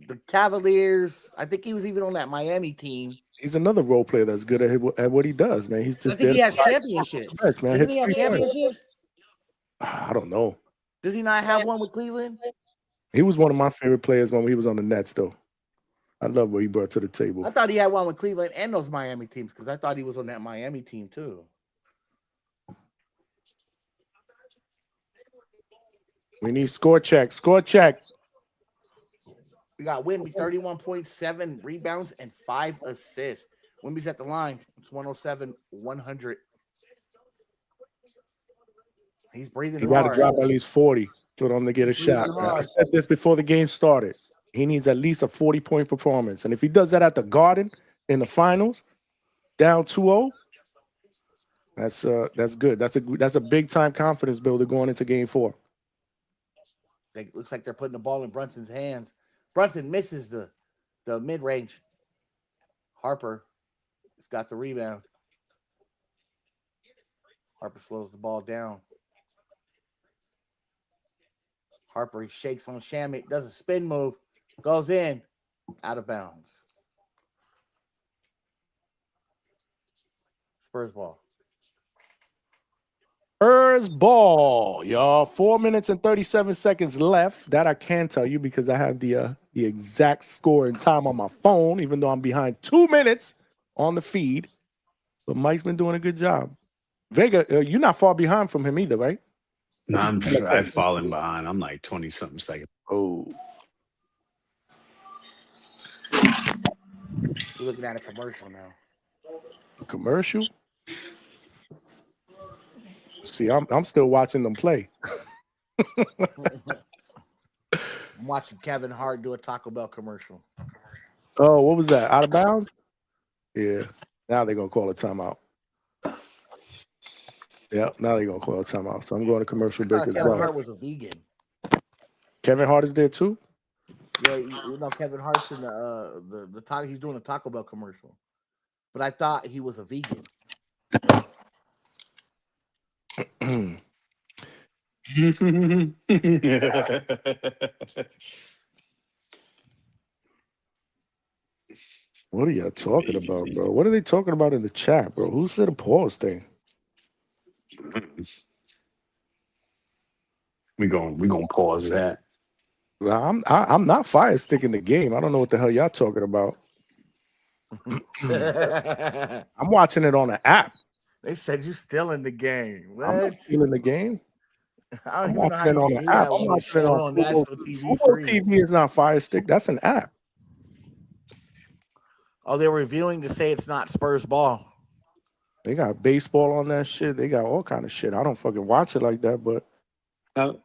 the Cavaliers. I think he was even on that Miami team. He's another role player that's good at what he does, man. He's just I think he has championships. Man. Doesn't he have championships? I don't know. Does he not have one with Cleveland? He was one of my favorite players when he was on the Nets, though. I love what he brought to the table. I thought he had one with Cleveland and those Miami teams because I thought he was on that Miami team too. We need score check. Score check. We got Wemby, 31.7 rebounds and 5 assists. Wemby's at the line. It's 107-100. He's breathing hard. He got to drop at least 40 for them to get a shot. I said this before the game started. He needs at least a 40-point performance. And if he does that at the Garden in the finals, down 2-0, That's good. That's a big time confidence builder going into game 4. It looks like they're putting the ball in Brunson's hands. Brunson misses the mid range. Harper has got the rebound. Harper slows the ball down. Harper, he shakes on Shamit, does a spin move, goes in, out of bounds. Spurs ball. Spurs ball, y'all. 4 minutes and 37 seconds left. That I can tell you because I have the exact score and time on my phone, even though I'm behind 2 minutes on the feed. But Mike's been doing a good job. Vega, you're not far behind from him either, right? No, I've fallen behind. I'm like 20-something seconds. Oh. We're looking at a commercial now. A commercial? See, I'm still watching them play. I'm watching Kevin Hart do a Taco Bell commercial. Oh, what was that? Out of bounds? Yeah. Now they're going to call a timeout. Yeah, now they're going to call a timeout. So I'm going to commercial break as well. Kevin Hart was a vegan. Kevin Hart is there too? Yeah, you know Kevin Hart's in the taco. He's doing a Taco Bell commercial. But I thought he was a vegan. What are y'all talking about, bro? What are they talking about in the chat, bro? Who said a pause thing? We gonna pause that. Well, I'm not fire sticking the game. I don't know what the hell y'all talking about. I'm watching it on an app. They said you still in the game. What? I'm not still in the game. I don't I'm even know how watching it on you an do app. that I'm when watching it it's on on national TV Fubo free. TV is not fire stick. That's an app. Oh, they're reviewing to say it's not Spurs ball. They got baseball on that shit. They got all kind of shit. I don't fucking watch it like that, but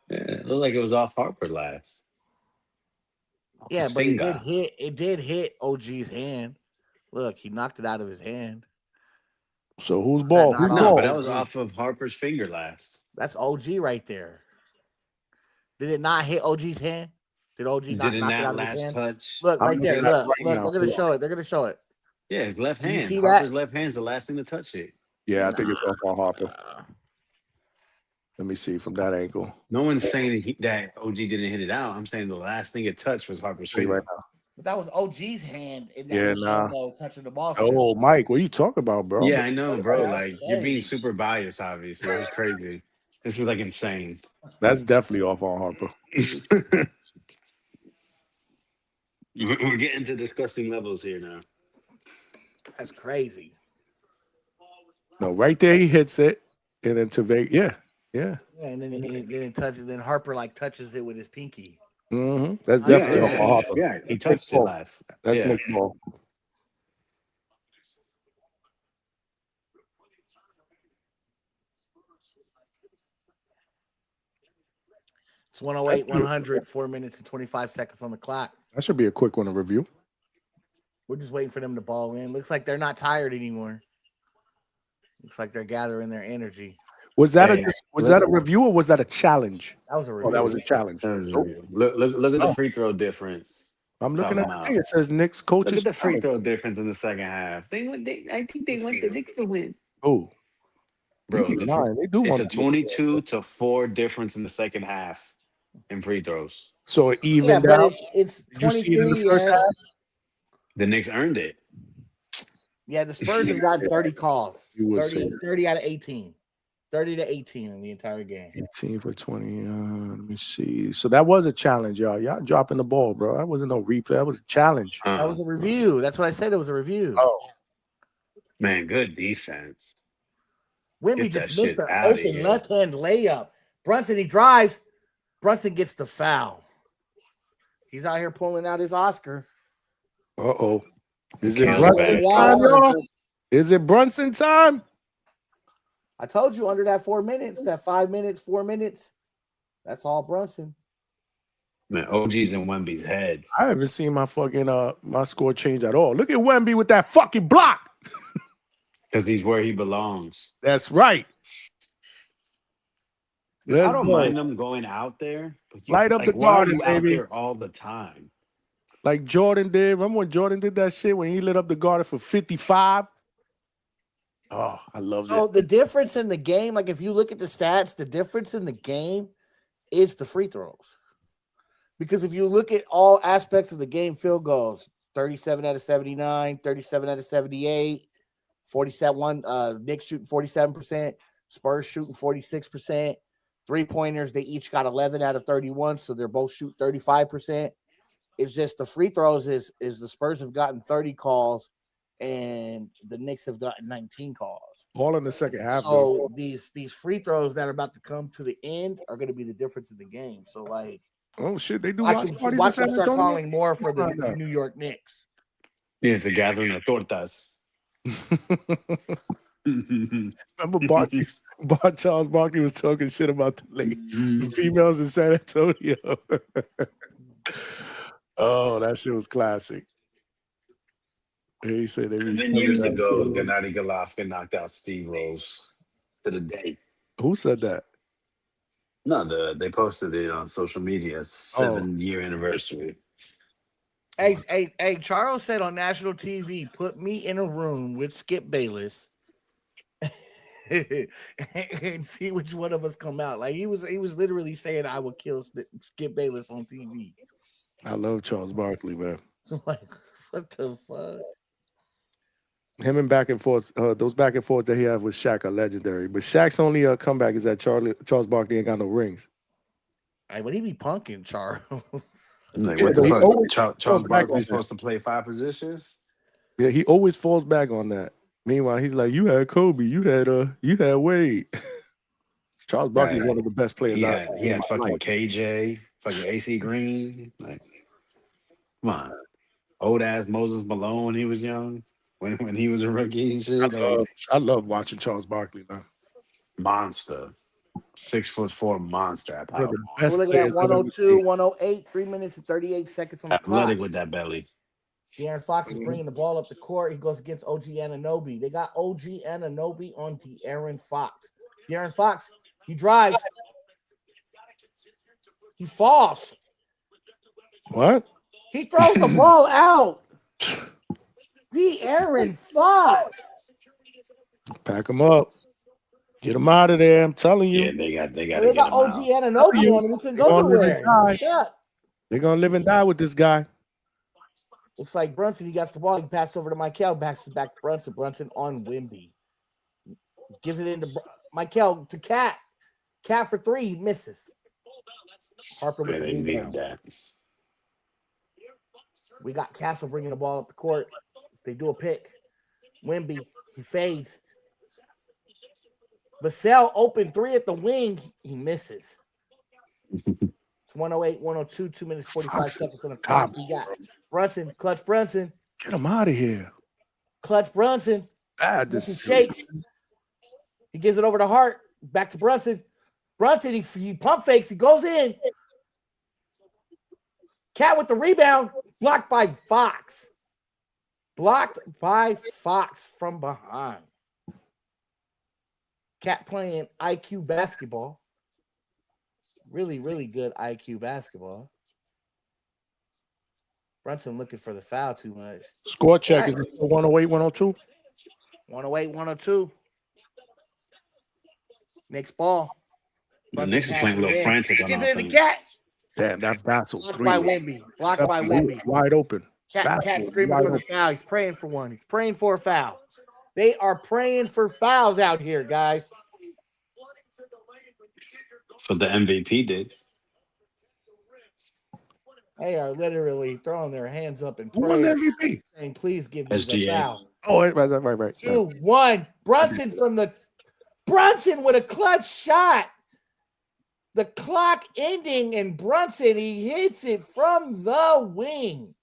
It looked like it was off Harper last. Yeah, His but finger. it did hit OG's hand. Look, he knocked it out of his hand. So who's ball? Who's No, ball? but that was off of Harper's finger last. That's OG right there. Did it not hit OG's hand? Did OG not knock it out of his hand? Touch. Look I'm right there. looking at it Look, right now. they're gonna show it. They're gonna show it. Yeah, his left You hand. see Harper's that? left hand's the last thing to touch it. Yeah, I think it's off on Harper. Let me see from that angle. No one's saying that OG didn't hit it out. I'm saying the last thing it touched was Harper's finger. Right now. But that was OG's hand in that Yeah, nah. though, touching the ball. Oh, Mike, what are you talking about, bro? Yeah, I know, bro. That's Like you're being crazy. super biased, obviously. It's crazy. This is like insane. That's definitely off on Harper. We're getting to disgusting levels here now. That's crazy. No, right there he hits it, and then to Vegas. Yeah. Yeah, and then it touches. Then Harper like touches it with his pinky. Mm-hmm. That's definitely off on Harper. Yeah, he That's touched Nick it Ball. last. That's Yeah. Nick Ball. It's 108, 100, 4 minutes and 25 seconds on the clock. That should be a quick one to review. We're just waiting for them to ball in. Looks like they're not tired anymore. Looks like they're gathering their energy. Was that a review or was that a challenge? That was a review. Oh, that was a challenge. That was a review. Look at the free throw difference. I'm looking at Talking the thing. It says Knicks coaches. Look at the free throw difference in the second half. I think they want the Knicks to win. Oh, Bro, they do it's want a 22-4 difference in the second half in free throws. So it Yeah, evened but out. it's Did you see it in the 23. first half? The Knicks earned it. Yeah, the Spurs have got 30 calls. You would 30, say. 30 out of 18. 30 to 18 in the entire game. 18 for 20. Let me see. So that was a challenge, y'all. Y'all dropping the ball, bro. That wasn't no replay. That was a challenge. That was a review. That's what I said. It was a review. Oh, Man, good defense. Wimby Get that just missed shit an outta open here. left-hand layup. Brunson, he drives. Brunson gets the foul. He's out here pulling out his Oscar. uh-oh. Is it Can't Brunson go time, back. y'all? Is it Brunson time? I told you under that 4 minutes, that 5 minutes, 4 minutes, that's all Brunson. Man, OG's in Wemby's head. I haven't seen my fucking my score change at all. Look at Wemby with that fucking block. Because he's where he belongs. That's right. Let's I don't go. mind them going out there, but Light up the why are garden, you out baby. there all the time? Like Jordan did. Remember when Jordan did that shit when he lit up the garden for 55? Oh, I love So it. the difference in the game, like if you look at the stats, the difference in the game is the free throws. Because if you look at all aspects of the game, field goals, 37 out of 79, 37 out of 78, 47, Knicks shooting 47%, Spurs shooting 46%, three-pointers, they each got 11 out of 31, so they're both shoot 35%. It's just the free throws is the Spurs have gotten 30 calls and the Knicks have gotten 19 calls. All in the second half, though. So these free throws that are about to come to the end are going to be the difference in the game. So like, Oh shit, they do watch watch parties in them San start Antonio? calling more for the Come on now. New York Knicks. Yeah, it's a gathering of tortas. Remember Charles Barkley was talking shit about the females in San Antonio. Oh, that shit was classic. He said they be 10 years ago, Gennady Golovkin knocked out Steve Rose to the day. Who said that? No, they posted it on social media. 7-year anniversary. Hey, Charles said on national TV, put me in a room with Skip Bayless and see which one of us come out. Like he was literally saying I would kill Skip Bayless on TV. I love Charles Barkley, man. So like, what the fuck? Him and back and forth, those back and forth that he have with Shaq are legendary. But Shaq's only comeback is that Charles Barkley ain't got no rings. Hey, but he be punking Charles. Like, Yeah, what the but he fuck? always Charles falls back on Barkley's that. supposed to play 5 positions? Yeah, he always falls back on that. Meanwhile, he's like, you had Kobe, you had Wade. Charles Barkley is one of the best players He out had, there. he had fucking KJ, fucking AC Green. Like, come on. Old ass Moses Malone when he was young, when he was a rookie and shit. I love watching Charles Barkley, man. Monster. 6'4" monster at One of power. the best We're looking at players I've ever 102, seen. 108, 3 minutes and 38 seconds on the Athletic clock. with that belly. De'Aaron Fox is bringing the ball up the court. He goes against OG Anunoby. They got OG Anunoby on De'Aaron Fox. De'Aaron Fox, he drives. He falls. What? He throws the ball out. De'Aaron Fox. Pack him up. Get him out of there. I'm telling you. Yeah, they got They to get got him OG out. Anunoby on him. He couldn't go They're gonna live nowhere. and die. Yeah. They're gonna live and die with this guy. Looks like Brunson. He got the ball. He passed over to Michael. Back to Brunson. Brunson on Wemby. Gives it into Michael to Cat. Cat for 3. He misses. Harper with Yeah, the they need rebound. that. We got Castle bringing the ball up the court. They do a pick. Wemby. He fades. Vassell open 3 at the wing. He misses. It's 108, 102, 2 minutes, 45 seconds on the clock. We got Brunson, Clutch Brunson. Get him out of here. Clutch Brunson. Bad Brunson decision. shakes. He gives it over to Hart. Back to Brunson. Brunson, he pump fakes. He goes in. Cat with the rebound. Blocked by Fox. Blocked by Fox from behind. Cat playing IQ basketball. Really, really good IQ basketball. Brunson looking for the foul too much. Score check is it still 108, 102? 108, 102. Knicks ball. The Knicks are playing a little frantic on Gives it to offense. Cat. Damn, that Vassell Blocked 3. by Wemby. Blocked by Wemby. Wide open. Cat Vassell screaming wide for the open. foul. He's praying for one. He's praying for a foul. They are praying for fouls out here, guys. So the MVP did. They are literally throwing their hands up in Who won prayer, the MVP? saying, please give me the SGA. foul. Oh, right. 2-1. Brunson with a clutch shot. The clock ending, and Brunson, he hits it from the wing.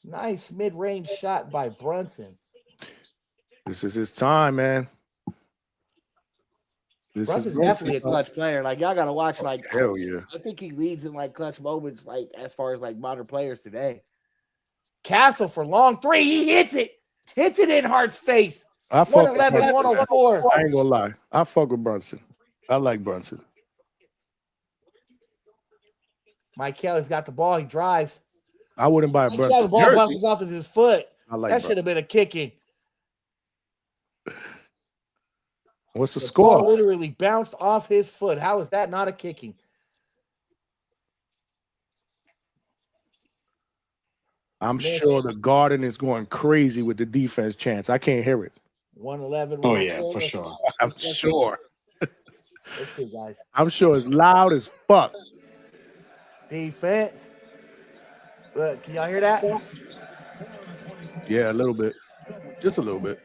Nice mid-range shot by Brunson. This is his time, man. This Brunson's is definitely a clutch player. Like, y'all gotta watch. Like, Hell yeah. I think he leads in like clutch moments. Like, as far as like modern players today. Castle for long three. He hits it. Hits it in Hart's face. I fuck with 111, Brunson. 104. I ain't gonna lie. I fuck with Brunson. I like Brunson. Mike Kelly's got the ball. He drives. I wouldn't buy a Mike Brunson Kelly, the ball jersey. bounces off of his foot. I like That should have been a kicking. What's the The score? ball literally bounced off his foot. How is that not a kicking? I'm sure the Garden is going crazy with the defense chants. I can't hear it. 111. Oh, yeah, for sure. I'm sure. Let's see, guys. I'm sure it's loud as fuck. Defense. Look, can y'all hear that? Yeah, a little bit. Just a little bit.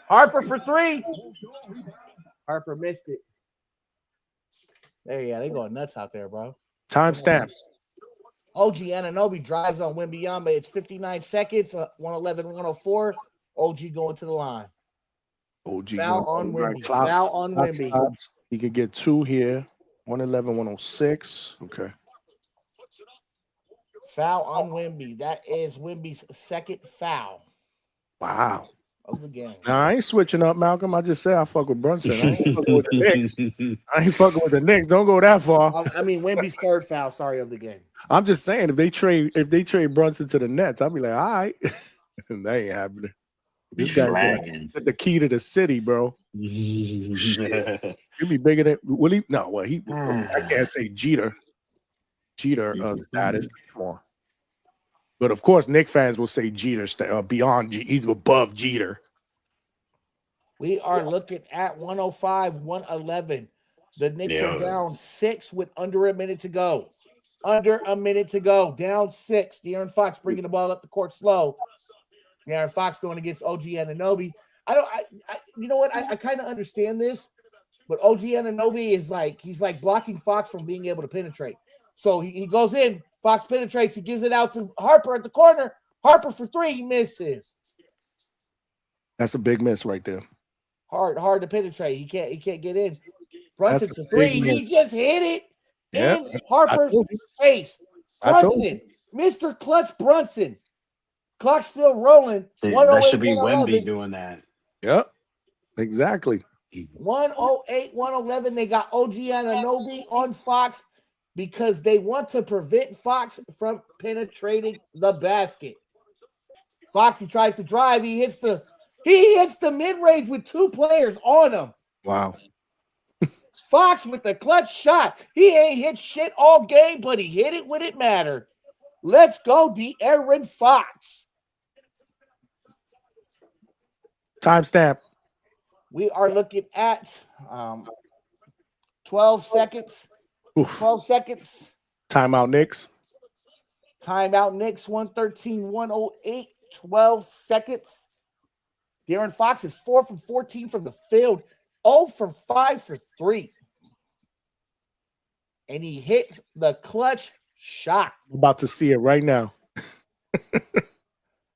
Harper for three. Harper missed it. There, yeah, they going nuts out there, bro. Timestamp. OG Anunoby drives on Wembanyama. It's 59 seconds, 111, 104. OG going to the line. OG Foul on Wemby. Foul on Wemby. He could get two here. 111, 106. Okay. Foul on Wemby. That is Wemby's second foul Wow. of the game. Nah, I ain't switching up, Malcolm. I just said I fuck with Brunson. I ain't fucking with the Knicks. I ain't fucking with the Knicks. Don't go that far. I mean, Wemby's third foul, sorry, of the game. I'm just saying if they trade Brunson to the Nets, I'll be like, all right. That ain't happening. This guy got the key to the city, bro. Shit. He'll be bigger than will he? No, well, I can't say Jeter status. Come on. But of course, Knick fans will say Jeter beyond he's above Jeter. We are looking at 105, 111. The Knicks are down 6 with under a minute to go. Under a minute to go. Down 6. De'Aaron Fox bringing the ball up the court slow. De'Aaron Fox going against OG Anunoby. You know what? I kind of understand this, but OG Anunoby is he's blocking Fox from being able to penetrate. So he goes in, Fox penetrates, he gives it out to Harper at the corner. Harper for three, he misses. That's a big miss right there. Hard to penetrate. He can't get in. Brunson for three. He just hit it in Harper's face. Brunson, Mr. Clutch Brunson. Clock's still rolling. That should be Wemby doing that. Yep, exactly. 108, 111. They got OG Anunoby on Fox because they want to prevent Fox from penetrating the basket. Fox, he tries to drive. He hits the mid-range with two players on him. Wow. Fox with the clutch shot. He ain't hit shit all game, but he hit it when it mattered. Let's go, De'Aaron Fox. Timestamp. We are looking at 12 seconds. Oof. 12 seconds. Timeout, Knicks. Timeout, Knicks, 113, 108, 12 seconds. De'Aaron Fox is 4 from 14 from the field, 0 from 5 for 3. And he hits the clutch shot. I'm about to see it right now.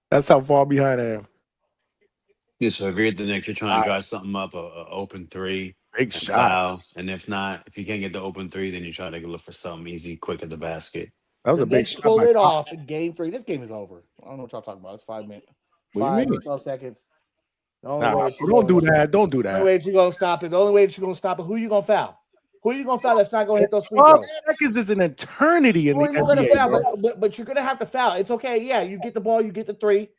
That's how far behind I am. Yeah, so if you're at the Knicks, you're trying to drive something up, a open three. Big shot. Foul. And if not, if you can't get the open three, then you try to look for something easy, quick at the basket. That was a big shot. Pull it off in game 3. This game is over. I don't know what y'all talking about. It's 5 minutes. What do you mean? 12 seconds. Don't do that. Don't do that. The only way that you're going to stop it. The only way that you're going to stop it. Who you going to foul? Who you going to foul that's not going to hit those free throws? 12 seconds is an eternity in the NBA. Foul, but you're going to have to foul. It's okay. Yeah, you get the ball, you get the 3.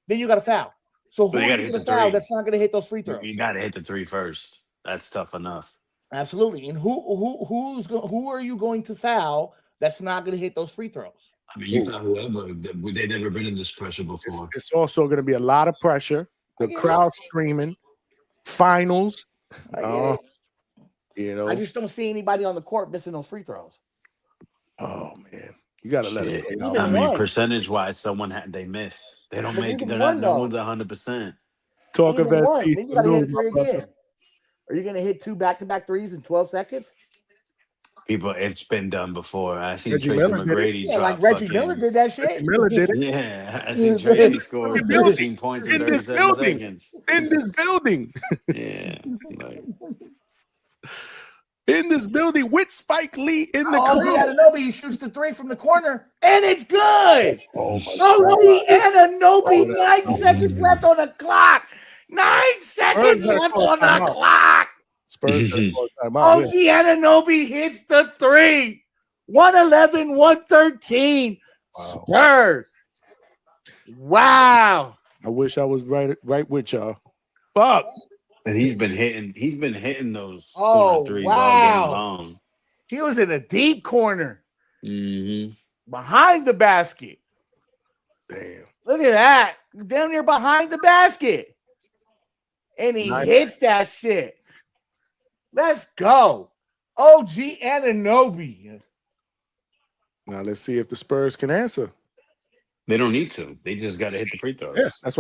Then you got to foul. So who are you going to foul that's not going to hit those free throws? You got to hit the 3 first. That's tough enough. Absolutely. And who are you going to foul that's not going to hit those free throws? I mean, you foul whoever. They've never been in this pressure before. It's also going to be a lot of pressure. The crowd screaming. Finals. You know, I just don't see anybody on the court missing those free throws. Oh man, you got to let it play out. I mean, percentage-wise, they miss. They don't make it. They're not. No one's 100%. Talk of SC. Then you got to hit 3 again. Are you going to hit 2 back-to-back threes in 12 seconds? It's been done before. I seen Reggie Tracy Miller McGrady drop. Like Reggie Miller did that shit. Reggie Miller did it. Yeah, I seen Tracy score 13 points in 37 seconds. In this building. Yeah. in this building with Spike Lee in the OG crowd. Anunoby shoots the three from the corner, and it's good. Oh my OG Anunoby, 9 seconds left on the clock. 9 seconds left on the clock. Spurs gotta call a timeout. OG Anunoby hits the three. 111, 113. Spurs. Wow. I wish I was right with y'all. Fuck. And he's been hitting those Oh, threes wow. all game long. He was in a deep corner Mm-hmm. behind the basket. Damn. Look at that. Down there behind the basket. And he hits that shit. Let's go. OG Anunoby. Now let's see if the Spurs can answer. They don't need to. They just got to hit the free throws. Yeah, that's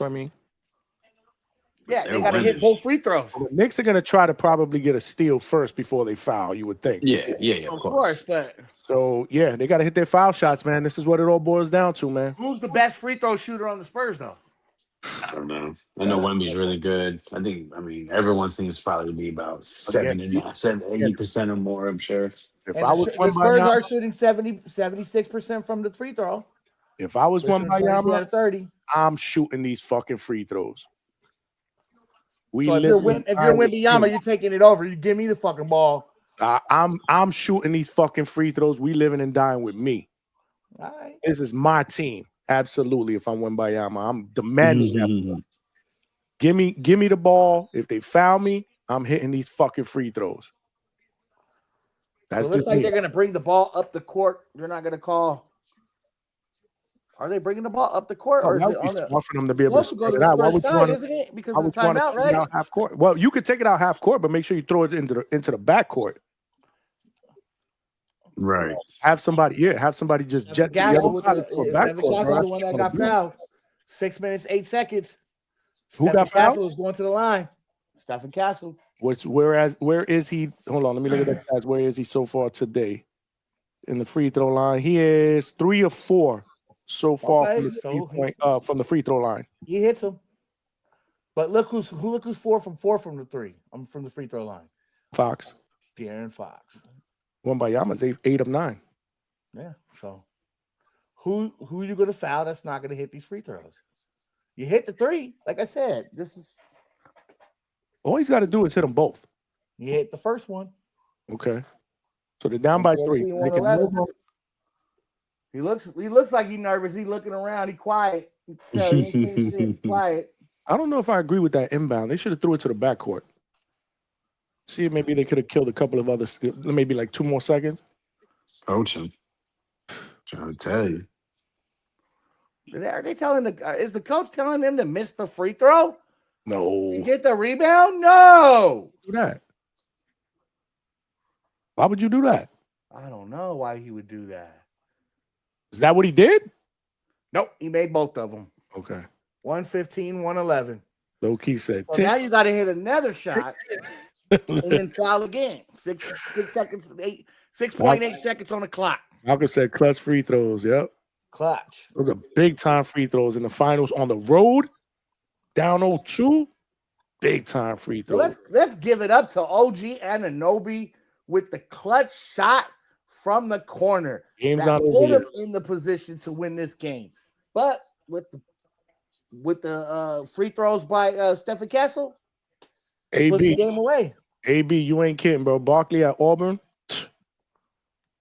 what I mean. Yeah, They're they got to hit winning. both free throws. The Knicks are gonna try to probably get a steal first before they foul, you would think. Yeah, Of course, but So yeah, they gotta hit their foul shots, man. This is what it all boils down to, man. who's the best free throw shooter on the Spurs, though? I don't know. I know Wemby's really good. I mean, everyone seems probably to be about 80% or more, I'm sure. If And I was the Spurs are shooting 76% from the free throw. If I was one by Yama, 30. I'm shooting these fucking free throws. So if you're Wembanyama, you're taking it over. You give me the fucking ball. I'm shooting these fucking free throws. We living and dying with me. All right. This is my team. Absolutely. If I'm Wembanyama, I'm demanding that. Give me the ball. If they foul me, I'm hitting these fucking free throws. That's It looks just like me. they're going to bring the ball up the court. They're not going to call. Are they bringing the ball up the court? Or is That it would be on the, smart for them to be able to supposed to go spread to it out. the Why Spurs would you side, want isn't it? Because I of would the want to timeout, take it right? out half court. Well, you could take it out half court, but make sure you throw it into the back court. Right. Have somebody just jet to the Gasol other with side the, of the back Stephen court. Gasol, Bro. the That's one what that you got wanna do. fouled. 6 minutes, 8 seconds. Who got Stephen fouled? Castle is going to the line. Stephen Castle. Where is he? Hold on, let me look at the stats. Where is he so far today? In the free throw line, he is 3 of 4 so far Okay, from the so from the free throw line. He hits him. But look who's 4 from the three. I'm from the free throw line. Fox. De'Aaron Fox. Wembanyama's 8 of 9. Yeah. So who you gonna foul that's not gonna hit these free throws? You hit the three, like I said. This is All he's got to do is hit them both. you hit the first one. Okay. So they're down by 3. 14, They can 111. move on. He looks like he's nervous. He's looking around. He quiet. You can tell he ain't saying shit. Quiet. I don't know if I agree with that inbound. They should have threw it to the backcourt. See if maybe they could have killed a couple of others. Maybe like 2 more seconds. Coach him. Trying to tell you. Are they telling is the coach telling them to miss the free throw? No. And get the rebound? No. Do that. Why would you do that? I don't know why he would do that. Is that what he did? Nope. He made both of them. Okay. 115, 111. Low key said. So now you got to hit another shot and then foul again. 6 seconds, 6.8 seconds on the clock. Malcolm said clutch free throws. Yep. Clutch. Those are big time free throws in the finals on the road. Down 0-2. Big time free throws. Well, let's give it up to OG Anunoby with the clutch shot from the corner. Game's that not over put yet. him in the position to win this game. But with the free throws by Stephen Castle, put the AB, game away. AB, you ain't kidding, bro. Barkley at Auburn,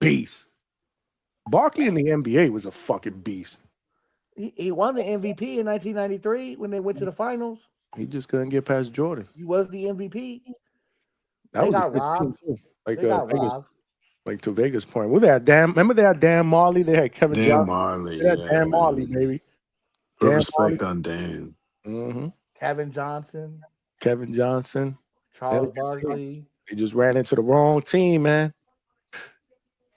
beast. Barkley in the NBA was a fucking beast. He won the MVP in 1993 when they went to the finals. He just couldn't get past Jordan. He was the MVP. That They was a got good robbed. team, too. Like They got Vegas, robbed. like to Vegas' point. Well, they had remember they had Dan Marley. They had Kevin Dan Johnson. Marley. They had Yeah, Dan man. Marley, baby. Put Dan respect on Dan. Mm-hmm. Kevin Johnson, Kevin Johnson. Charles They- Barkley. They just ran into the wrong team, man.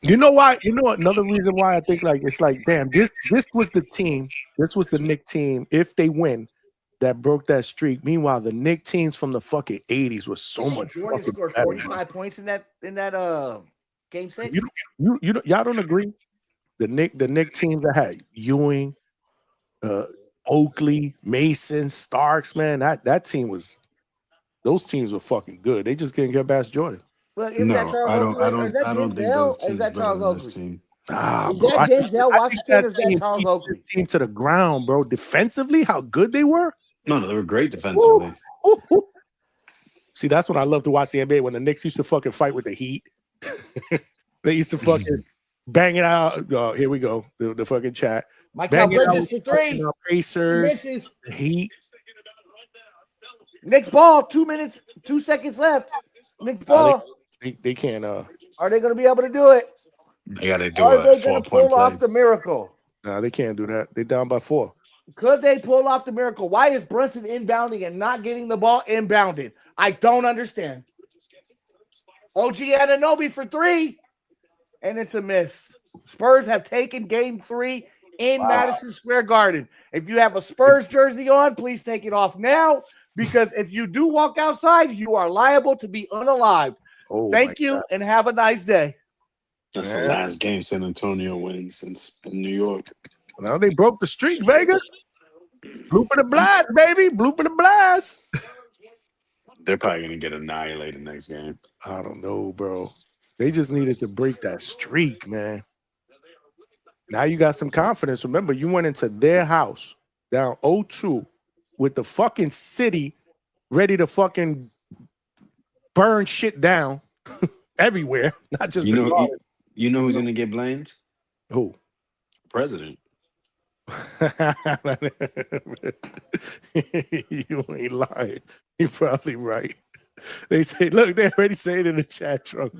You know why? You know another reason why I think like it's like, damn, this was the team. This was the Knick team. If they win, that broke that streak. Meanwhile, the Knick teams from the fucking 80s was so much Jordan fucking scored better. 45 points in that game 6. Y'all don't agree? The Knick teams that had Ewing, Oakley, Mason, Starks, man, that team was Those teams were fucking good. They just couldn't get past Jordan. Look, is that Charles Oakley? Or is that Denzel? Or is that Charles Oakley? Nah, Is bro. that Denzel Washington or is that Charles Oakley? Team to the ground, bro. Defensively, how good they were. No, they were great defensively. See, that's when I love to watch the NBA when the Knicks used to fucking fight with the Heat. They used to fucking bang it out. Here we go. The fucking chat. Michael Bridges for three. Pacers, the Heat. Knicks ball. 2 minutes, 2 seconds left. Knicks ball. They can't. Are they going to be able to do it? They got to do Are they a going to 4-point pull play. off the miracle? Nah, they can't do that. They're down by 4. Could they pull off the miracle? Why is Brunson inbounding and not getting the ball inbounded? I don't understand. OG Anunoby for 3, and it's a miss. Spurs have taken game 3 in Madison Square Garden. If you have a Spurs jersey on, please take it off now, because if you do walk outside, you are liable to be unalived. Thank you, and have a nice day. That's the last game San Antonio wins in New York. Well, they broke the streak, Vega. Blooper the blast, baby. Blooper the blast. They're probably going to get annihilated next game. I don't know, bro. They just needed to break that streak, man. Now you got some confidence. Remember, you went into their house down 0-2 with the fucking city ready to fucking burn shit down everywhere, not just you know who's going to get blamed? Who? President. You ain't lying. You're probably right. They say, look, they already say it in the chat, Trump.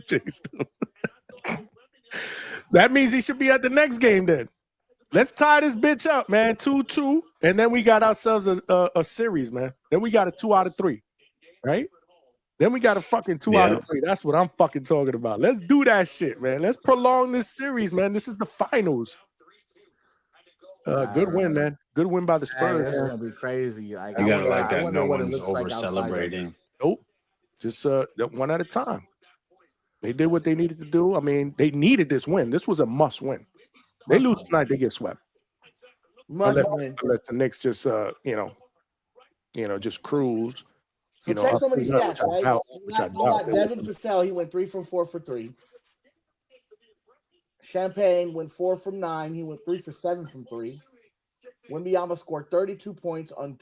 That means he should be at the next game then. Let's tie this bitch up, man. 2-2. And then we got ourselves a series, man. Then we got a 2 out of 3, right? Then we got a fucking 2 out of 3. That's what I'm fucking talking about. Let's do that shit, man. Let's prolong this series, man. This is the finals. Good win, man. Good win by the Spurs. That's gonna be crazy. You gotta like that. No one's over celebrating. Nope. Just one at a time. They did what they needed to do. I mean, they needed this win. This was a must win. They lose tonight, they get swept. Unless the Knicks just just cruise. So check some of these stats, right? You got Devin Vassell, he went 3 from 4 for 3. Champagne went 4 from 9. He went 3 for 7 from 3. Wembanyama scored 32 points on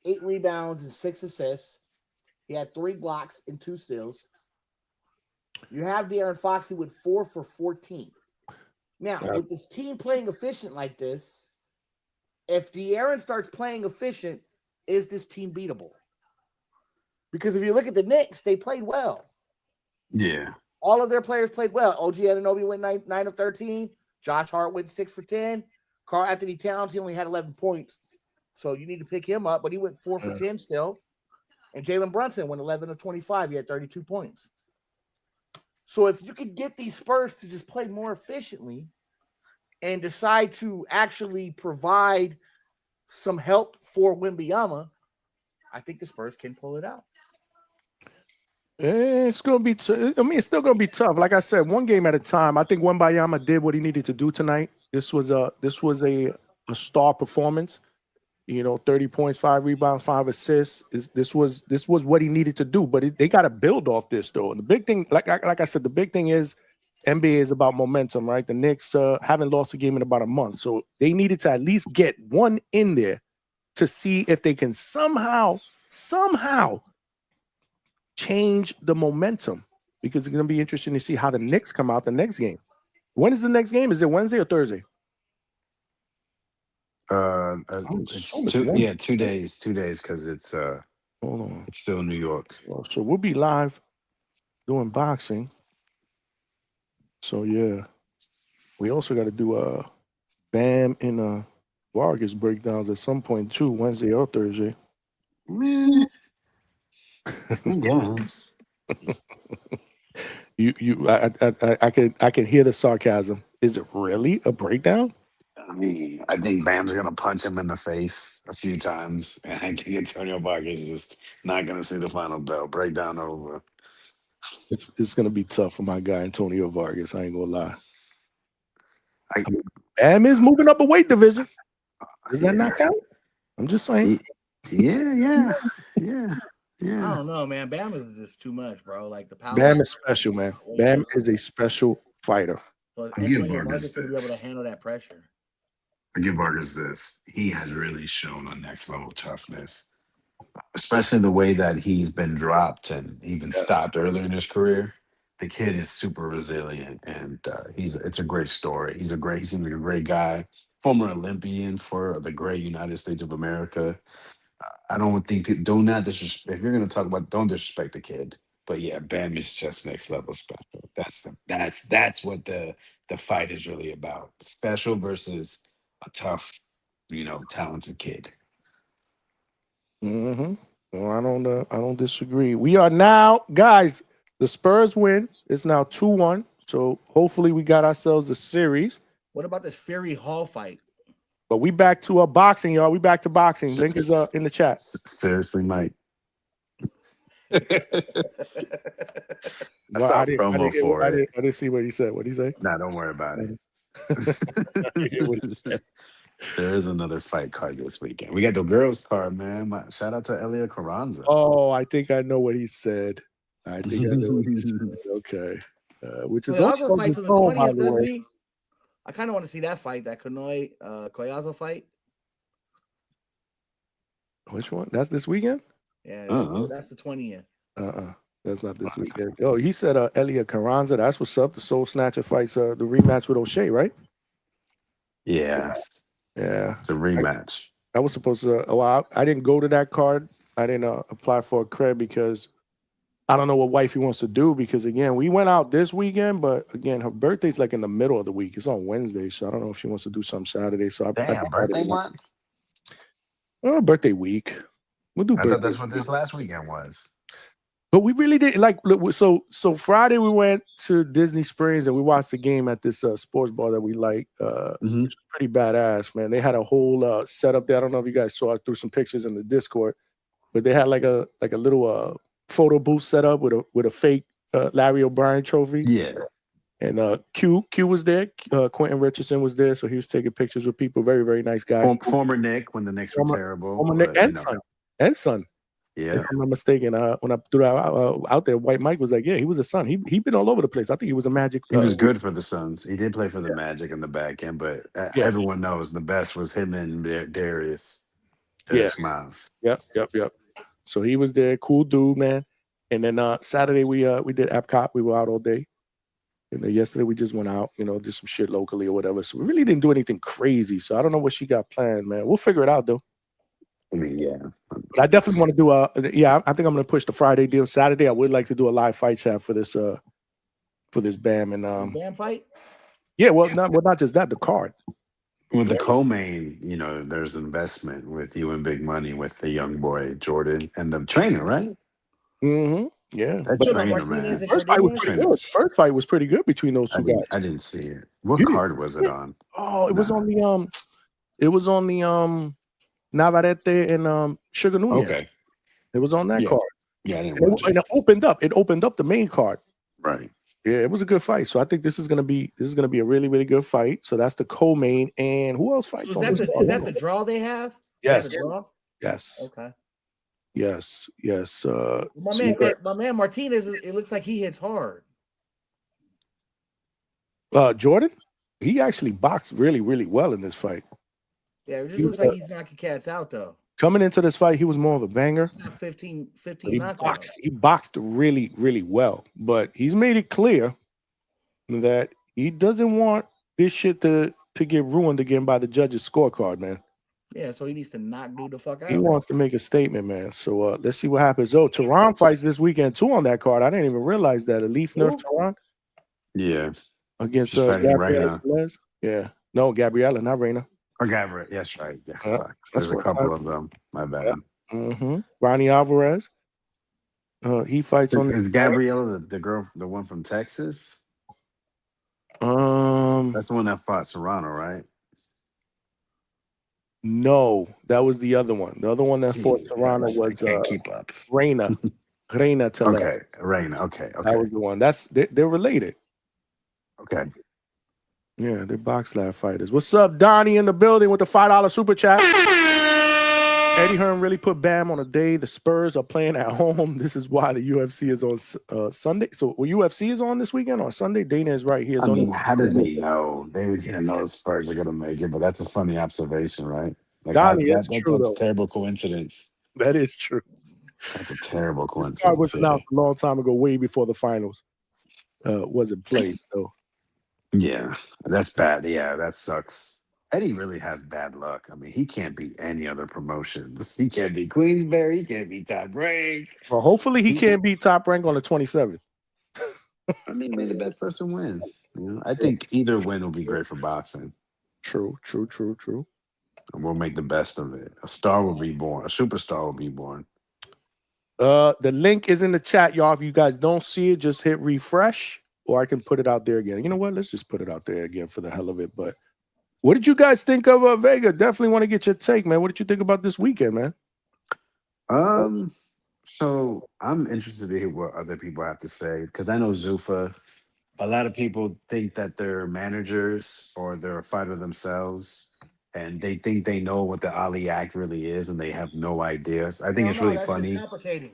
8 rebounds and 6 assists. He had 3 blocks and 2 steals. You have De'Aaron Fox, he went 4 for 14. Now, with this team playing efficient like this, if De'Aaron starts playing efficient, is this team beatable? Because if you look at the Knicks, they played well. Yeah. All of their players played well. OG Anunoby went 9 of 13. Josh Hart went 6 for 10. Karl Anthony Towns, he only had 11 points. So you need to pick him up, but he went 4 for 10 still. And Jalen Brunson went 11 of 25. He had 32 points. So if you could get these Spurs to just play more efficiently and decide to actually provide some help for Wembanyama, I think the Spurs can pull it out. It's gonna be. It's still gonna be tough. Like I said, one game at a time. I think Wembanyama did what he needed to do tonight. This was a star performance. 30 points, 5 rebounds, 5 assists. This was what he needed to do. But they got to build off this though. And the big thing, like I said, the big thing is NBA is about momentum, right? The Knicks haven't lost a game in about a month, so they needed to at least get one in there to see if they can somehow change the momentum, because it's going to be interesting to see how the Knicks come out the next game. When is the next game? Is it Wednesday or Thursday? It's 2 days. 2 days because it's still New York. So we'll be live doing boxing. So yeah, we also got to do Bam and Vargas breakdowns at some point too, Wednesday or Thursday. Yes. I can hear the sarcasm. Is it really a breakdown? I mean, I think Bam's gonna punch him in the face a few times, and I think Antonio Vargas is not gonna see the final bell. Breakdown over. It's gonna be tough for my guy Antonio Vargas. I ain't gonna lie. Bam is moving up a weight division. Does that not count? I'm just saying. Yeah. I don't know, man. Bam is just too much, bro. Like the power. Bam is special, man. Bam is a special fighter. So I give Antonio Vargas Vargas to be able to this. handle that pressure. I give Vargas this. He has really shown a next level toughness, especially the way that he's been dropped and even stopped earlier in his career. The kid is super resilient, and it's a great story. He seems like a great guy, former Olympian for the great United States of America. I don't think do not disrespect. If you're gonna talk about, don't disrespect the kid. But yeah, Bam is just next level special. That's what the fight is really about. Special versus a tough, talented kid. Mm-hmm. Well, I don't disagree. We are now, guys. The Spurs win. It's now 2-1. So hopefully we got ourselves a series. What about this Fury Hall fight? But we back to boxing, y'all. We back to boxing. Link is in the chat. Seriously, Mike. Well, I didn't see what he said. What did he say? Nah, don't worry about it. There is another fight card this weekend. We got the girls card, man. Shout out to Elia Carranza. Oh, I think I know what he said. Okay. Which is also fights on the 20th, doesn't he? I kind of want to see that fight, that Koyazo fight. Which one? That's this weekend? Yeah, that's the 20th. That's not this weekend. Oh, he said Elia Carranza. That's what's up. The Soul Snatcher fights the rematch with O'Shea, right? Yeah. Yeah. It's a rematch. I was supposed to. I didn't go to that card. I didn't apply for a cred because I don't know what wifey wants to do. Because again, we went out this weekend, but again, her birthday's like in the middle of the week. It's on Wednesday, so I don't know if she wants to do something Saturday. So birthday month? Birthday week. We'll do. I thought that's what this last weekend was. But we really did so Friday we went to Disney Springs and we watched the game at this sports bar that we like. Which was pretty badass, man. They had a whole setup there. I don't know if you guys saw. I threw some pictures in the Discord, but they had like a little photo booth set up with a fake Larry O'Brien trophy. Yeah. And Q was there. Quentin Richardson was there, so he was taking pictures with people. Very, very nice guy. Former Nick when the Knicks were terrible. Former Nick and son. Yeah, if I'm not mistaken. When I threw out there, White Mike was like, "Yeah, he was a son. He'd been all over the place. I think he was a Magic. He was good for the Suns. He did play for the Magic in the back end, but everyone knows the best was him and Darius. Miles. Yep. So he was there. Cool dude, man. And then Saturday we did Epcot. We were out all day. And then yesterday we just went out, did some shit locally or whatever. So we really didn't do anything crazy. So I don't know what she got planned, man. We'll figure it out though. I mean, yeah. But I definitely want to do I think I'm gonna push the Friday deal. Saturday, I would like to do a live fight chat for this Bam and Bam fight? Yeah, not just that, the card. With the co-main, there's investment with you and Big Money with the young boy Jordan and the trainer, right? Mm-hmm. Yeah. That trainer, man. First fight was pretty good. First fight was pretty good between those two guys. I didn't see it. What card was it on? Oh, it was on the Navarrete and Sugar Nunez. Okay. It was on that card. Yeah, I didn't watch it. And it opened up the main card. Right. Yeah, it was a good fight. So I think this is gonna be a really, really good fight. So that's the co-main. And who else fights on this? Is that the draw they have? Yes. Yes. Okay. Yes. My man Martinez, it looks like he hits hard. Jordan, he actually boxed really, really well in this fight. Yeah, it just looks like he's knocking cats out though. Coming into this fight, he was more of a banger. 15 knockouts. He boxed really, really well, but he's made it clear that he doesn't want this shit to get ruined again by the judges' scorecard, man. Yeah, so he needs to knock dude the fuck out. He wants to make a statement, man. So let's see what happens. Oh, Tehran fights this weekend too on that card. I didn't even realize that. Elif Nerf Tehran. Yeah. Against Gabriella. Yeah. No, Gabriella, not Reina. Or Gabrielle. Yes, right. Yeah, there's a couple of them. My bad. Mm-hmm. Ronnie Alvarez. He fights on. Is Gabriella the girl, the one from Texas? That's the one that fought Serrano, right? No, that was the other one. The other one that fought Serrano was keep up. Reina Tele. Okay, Reina. Okay. That was the one. They're related. Okay. Yeah, they're box lab fighters. What's up, Donnie in the building with the $5 super chat? Eddie Hearn really put Bam on a day. The Spurs are playing at home. This is why the UFC is on Sunday. So UFC is on this weekend on Sunday. Dana is right here. It's I on mean, how did they know? They didn't know the Spurs are gonna make it, but that's a funny observation, right? Like Donnie, it's true that's a though. terrible coincidence. That is true. That's a terrible This card coincidence. was announced a long time ago, way before the finals wasn't played. So Yeah, that's bad. Yeah, that sucks. Eddie really has bad luck. I mean, he can't beat any other promotions. He can't beat Queensberry. He can't beat Top Rank. well, hopefully he can't beat Top Rank on the 27th. I mean, may the best person win. You know, I think either win will be great for boxing. True. And we'll make the best of it. A star will be born. A superstar will be born. The link is in the chat, y'all. If you guys don't see it, just hit refresh, or I can put it out there again. You know what? Let's just put it out there again for the hell of it. But what did you guys think of Vega? Definitely want to get your take, man. What did you think about this weekend, man? So I'm interested to hear what other people have to say because I know Zuffa. A lot of people think that they're managers or they're a fighter themselves, and they think they know what the Ali Act really is, and they have no ideas. I think it's really funny. It's complicated.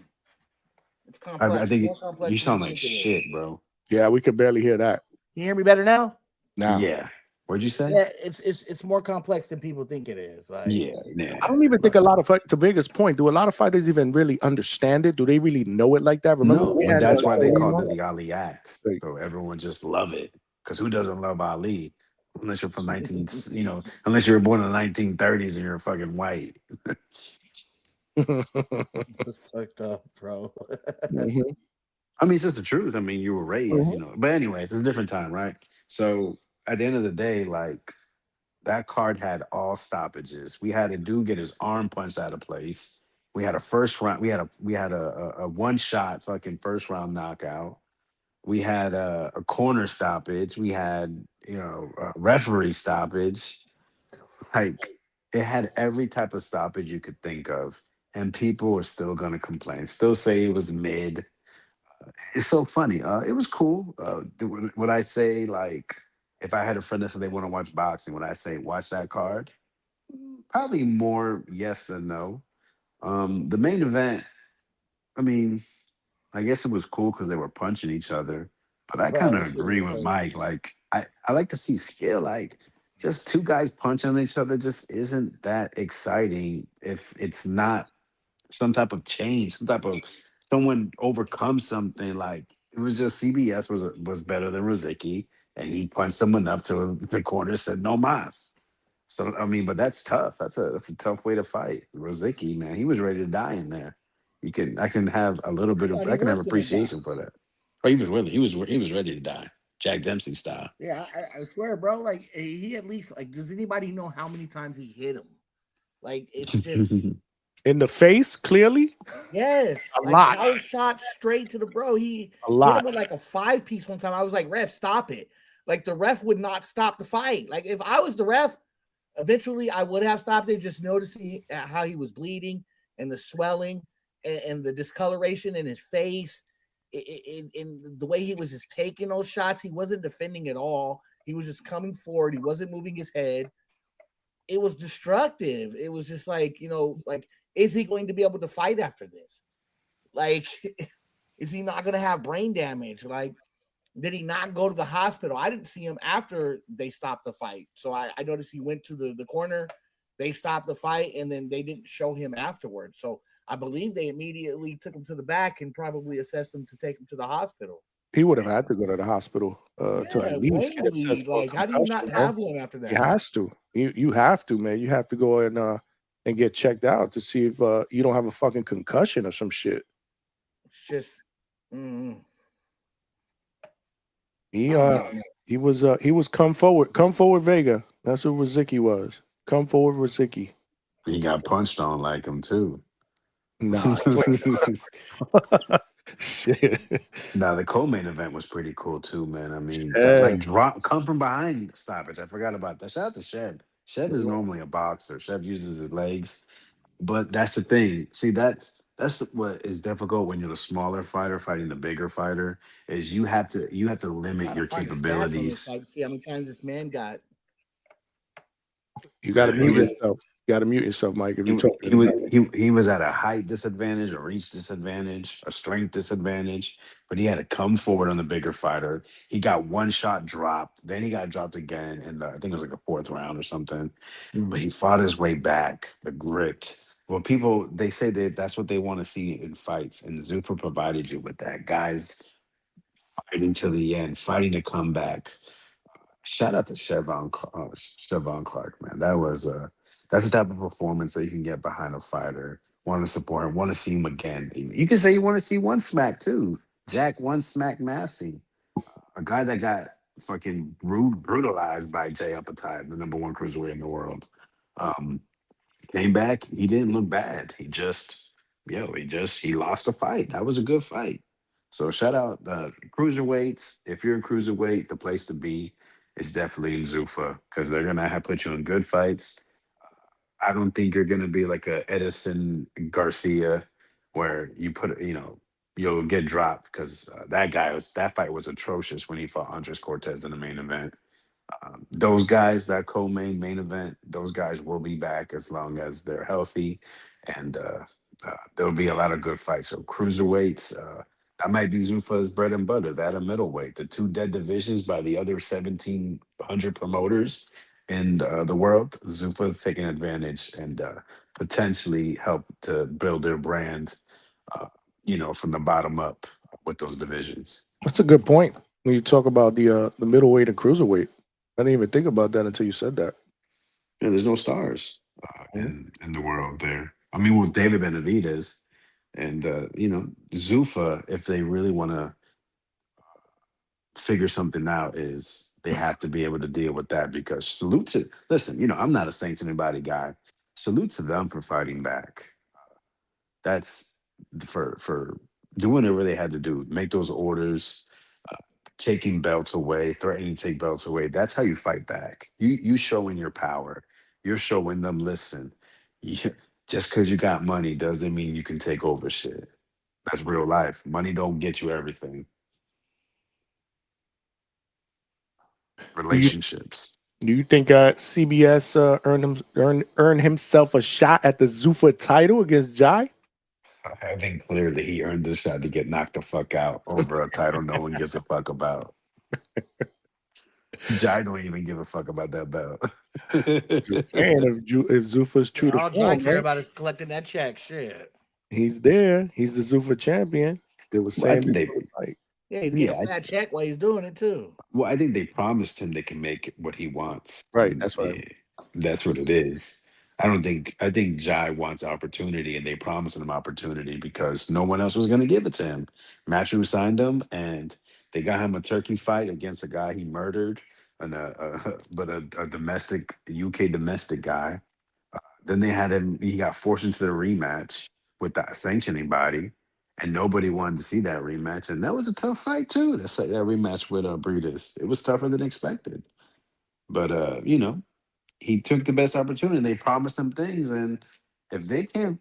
It's complex. I think More complex you than sound you like think it is. shit, bro. Yeah, we could barely hear that. You hear me better now? Nah. Yeah. What'd you say? Yeah, it's more complex than people think it is. Like, Yeah. I don't even think a lot of, to Vega's point, do a lot of fighters even really understand it? Do they really know it like that? Remember, No, and that's why they called it the Ali Act. So everyone just love it. Because who doesn't love Ali? Unless you're from unless you were born in the 1930s and you're fucking white. It's fucked up, bro. I mean, it's just the truth. I mean, you were raised, But anyways, it's a different time, right? So at the end of the day, like that card had all stoppages. We had a dude get his arm punched out of place. We had a first round. We had a one shot fucking first round knockout. We had a corner stoppage. We had a referee stoppage. Like it had every type of stoppage you could think of, and people were still gonna complain. Still say it was mid. It's so funny. It was cool. Would I say like if I had a friend that said they want to watch boxing, would I say watch that card? Probably more yes than no. The main event, I mean, I guess it was cool because they were punching each other. But I kind of agree with Mike. Like I like to see skill. Like just two guys punching each other just isn't that exciting if it's not some type of change, some type of someone overcomes something. Like it was just CBS was better than Rozicki, and he punched someone up to the corner, said no mas. So I mean, but that's tough. That's a tough way to fight. Rozicki, man, he was ready to die in there. I can have a little bit of I can have appreciation for that. Oh, he was ready to die, Jack Dempsey style. Yeah, I swear, bro. Like he at least does anybody know how many times he hit him? Like it's just in the face, clearly. Yes, a lot. I was shot straight to the bro. He a lot. hit him with like a 5-piece one time. I was like, ref, stop it. Like the ref would not stop the fight. Like if I was the ref, eventually I would have stopped it, just noticing how he was bleeding and the swelling and the discoloration in his face. In the way he was just taking those shots, he wasn't defending at all. He was just coming forward. He wasn't moving his head. It was destructive. It was just like, like, is he going to be able to fight after this? Like, is he not going to have brain damage? Like, did he not go to the hospital? I didn't see him after they stopped the fight. So I noticed he went to the corner. They stopped the fight, and then they didn't show him afterwards. So I believe they immediately took him to the back and probably assessed him to take him to the hospital. He would have had to go to the hospital to at least get assessed. Like, how do you not have one after that? He has to. You have to, man. You have to go and get checked out to see if you don't have a fucking concussion or some shit. It's just he was come forward Vega. That's what Rozicki was. Come forward Rozicki. He got punched on like him too. Nah. Shit. Nah, the co-main event was pretty cool too, man. I mean, come from behind stoppage. I forgot about that. Shout out to Chev. Chev is normally a boxer. Chev uses his legs, but that's the thing. See, that's what is difficult when you're the smaller fighter fighting the bigger fighter. Is you have to limit your capabilities. See how many times this man got. You got to move yourself. You got to mute yourself, Mike, if He, you're talking. he was he was at a height disadvantage, a reach disadvantage, a strength disadvantage, but he had to come forward on the bigger fighter. He got one shot dropped, then he got dropped again, and I think it was like a fourth round or something. But he fought his way back. The grit. Well, people they say that that's what they want to see in fights, and Zuffa provided you with that. Guys fighting to the end, fighting to come back. Shout out to Chevon Clark, man. That's the type of performance that you can get behind a fighter. Want to support him, want to see him again. You can say you want to see one smack too. Jack one smack Massey, a guy that got fucking brutalized by Jay Apatow, the number one cruiserweight in the world. Um, Came back, he didn't look bad. He lost a fight. That was a good fight. So shout out the cruiserweights. If you're a cruiserweight, the place to be is definitely in Zuffa because they're gonna have put you in good fights. I don't think you're gonna be like a Edison Garcia where you'll get dropped because that fight was atrocious when he fought Andres Cortez in the main event. Those guys, that main event, those guys will be back as long as they're healthy, and there'll be a lot of good fights. So cruiserweights, that might be Zuffa's bread and butter. That a middleweight, the two dead divisions by the other 1,700 promoters in the world. Zuffa's taking advantage and potentially help to build their brand, from the bottom up with those divisions. That's a good point. When you talk about the middleweight and cruiserweight, I didn't even think about that until you said that. Yeah, there's no stars in the world there. I mean, with David Benavidez and Zuffa, if they really want to figure something out, is they have to be able to deal with that because I'm not a Saints anybody guy. Salute to them for fighting back. That's for doing whatever they had to do, make those orders, taking belts away, threatening to take belts away. That's how you fight back. You showing your power. You're showing them, listen, just because you got money doesn't mean you can take over shit. That's real life. Money don't get you everything. Relationships. Do you think CBS earned himself a shot at the Zuffa title against Jai? I think clearly he earned the shot to get knocked the fuck out over a title no one gives a fuck about. Jai don't even give a fuck about that belt. Just saying, if Zuffa's true to all form, I care about is collecting that check. Shit. He's there. He's the Zuffa champion. They were saying yeah, he's getting a fat check while he's doing it too. Well, I think they promised him they can make what he wants. Right. That's right. That's what it is. I think Jai wants opportunity, and they promised him opportunity because no one else was going to give it to him. Matchroom signed him, and they got him a turkey fight against a guy he murdered, but a domestic UK domestic guy. Then they had him. He got forced into the rematch without sanctioning body, and nobody wanted to see that rematch. And that was a tough fight too. That rematch with Breedis. It was tougher than expected, but he took the best opportunity. They promised him things, and if they can't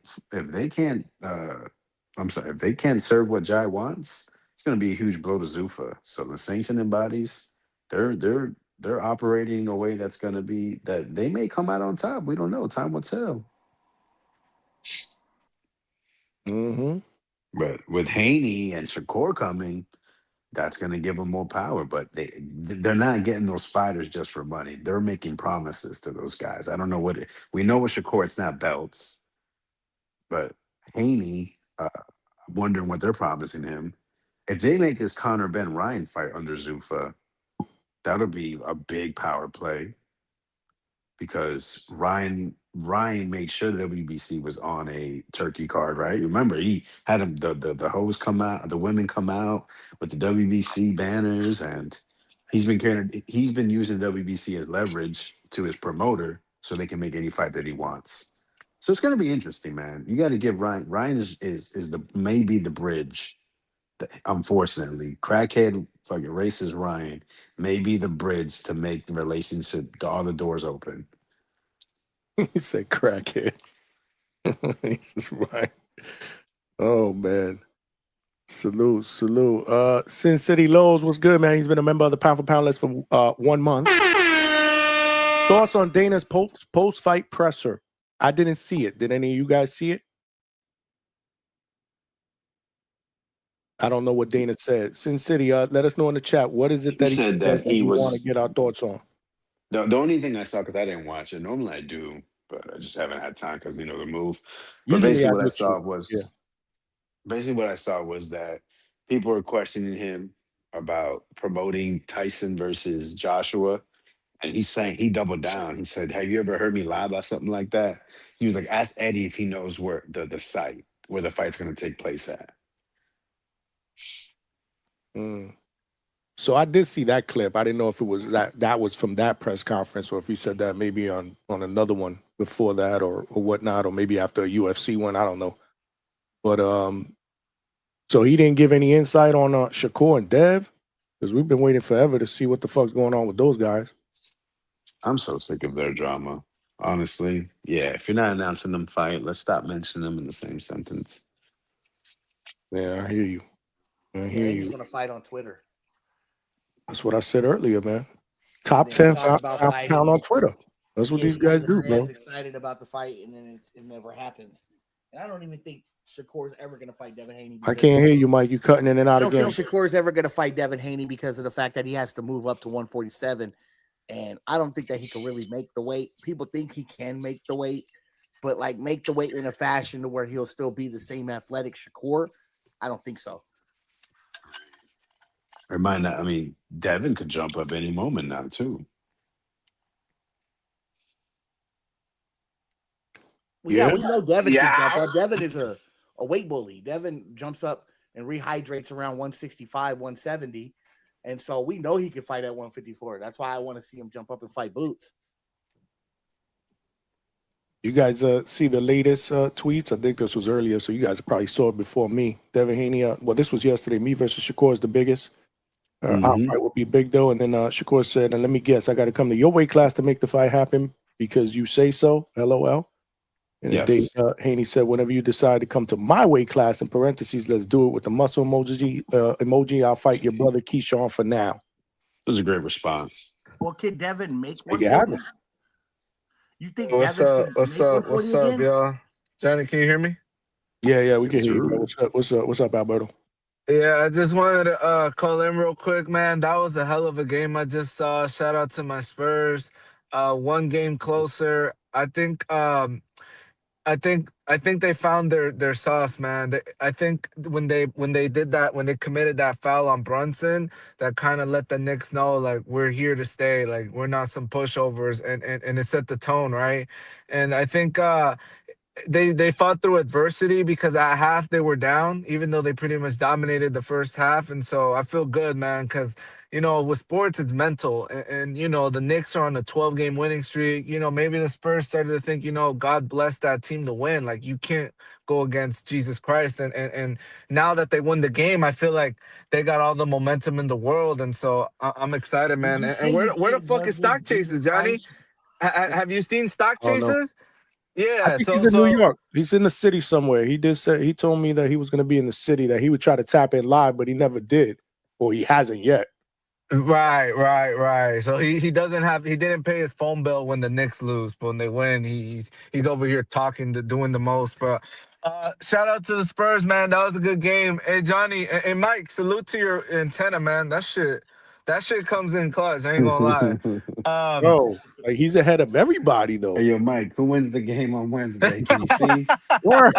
serve what Jai wants, it's going to be a huge blow to Zuffa. So the sanctioning bodies, they're operating in a way that's going to be that they may come out on top. We don't know. Time will tell. Mm-hmm. But with Haney and Shakur coming, that's going to give them more power. But they're not getting those fighters just for money. They're making promises to those guys. I don't know we know with Shakur, it's not belts. But Haney, wondering what they're promising him. If they make this Conor Ben Ryan fight under Zuffa, that'll be a big power play because Ryan made sure the WBC was on a turkey card, right? Remember, he had him the hoes come out, the women come out with the WBC banners, and he's been using the WBC as leverage to his promoter so they can make any fight that he wants. So it's going to be interesting, man. You got to give Ryan. Ryan is maybe the bridge. Unfortunately, crackhead fucking racist Ryan may be the bridge to make the relationship, all the doors open. He said crackhead. He's just right. Oh man. Salute. Sin City Lowe's, what's good, man? He's been a member of the Pound for Pound list for 1 month. Thoughts on Dana's post-fight presser? I didn't see it. Did any of you guys see it? I don't know what Dana said. Sin City, let us know in the chat. What is it that he said that that he you want to was get our thoughts on? the only thing I saw, because I didn't watch it. Normally I do, but I just haven't had time because the move. But Usually basically I what I do saw too. was Yeah. that people were questioning him about promoting Tyson versus Joshua. And he's saying, he doubled down. He said, "Have you ever heard me lie about something like that?" He was like, "Ask Eddie if he knows where the site where the fight's going to take place at." So I did see that clip. I didn't know if it was that was from that press conference, or if he said that maybe on another one before that, or whatnot, or maybe after a UFC one. I don't know. But so he didn't give any insight on Shakur and Dev, because we've been waiting forever to see what the fuck's going on with those guys. I'm so sick of their drama. Honestly, yeah. If you're not announcing them fight, let's stop mentioning them in the same sentence. Yeah, I hear you. He's gonna fight on Twitter. That's what I said earlier, man. Top 10 pound on Twitter. That's what these guys do, bro. Excited about the fight, and then it never happens. And I don't even think Shakur's ever going to fight Devin Haney. I can't hear you, Mike. You cutting in and out again. I don't think Shakur's ever going to fight Devin Haney because of the fact that he has to move up to 147. And I don't think that he can really make the weight. People think he can make the weight, but like make the weight in a fashion to where he'll still be the same athletic Shakur. I don't think so. Or might not. I mean, Devin could jump up any moment now, too. Yeah, we know Devin can jump up. Devin is a weight bully. Devin jumps up and rehydrates around 165, 170. And so we know he can fight at 154. That's why I want to see him jump up and fight Boots. You guys see the latest tweets? I think this was earlier, so you guys probably saw it before me. Devin Haney, well, this was yesterday. Me versus Shakur is the biggest. Our fight will be big, though. And then Shakur said, and let me guess, I got to come to your weight class to make the fight happen because you say so, LOL. And yes. Haney said, whenever you decide to come to my weight class, in parentheses, let's do it with the muscle emoji. I'll fight your brother Keyshawn for now. It was a great response. Well, can Devin make one? You think what's Devin up, y'all? Johnny, can you hear me? Yeah, we can hear you. What's up, Alberto? Yeah, I just wanted to call in real quick, man. That was a hell of a game I just saw. Shout out to my Spurs. One game closer. I think they found their sauce, man. I think when they did that, when they committed that foul on Brunson, that kind of let the Knicks know, like, we're here to stay, like, we're not some pushovers, and it set the tone, right? And I think they fought through adversity because at half they were down, even though they pretty much dominated the first half. And so I feel good, man, because, you know, with sports, it's mental. And you know, the Knicks are on a 12-game winning streak. You know, maybe the Spurs started to think, you know, God bless that team to win. Like, you can't go against Jesus Christ. And now that they won the game, I feel like they got all the momentum in the world. And so I'm excited, man. And where the fuck is Stock Chases, Johnny? Have you seen Stock Chases? Yeah, I think he's in New York. He's in the city somewhere. He told me that he was going to be in the city, that he would try to tap in live, but he never did, or he hasn't yet. Right. So he didn't pay his phone bill when the Knicks lose, but when they win, he's over here doing the most. But shout out to the Spurs, man. That was a good game. Hey, Johnny and Mike, salute to your antenna, man. That shit comes in clutch. I ain't gonna lie. Bro, like, he's ahead of everybody, though. Hey, yo, Mike, who wins the game on Wednesday? Can you see? Word.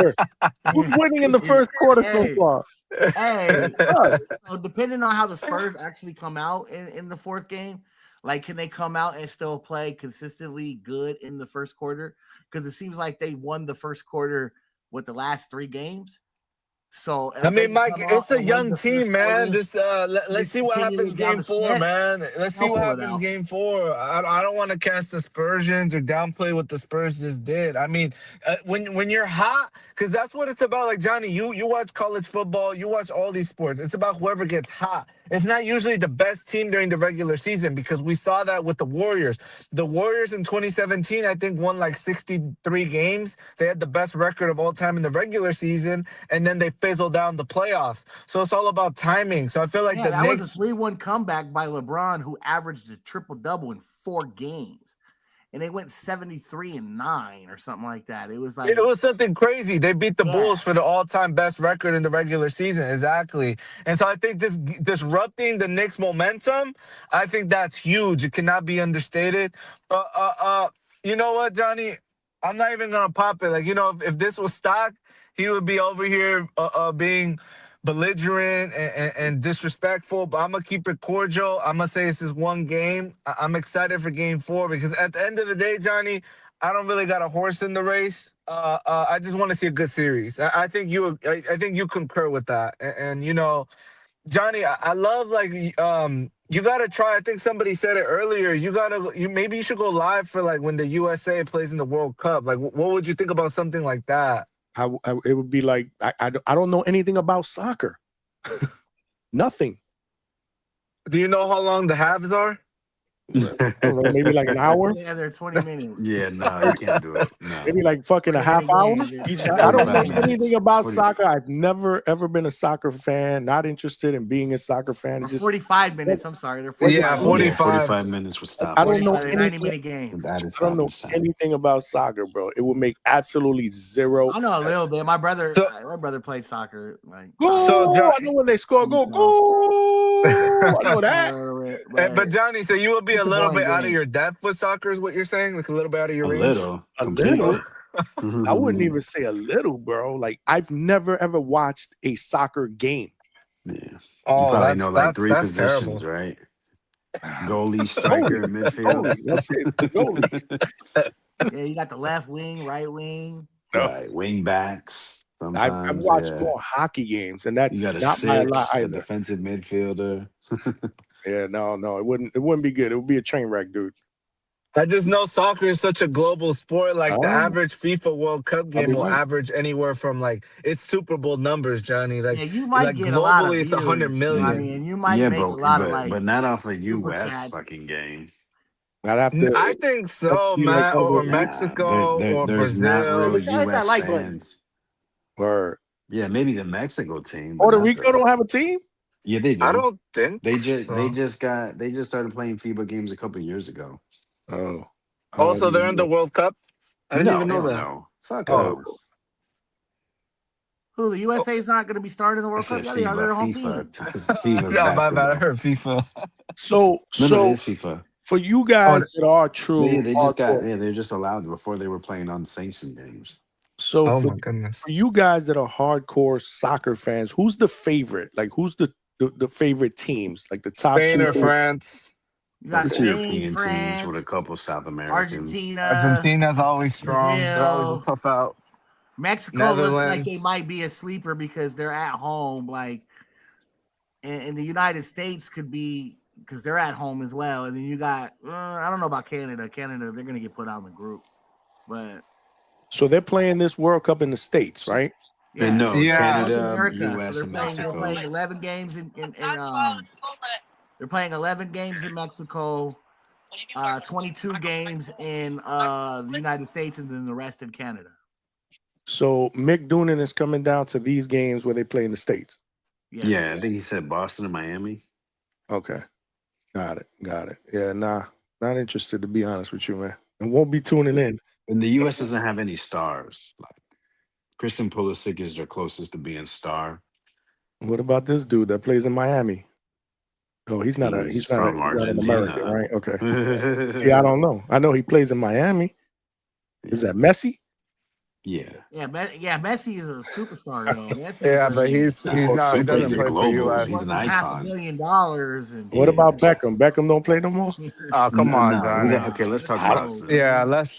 Who's winning in the first quarter so far? Hey, so depending on how the Spurs actually come out in the fourth game, like, can they come out and still play consistently good in the first quarter? Because it seems like they won the first quarter with the last 3 games. So I mean, Mike, it's a young team, man. Let's see what happens game 4, man. Let's see what happens game 4. I don't want to cast aspersions or downplay what the Spurs just did. I mean, when you're hot, because that's what it's about. Like, Johnny, you watch college football, you watch all these sports. It's about whoever gets hot. It's not usually the best team during the regular season, because we saw that with the Warriors. The Warriors in 2017, I think, won like 63 games. They had the best record of all time in the regular season, and then they fizzled down the playoffs. So it's all about timing. So I feel like the Knicks... was a 3-1 comeback by LeBron, who averaged a triple-double in 4 games. and they went 73-9 or something like that. It was like It was something crazy. They beat the Bulls for the all-time best record in the regular season. Exactly. And so I think just disrupting the Knicks' momentum, I think that's huge. It cannot be understated. You know what, Johnny? I'm not even gonna pop it. Like, if this was stock, he would be over here being belligerent and disrespectful, but I'm gonna keep it cordial. I'm gonna say this is one game. I'm excited for game 4 because at the end of the day, Johnny, I don't really got a horse in the race. I just want to see a good series. I think you concur with that. And Johnny, I love you gotta try. I think somebody said it earlier. Maybe you should go live for like when the USA plays in the World Cup. Like, what would you think about something like that? It would be like I don't know anything about soccer. Nothing. Do you know how long the halves are? I don't know, maybe like an hour. Yeah, they're 20 minutes. Yeah, no, you can't do it. No. Maybe like fucking a half hour. I don't know anything about 40. soccer. I've never ever been a soccer fan. Not interested in being a soccer fan. It's just 45 minutes. I'm sorry, they're 45. Yeah, 45 minutes would stop. I don't know 90-minute games. I don't know anything about soccer, bro. It would make absolutely zero. I know sense. a little bit. My brother played soccer. Like, I know when they score, go. I know that. But Johnny, so you will be a It's a little boring bit out of game. your depth with soccer, is what you're saying? Like a little bit out of your A range? little. I wouldn't even say a little, bro. Like I've never ever watched a soccer game. Yeah. You Oh, probably know like that's 3 positions, terrible. right? Goalie, striker, and midfield. That's it. Goalie. Yeah, you got the left wing, right wing. Right, wing backs. I've watched more hockey games, and that's You got not by a lot a either. defensive midfielder. Yeah, no, it wouldn't be good. It would be a train wreck, dude. I just know soccer is such a global sport. Like the Oh. average FIFA World Cup game will average anywhere from it's Super Bowl numbers, Johnny. Like, Yeah, you might like get a lot of globally, it's 100 views, million. Johnny, and you might make a lot of but not off a super U.S. chats. fucking game. I'd have to. I think so, be like man. Or over- Mexico or there's Brazil. not really Which I hit that U.S. like button. fans. Word. Yeah, maybe the Mexico team. but Puerto not Rico the- don't have a team. Yeah, they do. I don't think They just so. they just started playing FIBA games a couple years ago. Oh. Also, they're in the World Cup. I didn't even know hell that. No. Fuck Oh. no. Who the USA is not going to be starting in the I World said Cup? Yeah, they're home FIFA. team. FIBA's No, my bad. I basketball. heard FIFA. So No, it is FIFA. for you guys that are true, They just got hardcore- they're just allowed before they were playing unsanctioned games. So Oh for, my goodness. for you guys that are hardcore soccer fans, who's the favorite? Like, who's the favorite teams? Like the top Spain two or France? You got It's Spain, European France, teams with a couple South Americans. Argentina, Argentina's always strong. They're always Brazil. a tough out. Mexico looks like Netherlands. they might be a sleeper because they're at home. Like, and the United States could be because they're at home as well. And then you got I don't know about Canada. Canada, they're gonna get put out in the group, but So they're playing this World Cup in the States, right? yeah, No, Yeah. Canada, America. US, So and they're Mexico. playing 11 games they're playing 11 games in Mexico, 22 games in the United States, and then the rest in Canada. So Mick Doonan is coming down to these games where they play in the States. Yeah, I think he said Boston and Miami. Okay. Got it. Yeah, not interested, to be honest with you, man. I won't be tuning in. And the US doesn't have any stars. Like Christian Pulisic is their closest to being star. What about this dude that plays in Miami? Oh, he's not He's an from American, Argentina. right? Okay. See, I don't know. I know he plays in Miami. Is that Messi? Yeah. Yeah, Messi is a superstar, though. Messi Yeah, is but he's not. He doesn't He's a play for global. US. He's an $500 icon. million, and What about Beckham? Beckham don't play no more? Oh, come on, Johnny. Okay, let's talk about this. Yeah, let's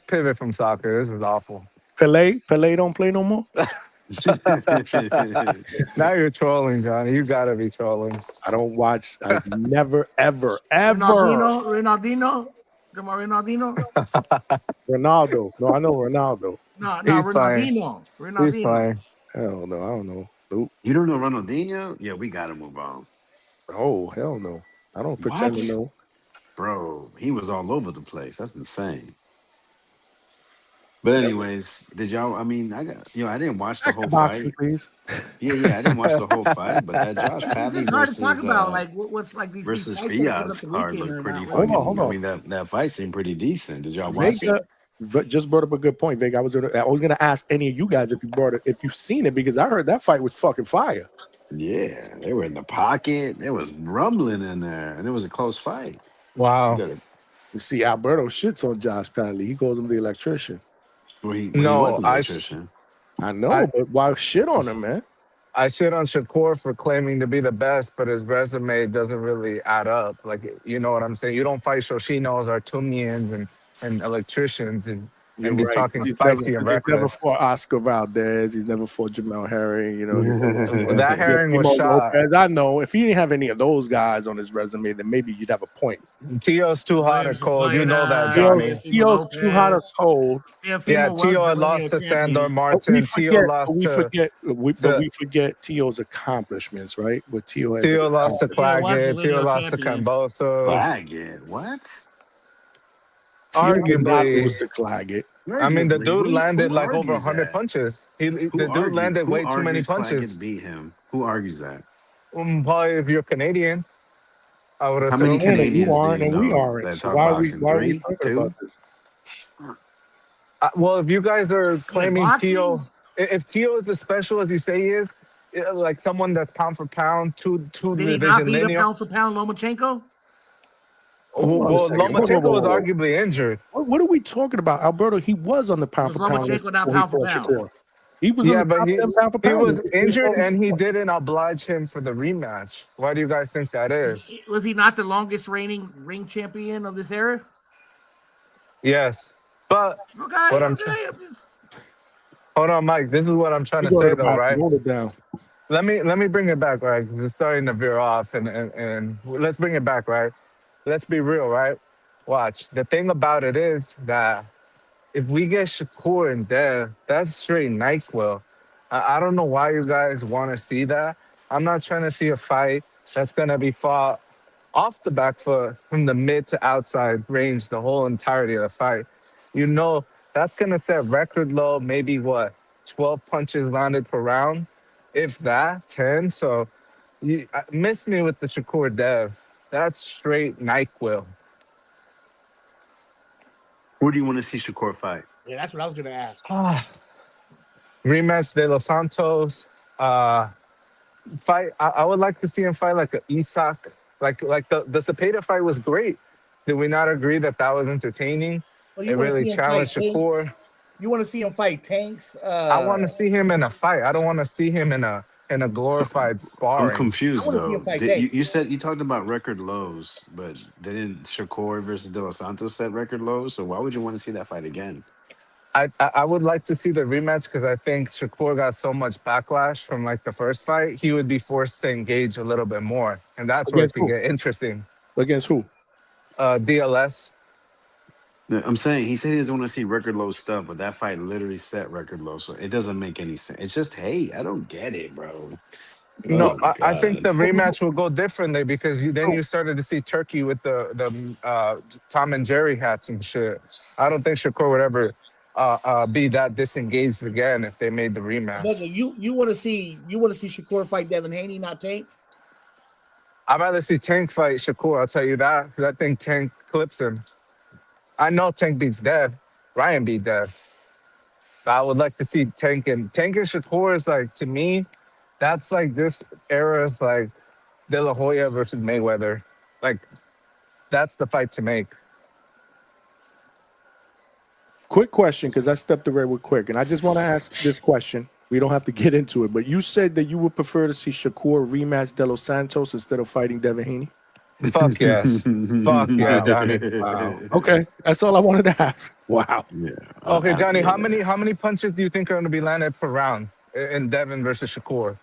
pivot from soccer. This is awful. Pele don't play no more? Now you're trolling, Johnny. You gotta be trolling. I don't watch. I've never, ever. Ronaldinho. Come on, Ronaldinho. Ronaldo. No, I know Ronaldo. No, He's playing. Ronaldinho. He's playing. Hell no, I don't know. Nope. You don't know Ronaldinho? Yeah, we got to move on. Oh, hell no. I don't pretend to know. Bro, he was all over the place. That's insane. But anyways, did y'all? I mean, I didn't watch the Back to whole boxing, fight. please. Yeah, I didn't watch the whole fight, but that Josh It's Padley just hard to talk versus about. Like what's like these versus fights that are coming Fiat's up the card weekend looked are pretty not really. Hold fucking. I on. mean, that fight seemed pretty decent. Did y'all watch Vega it? just brought up a good point, Vega. I was gonna ask any of you guys if you've seen it, because I heard that fight was fucking fire. Yeah, they were in the pocket. There was rumbling in there, and it was a close fight. Wow. You see, Alberto shits on Josh Padley. He calls him the electrician. Well, he was No, an electrician. I know, but why shit on him, man? I shit on Shakur for claiming to be the best, but his resume doesn't really add up. Like, you know what I'm saying? You don't fight Shoshinos or Tumians and electricians and You're be right. talking He's spicy and never reckless. fought Oscar Valdez. He's never fought Jamel Herring. You know, That Herring was Timo shot. Lopez. I know. If he didn't have any of those guys on his resume, then maybe you'd have a point. Tio's too hot or cold. You know that, Johnny. Tio's too hot or cold. Yeah, Tio had lost to Sandor Martin. Tio lost we forget Tio's accomplishments, right? What Tio has. Tio lost to Claggett. Tio lost to Cambosos. Claggett, what? Arguably, was to Claggett. I mean, the dude landed Who like over argues 100 that? punches. The dude landed way too many punches. Claggett beat him? Who argues that? Probably if you're Canadian, I would How assume. many Canadians you aren't, do you and we know aren't. that So talk why are we boxing? talking Two? about this? Well, if you guys are claiming boxing? Tio, if Tio is as special as you say he is, like someone that's pound for pound, two Did he not division beat a linear. pound for pound Lomachenko? Well, Lomachenko was Whoa. arguably injured. What are we talking about, Alberto? He was on the pound for pound list Lomachenko not before he pound for fought pound? Shakur. He was on the but top 10 pound for he pound was list before he injured fought and he didn't oblige him for the rematch. Why do you guys think that is? Was he not the longest reigning ring champion of this era? Yes, but Okay, what I'm hold on, Mike. This is what I'm trying to say, though, right? Hold it down. Let me bring it back, right? 'Cause it's starting to veer off, and let's bring it back, right? Let's be real, right? Watch. The thing about it is that if we get Shakur and Dev, that's straight NyQuil. I don't know why you guys want to see that. I'm not trying to see a fight that's gonna be fought off the back foot from the mid to outside range the whole entirety of the fight. You know, that's gonna set record low, maybe 12 punches landed per round, if that, 10. So you miss me with the Shakur Dev. That's straight NyQuil. Who do you want to see Shakur fight? Yeah, that's what I was gonna ask. Rematch De Los Santos. Fight. I would like to see him fight like a Isak. Like the Cepeda fight was great. Did we not agree that was entertaining? Well, It really challenged Shakur. You want to see him fight Tanks? I want to see him in a fight. I don't want to see him in a glorified sparring. I'm confused I wanna see though. him fight You said you talked about record lows, but didn't Shakur versus De Los Santos set record lows? So why would you want to see that fight again? I would like to see the rematch because I think Shakur got so much backlash from like the first fight. He would be forced to engage a little bit more, and that's where it could get interesting. Against who? DLS. I'm saying he said he doesn't want to see record low stuff, but that fight literally set record low, so it doesn't make any sense. It's just hate. I don't get it, bro. No, Oh, I think the God. rematch will go differently because then you started to see Turkey with the Tom and Jerry hats and shit. I don't think Shakur would ever be that disengaged again if they made the rematch. Bugger, you want to see Shakur fight Devin Haney, not Tank? I'd rather see Tank fight Shakur. I'll tell you that because I think Tank clips him. I know Tank beats Dev. Ryan beat Dev. But I would like to see Tank and Shakur is like, to me, that's like this era's like De La Hoya versus Mayweather. Like, that's the fight to make. Quick question, because I stepped away real quick, and I just want to ask this question. We don't have to get into it, but you said that you would prefer to see Shakur rematch De Los Santos instead of fighting Devin Haney? Fuck yes. Fuck yeah, Johnny. Wow. Okay, that's all I wanted to ask. Wow. Yeah. Okay, Johnny, how many punches do you think are going to be landed per round in Devin versus Shakur?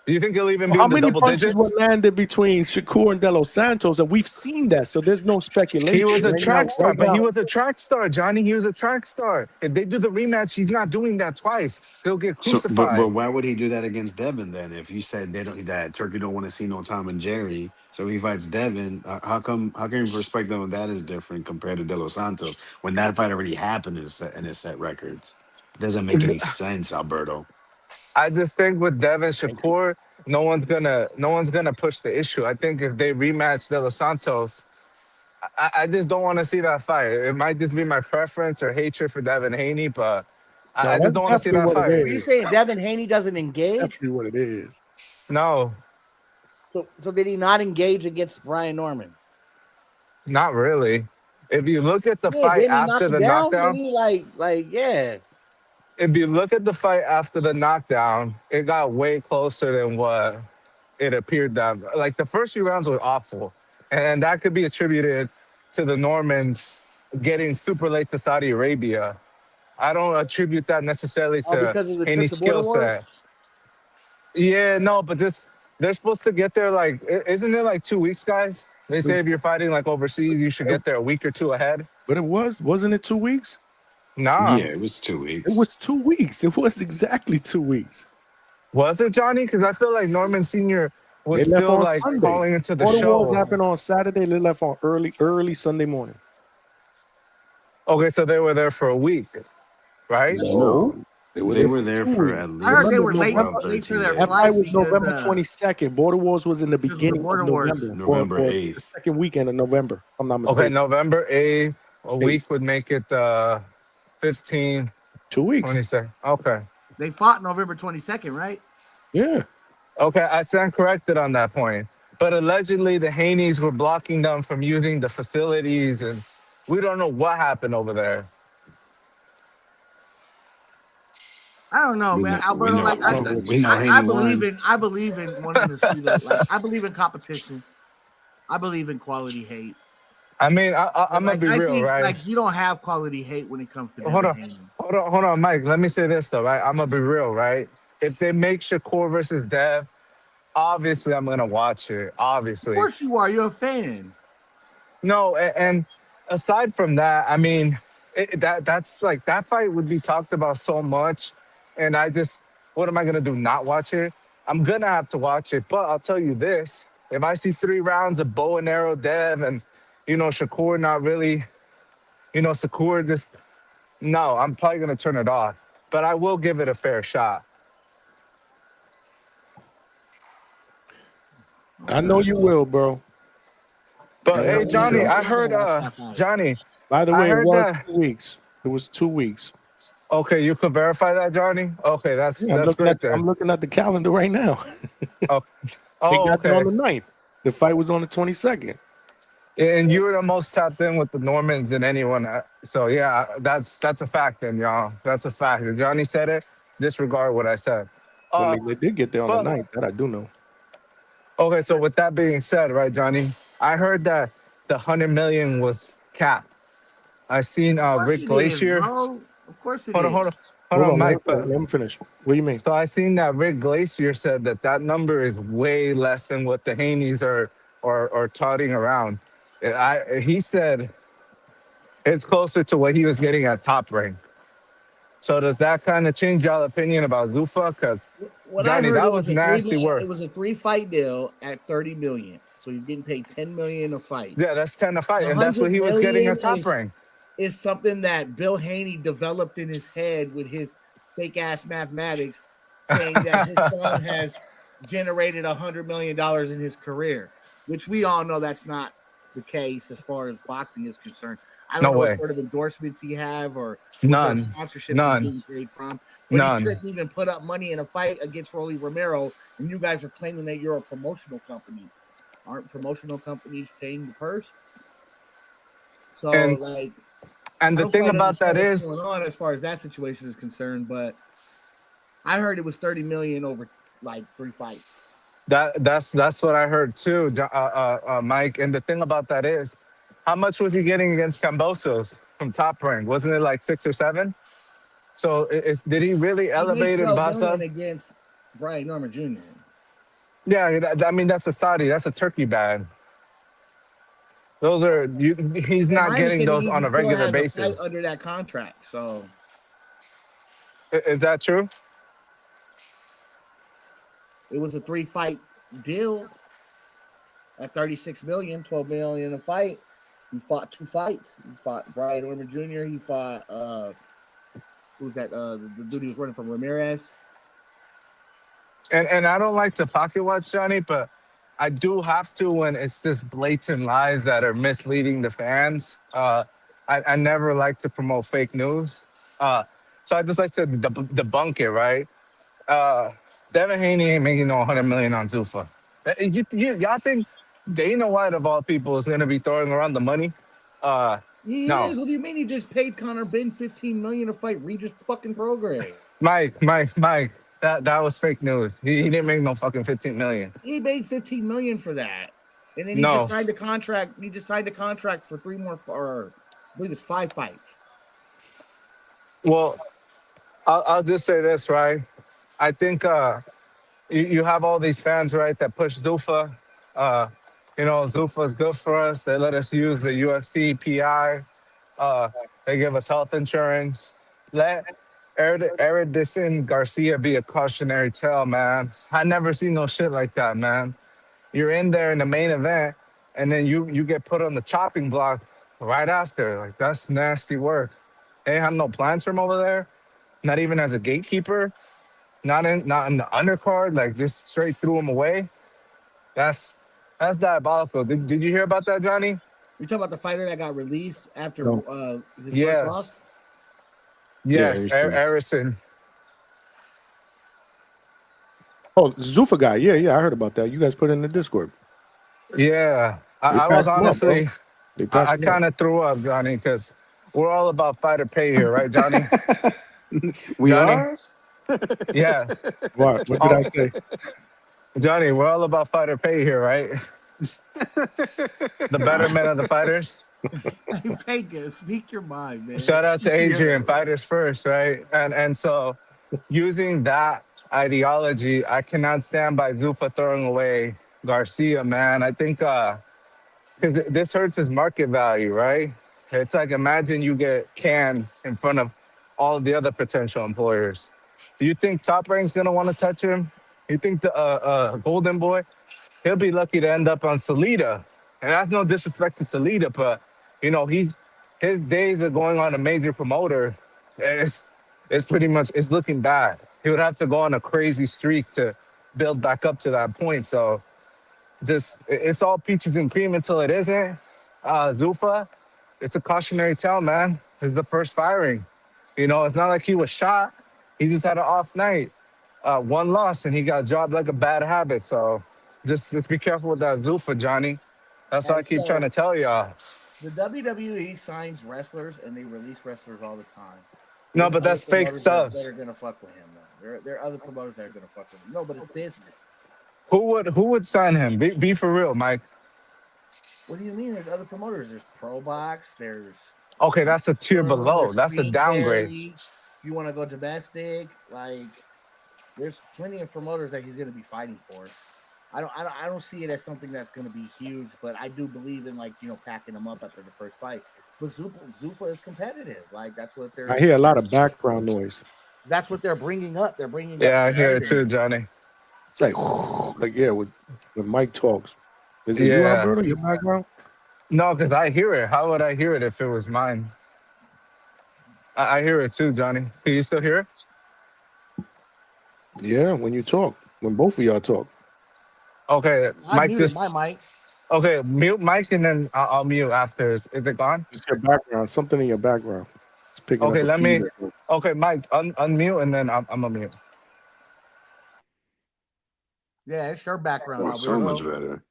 Do you think he'll even be How in the many double punches were digits? landed between Shakur and De Los Santos? And we've seen that, so there's no speculation. He was a Right now, track star, but he was a track star, Johnny. He was a track star. If they do the rematch, he's not doing that twice. He'll get So, but crucified. why would he do that against Devin then? If you said that Turkey don't want to see no Tom and Jerry, so he fights Devin. How can you respect them when that is different compared to De Los Santos when that fight already happened in his set records? Doesn't make any sense, Alberto. I just think with Devin Shakur, no one's gonna push the issue. I think if they rematch De Los Santos, I just don't want to see that fight. It might just be my preference or hatred for Devin Haney, but No, I just that's don't want to see definitely that what it fight. Are you is. saying Devin Haney doesn't engage? Definitely what it is. No, So did he not engage against Brian Norman? not really. If you look at the Yeah, fight didn't he knock after him the down? Didn't knockdown, he yeah? if you look at the fight after the knockdown, it got way closer than what it appeared that. Like the first few rounds were awful, and that could be attributed to the Normans getting super late to Saudi Arabia. I don't attribute that necessarily Oh, to because of the any trip to Border skill Wars? set. Yeah, no, but just they're supposed to get there like isn't it like 2 weeks, guys? They say if you're fighting like overseas, you should get there a week or two ahead. But wasn't it 2 weeks? Nah, Yeah, it was 2 It weeks. was 2 weeks. It was exactly 2 weeks. was it Johnny? Because I feel like Norman Senior was They left still on like Sunday. calling into the Border Wars show. happened on Saturday. They left on early Sunday morning. Okay, so they were there for a week, right? No, they were They there were for there 2 for weeks. at I heard they least were late around for 13 their That days. fight flight was because November 22nd. Border Wars was in the because of the beginning of Border Wars. November, November or the 8th. second weekend of November, if I'm not Okay, mistaken. November 8th, a 8th. week would make it 15, 2 weeks. 22. Okay. They fought November 22nd, right? Yeah. Okay, I stand corrected on that point. But allegedly, the Haneys were blocking them from using the facilities, and we don't know what happened over there. I don't know, We man. know we Alberto, know like I don't know what to say. I Haney believe won. I believe in wanting to see the I believe in competition. I believe in quality hate. I mean, But I'm gonna be I real, think right? you don't have quality hate when it comes to Hold Devin on, Haney. hold on, Mike. Let me say this though, right? I'm gonna be real, right? If they make Shakur versus Dev, obviously I'm gonna watch it. Of Obviously, course you are. You're a fan. no, and aside from that, I mean, that's like that fight would be talked about so much, and what am I gonna do? Not watch it? I'm gonna have to watch it, but I'll tell you this: if I see 3 rounds of bow and arrow Dev, and Shakur not really, Shakur just no, I'm probably gonna turn it off, but I will give it a fair shot. I know you will, bro. But I know hey, you Johnny, will. I heard Johnny, By the I way, it heard was that. 2 weeks. It was 2 weeks. Okay, you could verify that, Johnny. Okay, Yeah, that's great I'm then. looking at the calendar right now. Oh, They oh, got it on okay. the 9th. The fight was on the 22nd. And you were the most tapped in with the Normans than anyone. So yeah, that's a fact, then, y'all. That's a fact. If Johnny said it, disregard what I said. I Uh, mean, they did get there on the but 9th. That I do know. okay. So with that being said, right, Johnny, I heard that the 100 million was capped. I seen Of course Rick it is, Glacier. bro. Of course it Hold on, is. hold Hold on, on, Mike. let me finish. What do you mean? So I seen that Rick Glacier said that number is way less than what the Haneys are touting around. He said it's closer to what he was getting at Top Rank. So does that kind of change y'all opinion about Zufa? Because What I Johnny, heard that was nasty it work. was a 3-fight deal at 30 million. So he's getting paid 10 million a fight. Yeah, that's kind of fight, The and that's what 100 he was getting million at Top Rank. is something that Bill Haney developed in his head with his fake ass mathematics, saying that his son has generated $100 million in his career, which we all know that's not the case as far as boxing is concerned. I don't No know what way. sort of endorsements he have or what sort of sponsorships he's getting paid from, but he couldn't even put up money in a fight against Rolly Romero, and you guys are claiming that you're a promotional company. Aren't promotional companies paying the purse? So And I the don't thing quite about that understand what's is going on as far as that situation is concerned, but I heard it was 30 million over like 3 fights. that's what I heard too, Mike. And the thing about that is, how much was he getting against Cambosos from Top Rank? Wasn't it like 6 or 7? So did he really He made elevate and 12 boss million up? against Brian Norman Jr. Yeah, I mean that's a Saudi, that's a Turkey bag. Those are you. He's Yeah, not my getting understanding those is on he a still regular has a fight basis. under that contract. So Is that true? it was a 3-fight deal at 36 million, 12 million a fight. He fought 2 fights. He fought Brian Orman Jr. He fought who's that? The dude he was running from Ramirez. And I don't like to pocket watch Johnny, but I do have to when it's just blatant lies that are misleading the fans. I never like to promote fake news. So I just like to debunk it, right? Devin Haney ain't making no 100 million on Zuffa. Y'all think Dana White of all people is going to be throwing around the money? He No. is. What do you mean he just paid Conor Ben 15 million to fight Regis fucking Prograis? Mike, that was fake news. He didn't make no fucking 15 million. He made 15 million for that. And then he No. just signed a contract. He just signed a contract for 3 more, or I believe it's 5 fights. Well, I'll just say this, right? I think you have all these fans, right, that push Zuffa. Zuffa is good for us. They let us use the UFC PI. They give us health insurance. Let Eridison Garcia be a cautionary tale, man. I never seen no shit like that, man. You're in there in the main event, and then you get put on the chopping block right after. Like, that's nasty work. They have no plans from over there, not even as a gatekeeper, not in the undercard. Like, just straight threw him away. That's diabolical. Did you hear about that, Johnny? You talking about the fighter that got released after No. his Yeah. first loss? Yes, Yeah, Harrison. Oh, Zuffa guy. Yeah, I heard about that. You guys put it in the Discord. Yeah, They I was packed him up, bro. honestly, They packed I him up. kind of threw up, Johnny, because we're all about fighter pay here, right, Johnny? We Johnny? are? Yes. What did I say? Johnny, we're all about fighter pay here, right? The betterment of the fighters. Hey, Vegas, speak your mind, man. Shout out to Adrian, fighters first, right? And so using that ideology, I cannot stand by Zuffa throwing away Garcia, man. I think because this hurts his market value, right? It's like imagine you get canned in front of all of the other potential employers. Do you think Top Rank's gonna want to touch him? You think the Golden Boy, he'll be lucky to end up on Salida, and that's no disrespect to Salida, but his days of going on a major promoter, it's pretty much it's looking bad. He would have to go on a crazy streak to build back up to that point. So it's all peaches and cream until it isn't. Zuffa, it's a cautionary tale, man. It's the first firing. It's not like he was shot. He just had an off night. One loss and he got dropped like a bad habit. So just be careful with that Zuffa, Johnny. That's what I keep trying to tell y'all. The WWE signs wrestlers and they release wrestlers all the time. No, but that's fake stuff. That are gonna fuck with him, though. There are other promoters that are gonna fuck with him. No, but it's business. Who would sign him? Be for real, Mike. What do you mean? There's other promoters. There's Pro Box. There's okay. That's a tier below. That's a downgrade. You want to go domestic? Like, there's plenty of promoters that he's going to be fighting for. I don't see it as something that's going to be huge, but I do believe in packing them up after the first fight. But Zuffa is competitive. Like, that's what they're. I hear a lot of background noise. That's what they're bringing up. They're bringing. Yeah, up I hear it too, Johnny. It's like when Mike talks. Is it you, Alberto? Your background? No, because I hear it. How would I hear it if it was mine? I hear it too, Johnny. Can you still hear it? Yeah, when you talk. When both of y'all talk. Okay, Mike just. My mic. Okay, mute Mike and then I'll mute after. Is it gone? It's your background. Something in your background. It's picking okay, up. let me. Okay, Mike, unmute and then I'm gonna mute. Yeah, it's your background. Oh, so much better.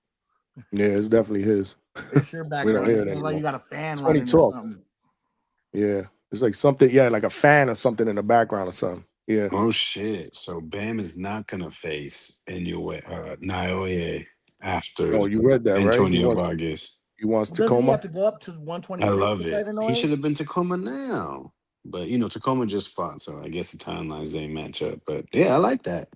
Yeah, it's definitely his. It's your background. We don't hear it it sounds like you got a fan. When he talks. Yeah, it's like something. Yeah, like a fan or something in the background or something. Yeah. Oh shit! So Bam is not gonna face Naoya after. Oh, you read that, Antonio right? Vargas. He wants Doesn't Tacoma. he have to go up to 126? I love it. He should have been Tacoma now, but Tacoma just fought, so I guess the timelines ain't match up. But yeah, I like that.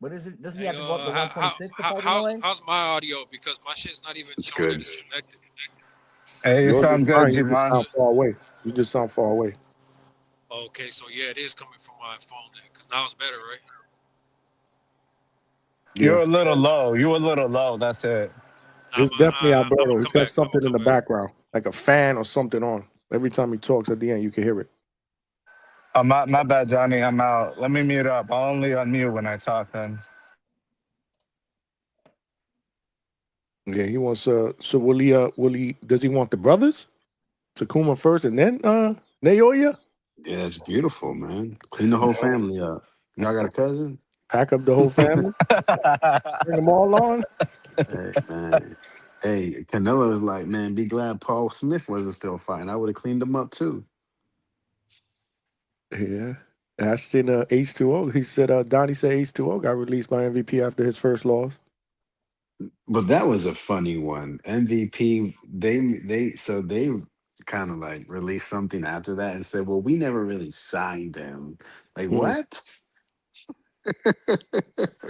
What is it? Doesn't he Hey, have to go up to 126 to fight anyway? how's my audio? Because my shit's not even showing that it's connected. Hey, you Yours is sound good, fine. You just G-Man. sound far away. You just sound far away. Okay, so yeah, it is coming from my phone then, because now it's better, right? You're a little low. You a little low. That's it. It's definitely Alberto. He's got back. something in the background, like a fan or something on. Every time he talks at the end, you can hear it. My bad, Johnny. I'm out. Let me mute up. I'll only unmute when I talk then. Yeah, he wants so will he does he want the brothers? Takuma first and then Naoya? Yeah, it's beautiful, man. Clean the whole family up. Y'all got a cousin? Pack up the whole family? Bring them all on? Hey, man. Hey, Canelo was like, man, be glad Paul Smith wasn't still fighting. I would have cleaned him up too. Yeah. Ashton Ace 2-0. He said Donnie said Ace 2-0 got released by MVP after his first loss. But that was a funny one. MVP, they kind of like released something after that and said, well, we never really signed him. Like, what?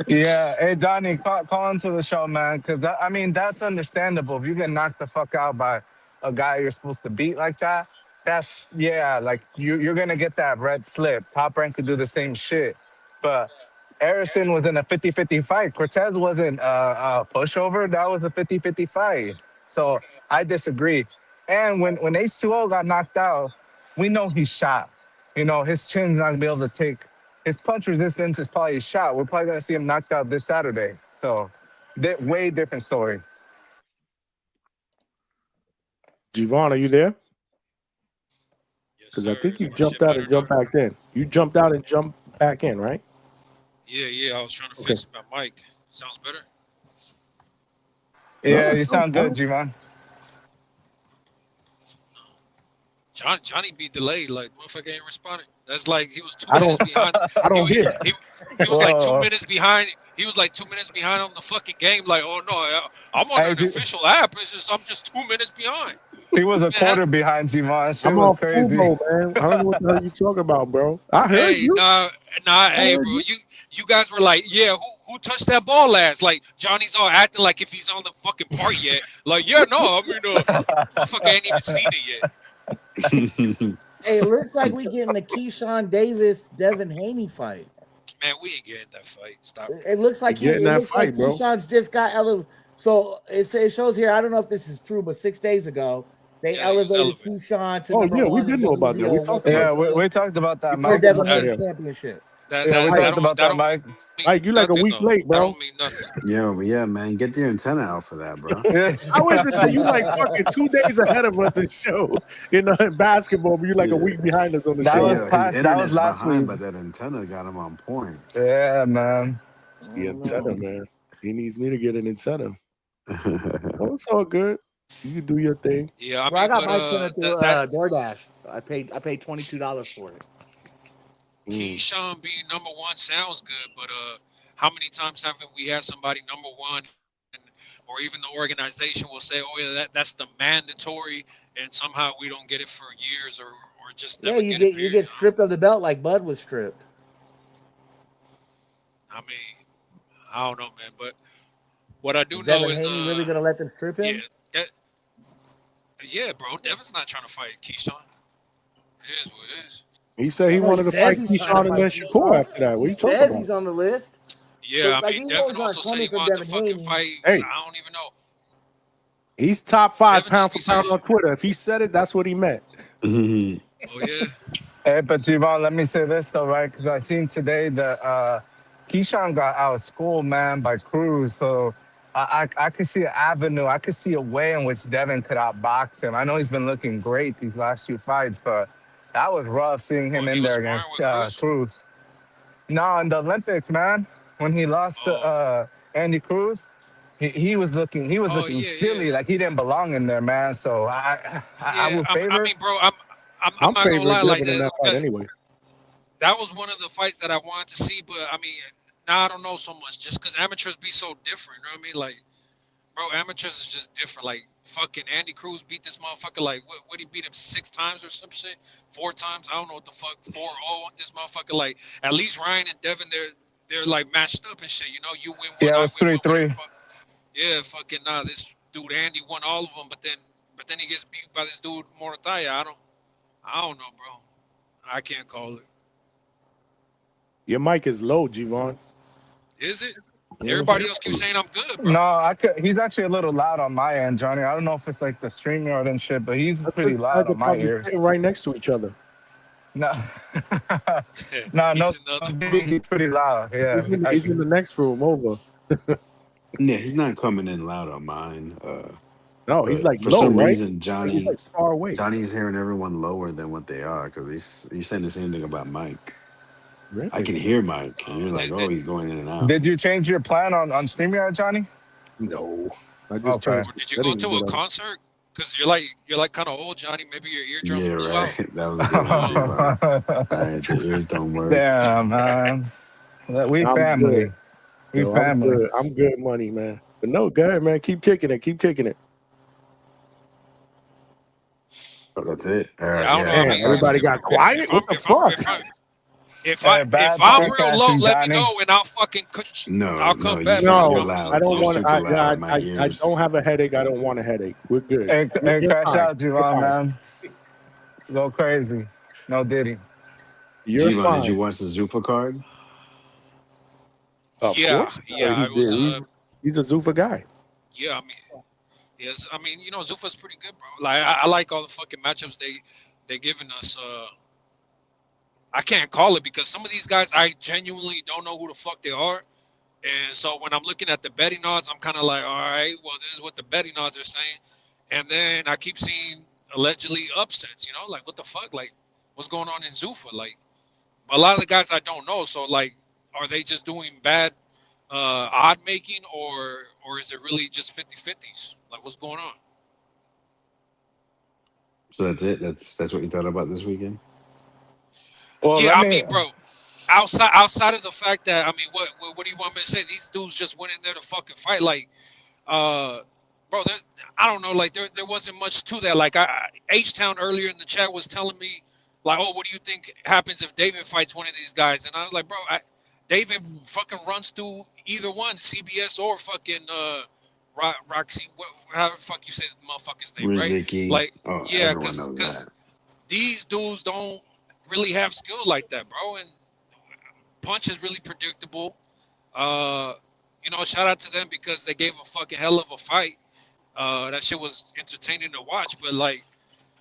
Yeah, hey Donnie, call into the show, man. Because I mean, that's understandable. If you get knocked the fuck out by a guy you're supposed to beat like that, that's like you're gonna get that red slip. Top Rank could do the same shit, but Harrison was in a 50-50 fight. Cortez wasn't a pushover. That was a 50-50 fight. So I disagree. And when H2O got knocked out, we know he's shot. You know, his chin's not gonna be able to take. His punch resistance is probably shot. We're probably gonna see him knocked out this Saturday. So, way different story. Javon, are you there? Because I think you jumped out and jumped back in. You jumped out and jumped back in, right? Yeah. I was trying to fix my mic. Sounds better. Yeah, you sound good, Javon. Johnny be delayed, like motherfucker ain't responding. That's like he was 2 I minutes don't- behind. I don't hear. He was like 2 minutes behind. He was like 2 minutes behind on the fucking game. Like, oh no, I'm on an official app. It's just I'm just 2 minutes behind. He was a quarter behind Javon. Shit I'm was on crazy. Fubo, man. I don't know what the hell you talking about, bro. I heard Hey, you. nah, hey, bro. You guys were like, yeah, who touched that ball last? Like Johnny's all acting like if he's on the fucking part yet. Like, yeah, no, I mean, motherfucker ain't even seen it yet. Hey, it looks like we getting the Keyshawn Davis Devin Haney fight. Man, we ain't getting that fight. Stop. It looks like Keyshawn's just got elevated. So it shows here. I don't know if this is true, but 6 days ago they elevated Keyshawn to number one. We did know about that. We talked about we talked about that. Before Devin Haney's championship. We talked about that, Mike. Mike, you like a week late, bro. Yeah, man. Get your antenna out for that, bro. How is it that you like fucking 2 days ahead of us in show in basketball, but you like a week behind us on the show? That was last week. But that antenna got him on point. Yeah, man. The antenna, man. He needs me to get an antenna. Oh, it's all good. You can do your thing. Yeah, I got my antenna through DoorDash. I paid $22 for it. Keyshawn being number one sounds good, but how many times haven't we had somebody number one, or even the organization will say, "Oh yeah, that's the mandatory," and somehow we don't get it for years, or just never you get stripped of the belt like Bud was stripped. I mean, I don't know, man, but what I do know Devin is Haney really gonna let them strip him? Yeah, bro. Devin's not trying to fight Keyshawn. It is what it is. He said he wanted to fight Keyshawn and then Shakur after that. What are you talking about? He's on the list. Yeah, I mean, Devin also said he wanted to fucking fight. Hey. I don't even know. He's top 5 pound for pound on Twitter. If he said it, that's what he meant. Oh yeah. Hey, but Javon, let me say this though, right? Because I seen today that Keyshawn got out of school, man, by Cruz. So I could see an avenue. I could see a way in which Devin could outbox him. I know he's been looking great these last few fights, but that was rough seeing him in there against Cruz. No, in the Olympics, man, when he lost to Andy Cruz, he was looking silly, like he didn't belong in there, man. So I will favor. I mean, bro, I'm not gonna lie, like that anyway. That was one of the fights that I wanted to see, but I mean, now I don't know so much, just because amateurs be so different. You know what I mean? Like, bro, amateurs is just different. Like, fucking Andy Cruz beat this motherfucker. Like, what he beat him 6 times or some shit? 4 times? I don't know what the fuck. 4-0 on this motherfucker. Like, at least Ryan and Devin, they're like matched up and shit. You know, you win one, Yeah, it I was win one. 3-3. Yeah, fucking this dude Andy won all of them, but then he gets beat by this dude Morataya. I don't know, bro. I can't call it. Your mic is low, Javon. Is it? Everybody else keeps saying I'm good, bro. No, he's actually a little loud on my end, Johnny. I don't know if it's like the StreamYard and shit, but he's pretty loud on my ears. Sitting right next to each other. No, no, he's pretty loud. Yeah, He's in the next room over. Yeah, he's not coming in loud on mine. No, he's like for low, some right? reason, Johnny, He's like far away. Johnny's hearing everyone lower than what they are because he's saying the same thing about Mike. Really? I can hear Mike, and you're like, oh, he's going in and out. Did you change your plan on StreamYard, Johnny? No, I just Or did you go to a concert? Because you're like kind of old, Johnny. Maybe your eardrums blew out. That was a good one, J-Bar. Right, the ears don't work. Damn, man. We family. Good. We family. I'm good, money, man. But no, go ahead, man. Keep kicking it. Keep kicking it. Oh, that's it. All right. I don't know. I mean, everybody got quiet. What the fuck? If I'm real low, let me know and I'll fucking I'll come back. No, I don't want. I don't have a headache. I don't want a headache. We're good. Hey, crash out, Javon, man. Go crazy. No Diddy. You're Javon, fine. did you watch the Zuffa card? Of course. Yeah. He's a Zuffa guy. Yeah, I mean, yes, I mean, you know, Zuffa's pretty good, bro. Like, I like all the fucking matchups they giving us. I can't call it because some of these guys I genuinely don't know who the fuck they are, and so when I'm looking at the betting odds, I'm kind of like, all right, well, this is what the betting odds are saying, and then I keep seeing allegedly upsets. You know, like what the fuck, like what's going on in Zuffa? Like, a lot of the guys I don't know, so like, are they just doing bad odd making, or is it really just 50-50s? Like, what's going on? So that's it. That's what you thought about this weekend. Well, yeah, I mean, bro, outside of the fact that, I mean, what do you want me to say? These dudes just went in there to fucking fight. Like, bro, I don't know. Like, there wasn't much to that. Like, H-Town earlier in the chat was telling me, like, oh, what do you think happens if David fights one of these guys? And I was like, bro, David fucking runs through either one, CBS or fucking Roxy, however the fuck you say the motherfucker's name, Riziki. right? Like, yeah, everyone knows because that. these dudes don't really have skill like that, bro. And Punch is really predictable. You know, shout out to them because they gave a fucking hell of a fight. That shit was entertaining to watch. But like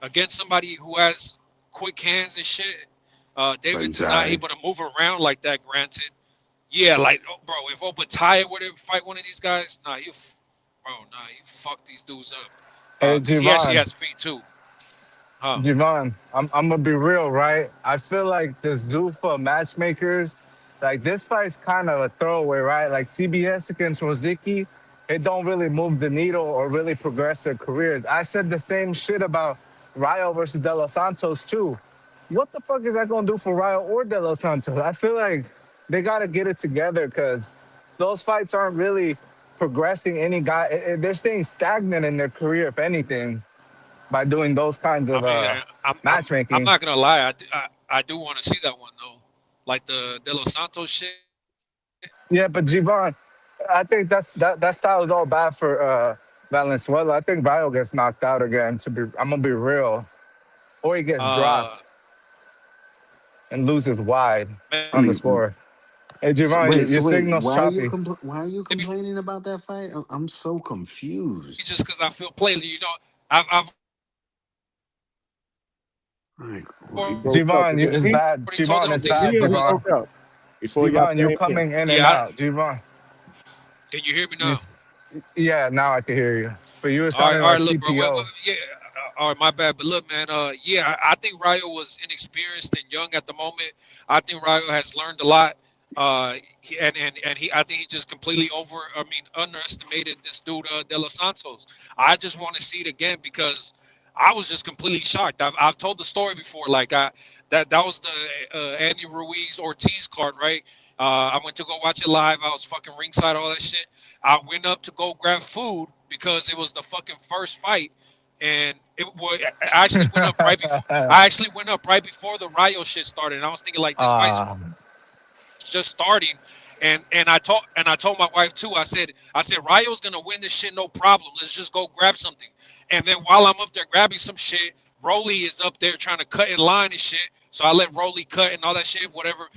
against somebody who has quick hands and shit, David's not able to move around like that. Granted, yeah, like bro, if Obatiah were to fight one of these guys, you fuck these dudes up. Hey, He actually Javon. has feet too. Javon, I'm gonna be real, right? I feel like the Zuffa matchmakers, like this fight's kind of a throwaway, right? Like CBS against Riziki, it don't really move the needle or really progress their careers. I said the same shit about Rayo versus De Los Santos too. What the fuck is that gonna do for Rayo or De Los Santos? I feel like they gotta get it together because those fights aren't really progressing any guy. They're staying stagnant in their career, if anything, by doing those kinds of matchmaking. I'm not gonna lie, I do want to see that one though, like the De Los Santos shit. Yeah, but Javon, I think that style is all bad for Valenzuela. I think Rayo gets knocked out again. I'm gonna be real, or he gets dropped and loses wide on the score. Hey, Javon, your signal's choppy. Why are you complaining about that fight? I'm so confused. It's just because I feel played. You know, I've Javon, it's bad. Javon, it's bad. Javon, Javon, you're coming in and out. Javon, can you hear me now? Yeah, now I can hear you. But you were sounding like look, CPO. bro, yeah, all right, my bad. But look, man, yeah, I think Rayo was inexperienced and young at the moment. I think Rayo has learned a lot. I think he just completely underestimated this dude, De Los Santos. I just want to see it again because I was just completely shocked. I've told the story before. Like that was the Andy Ruiz Ortiz card, right? I went to go watch it live. I was fucking ringside, all that shit. I went up to go grab food because it was the fucking first fight, and I actually went up right before. I actually went up right before the Rayo shit started. And I was thinking like this fight's just starting, And I told my wife too. I said Rayo's gonna win this shit, no problem. Let's just go grab something. And then while I'm up there grabbing some shit, Broly is up there trying to cut in line and shit. So I let Broly cut and all that shit, whatever,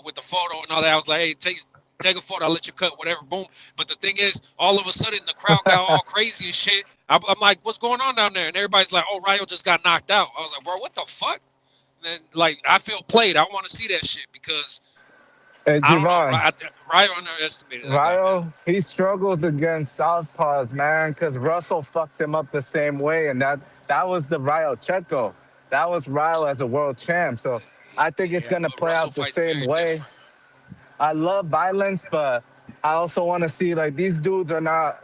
with the photo and all that. I was like, hey, take a photo. I'll let you cut, whatever. Boom. But the thing is, all of a sudden the crowd got all crazy and shit. I'm like, what's going on down there? And everybody's like, oh, Rayo just got knocked out. I was like, bro, what the fuck? And like, I feel played. I want to see that shit because Hey, I don't know. Javon. Rayo underestimated that guy, Rayo, man. he struggles against southpaws, man, because Russell fucked him up the same way, and that was the Rayo Checo. That was Rayo as a world champ. So I think it's gonna But play Russell out the fights same very way. different. I love violence, but I also want to see like these dudes are not,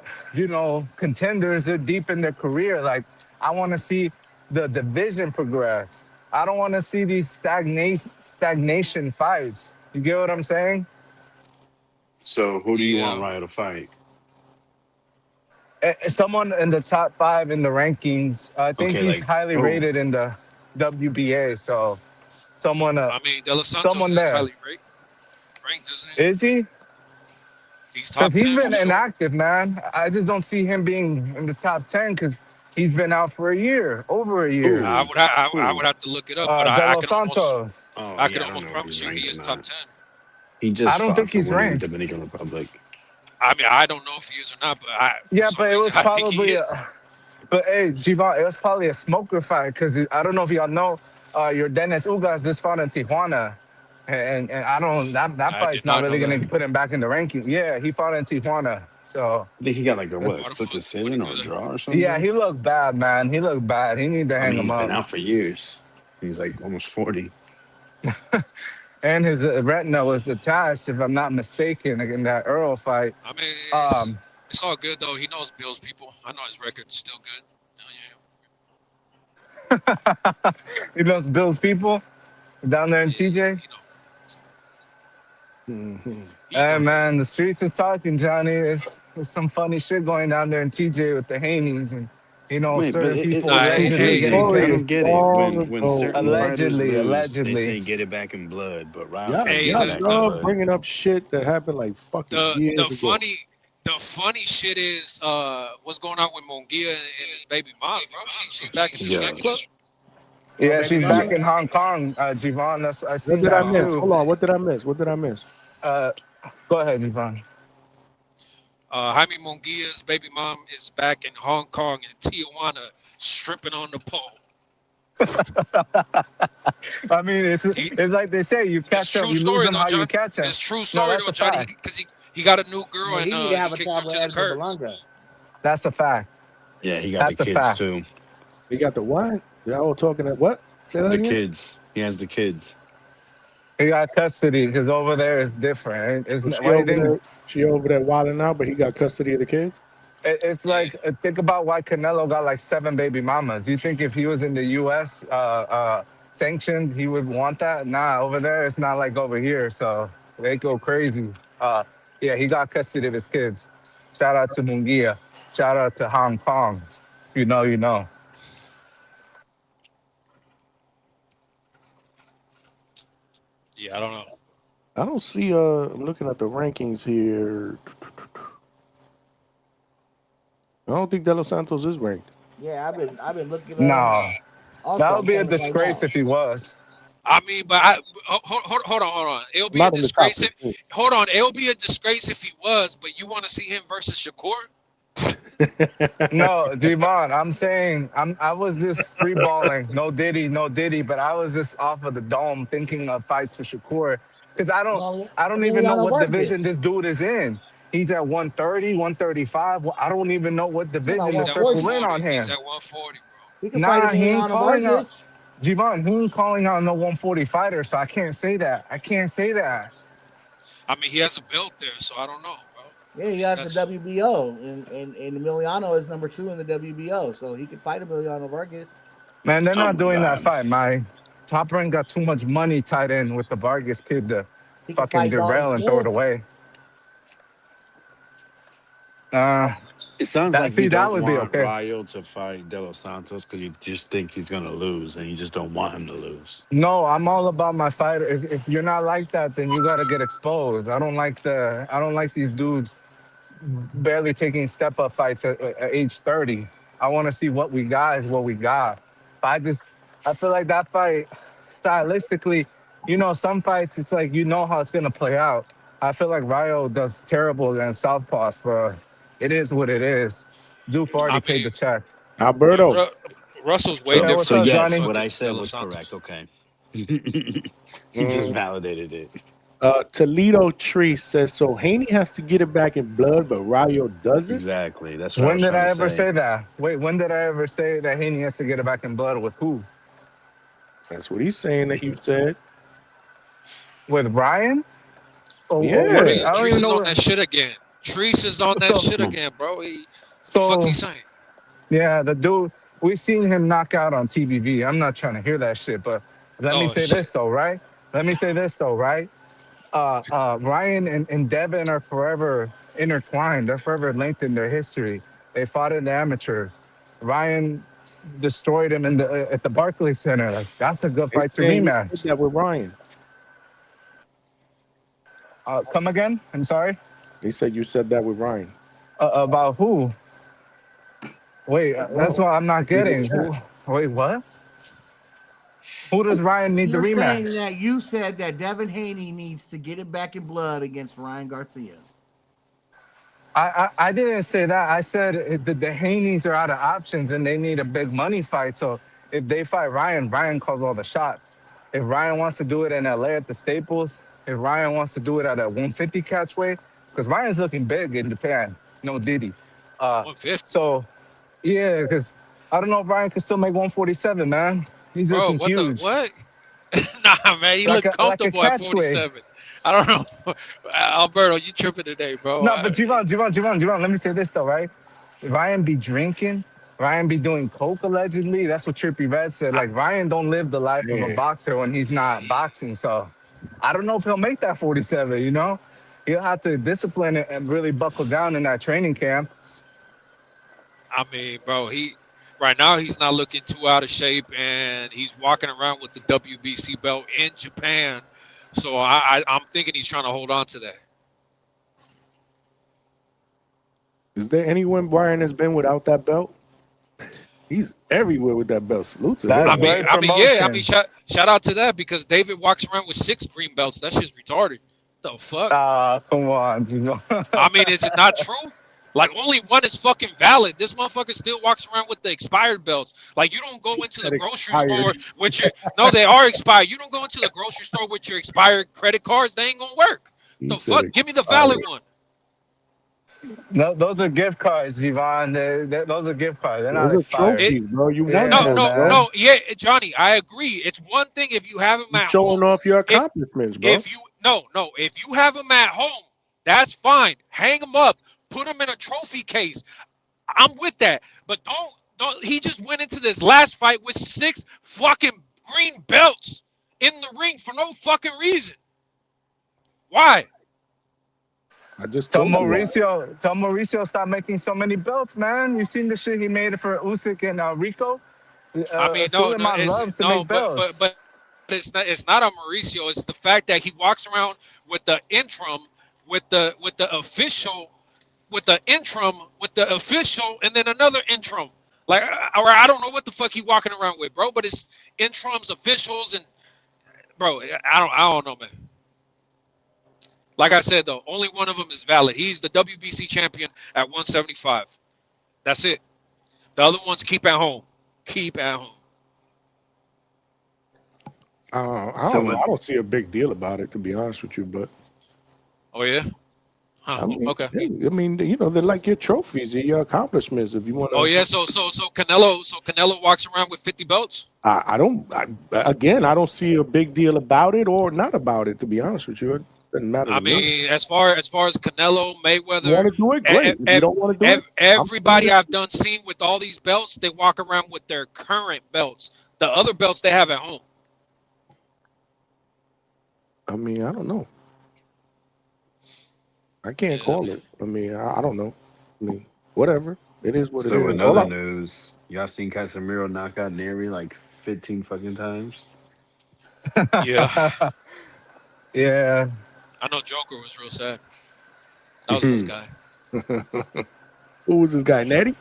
contenders. They're deep in their career. Like I want to see the division progress. I don't want to see these stagnation fights. You get what I'm saying? So who do you want Yeah. Rayo to fight? Someone in the top 5 in the rankings. I think Okay, he's like highly who? rated in the WBA. So someone, I mean, De Los Santos someone is there. highly ranked, isn't he? Is he? He's Because top he's 10 for been sure. inactive, man. I just don't see him being in the top 10 because he's been out for a year, over a year. Who? I Who? would have to look it up, but De I Los can almost Santos. Oh I can yeah, I don't almost know if promise he's you he ranked or is top not. 10. He I just don't fought think he's someone in ranked. Dominican Republic. I mean, I don't know if he is or not, but for Yeah, some but it reason was I think he probably is. but hey, Givon, it was probably a smoker fight because I don't know if y'all know, your Dennis Ugas just fought in Tijuana. And I don't that I fight's did not not know really that. gonna put him back in the ranking. Yeah, he fought in Tijuana. So I think he got like a what, Why the split fuck would he decision or do a that? draw or yeah, something. he looked bad, man. He looked bad. He need to I hang mean, him he's been up. out for years. He's like almost 40. And his retina was attached, if I'm not mistaken, in that Earl fight. I mean, Um, it's all good though. He knows Bills people. I know his record's still good. he knows Bill's people down there in TJ. Mm-hmm. Hey man, the streets is talking, Johnny. There's some funny shit going down there in TJ with the Haney's and Wait, but certain people Nah, it's allegedly The hey, getting crazy. I story killed. is don't get it. long When ago, certain man. fighters Allegedly, lose, they allegedly. say get it back in blood, but Raul Y'all, can't hey, get it y'all back in love blood. bringing up shit that happened like fucking years ago. the funny shit is what's going on with Mongia and his baby mom, bro. She's back in the Yeah. strip club. Yeah, Baby she's back mama. in Hong Kong, Javon. I What seen did I that miss? too. Hold on. What did I miss? What did I miss? Uh, go ahead, Javon. Jaime Munguia's baby mom is back in Hong Kong and Tijuana stripping on the pole. I mean, it's like they say, you It's catch them, true you lose story them though, how you John. catch them. It's true No, story that's though, a Johnny. fact. Because he got a new girl Yeah, and he need to he have a kicked her child with to the Edgar curb. Berlanga. That's a fact. Yeah, he got the That's a kids fact. too. He got the what? Y'all all talking at what? Say that The again. kids. He has the kids. He got custody because over there it's different. So she Why do you over think? there, wilding out, but he got custody of the kids. It's like think about why Canelo got like 7 baby mamas. You think if he was in the U.S. Sanctioned, he would want that? Nah, over there it's not like over here. So they go crazy. Yeah, he got custody of his kids. Shout out to Mungia. Shout out to Hong Kong. If you know, you know. Yeah, I don't know. I don't see. I'm looking at the rankings here. I don't think De Los Santos is ranked. Yeah, I've been looking. No, Also, that would I'm be a telling you right disgrace now. if he was. I mean, but hold on. It'll be a Not in the top disgrace if 15. hold on. It'll be a disgrace if he was. But you want to see him versus Shakur? No, Devon, I'm saying I was just free balling. No Diddy, but I was just off of the dome thinking of fights for Shakur. Because I don't even know Emiliano what division Vargas. this dude is in. He's at 130, 135. Well, I don't even know what He's about division to He's at circle 140. in 140. on He's him. at 140, bro. He can fight Nah, he ain't Emiliano calling out Vargas. Devon, he ain't calling out no 140 fighter, so I can't say that. I can't say that. I mean, he has a belt there, so I don't know, bro. Yeah, he has That's the WBO, and Emiliano is number 2 in the WBO, so he can fight Emiliano Vargas. Man, they're Oh not my doing that God. fight. My Top Rank got too much money tied in with the Vargas kid to He can fucking fight Dalton derail and throw it Smith. away. It sounds like See, you that don't would be want okay. Rayo to fight De Los Santos because you just think he's gonna lose, and you just don't want him to lose. No, I'm all about my fighter. If you're not like that, then you gotta get exposed. I don't like these dudes barely taking step up fights at age 30. I want to see what we got is what we got. I feel like that fight, stylistically, some fights it's like how it's gonna play out. I feel like Rayo does terrible against Southpaws. It is what it is. Duke I already paid mean, the check. Alberto. Russell's way Yeah, what's So different up, than yes, Johnny? what I fucking De said Los was correct. Santos. Okay. He just validated it. Toledo Tree says so. Haney has to get it back in blood, but Rayo doesn't. Exactly. That's what I When was did trying I to ever say. say that? Wait, when did I ever say that Haney has to get it back in blood with who? That's what he's saying that you said. With Ryan? Or what? Yeah. I don't Treese even is know on what. that shit again. Treese is on that So, shit again, bro. The fuck's so he saying? yeah, the dude, we've seen him knock out on TBV. I'm not trying to hear that shit, but let me Oh say shit. this though, right? Let me say this though, right? Ryan and Devin are forever intertwined. They're forever linked in their history. They fought in the amateurs. Ryan destroyed him at the Barclays Center. Like that's a good They're fight to saying you said rematch. that with Ryan. Come again? I'm sorry. He said you said that with Ryan. About who? Wait, that's No. what I'm not In the getting. chat. Wait, what? Who does Ryan need the You're saying rematch? that you said that Devin Haney needs to get it back in blood against Ryan Garcia. I didn't say that. I said the Haneys are out of options and they need a big money fight. So if they fight Ryan, Ryan calls all the shots. If Ryan wants to do it in LA at the Staples, if Ryan wants to do it at a 150 catchweight, because Ryan's looking big in Japan, no Diddy. 150. So yeah, because I don't know if Ryan can still make 147, man. He's Bro, looking what the huge, what? Nah, man, he looked like a comfortable at catchweight. 47. I don't know. Alberto, you tripping today, bro. No, but Javon, let me say this though, right? Ryan be drinking, Ryan be doing coke allegedly. That's what Trippy Red said. Like Ryan don't live the life of a Yeah. boxer when he's not boxing. So I don't know if he'll make that 47, He'll have to discipline it and really buckle down in that training camp. I mean, bro, right now he's not looking too out of shape, and he's walking around with the WBC belt in Japan. So I'm thinking he's trying to hold on to that. Is there anyone Brian has been without that belt? He's everywhere with that belt. Salute to That's him. great promotion. Shout out to that because David walks around with 6 green belts. That shit's retarded. The fuck? Come on, Javon. I mean, is it not true? Like only one is fucking valid. This motherfucker still walks around with the expired belts. Like you don't go into the grocery store with your they are expired. You don't go into the grocery store with your expired credit cards. They ain't gonna work. The fuck? Give me the valid one. No, those are gift cards, Yvonne. Those are gift cards. They're not Those are expired. trophies, bro. You won No, those, no, bro. no. Yeah, Johnny, I agree. It's one thing if you have them You're at showing home. off your accomplishments, bro. If you have them at home, that's fine. Hang them up. Put them in a trophy case. I'm with that. But don't. He just went into this last fight with 6 fucking green belts in the ring for no fucking reason. Why? I just Tell told you why. Mauricio stop making so many belts, man. You seen the shit he made for Usyk and Rico? I mean, Suleiman loves to make belts. but it's not on Mauricio. It's the fact that he walks around with the interim, with the official, with the interim, with the official, and then another interim. Like, or I don't know what the fuck he walking around with, bro. But it's interims, officials, and bro, I don't know, man. Like I said though, only one of them is valid. He's the WBC champion at 175. That's it. The other ones keep at home. Keep at home. I don't know. I don't see a big deal about it, to be honest with you. But oh yeah, huh. I mean, Okay. I mean, they're like your trophies, your accomplishments. If you want to, Oh yeah, so Canelo walks around with 50 belts. I don't see a big deal about it or not about it. To be honest with you, it doesn't matter. I to me. mean, as far as Canelo, Mayweather, You want to do it, great. If you don't want to do it, everybody I've done seen with all these belts, they walk around with their current belts. The other belts they have at home. I mean, I don't know. I can't call it. I mean, I don't know. I mean, whatever. It is what it So is. in other news, y'all seen Casemiro knock out Neri like 15 fucking times? Yeah. Yeah. I know Joker was real sad. That was his guy. Who was this guy, Natty?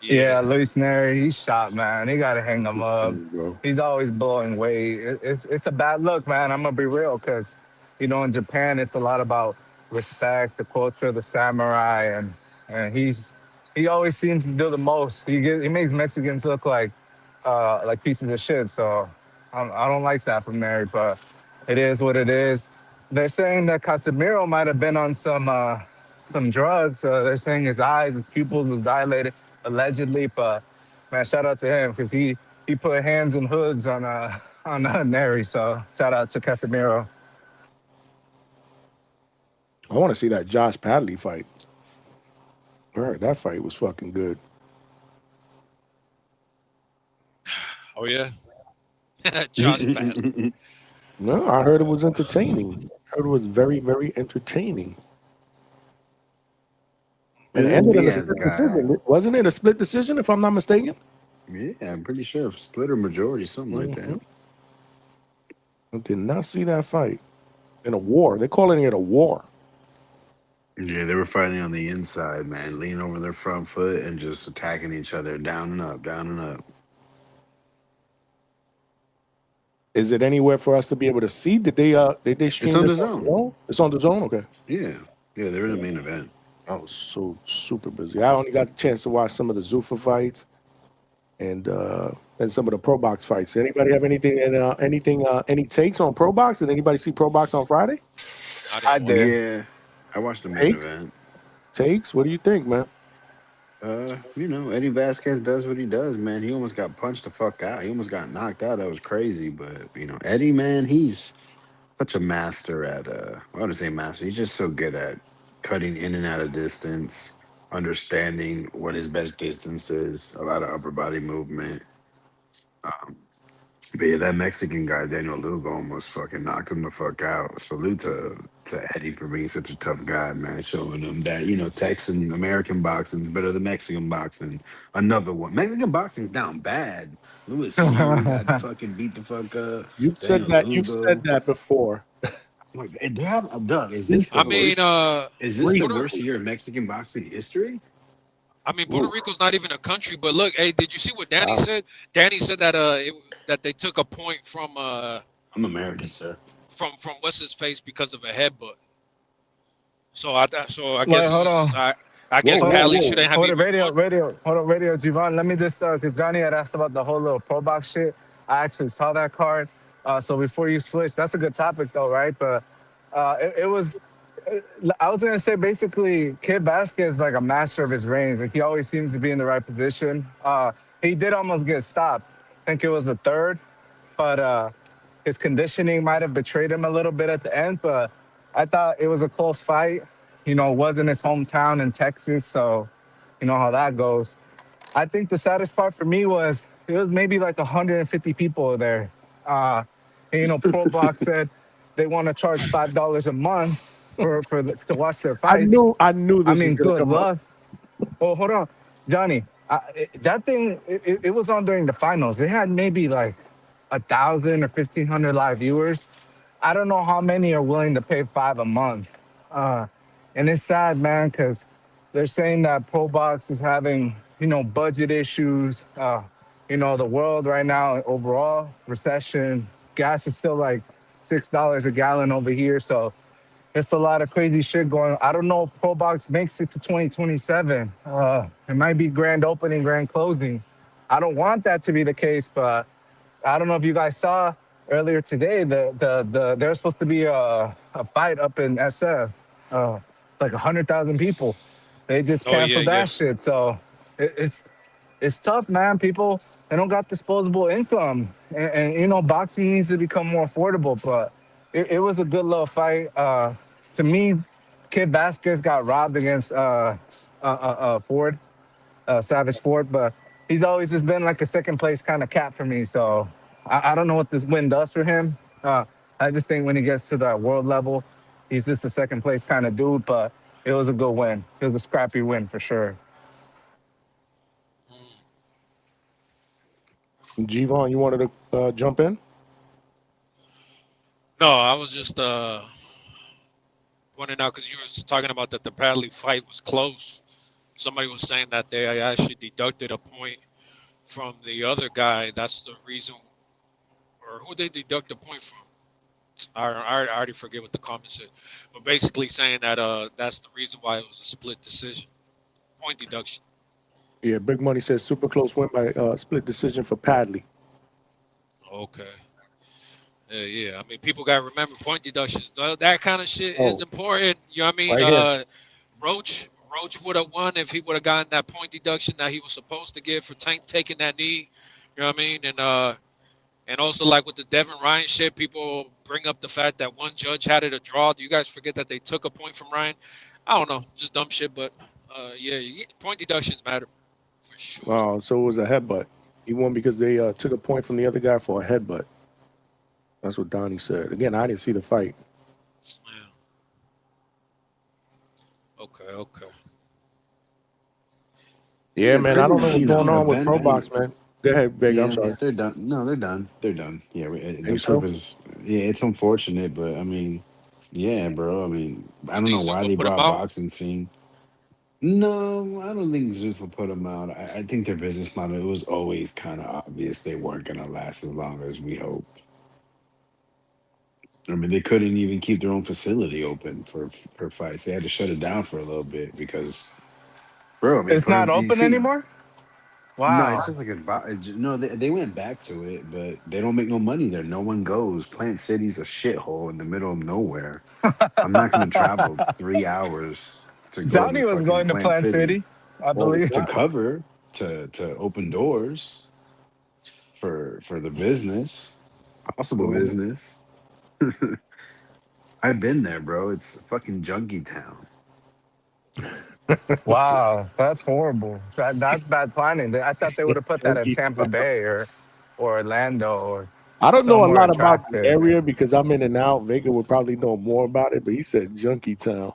Yeah, Luis Neri, he's shot, man. He got to hang him up. Bro. He's always blowing weight. It's a bad look, man. I'm going to be real because, in Japan, it's a lot about respect, the culture, the samurai, and he always seems to do the most. He makes Mexicans look like pieces of shit. So I don't like that from Neri, but it is what it is. They're saying that Casemiro might have been on some drugs. They're saying his eyes, his pupils was dilated, allegedly. But man, shout out to him because he put hands and hoods on Neri. So shout out to Casemiro. I want to see that Josh Padley fight. All right, that fight was fucking good. Oh yeah, Josh Padley. No, I heard it was entertaining. I heard it was very, very entertaining. And it ended in a split decision. Wasn't it a split decision, if I'm not mistaken? Yeah, I'm pretty sure split or majority, something like that. I did not see that fight. In a war. They're calling it a war. Yeah, they were fighting on the inside, man, leaning over their front foot and just attacking each other down and up, down and up. Is it anywhere for us to be able to see? Did they stream It's on this the on zone. It's on the zone? Okay. Yeah, they're in the main event. I was so super busy. I only got the chance to watch some of the Zuffa fights and some of the Pro Box fights. Anybody have anything any takes on Pro Box? Did anybody see Pro Box on Friday? I did. Yeah, I watched the main event. Takes? What do you think, man? Eddie Vasquez does what he does, man. He almost got punched the fuck out. He almost got knocked out. That was crazy. But Eddie, man, he's such a master at I wouldn't say master. He's just so good at cutting in and out of distance, understanding what his best distance is, a lot of upper body movement. But yeah, that Mexican guy, Daniel Lugo, almost fucking knocked him the fuck out. Salute to Eddie for being such a tough guy, man, showing him that, Texan American boxing is better than Mexican boxing. Another one. Mexican boxing's down bad. Luis got fucking beat the fuck up. You've said that before. Is this the Puerto- worst year in Mexican boxing history? I mean, Puerto Rico's not even a country, but look, hey, did you see what Danny said? Danny said that that they took a point from I'm American, sir. From what's his face because of a headbutt. So I guess hold on. I guess Padley shouldn't have. Hold on, radio, Javon. Let me just because Johnny had asked about the whole little Pro Box shit. I actually saw that card. So before you switch, that's a good topic though, right? But it was. I was gonna say basically, Kid Vasquez is like a master of his range. Like he always seems to be in the right position. He did almost get stopped. I think it was the third, but his conditioning might have betrayed him a little bit at the end. But I thought it was a close fight. It wasn't his hometown in Texas, so you know how that goes. I think the saddest part for me was it was maybe like 150 people there. Pro Box said they want to charge $5 a month to watch their fights. I knew this. I mean, good luck. Oh, hold on, Johnny. That thing, it was on during the finals. They had maybe like 1,000 or 1,500 live viewers. I don't know how many are willing to pay $5 a month. And it's sad, man, because they're saying that Pro Box is having, budget issues. The world right now, overall, recession. Gas is still like $6 a gallon over here. So it's a lot of crazy shit going on. I don't know if Pro Box makes it to 2027. It might be grand opening, grand closing. I don't want that to be the case, but I don't know if you guys saw earlier today there's supposed to be a fight up in SF. Like 100,000 people. They just canceled that shit. So it's tough, man. People, they don't got disposable income. And boxing needs to become more affordable. But it was a good little fight. To me, Kid Vasquez got robbed against Ford, Savage Ford. But he's always just been like a second place kind of cat for me. So I don't know what this win does for him. I just think when he gets to that world level, he's just a second place kind of dude, but it was a good win. It was a scrappy win for sure. G-Von, you wanted to jump in? No, I was just pointing out because you were talking about that the Bradley fight was close. Somebody was saying that they actually deducted a point from the other guy. That's the reason, or who they deduct a point from. I already forget what the comment said, but basically saying that that's the reason why it was a split decision, point deduction. Yeah, Big Money says super close win by split decision for Padley. Okay. Yeah, I mean, people got to remember point deductions. That kind of shit is important. You know what I mean? Right Roach would have won if he would have gotten that point deduction that he was supposed to get for Tank taking that knee. You know what I mean? And also, like with the Devin Ryan shit, people bring up the fact that one judge had it a draw. Do you guys forget that they took a point from Ryan? I don't know, just dumb shit. But yeah, point deductions matter for sure. Oh, so it was a headbutt. He won because they took a point from the other guy for a headbutt. That's what Donnie said. Again, I didn't see the fight. Okay. Yeah, man, I don't know what's going on with Pro Box, man. Go ahead, Vega. I'm sorry. They're done. No, they're done. They're done. Yeah, the so? purpose. Yeah, it's unfortunate, but I mean, yeah, bro. I mean, I don't know why they put him brought out? boxing scene. No, I don't think Zuffa put them out. I think their business model, it was always kind of obvious they weren't gonna last as long as we hoped. I mean, they couldn't even keep their own facility open for fights. They had to shut it down for a little bit because, bro, I mean, It's not open anymore? No, Wow. it's just like no. They went back to it, but they don't make no money there. No one goes. Plant City's a shithole in the middle of nowhere. I'm not gonna travel 3 hours to go Johnny to was fucking going to Plant City, I believe. to cover to open doors for the business, possible business. I've been there, bro. It's fucking junkie town. Wow, that's horrible. That's bad planning. I thought they would have put that in Tampa Bay or Orlando or I don't know a somewhere lot about the attractive. area because I'm in and out. Vega would probably know more about it, but he said Junkie Town.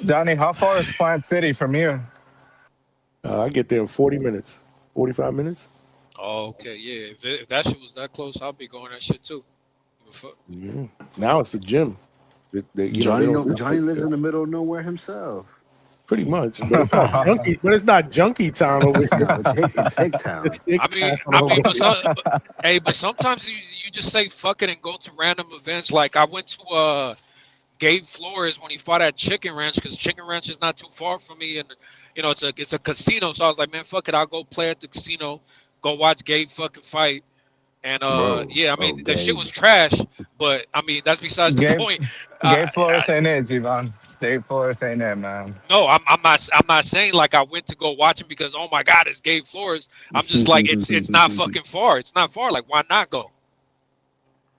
Johnny, how far is Plant City from you? I get there in 40 minutes, 45 minutes. Oh, okay, yeah. If that shit was that close, I'll be going that shit too. Yeah. Now it's a gym. Johnny lives in the middle of nowhere himself. Pretty much, but it's not junkie. But it's not Junkie Town over here. No, it's Hick Town. But sometimes you just say fuck it and go to random events. Like I went to Gabe Flores when he fought at Chicken Ranch because Chicken Ranch is not too far from me, and you know it's a casino. So I was like, man, fuck it, I'll go play at the casino, go watch Gabe fucking fight. And yeah, I mean the shit was trash, but I mean that's besides the point. Gabe Flores ain't it, G-Von. Gabe Flores ain't it, man. No, I'm not saying like I went to go watch him because oh my god, it's Gabe Flores. I'm just like it's not fucking far. It's not far. Like why not go?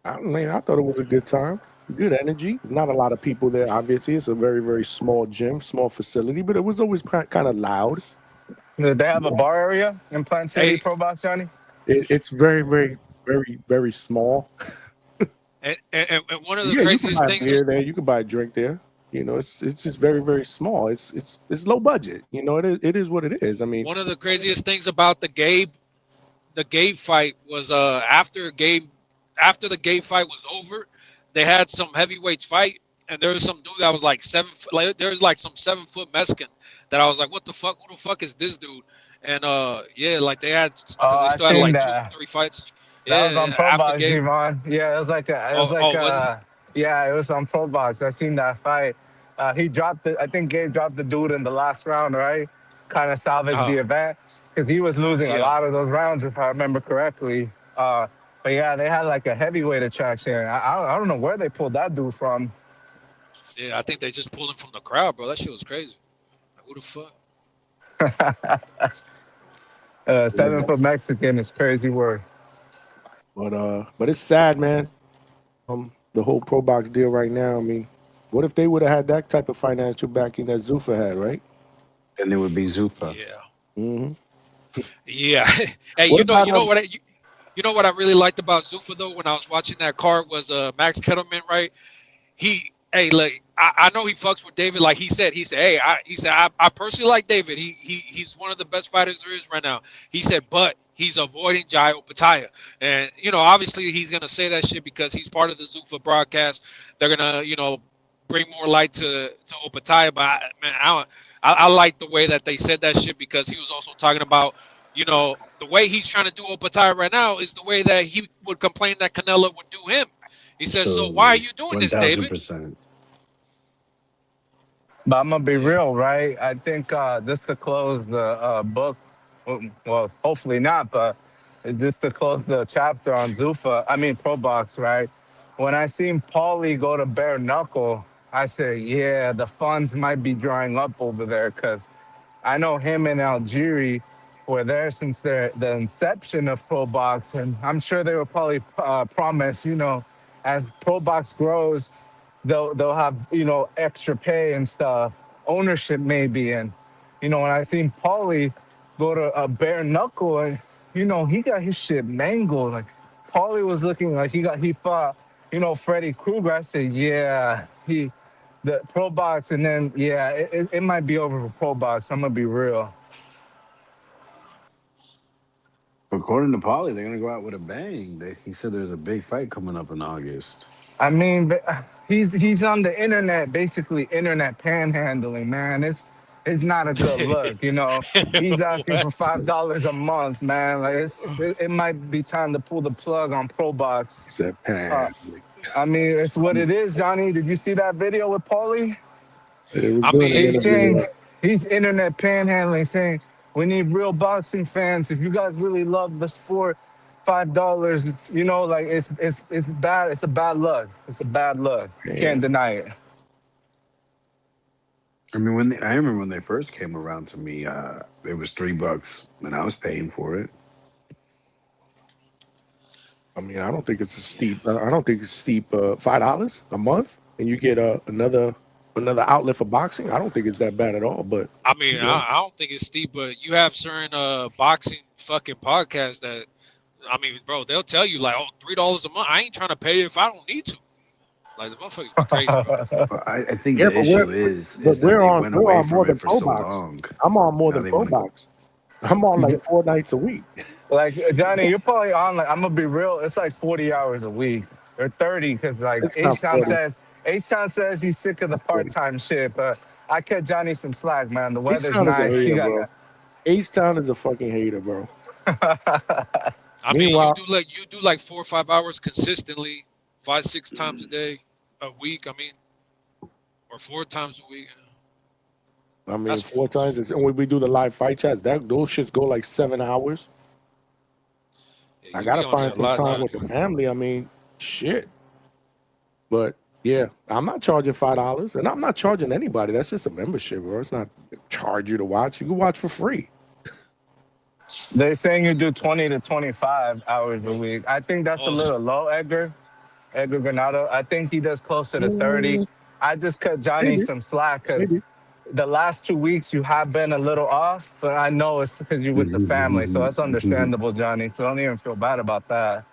I mean, I thought it was a good time, good energy. Not a lot of people there. Obviously, it's a very very small gym, small facility, but it was always kind of loud. Did they have a bar area in Plant City Pro Box, Johnny? It's very very very very small. And one of the craziest things there, you can buy a drink there. You know, it's just very very small. It's low budget. You know, it is what it is. I mean, one of the craziest things about the Gabe fight was after the Gabe fight was over, they had some heavyweights fight, and there was some dude that was like 7 foot. Like there was like some 7 foot Mexican that I was like, what the fuck? Who the fuck is this dude? And yeah, like they had because they still had like 2 or 3 fights. That was on Pro Box, G-Von. Yeah, it was like it was on Pro Box. I seen that fight. He dropped it. I think Gabe dropped the dude in the last round, right? Kind of salvaged the event because he was losing a lot of those rounds, if I remember correctly. But yeah, they had like a heavyweight attraction. I don't know where they pulled that dude from. Yeah, I think they just pulled him from the crowd, bro. That shit was crazy. Like, who the fuck? 7 foot Mexican is crazy word. But it's sad, man. The whole Pro Box deal right now. I mean, what if they would have had that type of financial backing that Zuffa had, right? Then it would be Zuffa. Yeah. Mm-hmm. Yeah. Hey, you know what I really liked about Zuffa though when I was watching that card was Max Kettleman, right? He Hey, look, I know he fucks with David. Like he said, hey, I personally like David. He's one of the best fighters there is right now. He said, but he's avoiding Jai Opetaia. And, obviously he's going to say that shit because he's part of the Zuffa broadcast. They're going to, bring more light to Opetaia. But, I like the way that they said that shit because he was also talking about, the way he's trying to do Opetaia right now is the way that he would complain that Canelo would do him. He says, so why are you doing this, David? 1000%. But I'm gonna be real, right? I think just to close the book, well, hopefully not, but just to close the chapter on Pro Box, right? When I seen Paulie go to bare knuckle, I said, yeah, the funds might be drying up over there because I know him and Algieri were there since the inception of Pro Box, and I'm sure they were probably promised, as Pro Box grows, they'll have extra pay and stuff, ownership maybe, and when I seen Paulie go to a bare knuckle, and he got his shit mangled. Like Paulie was looking like he fought Freddy Krueger. I said, yeah, the Pro Box, and then yeah, it might be over for Pro Box. I'm gonna be real. According to Paulie, they're gonna go out with a bang. He said there's a big fight coming up in August. I mean, he's on the internet, basically internet panhandling, man. It's not a good look, He's asking for $5 a month, man. Like it might be time to pull the plug on Pro Box. He said panhandling. I mean, it's what it is, Johnny. Did you see that video with Paulie? He's saying he's internet panhandling, saying we need real boxing fans. If you guys really love the sport, $5, it's bad. It's a bad look. It's a bad look. You can't deny it. I mean, I remember when they first came around to me, it was $3, and I was paying for it. I mean, I don't think it's steep. $5 a month, and you get another outlet for boxing. I don't think it's that bad at all. But I mean, I don't think it's steep, but you have certain boxing fucking podcasts that, I mean, bro, they'll tell you like, $3 a month. I ain't trying to pay it if I don't need to. Like the motherfuckers be crazy, bro. I think the issue is that they went away from it for so long. I'm on more than Pro Box. I'm on like 4 nights a week. Like Johnny, you're probably on like, I'm gonna be real. It's like 40 hours a week or 30 because like H-Town says he's sick of the part-time shit, but I cut Johnny some slack, man. The weather's nice. H-Town is a fucking hater, bro. I mean, you do like 4 or 5 hours consistently, 5-6 times a week. I mean, or 4 times a week. I mean, 4 times. And when we do the live fight chats, those shits go like 7 hours. Yeah, I gotta find some time with the family. I mean, shit. But yeah, I'm not charging $5, and I'm not charging anybody. That's just a membership, bro. It's not charge you to watch. You can watch for free. They're saying you do 20 to 25 hours a week. I think that's a little low, Edgar Granado. I think he does closer to 30. I just cut Johnny some slack because the last 2 weeks you have been a little off, but I know it's because you're with the family, so that's understandable, Johnny. So I don't even feel bad about that.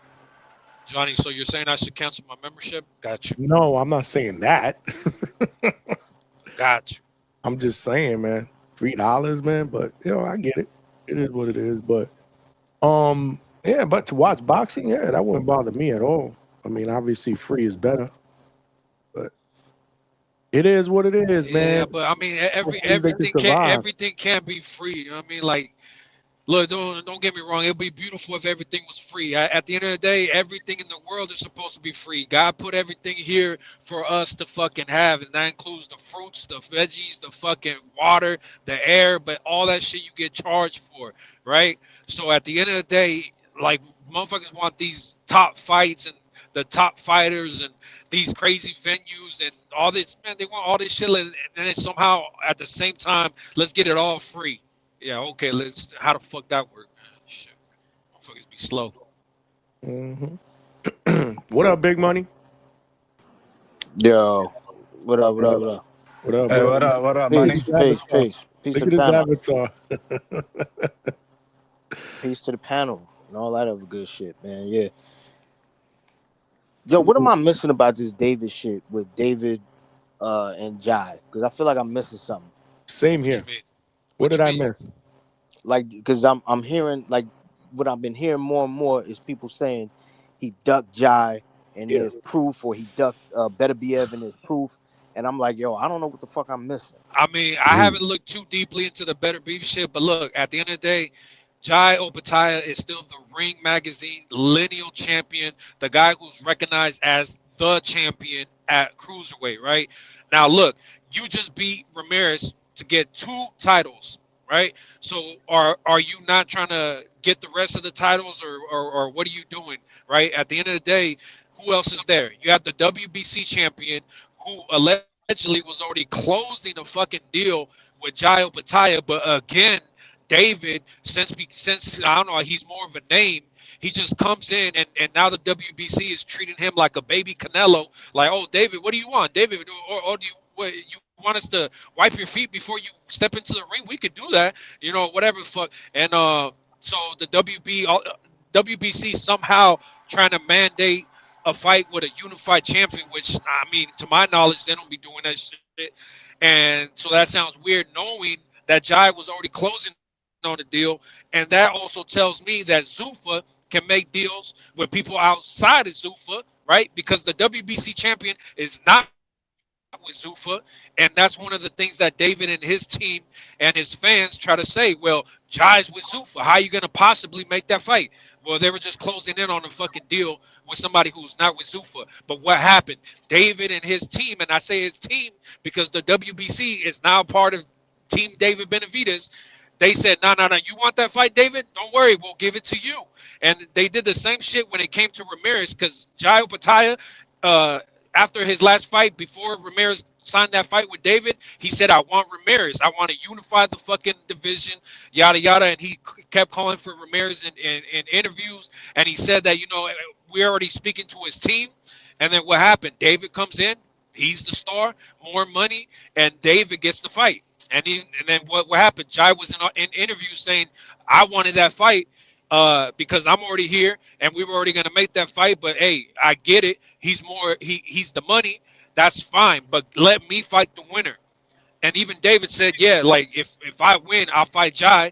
Johnny, so you're saying I should cancel my membership? Got you. No, I'm not saying that. Got you. I'm just saying, man, $3, man. But I get it. It is what it is. But yeah, but to watch boxing, yeah, that wouldn't bother me at all. I mean, obviously free is better. But it is what it is, man. Yeah, but I mean, everything can't be free. You know what I mean? Like, look, don't get me wrong. It'd be beautiful if everything was free. At the end of the day, everything in the world is supposed to be free. God put everything here for us to fucking have, and that includes the fruits, the veggies, the fucking water, the air, but all that shit you get charged for, right? So at the end of the day, like, motherfuckers want these top fights and the top fighters and these crazy venues and all this, man. They want all this shit, and then somehow at the same time, let's get it all free. Yeah, okay, how the fuck that work? Shit. Motherfuckers be slow. What up, Big Money? Yo, what up, what up, what up? What up, Hey, bro? what up, Peace, Money? peace. Peace Look to at the his panel. avatar. Peace to the panel and all that other good shit, man. Yeah. Yo, what am I missing about this David shit with David and Jai? Because I feel like I'm missing something. Same here. What did I miss? Like, because I'm hearing like what I've been hearing more and more is people saying he ducked Jai and there's proof, or he ducked Better Be Evan, there's proof, and I'm like, yo, I don't know what the fuck I'm missing. I mean, I haven't looked too deeply into the Better Beef shit, but look, at the end of the day, Jai Opataya is still the Ring Magazine lineal champion, the guy who's recognized as the champion at Cruiserweight, right? Now, look, you just beat Ramirez to get 2 titles, right? So are you not trying to get the rest of the titles, or what are you doing, right? At the end of the day, who else is there? You have the WBC champion who allegedly was already closing a fucking deal with Jai Opataya, but again, David, since I don't know, he's more of a name. He just comes in, and now the WBC is treating him like a baby Canelo. Like, oh, David, what do you want, David? Or do you want us to wipe your feet before you step into the ring? We could do that, whatever the fuck. And so the WBC somehow trying to mandate a fight with a unified champion, which, I mean, to my knowledge, they don't be doing that shit. And so that sounds weird, knowing that Jai was already closing on the deal, and that also tells me that Zuffa can make deals with people outside of Zuffa, right? Because the WBC champion is not with Zuffa, and that's one of the things that David and his team and his fans try to say. Well, Jai's with Zuffa. How are you going to possibly make that fight? Well, they were just closing in on a fucking deal with somebody who's not with Zuffa. But what happened? David and his team, and I say his team because the WBC is now part of Team David Benavidez. They said, no, you want that fight, David? Don't worry, we'll give it to you. And they did the same shit when it came to Ramirez, because Jai Opataya, after his last fight, before Ramirez signed that fight with David, he said, I want Ramirez. I want to unify the fucking division, yada, yada. And he kept calling for Ramirez in interviews. And he said that, we're already speaking to his team. And then what happened? David comes in. He's the star, more money, and David gets the fight. And then what happened? Jai was in interviews saying, I wanted that fight because I'm already here and we were already going to make that fight. But, hey, I get it. He's the money. That's fine. But let me fight the winner. And even David said, yeah, like if I win, I'll fight Jai.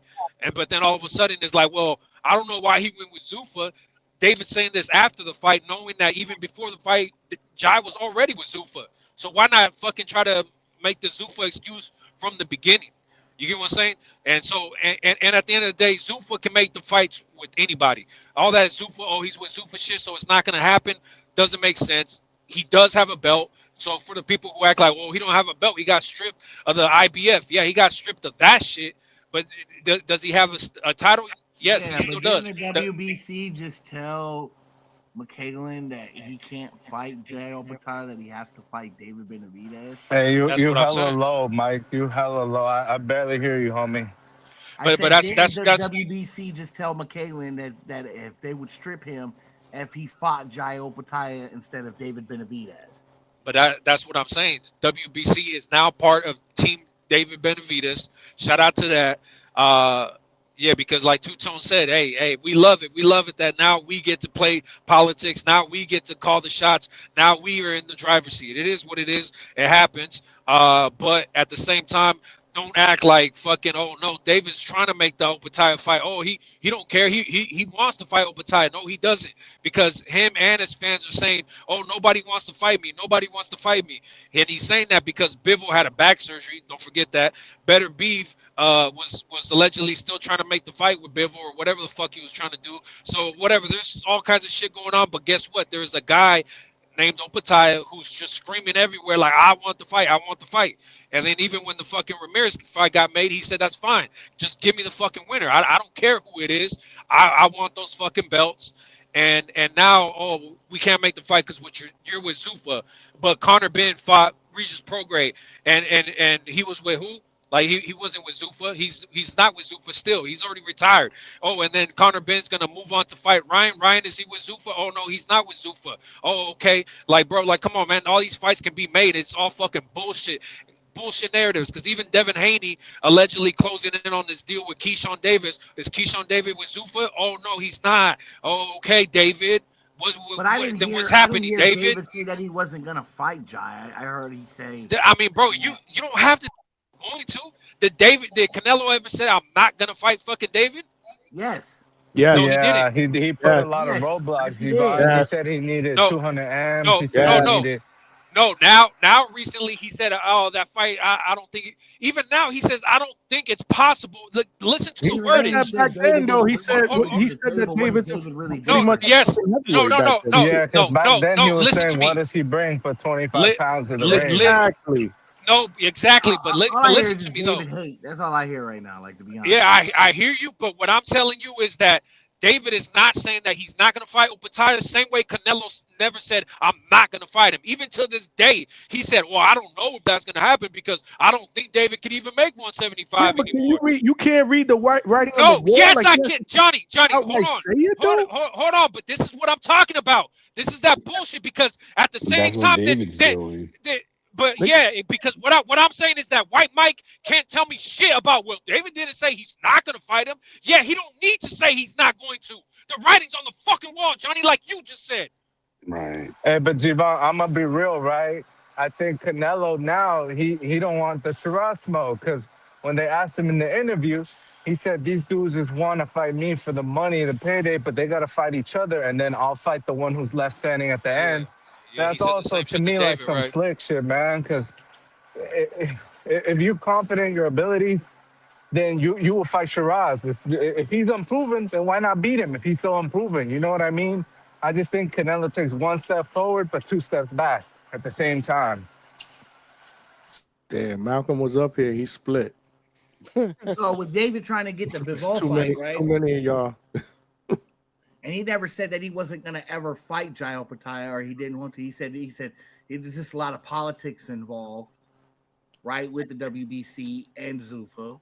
But then all of a sudden it's like, well, I don't know why he went with Zuffa. David saying this after the fight, knowing that even before the fight, Jai was already with Zuffa. So why not fucking try to make the Zuffa excuse from the beginning? You get what I'm saying? And so, and at the end of the day, Zuffa can make the fights with anybody. All that Zuffa, he's with Zuffa shit, so it's not going to happen, doesn't make sense. He does have a belt. So for the people who act like, he don't have a belt, he got stripped of the IBF. Yeah, he got stripped of that shit. But does he have a title? Yes, he still does. Didn't the WBC just tell McCaglin that he can't fight Jai Opataya, that he has to fight David Benavidez? Hey, you hella low, Mike. You hella low. I barely hear you, homie. But that's WBC just tell McCaglin that if they would strip him if he fought Jai Opataya instead of David Benavidez. But that's what I'm saying. WBC is now part of Team David Benavidez. Shout out to that. Yeah, because like Two-Tone said, hey, we love it. We love it that now we get to play politics. Now we get to call the shots. Now we are in the driver's seat. It is what it is. It happens. But at the same time, don't act like fucking, no, David's trying to make the Opataya fight. He don't care. He wants to fight Opataya. No, he doesn't. Because him and his fans are saying, nobody wants to fight me. Nobody wants to fight me. And he's saying that because Bivol had a back surgery. Don't forget that. Better Beef was allegedly still trying to make the fight with Bivol or whatever the fuck he was trying to do. So whatever, there's all kinds of shit going on. But guess what? There's a guy named Opataya who's just screaming everywhere like, I want the fight, I want the fight. And then even when the fucking Ramirez fight got made, he said, that's fine. Just give me the fucking winner. I don't care who it is. I want those fucking belts. And now, we can't make the fight because you're with Zuffa. But Conor Ben fought Regis Prograis, and he was with who? Like he wasn't with Zuffa. He's not with Zuffa still. He's already retired. And then Conor Ben's gonna move on to fight Ryan. Ryan, is he with Zuffa? Oh no, he's not with Zuffa. Okay. Like, bro, like, come on, man. All these fights can be made. It's all fucking bullshit narratives. Because even Devin Haney allegedly closing in on this deal with Keyshawn Davis. Is Keyshawn Davis with Zuffa? Oh no, he's not. Oh, okay, David. But I didn't then hear, what's happening, David? David say that he wasn't gonna fight Jai. I heard he say. I mean, bro, you don't have to going to. Did Canelo ever say I'm not gonna fight fucking David? Yes. Yes. No, he Yeah, didn't. he put Yes. a lot of roadblocks, Yes, he Devon. did. He Yes. said he needed No, 200 M's. no, He said no, he no. needed. No, now recently he said, "Oh, that fight, I don't think." Even now he says, "I don't think it's possible." Listen to He the said wordage. that back then, though. He said that David's pretty much yes, heavyweight back then. Yeah, because back then he was listen saying, to me. "What does he bring for 25 pounds in the ring?" Exactly. No, exactly. But All I hear listen is to me David though. hate. That's all I hear right now. Like, to be honest. Yeah, I hear you, but what I'm telling you is that David is not saying that he's not going to fight Opetaia. Same way Canelo never said, I'm not going to fight him. Even to this day, he said, well, I don't know if that's going to happen because I don't think David could even make 175 Yeah, but anymore. you can't read the writing on No, the wall? yes, like, I can. Johnny, hold on. say it, though? Hold on, but this is what I'm talking about. This is that bullshit because at the same That's what time, David's doing. but yeah, because what I'm saying is that White Mike can't tell me shit about Will. David didn't say he's not going to fight him. Yeah, he don't need to say he's not going to. The writing's on the fucking wall, Johnny, like you just said. Right. Hey, but Devon, I'm gonna be real, right? I think Canelo now he don't want the Shiraz smoke because when they asked him in the interview, he said these dudes just want to fight me for the money, the payday, but they gotta fight each other, and then I'll fight the one who's left standing at the end. Yeah, That's also to me like some right? slick shit, man. Because if you're confident in your abilities, then you will fight Shiraz. If he's unproven, then why not beat him if he's still unproven? You know what I mean? I just think Canelo takes one step forward, but 2 steps back at the same time. Damn, Malcolm was up here. He split. So with David trying to get the Bivol Too fight, right? Too many of y'all. And he never said that he wasn't going to ever fight Jai Opetaia or he didn't want to. He said there's just a lot of politics involved, right, with the WBC and Zuffa.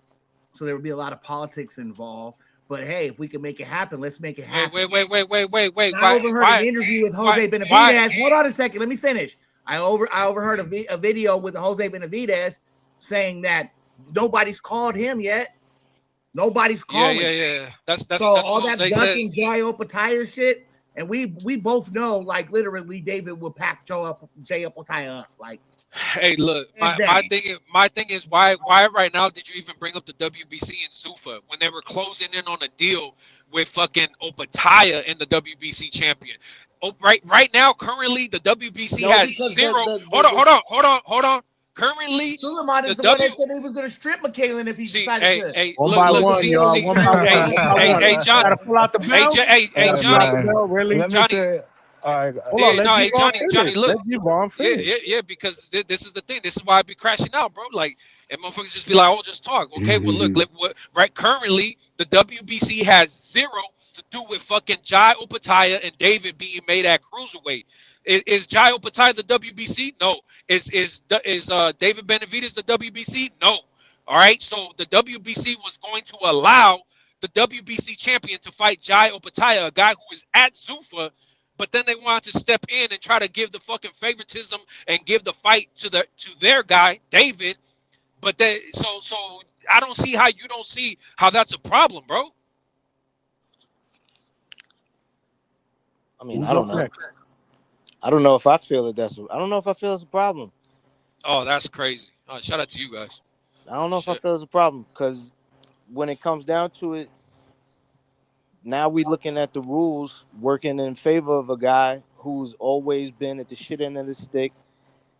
So there would be a lot of politics involved. But hey, if we can make it happen, let's make it happen. Wait. I overheard an interview with Jose Benavidez. Hold on a second. Let me finish. I overheard a video with Jose Benavidez saying that nobody's called him yet. Nobody's calling. Yeah. That's so that's all what that ducking Jai Opetaia shit, and we both know, like, literally David will pack Jai Opetaia up. Like, hey, look, my thing is why right now did you even bring up the WBC and Zuffa when they were closing in on a deal with fucking Opetaia and the WBC champion? Oh, right now, currently the WBC has zero. Hold on. Currently, Suleiman is the one that said he was going to strip McKellen if he decided to. Hey, one by one, y'all. Hey, John. Gotta pull out the belt. Hey, Johnny. Really? Johnny. All right. Hold on, Johnny, look. Let Devon finish. Yeah, because this is the thing. This is why I be crashing out, bro. Like, and motherfuckers just be like, "Oh, just talk." Okay, well, look, right. Currently, the WBC has zero to do with fucking Jai Opetaia and David being made at cruiserweight. Is Jai Opetaia the WBC? No. Is David Benavidez the WBC? No. All right. So the WBC was going to allow the WBC champion to fight Jai Opetaia, a guy who is at Zuffa. But then they wanted to step in and try to give the fucking favoritism and give the fight to their guy David. But so I don't see how you don't see how that's a problem, bro. I mean, I don't know. I don't know if I feel that I don't know if I feel it's a problem. Oh, that's crazy. Shout out to you guys. I don't know if I feel it's a problem because when it comes down to it, now we looking at the rules working in favor of a guy who's always been at the shit end of the stick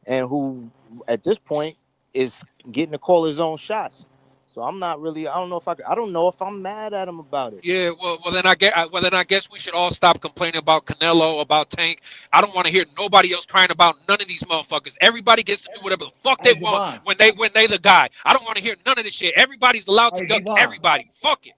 and who at this point is getting to call his own shots. So I'm not really. I don't know if I'm mad at him about it. Yeah, well then I guess we should all stop complaining about Canelo, about Tank. I don't want to hear nobody else crying about none of these motherfuckers. Everybody gets to do whatever the fuck they want when they the guy. I don't want to hear none of this shit. Everybody's allowed to duck everybody. Fuck it.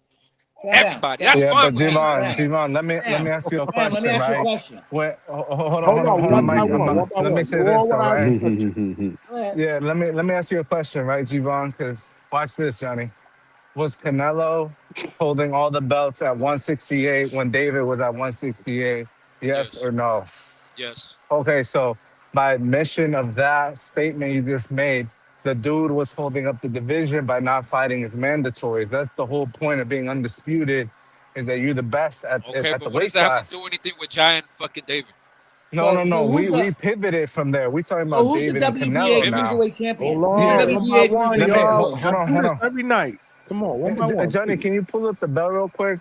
Everybody. That's fine. But Devon, let me ask you a question, let me ask you a right? question. Hold on, Mike. Let me say this, right? Yeah, let me ask you a question, right, Devon? Because watch this, Johnny. Was Canelo holding all the belts at 168 when David was at 168? Yes or no? Yes. Okay, so by admission of that statement you just made, the dude was holding up the division by not fighting his mandatories. That's the whole point of being undisputed is that you're the best at Okay, the but what weight does that have class. to do anything with Giant fucking David? No. who's We pivoted from there. We talking So about who's the David and WBA Canelo now. cruiserweight champion? Hold Who's the on, one by WBA one, cruiserweight y'all. champion? Hold I do on. this every night. Come on, one by one. Johnny, Please. can you pull up the bell real quick?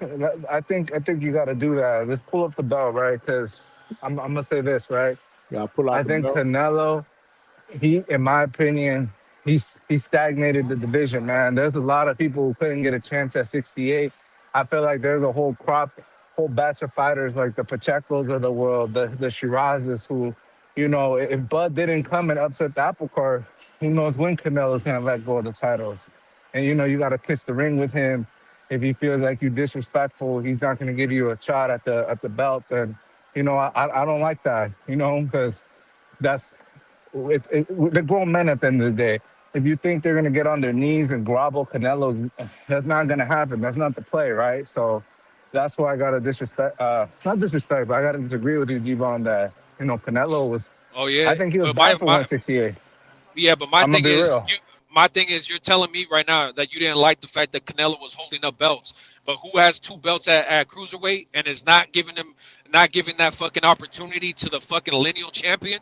I think you got to do that. Let's pull up the bell, right? Because I'm gonna say this, right? Yeah, pull I out the think belt. Canelo, in my opinion, he stagnated the division, man. There's a lot of people who couldn't get a chance at 68. I feel like there's a whole batch of fighters like the Pachecos of the world, the Shirazes, who, if Bud didn't come and upset the apple cart, who knows when Canelo's gonna let go of the titles. And you got to kiss the ring with him. If he feels like you're disrespectful, he's not gonna give you a shot at the belt. And I don't like that, because they're grown men at the end of the day. If you think they're gonna get on their knees and grovel Canelo, that's not gonna happen. That's not the play, right? So that's why I gotta not disrespect, but I gotta disagree with you, Devon, that Canelo was. Oh yeah, I think he was but bad for 168. but my I'm gonna thing be is, real. you're telling me right now that you didn't like the fact that Canelo was holding up belts, but who has 2 belts at cruiserweight and is not giving that fucking opportunity to the fucking lineal champion?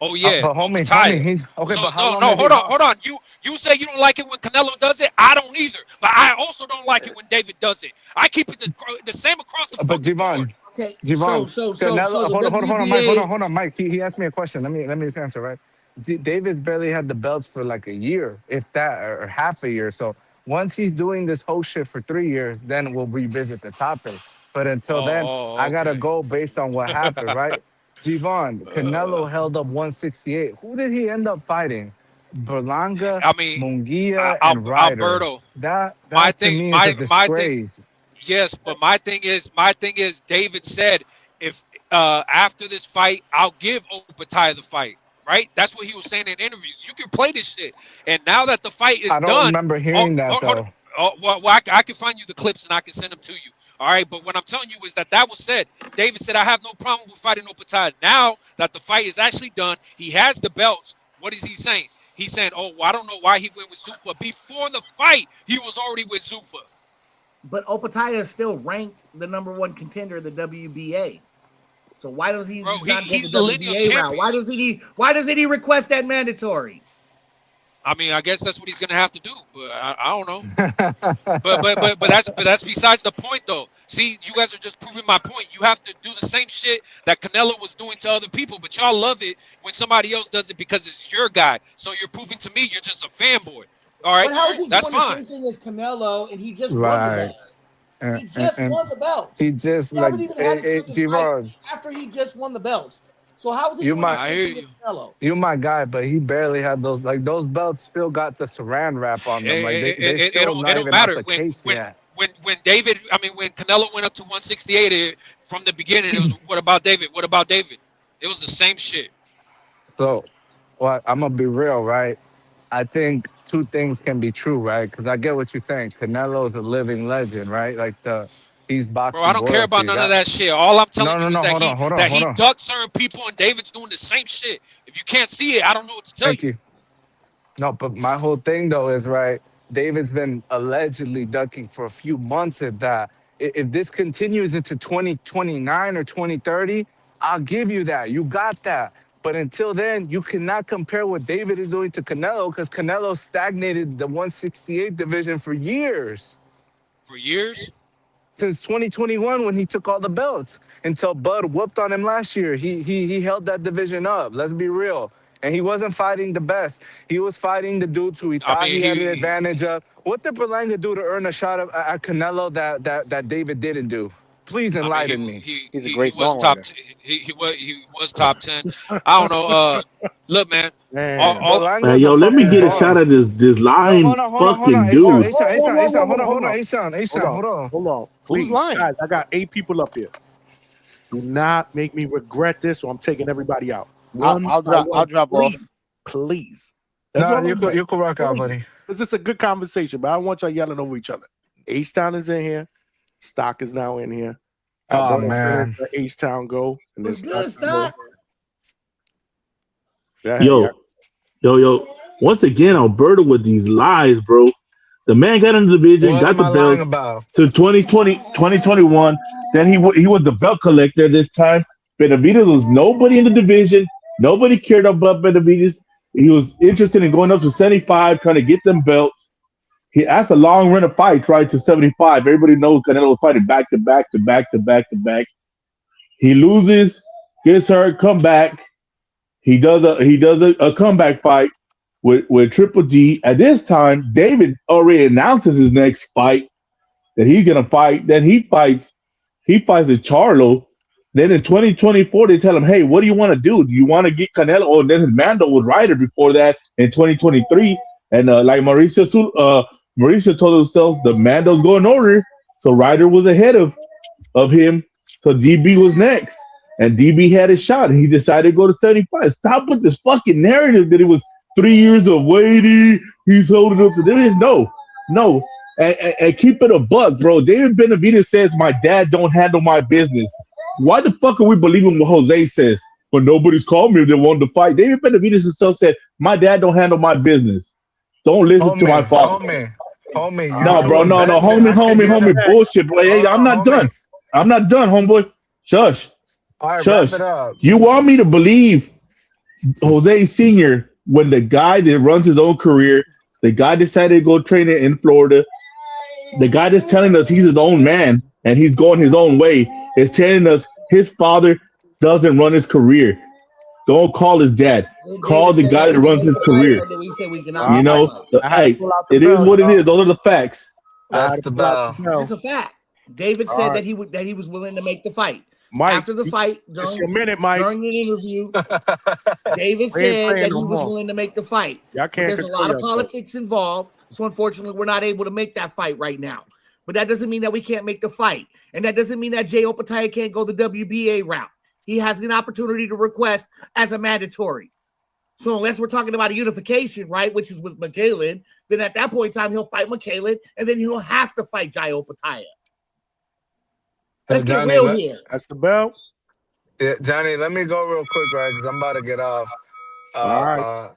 Oh yeah, But homie, he's okay. So But how long no, has he hold on. You say you don't like it when Canelo does it. I don't either. But I also don't like it when David does it. I keep it the same across the But fucking board. Okay, Javon, so Canelo, the hold WBA. on, Mike. He asked me a question. Let me just answer, right? David barely had the belts for like a year, if that, or half a year. So once he's doing this whole shit for 3 years, then we'll revisit the topic. But until then, I gotta Okay. go based on what happened, right? Javon, Canelo held up 168. Who did he end up fighting? Berlanga, I mean, Munguia, and Ryder. Alberto. That My to thing, me is a my thing. disgrace. Yes, but my thing is David said if after this fight I'll give Opataya the fight. Right? That's what he was saying in interviews. You can play this shit. And now that the fight is I don't done, remember hearing that though. well, I can find you the clips and I can send them to you. All right, but what I'm telling you is that was said. David said, I have no problem with fighting Opataya. Now that the fight is actually done, he has the belts. What is he saying? He's saying, oh, well, I don't know why he went with Zuffa. Before the fight, he was already with Zuffa. But Opataya is still ranked the #1 contender of the WBA. So why does he not go he's the the lineal WBA route? champion. Why doesn't he request that mandatory? I mean, I guess that's what he's gonna have to do, but I don't know. but that's besides the point, though. See, you guys are just proving my point. You have to do the same shit that Canelo was doing to other people, but y'all love it when somebody else does it because it's your guy. So you're proving to me you're just a fanboy. All right, But how is he that's doing fine. the same thing as Canelo and he just won the Right. belt? He just won the belt. He just He hasn't even had a second fight G-Rod, after he just won the belt. So how is he You doing might- the I same hear thing you. as Canelo? you my guy, but he barely had those. Like those belts still got the saran wrap on them. Like they still not It don't even matter out the case yet. when Canelo went up to 168 from the beginning. It was what about David? What about David? It was the same shit. So, well, I'm gonna be real, right? I think 2 things can be true, right? Because I get what you're saying. Canelo is a living legend, right? Like he's boxing. Bro, I don't care about none of that shit. All I'm telling you is that he hold on. ducked certain people, and David's doing the same shit. If you can't see it, I don't know what to tell Thank you. No, but my whole thing though is right. David's been allegedly ducking for a few months at that. If this continues into 2029 or 2030, I'll give you that. You got that. But until then, you cannot compare what David is doing to Canelo because Canelo stagnated the 168 division for years. For years? Since 2021 when he took all the belts until Bud whooped on him last year. He held that division up. Let's be real. And he wasn't fighting the best. He was fighting the dudes who he thought he had an advantage of. What did Berlanga do to earn a shot at Canelo that David didn't do? Please enlighten me. He's a great he was songwriter. he was top 10. I don't know. Look, man. Yo, let me get a shot at this lying fucking dude. Hold on. Please, guys, I got 8 people up here. Do not make me regret this, or I'm taking everybody out. I'll drop off. Please. No, you can rock out, buddy. It's just a good conversation, but I don't want y'all yelling over each other. H-Town is in here. Stock is now in here. Oh, man. H-Town go. And then Stock. Yo. Once again, Alberta with these lies, bro. The man got in the division, What got am the I lying belts about? to 2020, 2021. Then he was the belt collector this time. Benavidez was nobody in the division. Nobody cared about Benavidez. He was interested in going up to 75, trying to get them belts. That's a long run of fights, right, to 75. Everybody knows Canelo was fighting back to back to back to back to back. He loses, gets hurt, come back. He does a comeback fight with Triple G. At this time, David already announces his next fight that he's gonna fight. Then he fights with Charlo. Then in 2024, they tell him, "Hey, what do you want to do? Do you want to get Canelo?" Oh, then his Mando was Ryder before that in 2023, and like Mauricio told himself, the Mando's going over, so Ryder was ahead of him. So DB was next, and DB had his shot, and he decided to go to 75. Stop with this fucking narrative that it was 3 years of waiting. He's holding up to this. No. And keep it a buck, bro. David Benavidez says my dad don't handle my business. Why the fuck are we believing what Jose says? But nobody's called me if they wanted to fight. David Benavidez himself said, my dad don't handle my business. Don't listen to my father. Homie, you're No, too bro, no, invested. homie, bullshit, bro. Hey, I'm not done. I'm not done, homeboy. Shush. All right, Shush. wrap it up. You want me to believe Jose Sr. when the guy that runs his own career, the guy decided to go train in Florida, the guy that's telling us he's his own man and he's going his own way is telling us his father doesn't run his career. Don't call his dad. Call the guy that runs his career. You know, hey, it is what it is. Those are the facts. That's the bell. It's a fact. David said that he was willing to make the fight. Mike, after the fight, it's your minute, Mike. During the interview, David said that he was willing to make the fight. Y'all can't There's a lot of politics involved, so unfortunately, we're not able to make that fight right now. But that doesn't mean that we can't make the fight, and that doesn't mean that Jay Opataya can't go the WBA route. He has an opportunity to request as a mandatory. So unless we're talking about a unification, right, which is with McKaylen, then at that point in time, he'll fight McKaylen, and then he'll have to fight Jai Opataya. Let's get real here. That's the bell. Yeah, Johnny, let me go real quick, right? Because I'm about to get off. All right.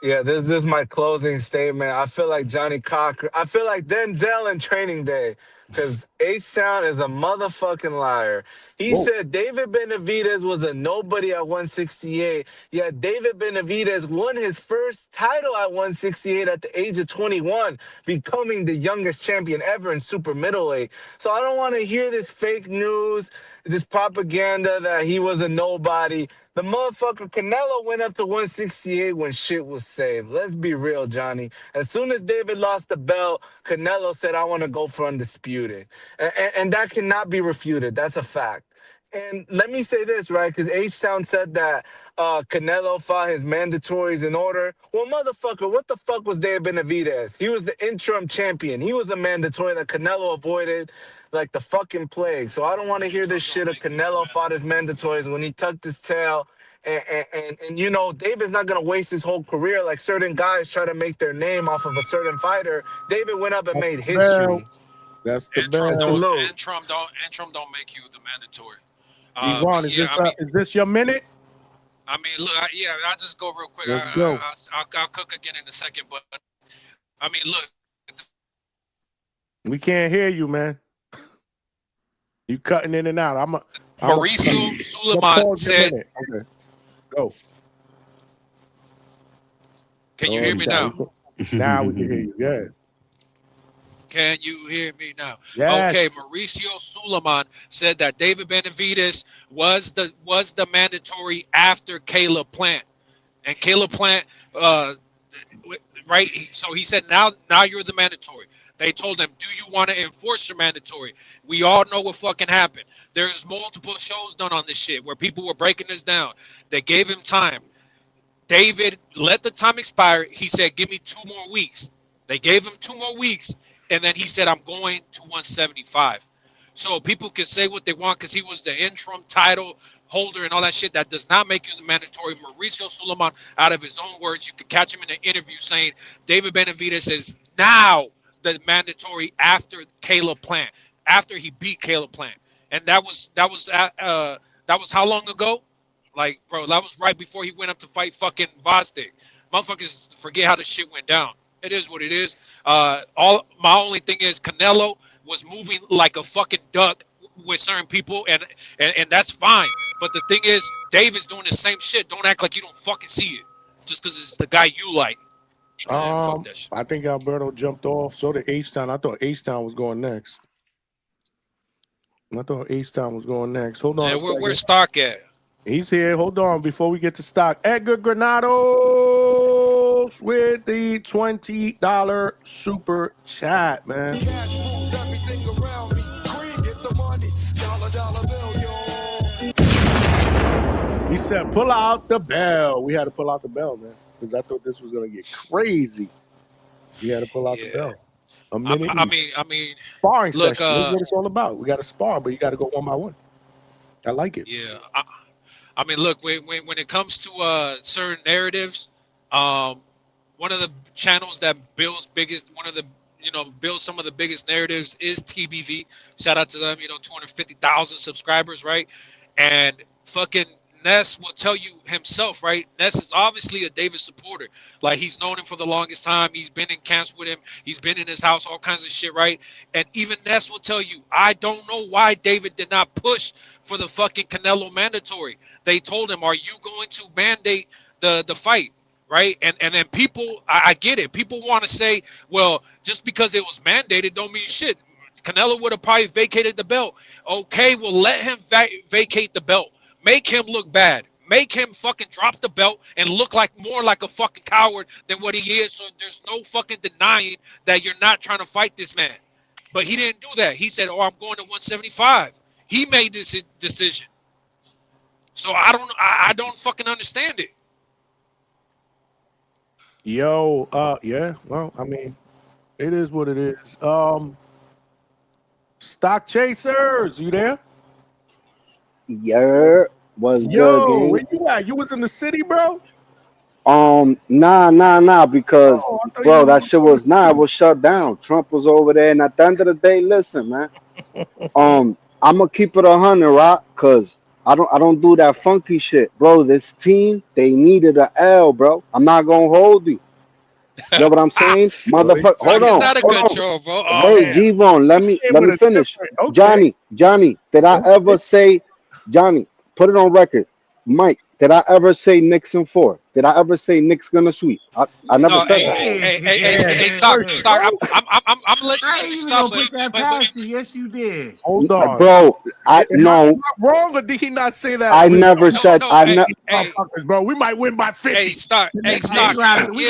Yeah, this is my closing statement. I feel like Johnny Cochran. I feel like Denzel in Training Day because H-Town is a motherfucking liar. He said David Benavidez was a nobody at 168. Yeah, David Benavidez won his first title at 168 at the age of 21, becoming the youngest champion ever in super middleweight. So I don't want to hear this fake news, this propaganda that he was a nobody. The motherfucker Canelo went up to 168 when shit was saved. Let's be real, Johnny. As soon as David lost the belt, Canelo said, I want to go for undisputed. And that cannot be refuted. That's a fact. And let me say this, right? Because H-Town said that Canelo fought his mandatories in order. Well, motherfucker, what the fuck was David Benavidez? He was the interim champion. He was a mandatory that Canelo avoided like the fucking plague. So I don't want to hear this shit of Canelo fought his mandatories when he tucked his tail. And you know, David's not going to waste his whole career like certain guys try to make their name off of a certain fighter. David went up and made history. That's the Trump bell. and Trump don't make you the mandatory. Devon, is this your minute? I mean, look, I'll just go real quick. Let's go. I'll cook again in a second, but I mean, look. We can't hear you, man. You cutting in and out. Mauricio Suleiman said. Okay. Go. Can you hear me now? Now we can hear you. Yeah. Can you hear me now? Yes. Okay, Mauricio Suleiman said that David Benavidez was the mandatory after Caleb Plant. And Caleb Plant, right? So he said, now you're the mandatory. They told him, do you want to enforce your mandatory? We all know what fucking happened. There's multiple shows done on this shit where people were breaking this down. They gave him time. David let the time expire. He said, give me 2 more weeks. They gave him 2 more weeks. And then he said, I'm going to 175. So people can say what they want because he was the interim title holder and all that shit. That does not make you the mandatory. Mauricio Suleiman, out of his own words, you could catch him in an interview saying David Benavidez is now the mandatory after Caleb Plant, after he beat Caleb Plant. And that was how long ago? Like, bro, that was right before he went up to fight fucking Vostik. Motherfuckers forget how the shit went down. It is what it is. All my only thing is Canelo was moving like a fucking duck with certain people, and that's fine. But the thing is, David's doing the same shit. Don't act like you don't fucking see it, just because it's the guy you like. Man, fuck that shit. I think Alberto jumped off. So did H-Town. I thought H-Town was going next. Hold on. Yeah, where's Stark at? He's here. Hold on. Before we get to stock, Edgar Granados with the $20 super chat, man. Cash rules everything around me. Green, get the money. Dollar bill, yo. He said, pull out the bell. We had to pull out the bell, man, because I thought this was going to get crazy. We had to pull out the bell. A minute. I mean, sparring look, session. That's what it's all about. We got to spar, but you got to go one by one. I like it. Yeah. I mean, look, when it comes to certain narratives, one of the channels that builds some of the biggest narratives is TBV. Shout out to them, 250,000 subscribers, right? And fucking Ness will tell you himself, right? Ness is obviously a David supporter. Like, he's known him for the longest time. He's been in camps with him. He's been in his house, all kinds of shit, right? And even Ness will tell you, I don't know why David did not push for the fucking Canelo mandatory. They told him, are you going to mandate the fight? Right? And then people, I get it. People want to say, well, just because it was mandated don't mean shit. Canelo would have probably vacated the belt. Okay, well, let him vacate the belt. Make him look bad. Make him fucking drop the belt and look more like a fucking coward than what he is. So there's no fucking denying that you're not trying to fight this man. But he didn't do that. He said, oh, I'm going to 175. He made this decision. So I don't fucking understand it. Yo, yeah. Well, I mean, it is what it is. Stock Chasers, you there? Yeah, was Yo, good, gang. where you at? You was in the city, bro? Nah, because bro, that shit was it shut was shut down. Trump was over there, and at the end of the day, listen, man. I'm gonna keep it 100, right? Cause I don't do that funky shit, bro. This team, they needed an L, bro. I'm not gonna hold you. You know what I'm saying? Motherfucker, hold on. Bro. Wait, G-Von, let me finish. Okay. Johnny, did I ever say, Johnny, put it on record. Mike, did I ever say Knicks in 4? Did I ever say Knicks gonna sweep? I never said that. Hey, stop. I'm gonna let you finish. Stop, put that past you. Yes, you did. Hold on, bro. Am I not wrong, or did he not say that? I never said. Bro, we might win by 50. Hey, stop. We got to go back. We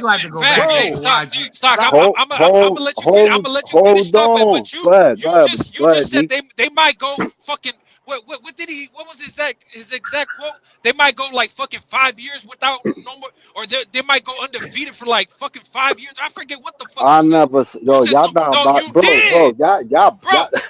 got to go back. Hey, stop. I'm gonna let you finish. I'm gonna let you finish. Stop it. But you just said they might go fucking. What was his exact quote? They might go like fucking 5 years without no more, or they might go undefeated for like fucking 5 years. I forget what the fuck. I never, yo, y'all not about, bro. Y'all.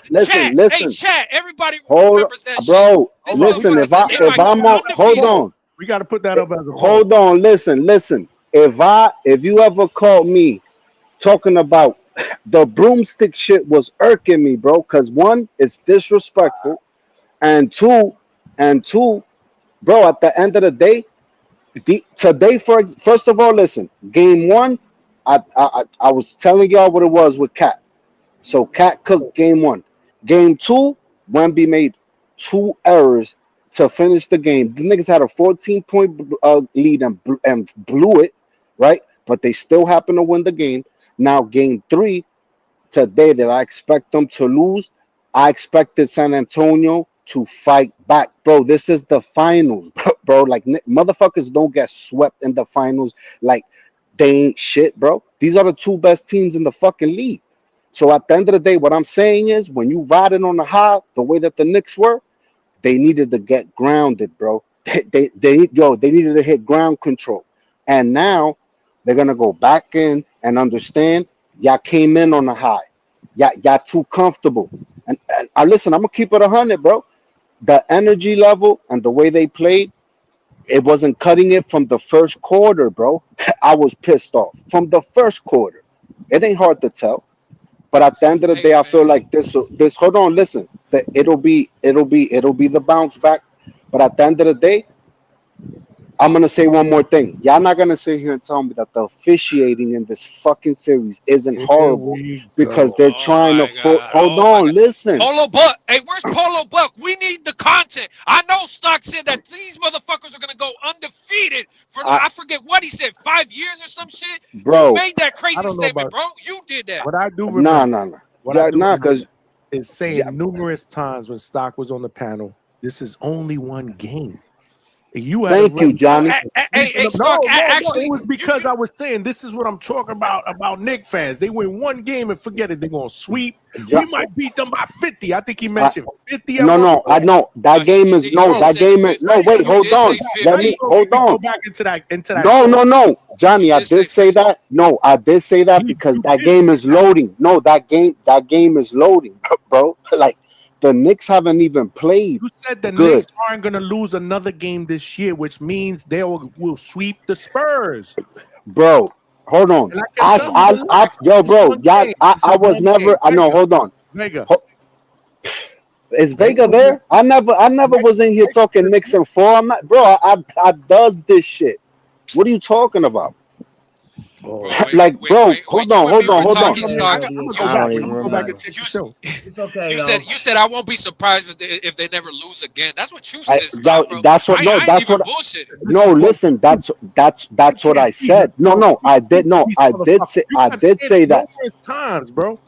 Listen. Hey, chat. Everybody remembers that bro, shit. Listen, if I'm on, hold on. We got to put that up as a hold on. Listen. If you ever called me talking about the broomstick shit was irking me, bro. Cause one, it's disrespectful. And two, bro, at the end of the day, today, first of all, listen, game 1, I was telling y'all what it was with Cat. So Cat cooked game 1. Game 2, Wemby made 2 errors to finish the game. The niggas had a 14-point lead and blew it, right? But they still happened to win the game. Now, game 3, today, that I expect them to lose, I expected San Antonio to fight back, bro. This is the finals, bro. Like, motherfuckers don't get swept in the finals like they ain't shit, bro. These are the 2 best teams in the fucking league. So at the end of the day, what I'm saying is, when you riding on the high, the way that the Knicks were, they needed to get grounded, bro. They needed to hit ground control, and now they're gonna go back in and understand y'all came in on the high. Y'all too comfortable. And listen, I'm gonna keep it 100, bro. The energy level and the way they played, it wasn't cutting it from the first quarter, bro. I was pissed off from the first quarter. It ain't hard to tell, but at the end of the day, I feel like this. Hold on, listen. It'll be the bounce back. But at the end of the day, I'm gonna say one more thing. Y'all not gonna sit here and tell me that the officiating in this fucking series isn't horrible because they're trying to. Hold on, listen. Polo Buck. Hey, where's Polo Buck? We need the content. I know Stock said that these motherfuckers are gonna go undefeated for I forget what he said, 5 years or some shit. Bro, you made that crazy statement, bro. You did that. What I do remember. Nah. What I do remember because is saying numerous times when Stock was on the panel, this is only one game. You had thank you, Johnny. Hey, Stock, actually, it was because I was saying this is what I'm talking about Knicks fans. They win one game and forget it. They're gonna sweep. We might beat them by 50. I think he mentioned 50. No, I know that game is that game is no. Wait, hold on. Let me hold on. Go back into that. No, Johnny, I did say that. No, I did say that because that game is loading. No, that game is loading, bro. Like. The Knicks haven't even played. You said the Knicks aren't going to lose another game this year, which means they will sweep the Spurs. Bro, hold on. Yo, bro, I was never. I know. Hold on. Vega. Is Vega there? I never was in here talking Knicks and 4. I'm not, bro. I does this shit. What are you talking about? Hold on. It's okay. You said I won't be surprised if they never lose again. That's what you said. That's what. No, that's what. No, listen. That's what I said. No, I did. No, I did say that. Times, bro.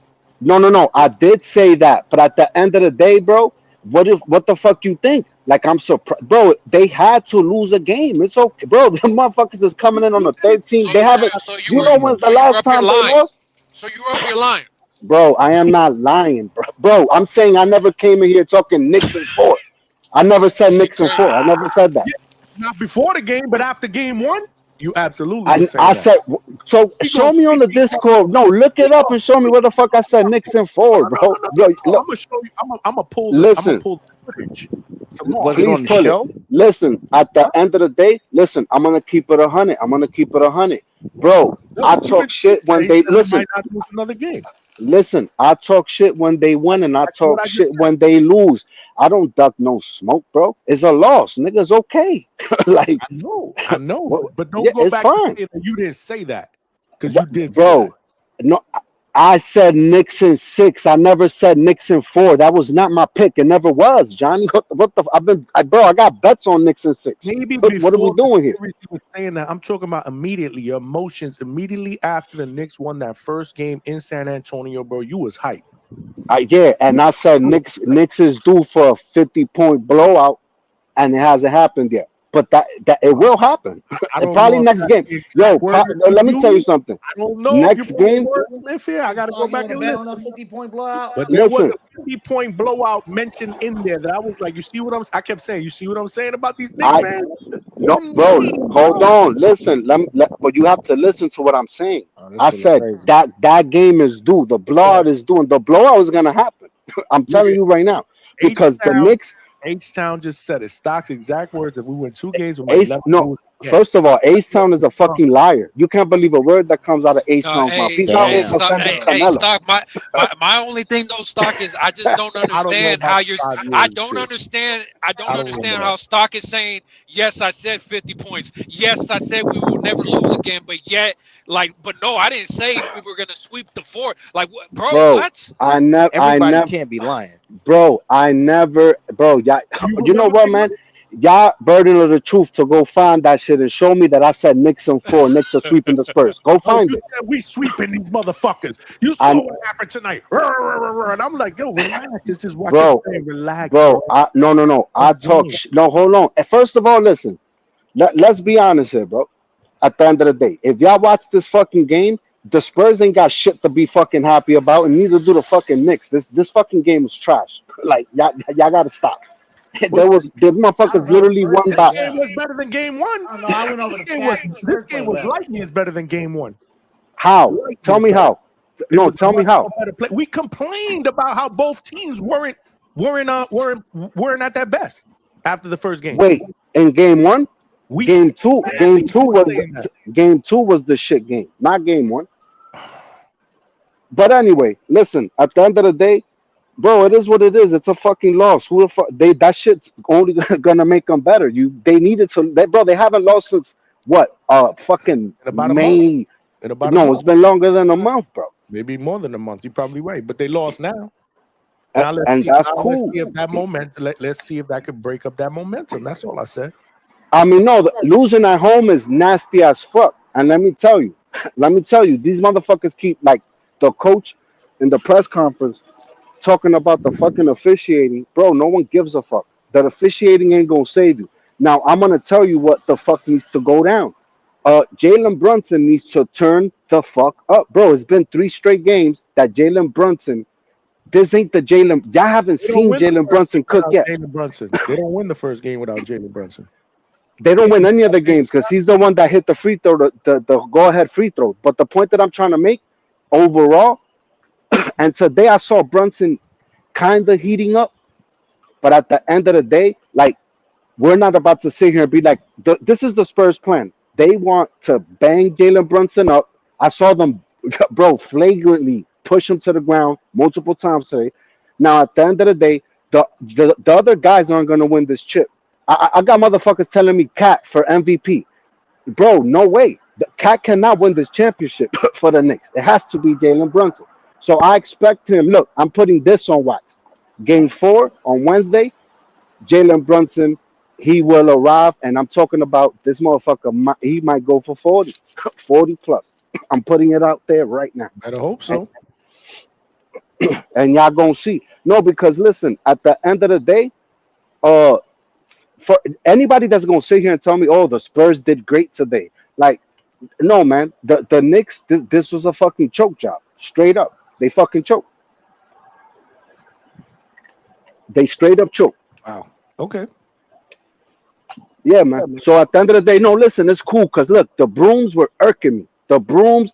No. I did say that. But at the end of the day, bro, what the fuck you think? Like I'm surprised, bro. They had to lose a game. It's okay, bro. The motherfuckers is coming in on the 13th. They haven't. You know when's the last time they lost? So you up here lying, bro? I am not lying, bro. I'm saying I never came in here talking Knicks and 4. I never said Knicks and 4. I never said that. Not before the game, but after game 1, you absolutely. I said so. Show me on the Discord. No, look it up and show me where the fuck I said Knicks and 4, bro. Yo, I'm gonna show you. I'm gonna pull. Listen. I'm gonna pull the footage. Was it on the show? Listen, at the end of the day, listen, I'm gonna keep it 100. Bro. I talk shit when they listen. Another game. Listen, I talk shit when they win and I talk shit when they lose. I don't duck no smoke, bro. It's a loss, niggas. Okay, like I know, but don't go back. Fine. You didn't say that because you did, bro. No, I said Knicks in 6. I never said Knicks in 4. That was not my pick. It never was, Johnny. What the? I got bets on Knicks in 6. Maybe what are we doing here? Saying that I'm talking about immediately. Your emotions immediately after the Knicks won that first game in San Antonio, bro. You was hyped. Yeah, and I said Knicks is due for a 50-point blowout, and it hasn't happened yet. But that it will happen. Probably next game. Yo, let me tell you something. I don't know. Next game. I gotta go back and listen. 50-point blowout. But there was a 50-point blowout mentioned in there that I was like, you see what I kept saying. You see what I'm saying about these Knicks, man? No, bro. Hold on. Listen. But you have to listen to what I'm saying. I said that game is due. The blowout is due. And the blowout is gonna happen. I'm telling you right now because the Knicks. H-Town just said it. Stock's exact words that we win 2 games. First of all, H-Town is a fucking liar. You can't believe a word that comes out of H-Town's mouth. Hey, Stock. My only thing though, Stock, is I just don't understand how you're. I don't understand how Stock is saying. Yes, I said 50 points. Yes, I said we will never lose again. But yet, but no, I didn't say we were gonna sweep the 4. Like, bro, what? I never can't be lying. Bro, you know what, man? Y'all burden of the truth to go find that shit and show me that I said Knicks in 4. Knicks are sweeping the Spurs. Go find it. Said we sweeping these motherfuckers. You saw what happened tonight. And I'm like, yo, relax. It's just what you're saying. Relax. Bro, no. I talk. No, hold on. First of all, listen. Let's be honest here, bro. At the end of the day, if y'all watch this fucking game, the Spurs ain't got shit to be fucking happy about, and neither do the fucking Knicks. This fucking game is trash. Like y'all gotta stop. The motherfuckers literally won by. This game was better than game 1. No, I went over this game was light years better than game 1. How? Tell me how. No, tell me how. We complained about how both teams weren't at their best after the first game. Wait, in game 1, game two was the shit game, not game 1. But anyway, listen. At the end of the day, Bro, it is what it is. It's a fucking loss. Who the fuck? That shit's only gonna make them better. They needed to. They haven't lost since what? Fucking In about a month. May. In about a No, month. it's been longer than a month, bro. Maybe more than a month. You're probably right, but they lost now. Now And that's cool. Let's see if that let's see if that could break up that momentum. That's all I said. I mean, no, losing at home is nasty as fuck. And let me tell you, these motherfuckers keep like the coach in the press conference talking about the fucking officiating. Bro, no one gives a fuck. That officiating ain't gonna save you. Now I'm gonna tell you what the fuck needs to go down. Jalen Brunson needs to turn the fuck up, bro. It's been 3 straight games that Jalen Brunson. This ain't the Jalen. Y'all haven't seen Jalen Brunson cook yet. Jalen Brunson. They don't win the first game without Jalen Brunson. They don't win any of the games because he's the one that hit the free throw, the go-ahead free throw. But the point that I'm trying to make overall, and today I saw Brunson kind of heating up, but at the end of the day, like, we're not about to sit here and be like, this is the Spurs plan. They want to bang Jalen Brunson up. I saw them, bro, flagrantly push him to the ground multiple times today. Now, at the end of the day, the other guys aren't going to win this chip. I got motherfuckers telling me Cat for MVP. Bro, no way. The Cat cannot win this championship for the Knicks. It has to be Jalen Brunson. So I expect him. Look, I'm putting this on wax. Game 4 on Wednesday, Jalen Brunson, he will arrive. And I'm talking about this motherfucker. He might go for 40, 40 plus. I'm putting it out there right now. Better hope so. And y'all gonna see. No, because listen, at the end of the day, for anybody that's gonna sit here and tell me, oh, the Spurs did great today, like, no, man, the Knicks, this was a fucking choke job, straight up. They fucking choke. They straight up choke. Wow. Okay. Yeah, man. So at the end of the day, no, listen, it's cool because look, the brooms were irking me. The brooms.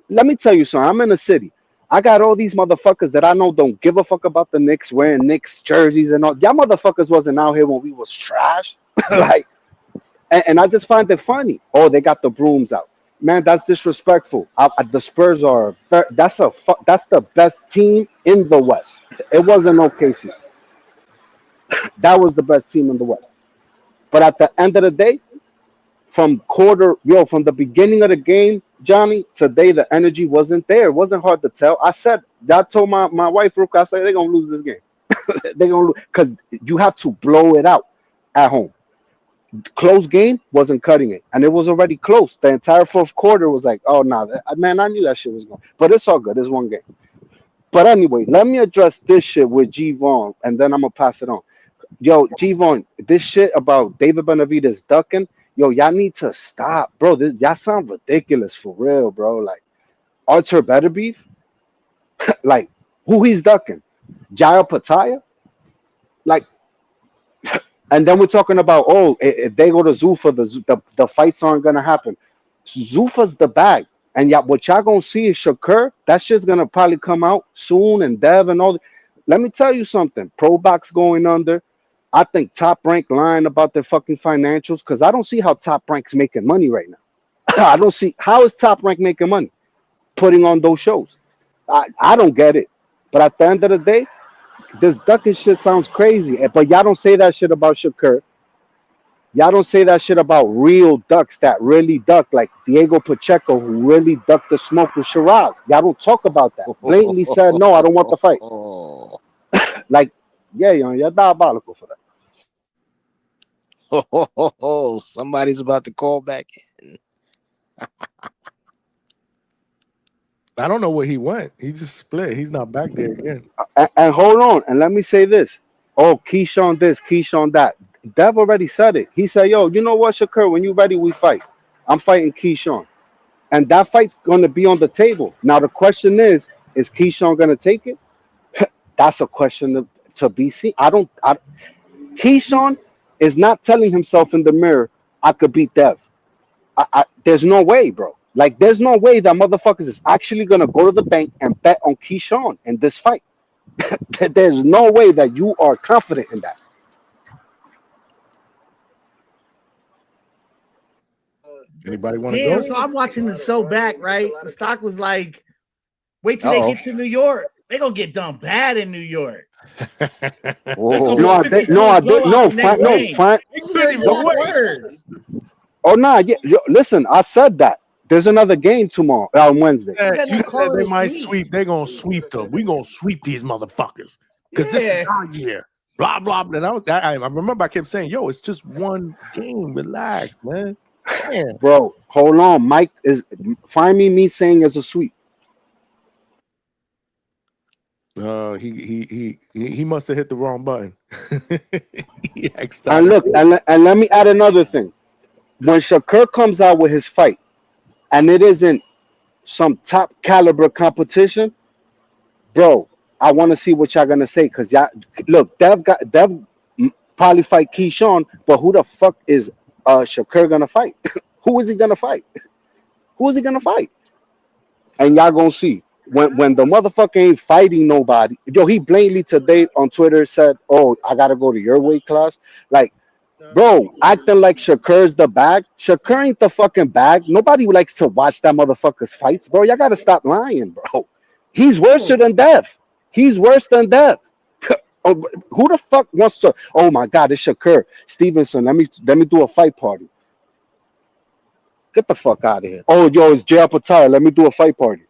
Let me tell you something. I'm in the city. I got all these motherfuckers that I know don't give a fuck about the Knicks, wearing Knicks jerseys and all. Y'all motherfuckers wasn't out here when we was trash. Like, and I just find it funny. Oh, they got the brooms out. Man, that's disrespectful. The Spurs are, that's the best team in the West. It wasn't OKC. That was the best team in the West. But at the end of the day, from the beginning of the game, Johnny, today the energy wasn't there. It wasn't hard to tell. I told my wife, Rook, I said, they're going to lose this game. They're going to lose because you have to blow it out at home. Close game wasn't cutting it. And it was already close. The entire fourth quarter was like, oh, no, man, I knew that shit was going. But it's all good. It's one game. But anyway, let me address this shit with G Vaughn, and then I'm going to pass it on. Yo, G Vaughn, this shit about David Benavidez ducking, yo, y'all need to stop, bro. Y'all sound ridiculous for real, bro. Like, Arthur Better Beef? Like, who he's ducking? Jael Pataya? Like, and then we're talking about, oh, if they go to Zuffa, the fights aren't going to happen. Zuffa's the bag. And what y'all going to see is Shakur. That shit's going to probably come out soon, and Dev and all that. Let me tell you something. Pro Box going under. I think Top Rank lying about their fucking financials because I don't see how Top Rank's making money right now. I don't see how is Top Rank making money putting on those shows. I don't get it. But at the end of the day, this ducking shit sounds crazy. But y'all don't say that shit about Shakur. Y'all don't say that shit about real ducks that really duck, like Diego Pacheco, who really ducked the smoke with Shiraz. Y'all don't talk about that. Blatantly said, no, I don't want the fight. Like, yeah, you're diabolical for that. Somebody's about to call back in. I don't know where he went. He just split. He's not back there again. And hold on, and let me say this. Oh, Keyshawn this, Keyshawn that. Dev already said it. He said, yo, you know what, Shakur, when you ready, we fight. I'm fighting Keyshawn. And that fight's going to be on the table. Now, the question is Keyshawn going to take it? That's a question to be seen. Keyshawn is not telling himself in the mirror, I could beat Dev. There's no way, bro. Like, there's no way that motherfuckers is actually going to go to the bank and bet on Keyshawn in this fight. There's no way that you are confident in that. Anybody want to go? So I'm watching the show back, right? The stock was like, wait till they get to New York. They're going to get done bad in New York. No, I did. No, I did. No, Frank. No, Frank. Oh no, yeah. Listen, I said that. There's another game tomorrow on Wednesday. You said they might sweep. They're gonna sweep them. We gonna sweep these motherfuckers because this is our year. Blah blah blah. And I remember I kept saying, "Yo, it's just one game. Relax, man." Damn. Bro, hold on. Mike is find me saying it's a sweep. He must have hit the wrong button. And look, and let me add another thing. When Shakur comes out with his fight, and it isn't some top caliber competition, bro, I want to see what y'all gonna say. Cause y'all look, Dev probably fight Keyshawn, but who the fuck is Shakur gonna fight? Who is he gonna fight? Who is he gonna fight? And y'all gonna see. When the motherfucker ain't fighting nobody, yo, he blatantly today on Twitter said, "Oh, I gotta go to your weight class." Like, bro, acting like Shakur's the bag. Shakur ain't the fucking bag. Nobody likes to watch that motherfucker's fights, bro. Y'all gotta stop lying, bro. He's worse than Dev. He's worse than Dev. Who the fuck wants to? Oh my God, it's Shakur Stevenson. Let me do a fight party. Get the fuck out of here. Oh, yo, it's Jay Patel. Let me do a fight party.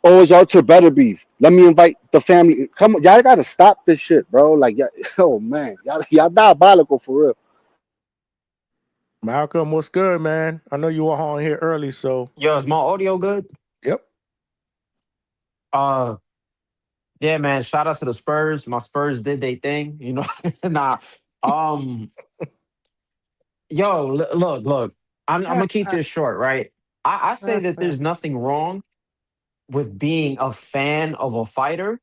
Oh, it's Archer Better Beef. Let me invite the family. Come on, y'all gotta stop this shit, bro. Like, oh man, y'all diabolical for real. Malcolm, what's good, man? I know you were on here early, so Yo, is my audio good? Yep. Yeah, man. Shout out to the Spurs. My Spurs did their thing, you know. Nah. Yo, look. I'm gonna keep this short, right? I say that there's nothing wrong with being a fan of a fighter,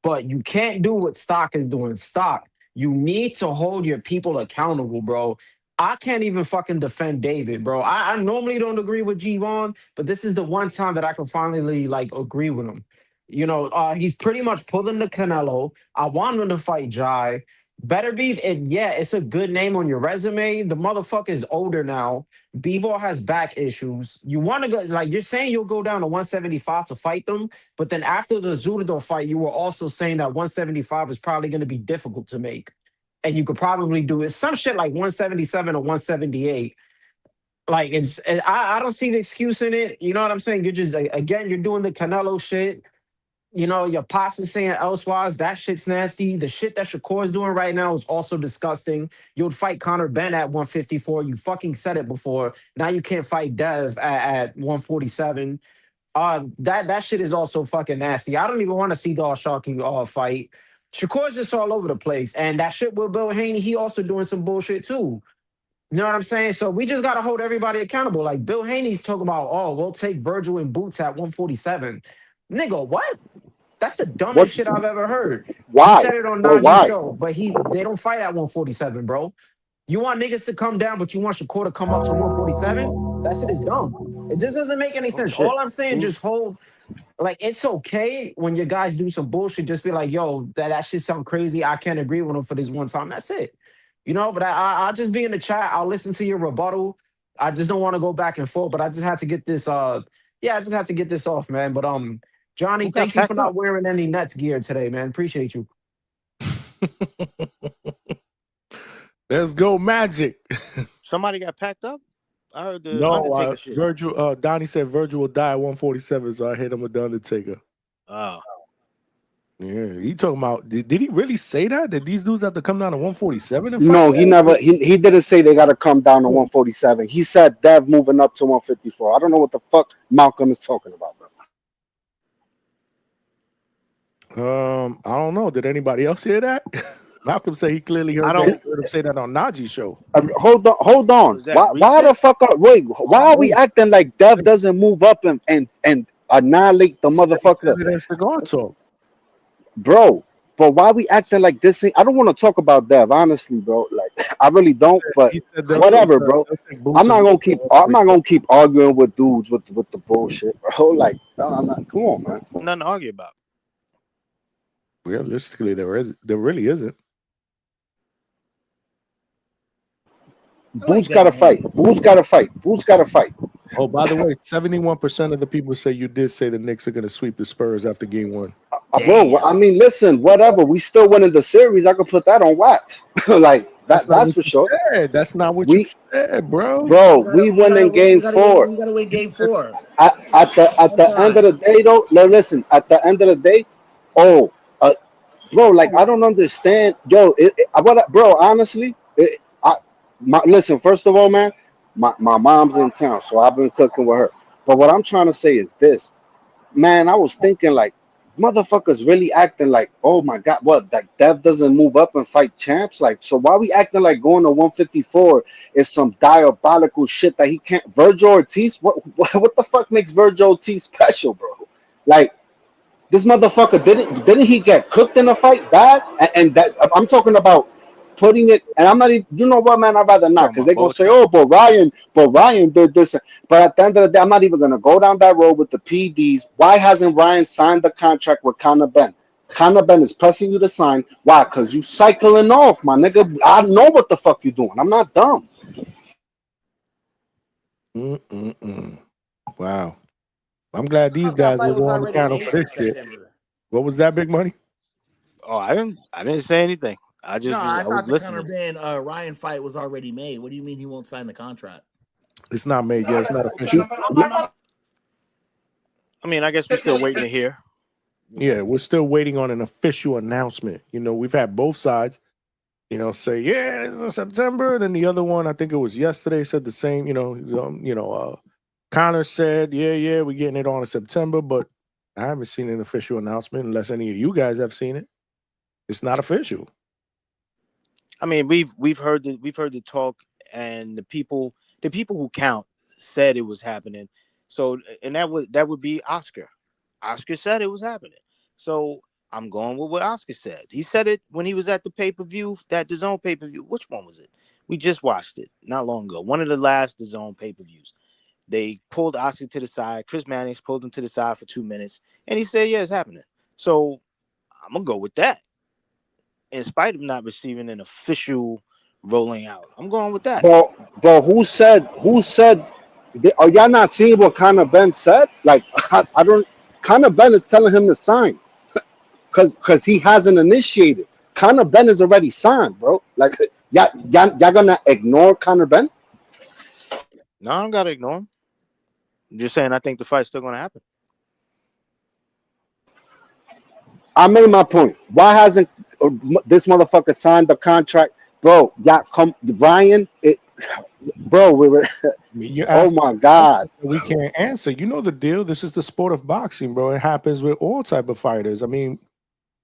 but you can't do what Stock is doing. Stock, you need to hold your people accountable, bro. I can't even fucking defend David, bro. I normally don't agree with G-Vaughn, but this is the one time that I can finally like agree with him. You know, he's pretty much pulling the Canelo. I want him to fight Jai. Better Beef, it's a good name on your resume. The motherfucker is older now. Bivol has back issues. You want to go, like, you're saying you'll go down to 175 to fight them, but then after the Zurdo fight, you were also saying that 175 is probably going to be difficult to make. And you could probably do it some shit like 177 or 178. Like, I don't see the excuse in it. You know what I'm saying? You're just, again, you're doing the Canelo shit. You know, your pops is saying elsewise, that shit's nasty. The shit that Shakur's doing right now is also disgusting. You'll fight Conor Benn at 154. You fucking said it before. Now you can't fight Dev at 147. That shit is also fucking nasty. I don't even want to see Dal Sharky fight. Shakur's just all over the place. And that shit with Bill Haney, he also doing some bullshit too. You know what I'm saying? So we just got to hold everybody accountable. Like Bill Haney's talking about, oh, we'll take Virgil in boots at 147. Nigga, what? That's the dumbest shit I've ever heard. Why? He said it on Najee's show, but they don't fight at 147, bro. You want niggas to come down, but you want Shakur to come up to 147? That shit is dumb. It just doesn't make any sense. All I'm saying, just hold. Like, it's okay when your guys do some bullshit. Just be like, yo, that shit sound crazy. I can't agree with him for this one time. That's it. You know, but I'll just be in the chat. I'll listen to your rebuttal. I just don't want to go back and forth, but I just had to get this. I just had to get this off, man. But Johnny, thank you for not wearing any Nets gear today, man. Appreciate you. Let's go, Magic. Somebody got packed up? I heard the No, Undertaker shit. Virgil. Donnie said Virgil will die at 147, so I hit him with the Undertaker. Oh. Yeah, he talking about. Did he really say that? Did these dudes have to come down to 147? No, he never. He didn't say they got to come down to 147. He said Dev moving up to 154. I don't know what the fuck Malcolm is talking about, bro. I don't know. Did anybody else hear that? Malcolm said he clearly heard him say that on Najee's show. Hold on. Why the fuck why are we acting like Dev doesn't move up and annihilate the motherfucker? Cigar talk. Bro, but why we acting like this? I don't want to talk about Dev, honestly, bro. Like, I really don't. But whatever, bro. I'm not gonna keep arguing with dudes with the bullshit, bro. Like, come on, man. Nothing to argue about. Realistically, there really isn't. Boots gotta fight. Boots gotta fight. Boots gotta fight. Oh, by the way, 71% of the people say you did say the Knicks are gonna sweep the Spurs after game one. Bro, I mean, listen, whatever. We still winning the series. I could put that on wax. Like That's not that's what for you sure. said. That's not what you We, said, bro. bro, we winning game four. You gotta win game 4. At the end of the day, though, no, listen. At the end of the day, oh, bro, like I don't understand, yo. Bro, honestly, listen. First of all, man, my mom's in town, so I've been cooking with her. But what I'm trying to say is this, man. I was thinking like, motherfuckers really acting like, oh my god, what? That Dev doesn't move up and fight champs, like, so why we acting like going to 154 is some diabolical shit that he can't? Virgil Ortiz, what the fuck makes Virgil Ortiz special, bro? Like. This motherfucker didn't he get cooked in a fight bad? And that I'm talking about putting it. And I'm not even. You know what, man? I'd rather not because they're gonna say, "Oh, but Ryan did this." But at the end of the day, I'm not even gonna go down that road with the PDs. Why hasn't Ryan signed the contract with Conor Ben? Conor Ben is pressing you to sign. Why? Because you cycling off, my nigga. I know what the fuck you doing. I'm not dumb. Wow. I'm glad these guys was on the counter for this shit. What was that, Big Money? Oh, I didn't say anything. I thought was the Conor listening. Ben Ryan fight was already made. What do you mean he won't sign the contract? It's not made yet. It's not official. I mean, I guess we're still waiting to hear. Yeah, we're still waiting on an official announcement. You know, we've had both sides, say, yeah, it's in September. Then the other one, I think it was yesterday, said the same. Connor said, yeah, we're getting it on in September, but I haven't seen an official announcement unless any of you guys have seen it. It's not official. I mean, we've heard the talk, and the people who count said it was happening. So, and that would be Oscar. Oscar said it was happening. So I'm going with what Oscar said. He said it when he was at the pay-per-view, that DAZN pay-per-view. Which one was it? We just watched it not long ago. One of the last DAZN pay-per-views. They pulled Oscar to the side. Chris Mannix pulled him to the side for 2 minutes, and he said, "Yeah, it's happening." So I'm gonna go with that. In spite of not receiving an official rolling out, I'm going with that. But who said? Are y'all not seeing what Conor Ben said? Like I don't. Conor Ben is telling him to sign because he hasn't initiated. Conor Ben is already signed, bro. Like y'all gonna ignore Conor Ben? No, I don't gotta ignore him. I'm just saying I think the fight's still gonna happen. I made my point. Why hasn't this motherfucker signed the contract, bro? Ryan. Bro, we were. Oh my god, we can't answer. You know the deal. This is the sport of boxing, bro. It happens with all type of fighters. I mean,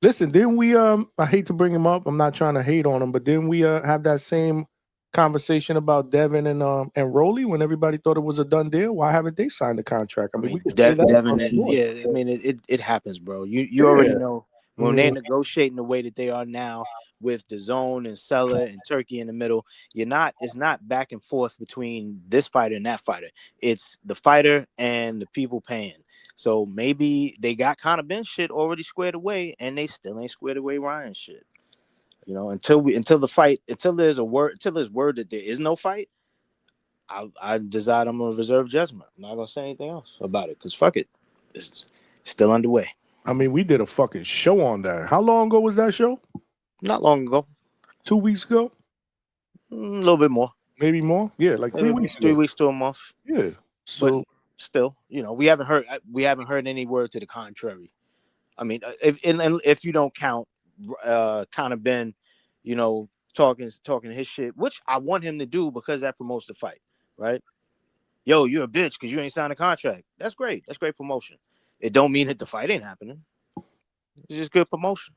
listen, didn't we? I hate to bring him up. I'm not trying to hate on him, but didn't we have that same conversation about Devin and Rolly when everybody thought it was a done deal? Why haven't they signed the contract? I mean, we can say that. Devin, I mean, it happens, bro. You already know when they're negotiating the way that they are now with DAZN and Sella and Turkey in the middle. It's not back and forth between this fighter and that fighter. It's the fighter and the people paying. So maybe they got Conor Ben shit already squared away, and they still ain't squared away Ryan shit. Until there's word that there is no fight, I decide I'm gonna reserve judgment. I'm not gonna say anything else about it because fuck it, it's still underway. I mean, we did a fucking show on that. How long ago was that show? Not long ago. 2 weeks ago? A little bit more. Maybe more? Yeah, like 3 weeks. 3 weeks to a month. Yeah. So but still, we haven't heard any word to the contrary. I mean, if you don't count Conor Ben, talking his shit, which I want him to do because that promotes the fight, right? Yo, you're a bitch because you ain't signed a contract. That's great. That's great promotion. It don't mean that the fight ain't happening. It's just good promotion.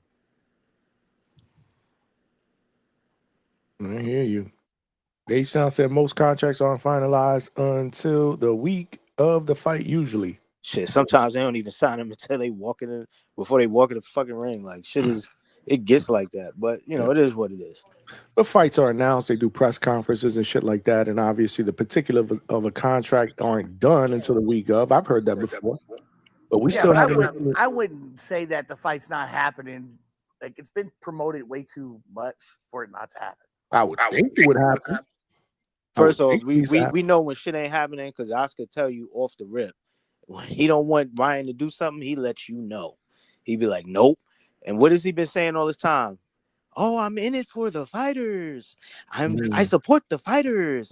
I hear you. Daysound said most contracts aren't finalized until the week of the fight, usually. Shit, sometimes they don't even sign them until before they walk in the fucking ring. Like it gets like that. But it is what it is. The fights are announced. They do press conferences and shit like that. And obviously the particulars of a contract aren't done until the week of. I've heard that before. But we still haven't. I wouldn't say that the fight's not happening. Like, it's been promoted way too much for it not to happen. I would think it would happen. First off, we know when shit ain't happening because Oscar tell you off the rip. When he don't want Ryan to do something, he lets you know. He'd be like, nope. And what has he been saying all this time? Oh, I'm in it for the fighters. I support the fighters.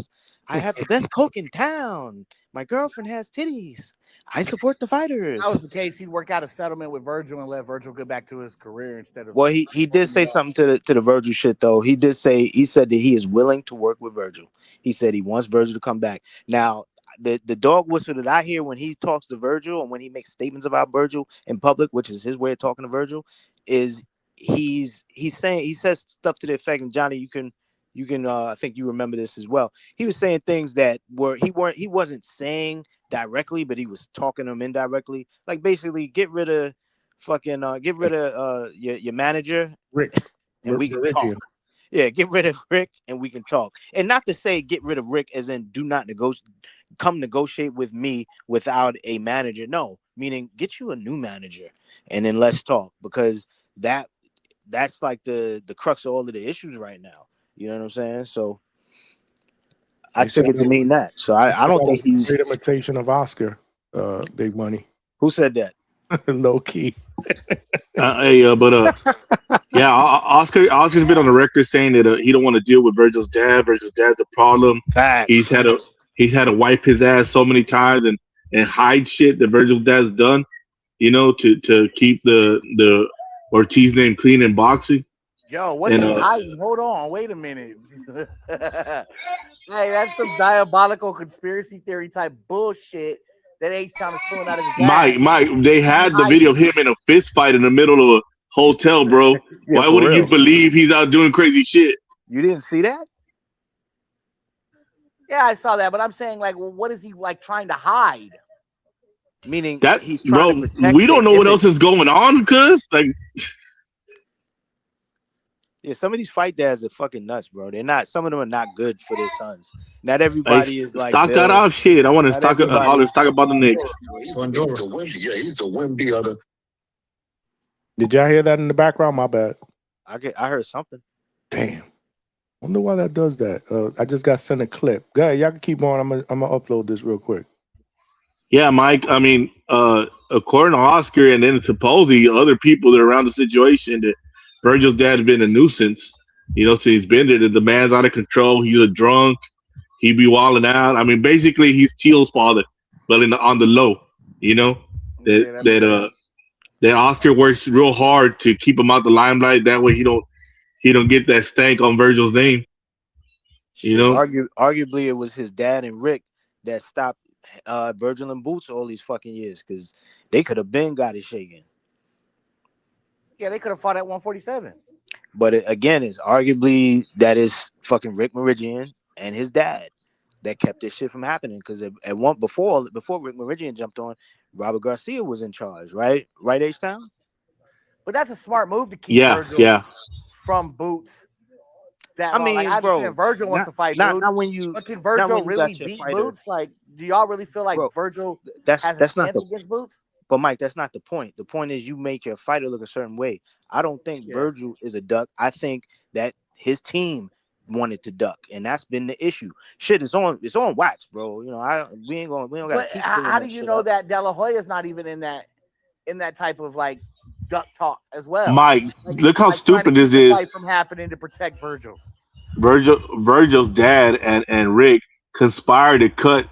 I have the best coke in town. My girlfriend has titties. I support the fighters. If that was the case, he'd work out a settlement with Virgil and let Virgil go back to his career instead of. Well, he did say something to the Virgil shit though. He said that he is willing to work with Virgil. He said he wants Virgil to come back. Now, the dog whistle that I hear when he talks to Virgil and when he makes statements about Virgil in public, which is his way of talking to Virgil, is he's saying, he says stuff to the effect, and Johnny, you can I think you remember this as well. He was saying things that he wasn't saying directly, but he was talking to him indirectly. Like basically get rid of your manager, Rick, and we can talk. Yeah, get rid of Rick and we can talk. And not to say get rid of Rick as in do not negotiate with me without a manager. No, meaning get you a new manager and then let's talk, because that's like the crux of all of the issues right now. You know what I'm saying? So I took it to mean that. So I don't think he's great imitation of Oscar, Big Money. Who said that? Low key. Yeah, Oscar's been on the record saying that he don't want to deal with Virgil's dad. Virgil's dad's a problem. Facts. He's had to wipe his ass so many times and hide shit that Virgil's dad's done, to keep the Ortiz name clean in boxing. Yo, what is he hiding? Hold on, wait a minute. Hey, that's some diabolical conspiracy theory type bullshit that H-Town is pulling out of his ass. Mike, they had the video of him in a fist fight in the middle of a hotel, bro. Why wouldn't you believe he's out doing crazy shit? You didn't see that? Yeah, I saw that, but I'm saying, like, well, what is he like trying to hide? Meaning that he's trying to protect. We don't know what else is going on, cuz yeah, some of these fight dads are fucking nuts, bro. Some of them are not good for their sons. Not everybody is like stock that off shit. I want to talk about the Knicks. He's the Wemby of the. Did y'all hear that in the background? My bad. I heard something. Damn. Wonder why that does that. I just got sent a clip. Go ahead, y'all can keep on. I'm gonna upload this real quick. Yeah, Mike. I mean, according to Oscar and then supposedly other people that are around the situation, that Virgil's dad has been a nuisance. So he's been there. The man's out of control. He's a drunk. He be wilding out. I mean, basically, he's Teal's father, but on the low. That Oscar works real hard to keep him out the limelight. That way, he don't get that stank on Virgil's name. Arguably, it was his dad and Rick that stopped Virgil and Boots all these fucking years, because they could have got it shaken. Yeah, they could have fought at 147. But again, it's arguably that is fucking Rick Meridian and his dad that kept this shit from happening. Because before Rick Meridian jumped on, Robert Garcia was in charge, right? Right, H-Town? But that's a smart move to keep Virgil from Boots. I bro, understand Virgil wants to fight Boots. But can Virgil really beat Boots? Like, do y'all really feel like Virgil has a chance against Boots? But Mike, that's not the point. The point is you make your fighter look a certain way. I don't think Virgil is a duck. I think that his team wanted to duck, and that's been the issue. Shit, it's on wax, bro. We don't gotta keep. How do you know that De La Hoya's not even in that type of like duck talk as well? Mike, look how stupid this is. From happening to protect Virgil. Virgil's dad and Rick conspired to cut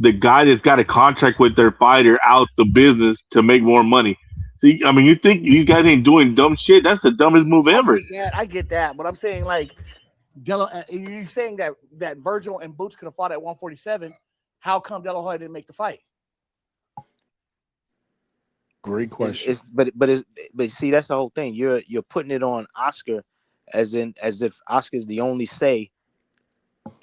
the guy that's got a contract with their fighter out the business to make more money. See, I mean, you think these guys ain't doing dumb shit? That's the dumbest move ever. I get that, but I'm saying like, you're saying that Virgil and Boots could have fought at 147. How come De La Hoya didn't make the fight? Great question. But see, that's the whole thing. You're putting it on Oscar as if Oscar's the only say,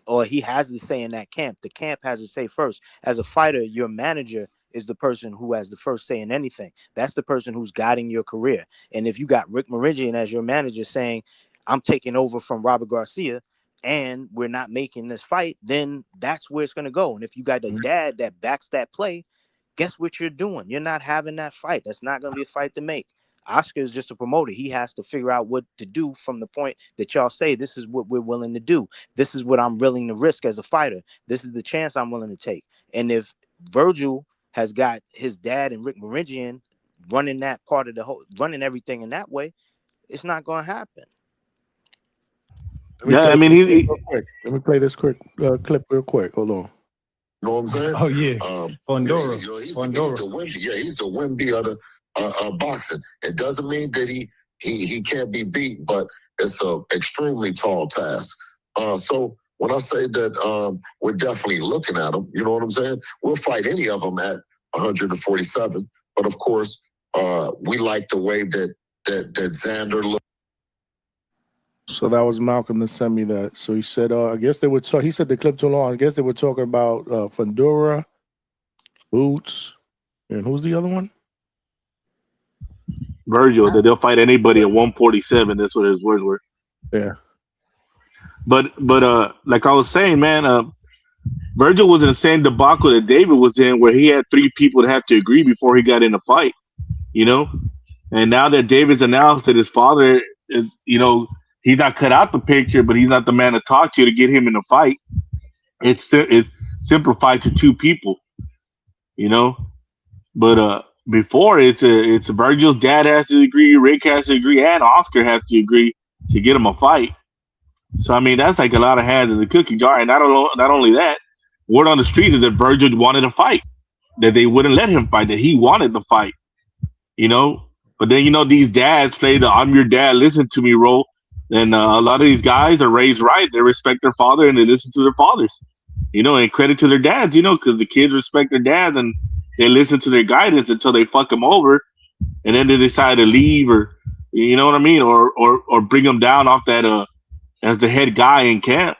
or he has the say in that camp. The camp has the say first. As a fighter, your manager is the person who has the first say in anything. That's the person who's guiding your career. And if you got Rick Meridian as your manager saying, I'm taking over from Robert Garcia and we're not making this fight, then that's where it's going to go. And if you got a dad that backs that play, guess what you're doing? You're not having that fight. That's not going to be a fight to make. Oscar is just a promoter. He has to figure out what to do from the point that y'all say, this is what we're willing to do. This is what I'm willing to risk as a fighter. This is the chance I'm willing to take. And if Virgil has got his dad and Rick Meridian running that part of running everything in that way, it's not going to happen. I mean, let me play this quick clip real quick. Hold on. You know what I'm saying? Oh yeah, Fondora. He's the Wemby. Yeah, he's the Wemby of the boxing. It doesn't mean that he can't be beat, but it's a extremely tall task. So when I say that we're definitely looking at him, you know what I'm saying? We'll fight any of them at 147. But of course, we like the way that Xander looks. So that was Malcolm that sent me that. So he said, I guess they were he said the clip too long. I guess they were talking about Fondora, Boots, and who's the other one? Virgil, that they'll fight anybody at 147. That's what his words were. Yeah. But like I was saying, man, Virgil was in the same debacle that David was in, where he had 3 people to have to agree before he got in a fight, you know? And now that David's announced that his father is, you know, he's not cut out the picture, but he's not the man to talk to get him in a fight. It's simplified to 2 people, you know? But before it's Virgil's dad has to agree, Rick has to agree, and Oscar has to agree to get him a fight. So I mean that's like a lot of hands in the cookie jar. And not only that, word on the street is that Virgil wanted to fight, that they wouldn't let him fight, that he wanted to fight, you know. But then you know these dads play the "I'm your dad, listen to me" role, and a lot of these guys are raised right. They respect their father and they listen to their fathers, you know. And credit to their dads, you know, because the kids respect their dads and they listen to their guidance until they fuck them over, and then they decide to leave, or you know what I mean, or bring them down off that as the head guy in camp.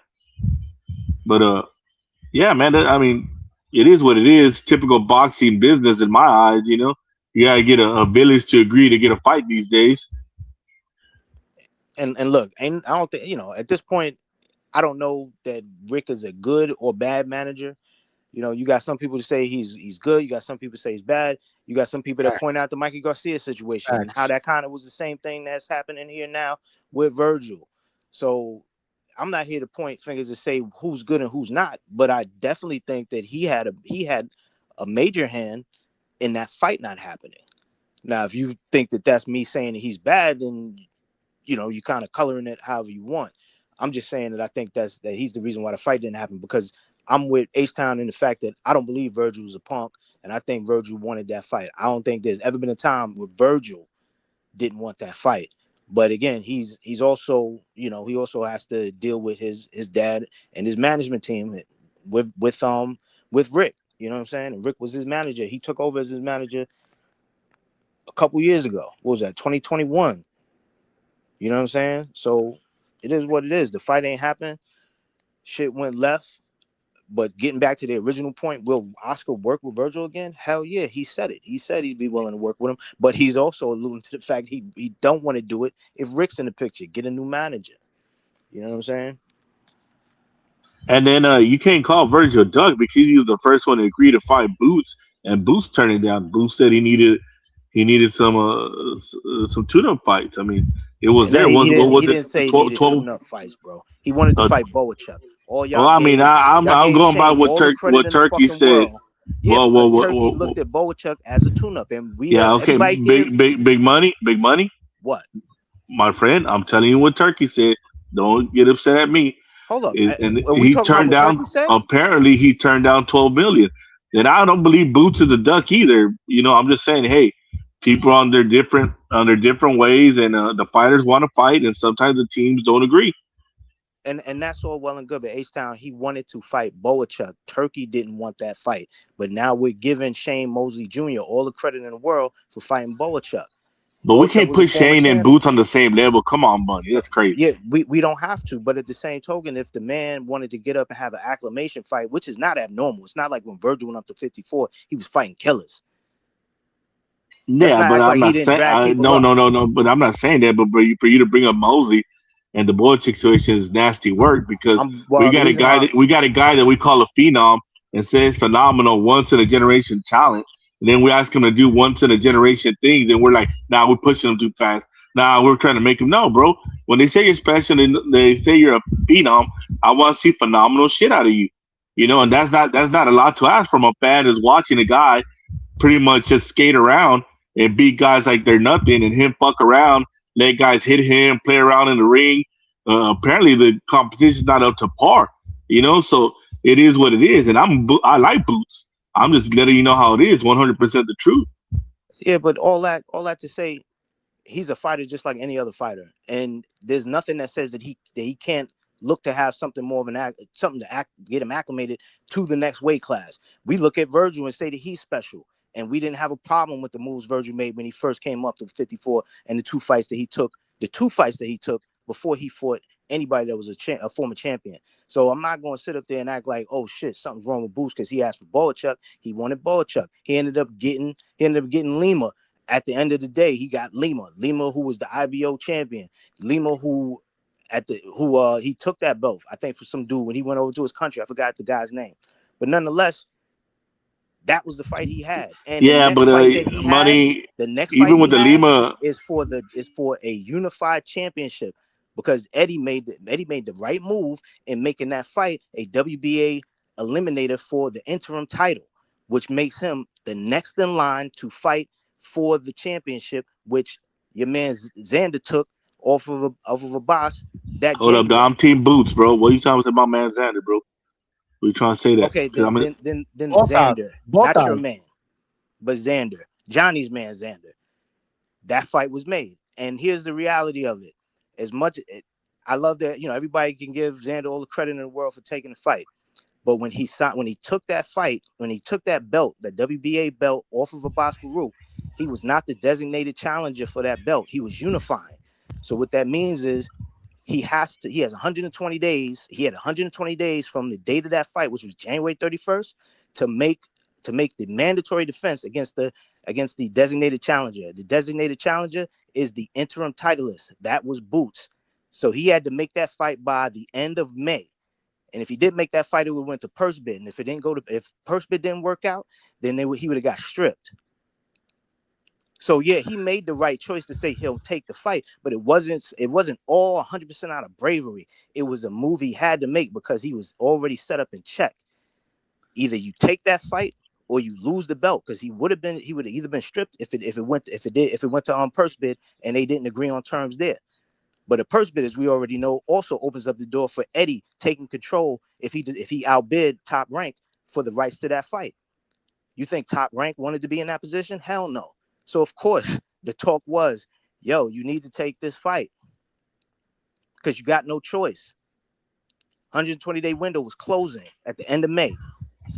But yeah, man, I mean, it is what it is. Typical boxing business in my eyes, you know. You gotta get a village to agree to get a fight these days. And look, I don't think, you know, at this point, I don't know that Rick is a good or bad manager. You know, you got some people to say he's good. You got some people say he's bad. You got some people that point out the Mikey Garcia situation and how that kind of was the same thing that's happening here now with Virgil. So I'm not here to point fingers to say who's good and who's not, but I definitely think that he had a major hand in that fight not happening. Now, if you think that that's me saying that he's bad, then you know you kind of coloring it however you want. I'm just saying that I think that he's the reason why the fight didn't happen, because I'm with H-Town in the fact that I don't believe Virgil was a punk, and I think Virgil wanted that fight. I don't think there's ever been a time where Virgil didn't want that fight. But again, he's also, you know, he also has to deal with his dad and his management team with Rick. You know what I'm saying? And Rick was his manager. He took over as his manager a couple years ago. What was that? 2021. You know what I'm saying? So it is what it is. The fight ain't happened. Shit went left. But getting back to the original point, will Oscar work with Virgil again? Hell yeah, he said it. He said he'd be willing to work with him, but he's also alluding to the fact he don't want to do it if Rick's in the picture. Get a new manager. You know what I'm saying? And then you can't call Virgil a dog because he was the first one to agree to fight Boots, and Boots turned it down. Boots said he needed some tune-up fights. I mean, it was there. He didn't say he needed tune-up fights, bro. He wanted to fight Boachuk. All y'all. Well, I mean, I'm going by what Turkey said. Yeah, Turkey looked at Boachuk as a tune-up, and okay, big money. What? My friend, I'm telling you what Turkey said. Don't get upset at me. Hold up, and he turned down. Apparently, he turned down $12 million. And I don't believe Boots is a duck either. You know, I'm just saying, hey, people on their different ways, and the fighters want to fight, and sometimes the teams don't agree. And that's all well and good, but H-Town, he wanted to fight Boachuk. Turkey didn't want that fight. But now we're giving Shane Mosley Jr. all the credit in the world for fighting Boachuk. But we can't put Shane and Boots on the same level. Come on, buddy. That's crazy. Yeah, we don't have to. But at the same token, if the man wanted to get up and have an acclamation fight, which is not abnormal. It's not like when Virgil went up to 54, he was fighting killers. Yeah, but I'm not saying no. But I'm not saying that. But for you to bring up Mosley and the Boachuk situation is nasty work, because we got a guy that we call a phenom and says phenomenal, once in a generation talent. And then we ask him to do once in a generation things, and we're like, nah, we're pushing him too fast. Nah, we're trying to make him know, bro. When they say you're special and they say you're a phenom, I want to see phenomenal shit out of you. You know, and that's not a lot to ask from a fan that's watching a guy pretty much just skate around and beat guys like they're nothing, and him fuck around, let guys hit him, play around in the ring. Apparently, the competition's not up to par. So it is what it is, and I like Boots. I'm just letting you know how it is. 100% the truth. Yeah, but all that to say, he's a fighter just like any other fighter, and there's nothing that says that he can't look to have something more of get him acclimated to the next weight class. We look at Virgil and say that he's special, and we didn't have a problem with the moves Virgil made when he first came up to 54, and the two fights that he took before he fought anybody that was a former champion. So I'm not going to sit up there and act like, oh shit, something's wrong with Boots because he asked for Boachuk. He wanted Boachuk. He ended up getting Lima. At the end of the day, he got Lima, who was the IBO champion, Lima, who he took that belt, I think, for some dude when he went over to his country. I forgot the guy's name, but nonetheless, that was the fight he had. And yeah, the next fight that he money. The next even fight with the Lima is for a unified championship, because Eddie made the right move in making that fight a WBA eliminator for the interim title, which makes him the next in line to fight for the championship, which your man Xander took off of a boss. Hold up, I'm Team Boots, bro. What are you talking about, my man Xander, bro? What are you trying to say that? Okay, then Xander, not your man, but Xander, Johnny's man, Xander. That fight was made, and here's the reality of it. As much I love that, everybody can give Xander all the credit in the world for taking the fight, but when he took that belt, that WBA belt off of Abbas Baru, he was not the designated challenger for that belt. He was unifying. So what that means is he has 120 days. He had 120 days from the date of that fight, which was January 31st, to make the mandatory defense against the designated challenger. The designated challenger is the interim titleist. That was Boots. So he had to make that fight by the end of May. And if he didn't make that fight, it would have went to purse bid. And if purse bid didn't work out, then he would have got stripped. So yeah, he made the right choice to say he'll take the fight, but it wasn't all 100% out of bravery. It was a move he had to make because he was already set up in check. Either you take that fight or you lose the belt, because he would have either been stripped if it went to purse bid and they didn't agree on terms there. But a purse bid, as we already know, also opens up the door for Eddie taking control if he outbid Top Rank for the rights to that fight. You think Top Rank wanted to be in that position? Hell no. So of course the talk was, yo, you need to take this fight because you got no choice. 120-day window was closing at the end of May,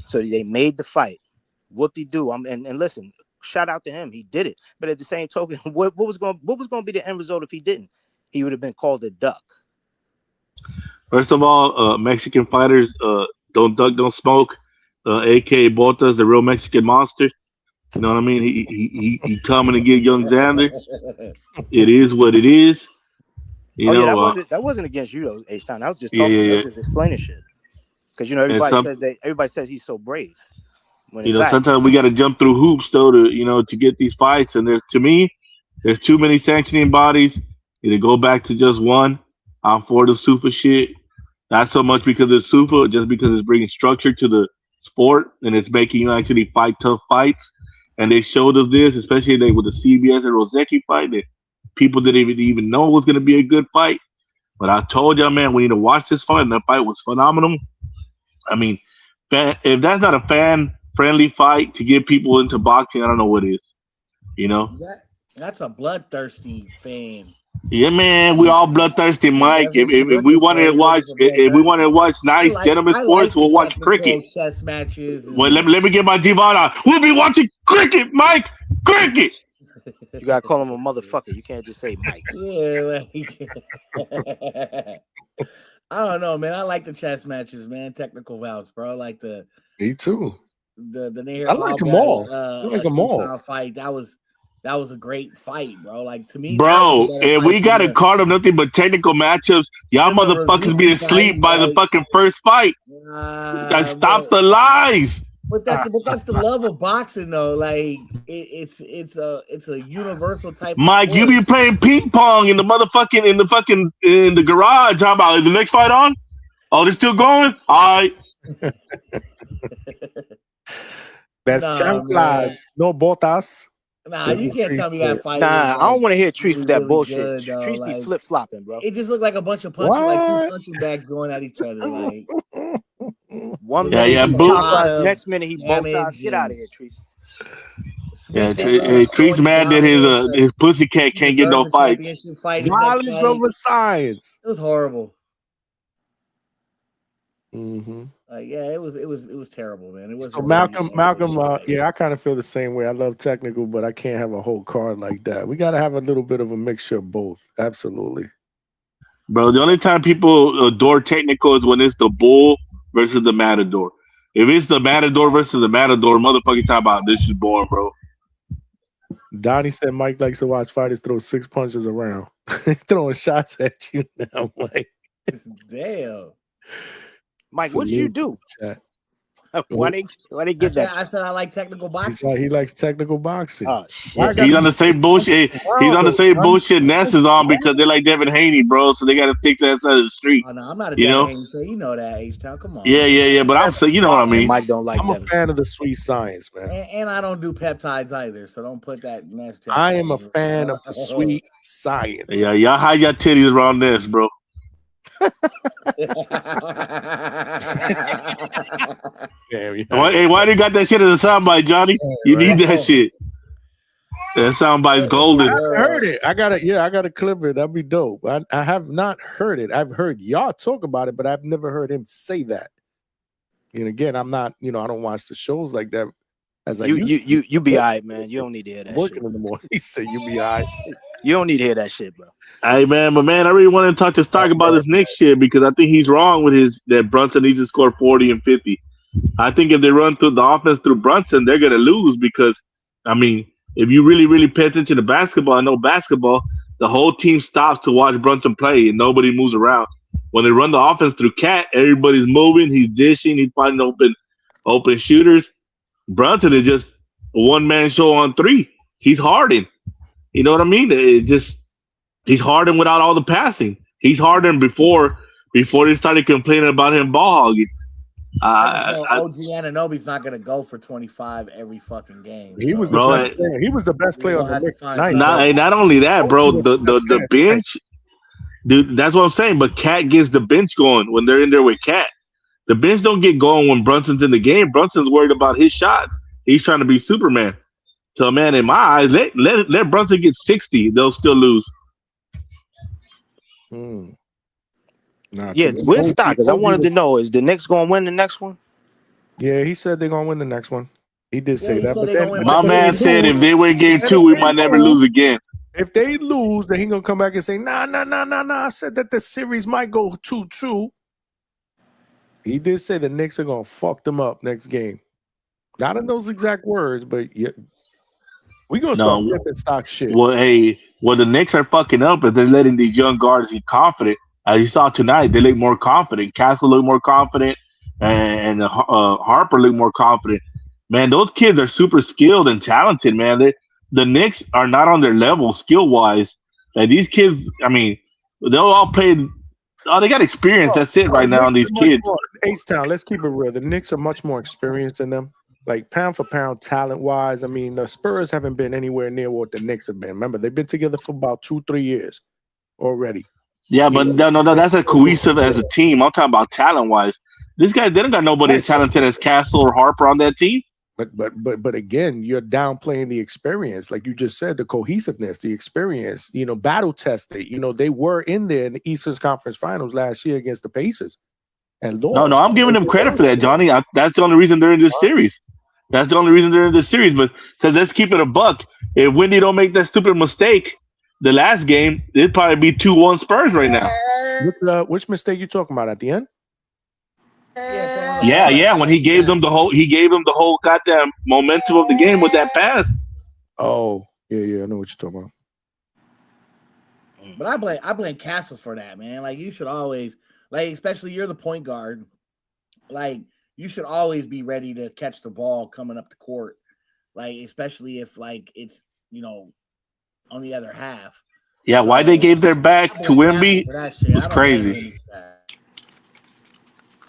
so they made the fight. Whoop-de-doo. And listen, shout out to him. He did it. But at the same token, what was going to be the end result if he didn't? He would have been called a duck. First of all, Mexican fighters don't duck, don't smoke. A.K.A. Bota's the real Mexican monster. You know what I mean? He coming to get young Xander. It is what it is. That wasn't against you though, H-Town. I was just talking. I was just explaining shit. Because everybody says he's so brave. Sometimes we got to jump through hoops though to get these fights. And there's too many sanctioning bodies. Either go back to just one. I'm for the SUFA shit. Not so much because it's SUFA, just because it's bringing structure to the sport and it's making you actually fight tough fights. And they showed us this, especially with the CBS and Rozeki fight, that people didn't even know it was going to be a good fight. But I told y'all, man, we need to watch this fight, and that fight was phenomenal. I mean, if that's not a fan-friendly fight to get people into boxing, I don't know what is. That's a bloodthirsty fan. Yeah, man, we all bloodthirsty, Mike. If we wanted to watch nice gentleman sports, we'll watch cricket. Chess matches. Well, let me get my Giovanna. We'll be watching cricket, Mike. Cricket. You gotta call him a motherfucker. You can't just say Mike. Yeah, I don't know, man. I like the chess matches, man. Technical bouts, bro. I like Me too. The I like them all. I like them all. Fight that was a great fight, bro. Like to me, bro. If we got a card of nothing but technical matchups, y'all motherfuckers be asleep by the fucking first fight. Stop the lies. But that's the love of boxing, though. Like it's a universal type. Mike, of you be playing ping pong in the garage. How about, is the next fight on? Oh, they're still going. All right. That's chanclas, no botas. Nah, you can't tell me that fight. Nah, I don't want to hear Treese with that really bullshit. good, though. Treese be Like, flip flopping, bro. it just looked like a bunch of punching, like two punching bags going at each other. Like 1 minute he chop us, next minute he both eyes. Get out of here, Treese. Yeah, Treese mad that his pussycat can't get no fights. Violence over science. It was horrible. Mm-hmm. Yeah, it was terrible, man. It was So Malcolm, yeah, I kind of feel the same way. I love technical, but I can't have a whole card like that. We got to have a little bit of a mixture of both. Absolutely, bro. The only time people adore technical is when it's the bull versus the matador. If it's the matador versus the matador, motherfucking talking about this is boring, bro. Donnie said Mike likes to watch fighters throw 6 punches around, throwing shots at you now, Mike. Damn. Mike, what did you do? Why they get that? I said I like technical boxing. He likes technical boxing. Oh shit! He's on the same bullshit. He's on the same bullshit Ness is on because they like Devin Haney, bro. So they got to stick to that side of the street. Oh no, I'm not a Devin Haney, so you know that H-Town. Come on. Yeah. But I'm saying, you know what I mean. Mike don't like. I'm a fan of the sweet science, man. And I don't do peptides either, so don't put that. I am a fan of the sweet science. Yeah, y'all hide your titties around this, bro. Why do you got that shit as a soundbite, Johnny? You need that shit. That soundbite's golden. I heard it. I got to clip it. That'd be dope. I have not heard it. I've heard y'all talk about it, but I've never heard him say that. And again, I'm not, I don't watch the shows like that. As you be all right, man. You don't need to hear that. Working in the morning. He said you be all right. You don't need to hear that shit, bro. Hey, man, but man, I really want to talk to Stock about this Knicks shit because I think he's wrong with that Brunson needs to score 40 and 50. I think if they run through the offense through Brunson, they're going to lose because, I mean, if you really, really pay attention to basketball, I know basketball, the whole team stops to watch Brunson play and nobody moves around. When they run the offense through Cat, everybody's moving, he's dishing, he's finding open shooters. Brunson is just a one-man show on three. He's Harden. You know what I mean? He's Harden without all the passing. He's Harden before they started complaining about him ball hogging. OG Anunoby's not going to go for 25 every fucking game. He was the best player. He was the best player on the Knicks tonight. Not only that, bro. The bench, dude. That's what I'm saying. But Cat gets the bench going when they're in there with Cat. The bench don't get going when Brunson's in the game. Brunson's worried about his shots. He's trying to be Superman. So, man, in my eyes, let Brunson get 60. They'll still lose. Yeah, where's Stock? Because I wanted to know, is the Knicks going to win the next one? Yeah, he said they're going to win the next one. He did say that. But then, my man said if they win game 2, we might never lose again. If they lose, then he's going to come back and say, nah. I said that the series might go 2-2. He did say the Knicks are going to fuck them up next game. Not in those exact words, but yeah. We're going to start flipping Stock shit. Well, the Knicks are fucking up if they're letting these young guards be confident. As you saw tonight, they look more confident. Castle looked more confident, and Harper looked more confident. Man, those kids are super skilled and talented, man. The Knicks are not on their level skill-wise. Like these kids, I mean, they'll all play. Oh, they got experience. That's it right now on these kids. H-Town, let's keep it real. The Knicks are much more experienced than them. Like pound for pound, talent-wise, I mean, the Spurs haven't been anywhere near what the Knicks have been. Remember, they've been together for about 2-3 years already. Yeah, but no, that's a cohesive as a team. I'm talking about talent-wise. These guys, they don't got nobody as talented as Castle or Harper on that team. But again, you're downplaying the experience, like you just said, the cohesiveness, the experience. Battle tested. They were in there in the Eastern Conference Finals last year against the Pacers. And no, I'm giving them credit for that, Johnny. That's the only reason they're in this series. That's the only reason they're in this series. But because let's keep it a buck. If Wendy don't make that stupid mistake, the last game, it'd probably be 2-1 Spurs right now. Which mistake you talking about at the end? Yeah. When he gave them the whole goddamn momentum of the game with that pass. Oh, yeah. I know what you're talking about. But I blame Castle for that, man. Like you should always, like, especially you're the point guard. Like you should always be ready to catch the ball coming up the court. Like especially if like it's on the other half. Yeah, why they gave their back to Wemby was crazy.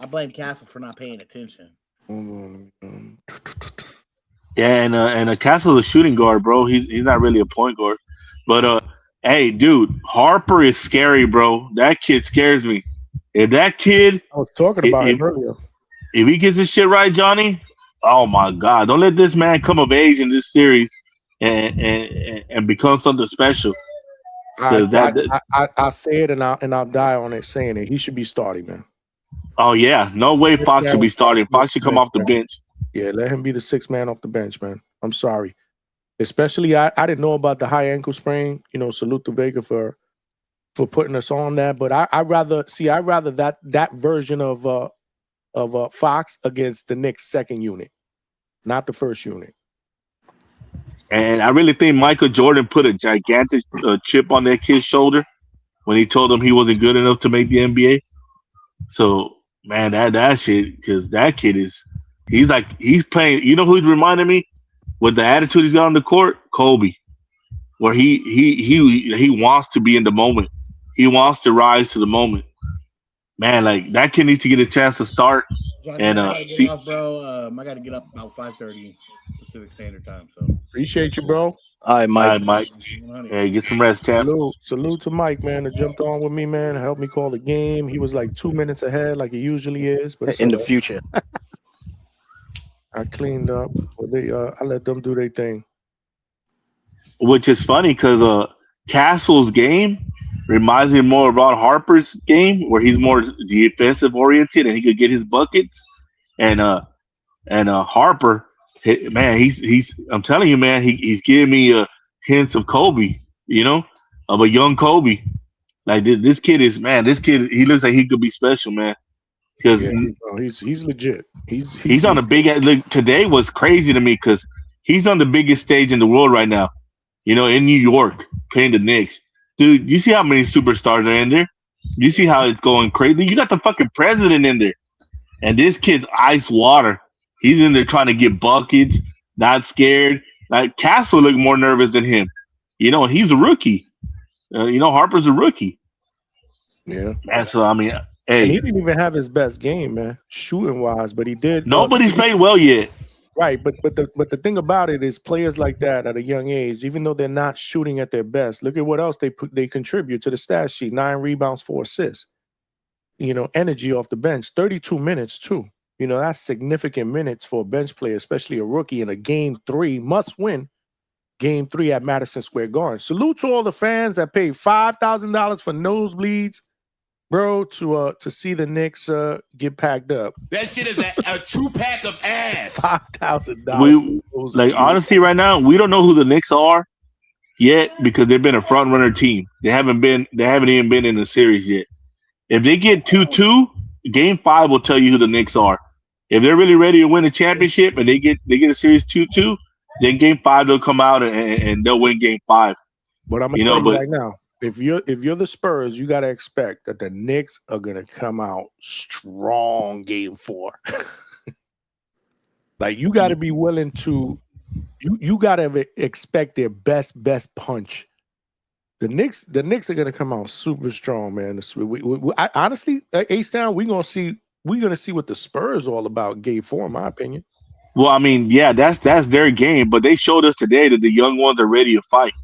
I blame Castle for not paying attention. Yeah, and Castle's a shooting guard, bro. He's not really a point guard. But hey, dude, Harper is scary, bro. That kid scares me. If that kid, I was talking about him earlier. if he gets his shit right, Johnny, oh my God, don't let this man come of age in this series and become something special. I say it and I'll die on it saying it. He should be starting, man. Oh yeah, no way Fox should be starting. Fox should come off the bench. Yeah, let him be the sixth man off the bench, man. I'm sorry. Especially I didn't know about the high ankle sprain. You know, salute to Vega for putting us on that. But I'd rather that version of Fox against the Knicks second unit, not the first unit. And I really think Michael Jordan put a gigantic chip on that kid's shoulder when he told him he wasn't good enough to make the NBA. So, man, that shit, because that kid he's playing. You know who he's reminding me with the attitude he's got on the court? Kobe, where he wants to be in the moment. He wants to rise to the moment. Man, like that kid needs to get a chance to start. Johnny, And I gotta get off, bro. I gotta get up about 5:30 Pacific Standard Time. So appreciate you, bro. All right, Mike. All right, Mike. Hey, get some rest, champ. Salute to Mike, man, that jumped on with me, man. Helped me call the game. He was like 2 minutes ahead, like he usually is. But it's In the all right. future. I cleaned up. I let them do their thing. Which is funny because Castle's game reminds me more about Harper's game, where he's more defensive oriented and he could get his buckets. And Harper, man, he's I'm telling you, man, he's giving me hints of Kobe, you know, of a young Kobe. Like this kid, he looks like he could be special, man. Because he's legit. He's on a big. Look, today was crazy to me because he's on the biggest stage in the world right now. You know, in New York, playing the Knicks. Dude, you see how many superstars are in there? You see how it's going crazy? You got the fucking president in there. And this kid's ice water. He's in there trying to get buckets, not scared. Like Castle looked more nervous than him. You know, he's a rookie. You know, Harper's a rookie. Yeah. And so, I mean, hey. And he didn't even have his best game, man, shooting wise, but he did. Nobody's played well yet. Right, but the thing about it is players like that at a young age, even though they're not shooting at their best, look at what else they contribute to the stat sheet: 9 rebounds, 4 assists. You know, energy off the bench, 32 minutes too. You know, that's significant minutes for a bench player, especially a rookie in a game 3 must-win game 3 at Madison Square Garden. Salute to all the fans that paid $5,000 for nosebleeds, bro, to see the Knicks get packed up. That shit is a 2-pack of ass. $5,000. Like honestly, right now we don't know who the Knicks are yet because they've been a front runner team. They haven't even been in the series yet. If they get 2-2, Game 5 will tell you who the Knicks are. If they're really ready to win a championship and they get a series 2-2, then Game 5 they'll come out and they'll win Game 5. But I'm gonna tell you right now. If you're the Spurs, you got to expect that the Knicks are going to come out strong game 4. Like you got to be willing to you got to expect their best punch. The Knicks are going to come out super strong, man. I honestly, H-Town, we're going to see what the Spurs all about game 4 in my opinion. Well, I mean, yeah, that's their game, but they showed us today that the young ones are ready to fight.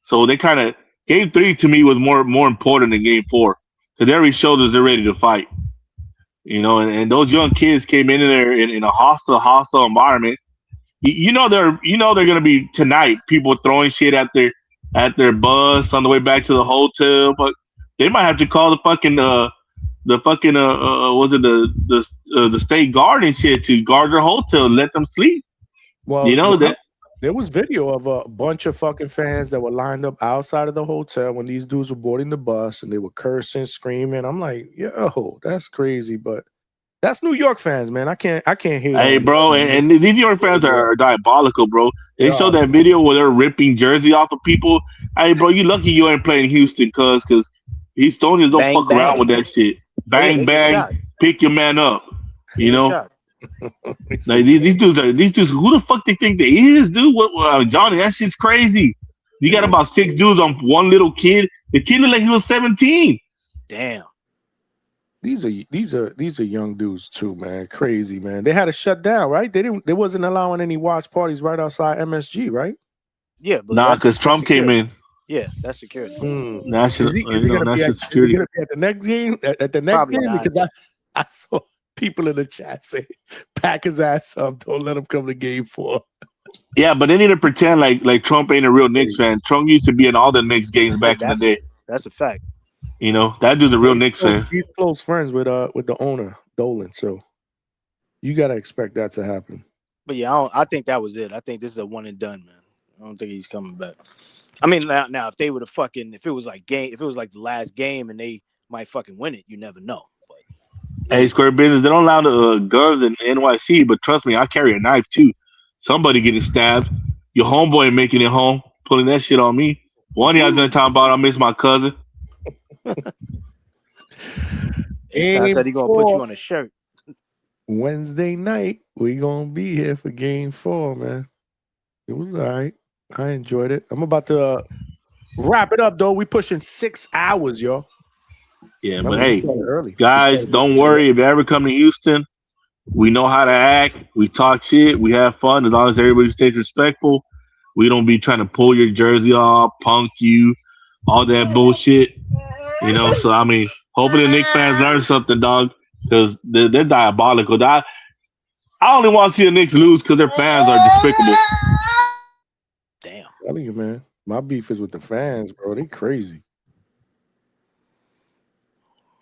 So they kind of Game 3 to me was more important than Game 4 because they already showed us they're ready to fight. You know, and those young kids came in there in a hostile environment. You know they're gonna be tonight. People throwing shit at their bus on the way back to the hotel, but they might have to call the state guard and shit to guard their hotel and let them sleep. Well, you know that. There was video of a bunch of fucking fans that were lined up outside of the hotel when these dudes were boarding the bus and they were cursing, screaming. I'm like, yo, that's crazy, but that's New York fans, man. I can't hate. Hey, bro, and these New York fans are diabolical, bro. They showed that video where they're ripping jersey off of people. Hey, bro, you lucky you ain't playing Houston, because Houstonians don't fuck around with that shit. Bang, bang, pick your man up. You know. Like these dudes. Who the fuck they think they is, dude? Johnny, that shit's crazy. You got about 6 dudes on one little kid. The kid looked like he was 17. Damn. These are young dudes too, man. Crazy, man. They had to shut down, right? They wasn't allowing any watch parties right outside MSG, right? Yeah, but Nah, that's because Trump came security. in. Yeah, that's security. National, Is he gonna be national at security. the next game? At the next Probably game? not. Because I saw people in the chat say, "Pack his ass up. Don't let him come to game 4." Yeah, but they need to pretend like Trump ain't a real Knicks fan. Trump used to be in all the Knicks games back in the day. That's a fact. You know, that dude's a real Knicks fan. He's close friends with the owner Dolan, so you gotta expect that to happen. But yeah, I think that was it. I think this is a one and done, man. I don't think he's coming back. I mean, now if they would have if it was like the last game and they might fucking win it, you never know. But Hey, Square Business, they don't allow the guns in NYC, but trust me, I carry a knife too. Somebody getting stabbed. Your homeboy ain't making it home, pulling that shit on me. One of y'all done talking about I miss my cousin. I said he gonna put you on a shirt. Wednesday night, we gonna be here for game 4, man. It was all right. I enjoyed it. I'm about to wrap it up, though. We pushing 6 hours, yo. Yeah, Remember, but hey, we started early. guys, don't worry. If you ever come to Houston, we know how to act. We talk shit. We have fun as long as everybody stays respectful. We don't be trying to pull your jersey off, punk you, all that bullshit. You know, so I mean, hopefully the Knicks fans learn something, dog, because they're diabolical. I only want to see the Knicks lose because their fans are despicable. Damn. I'm telling you, man. My beef is with the fans, bro. They crazy.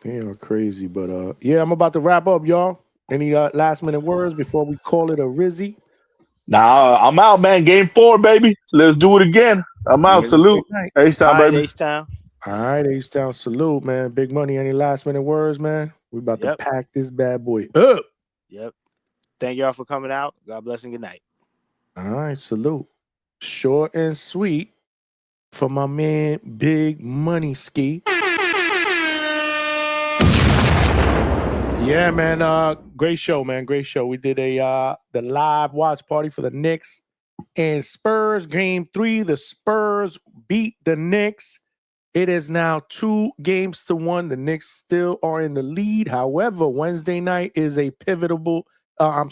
They are crazy. But yeah, I'm about to wrap up, y'all. Any last minute words before we call it a Rizzy? Nah, I'm out, man. Game 4, baby. Let's do it again. I'm out. Salute. H-Town, baby. H-Town. All right, H-Town. Salute, man. Big Money. Any last minute words, man? We about to pack this bad boy up. Yep. Thank y'all for coming out. God bless and good night. All right, salute. Short and sweet for my man Big Money Ski. Yeah, man. Great show, man. Great show. We did the live watch party for the Knicks and Spurs game 3. The Spurs beat the Knicks. It is now 2-1. The Knicks still are in the lead. However, Wednesday night is a pivotal. A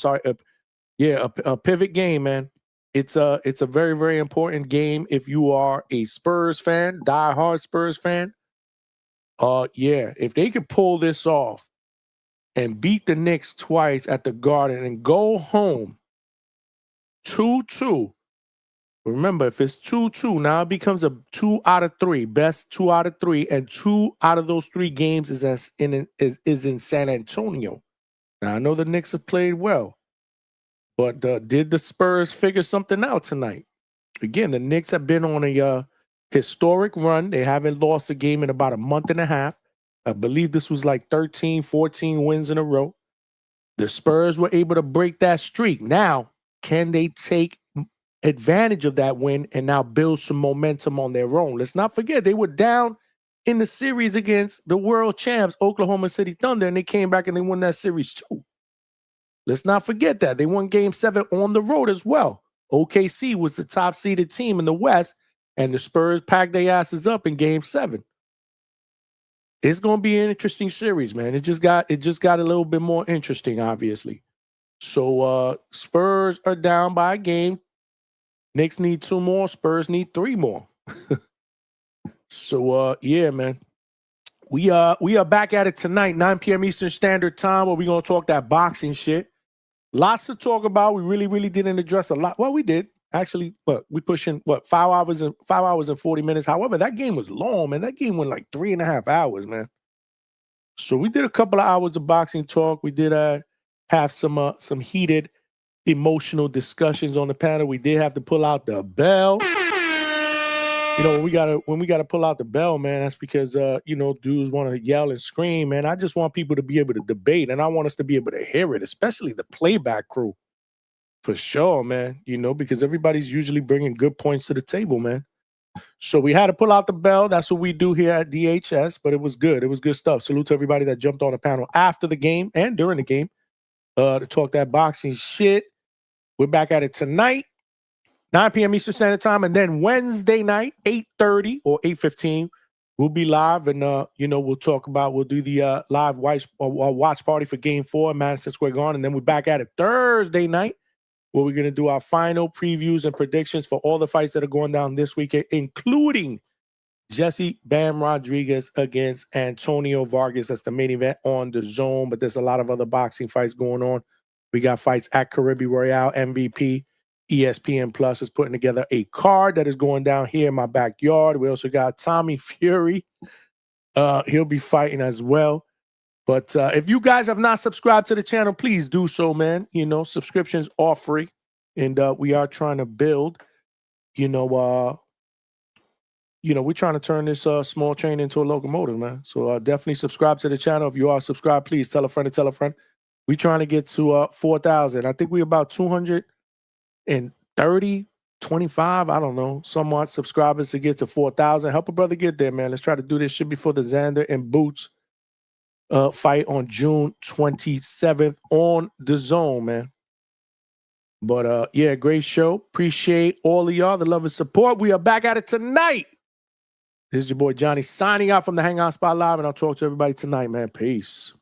pivot game, man. It's a very, very important game if you are a Spurs fan, diehard Spurs fan. Yeah, if they could pull this off and beat the Knicks twice at the Garden and go home 2-2. Remember, if it's 2-2, now it becomes a 2 out of 3, best 2 out of 3, and 2 out of those 3 games is in San Antonio. Now I know the Knicks have played well, but did the Spurs figure something out tonight? Again, the Knicks have been on a historic run. They haven't lost a game in about a month and a half. I believe this was like 13, 14 wins in a row. The Spurs were able to break that streak. Now, can they take advantage of that win and now build some momentum on their own? Let's not forget, they were down in the series against the world champs, Oklahoma City Thunder, and they came back and they won that series too. Let's not forget that. They won Game 7 on the road as well. OKC was the top-seeded team in the West, and the Spurs packed their asses up in Game 7. It's going to be an interesting series, man. It just got a little bit more interesting, obviously. So Spurs are down by a game. Knicks need 2 more. Spurs need 3 more. So yeah, man. We are back at it tonight, 9 p.m. Eastern Standard Time, where we're gonna talk that boxing shit. Lots to talk about. We really didn't address a lot. Well, we did. Actually, we pushing 5 hours and 40 minutes. However, that game was long, man. That game went like 3.5 hours, man. So we did a couple of hours of boxing talk. We did have some heated, emotional discussions on the panel. We did have to pull out the bell. You know, when we gotta pull out the bell, man, that's because dudes want to yell and scream, man. I just want people to be able to debate, and I want us to be able to hear it, especially the playback crew. For sure, man, because everybody's usually bringing good points to the table, man. So we had to pull out the bell. That's what we do here at DHS, but it was good. It was good stuff. Salute to everybody that jumped on the panel after the game and during the game to talk that boxing shit. We're back at it tonight, 9 p.m. Eastern Standard Time, and then Wednesday night, 8:30 or 8:15, we'll be live, and we'll talk about. We'll do the live watch party for Game 4 in Madison Square Garden, and then we're back at it Thursday night, where we're gonna do our final previews and predictions for all the fights that are going down this weekend, including Jesse Bam Rodriguez against Antonio Vargas. That's the main event on the Zone, but there's a lot of other boxing fights going on. We got fights at Caribbean Royale, MVP. ESPN Plus is putting together a card that is going down here in my backyard. We also got Tommy Fury. He'll be fighting as well. But if you guys have not subscribed to the channel, please do so, man. Subscriptions are free. And we are trying to build, we're trying to turn this small train into a locomotive, man. So definitely subscribe to the channel. If you are subscribed, please tell a friend to tell a friend. We're trying to get to 4,000. I think we're about 230, 25, I don't know, somewhat subscribers to get to 4,000. Help a brother get there, man. Let's try to do this shit before the Xander and Boots fight on June 27th on the Zone, man. But yeah, great show. Appreciate all of y'all, the love and support. We are back at it tonight. This is your boy Johnny signing out from the Hangout Spot Live, and I'll talk to everybody tonight, man. Peace.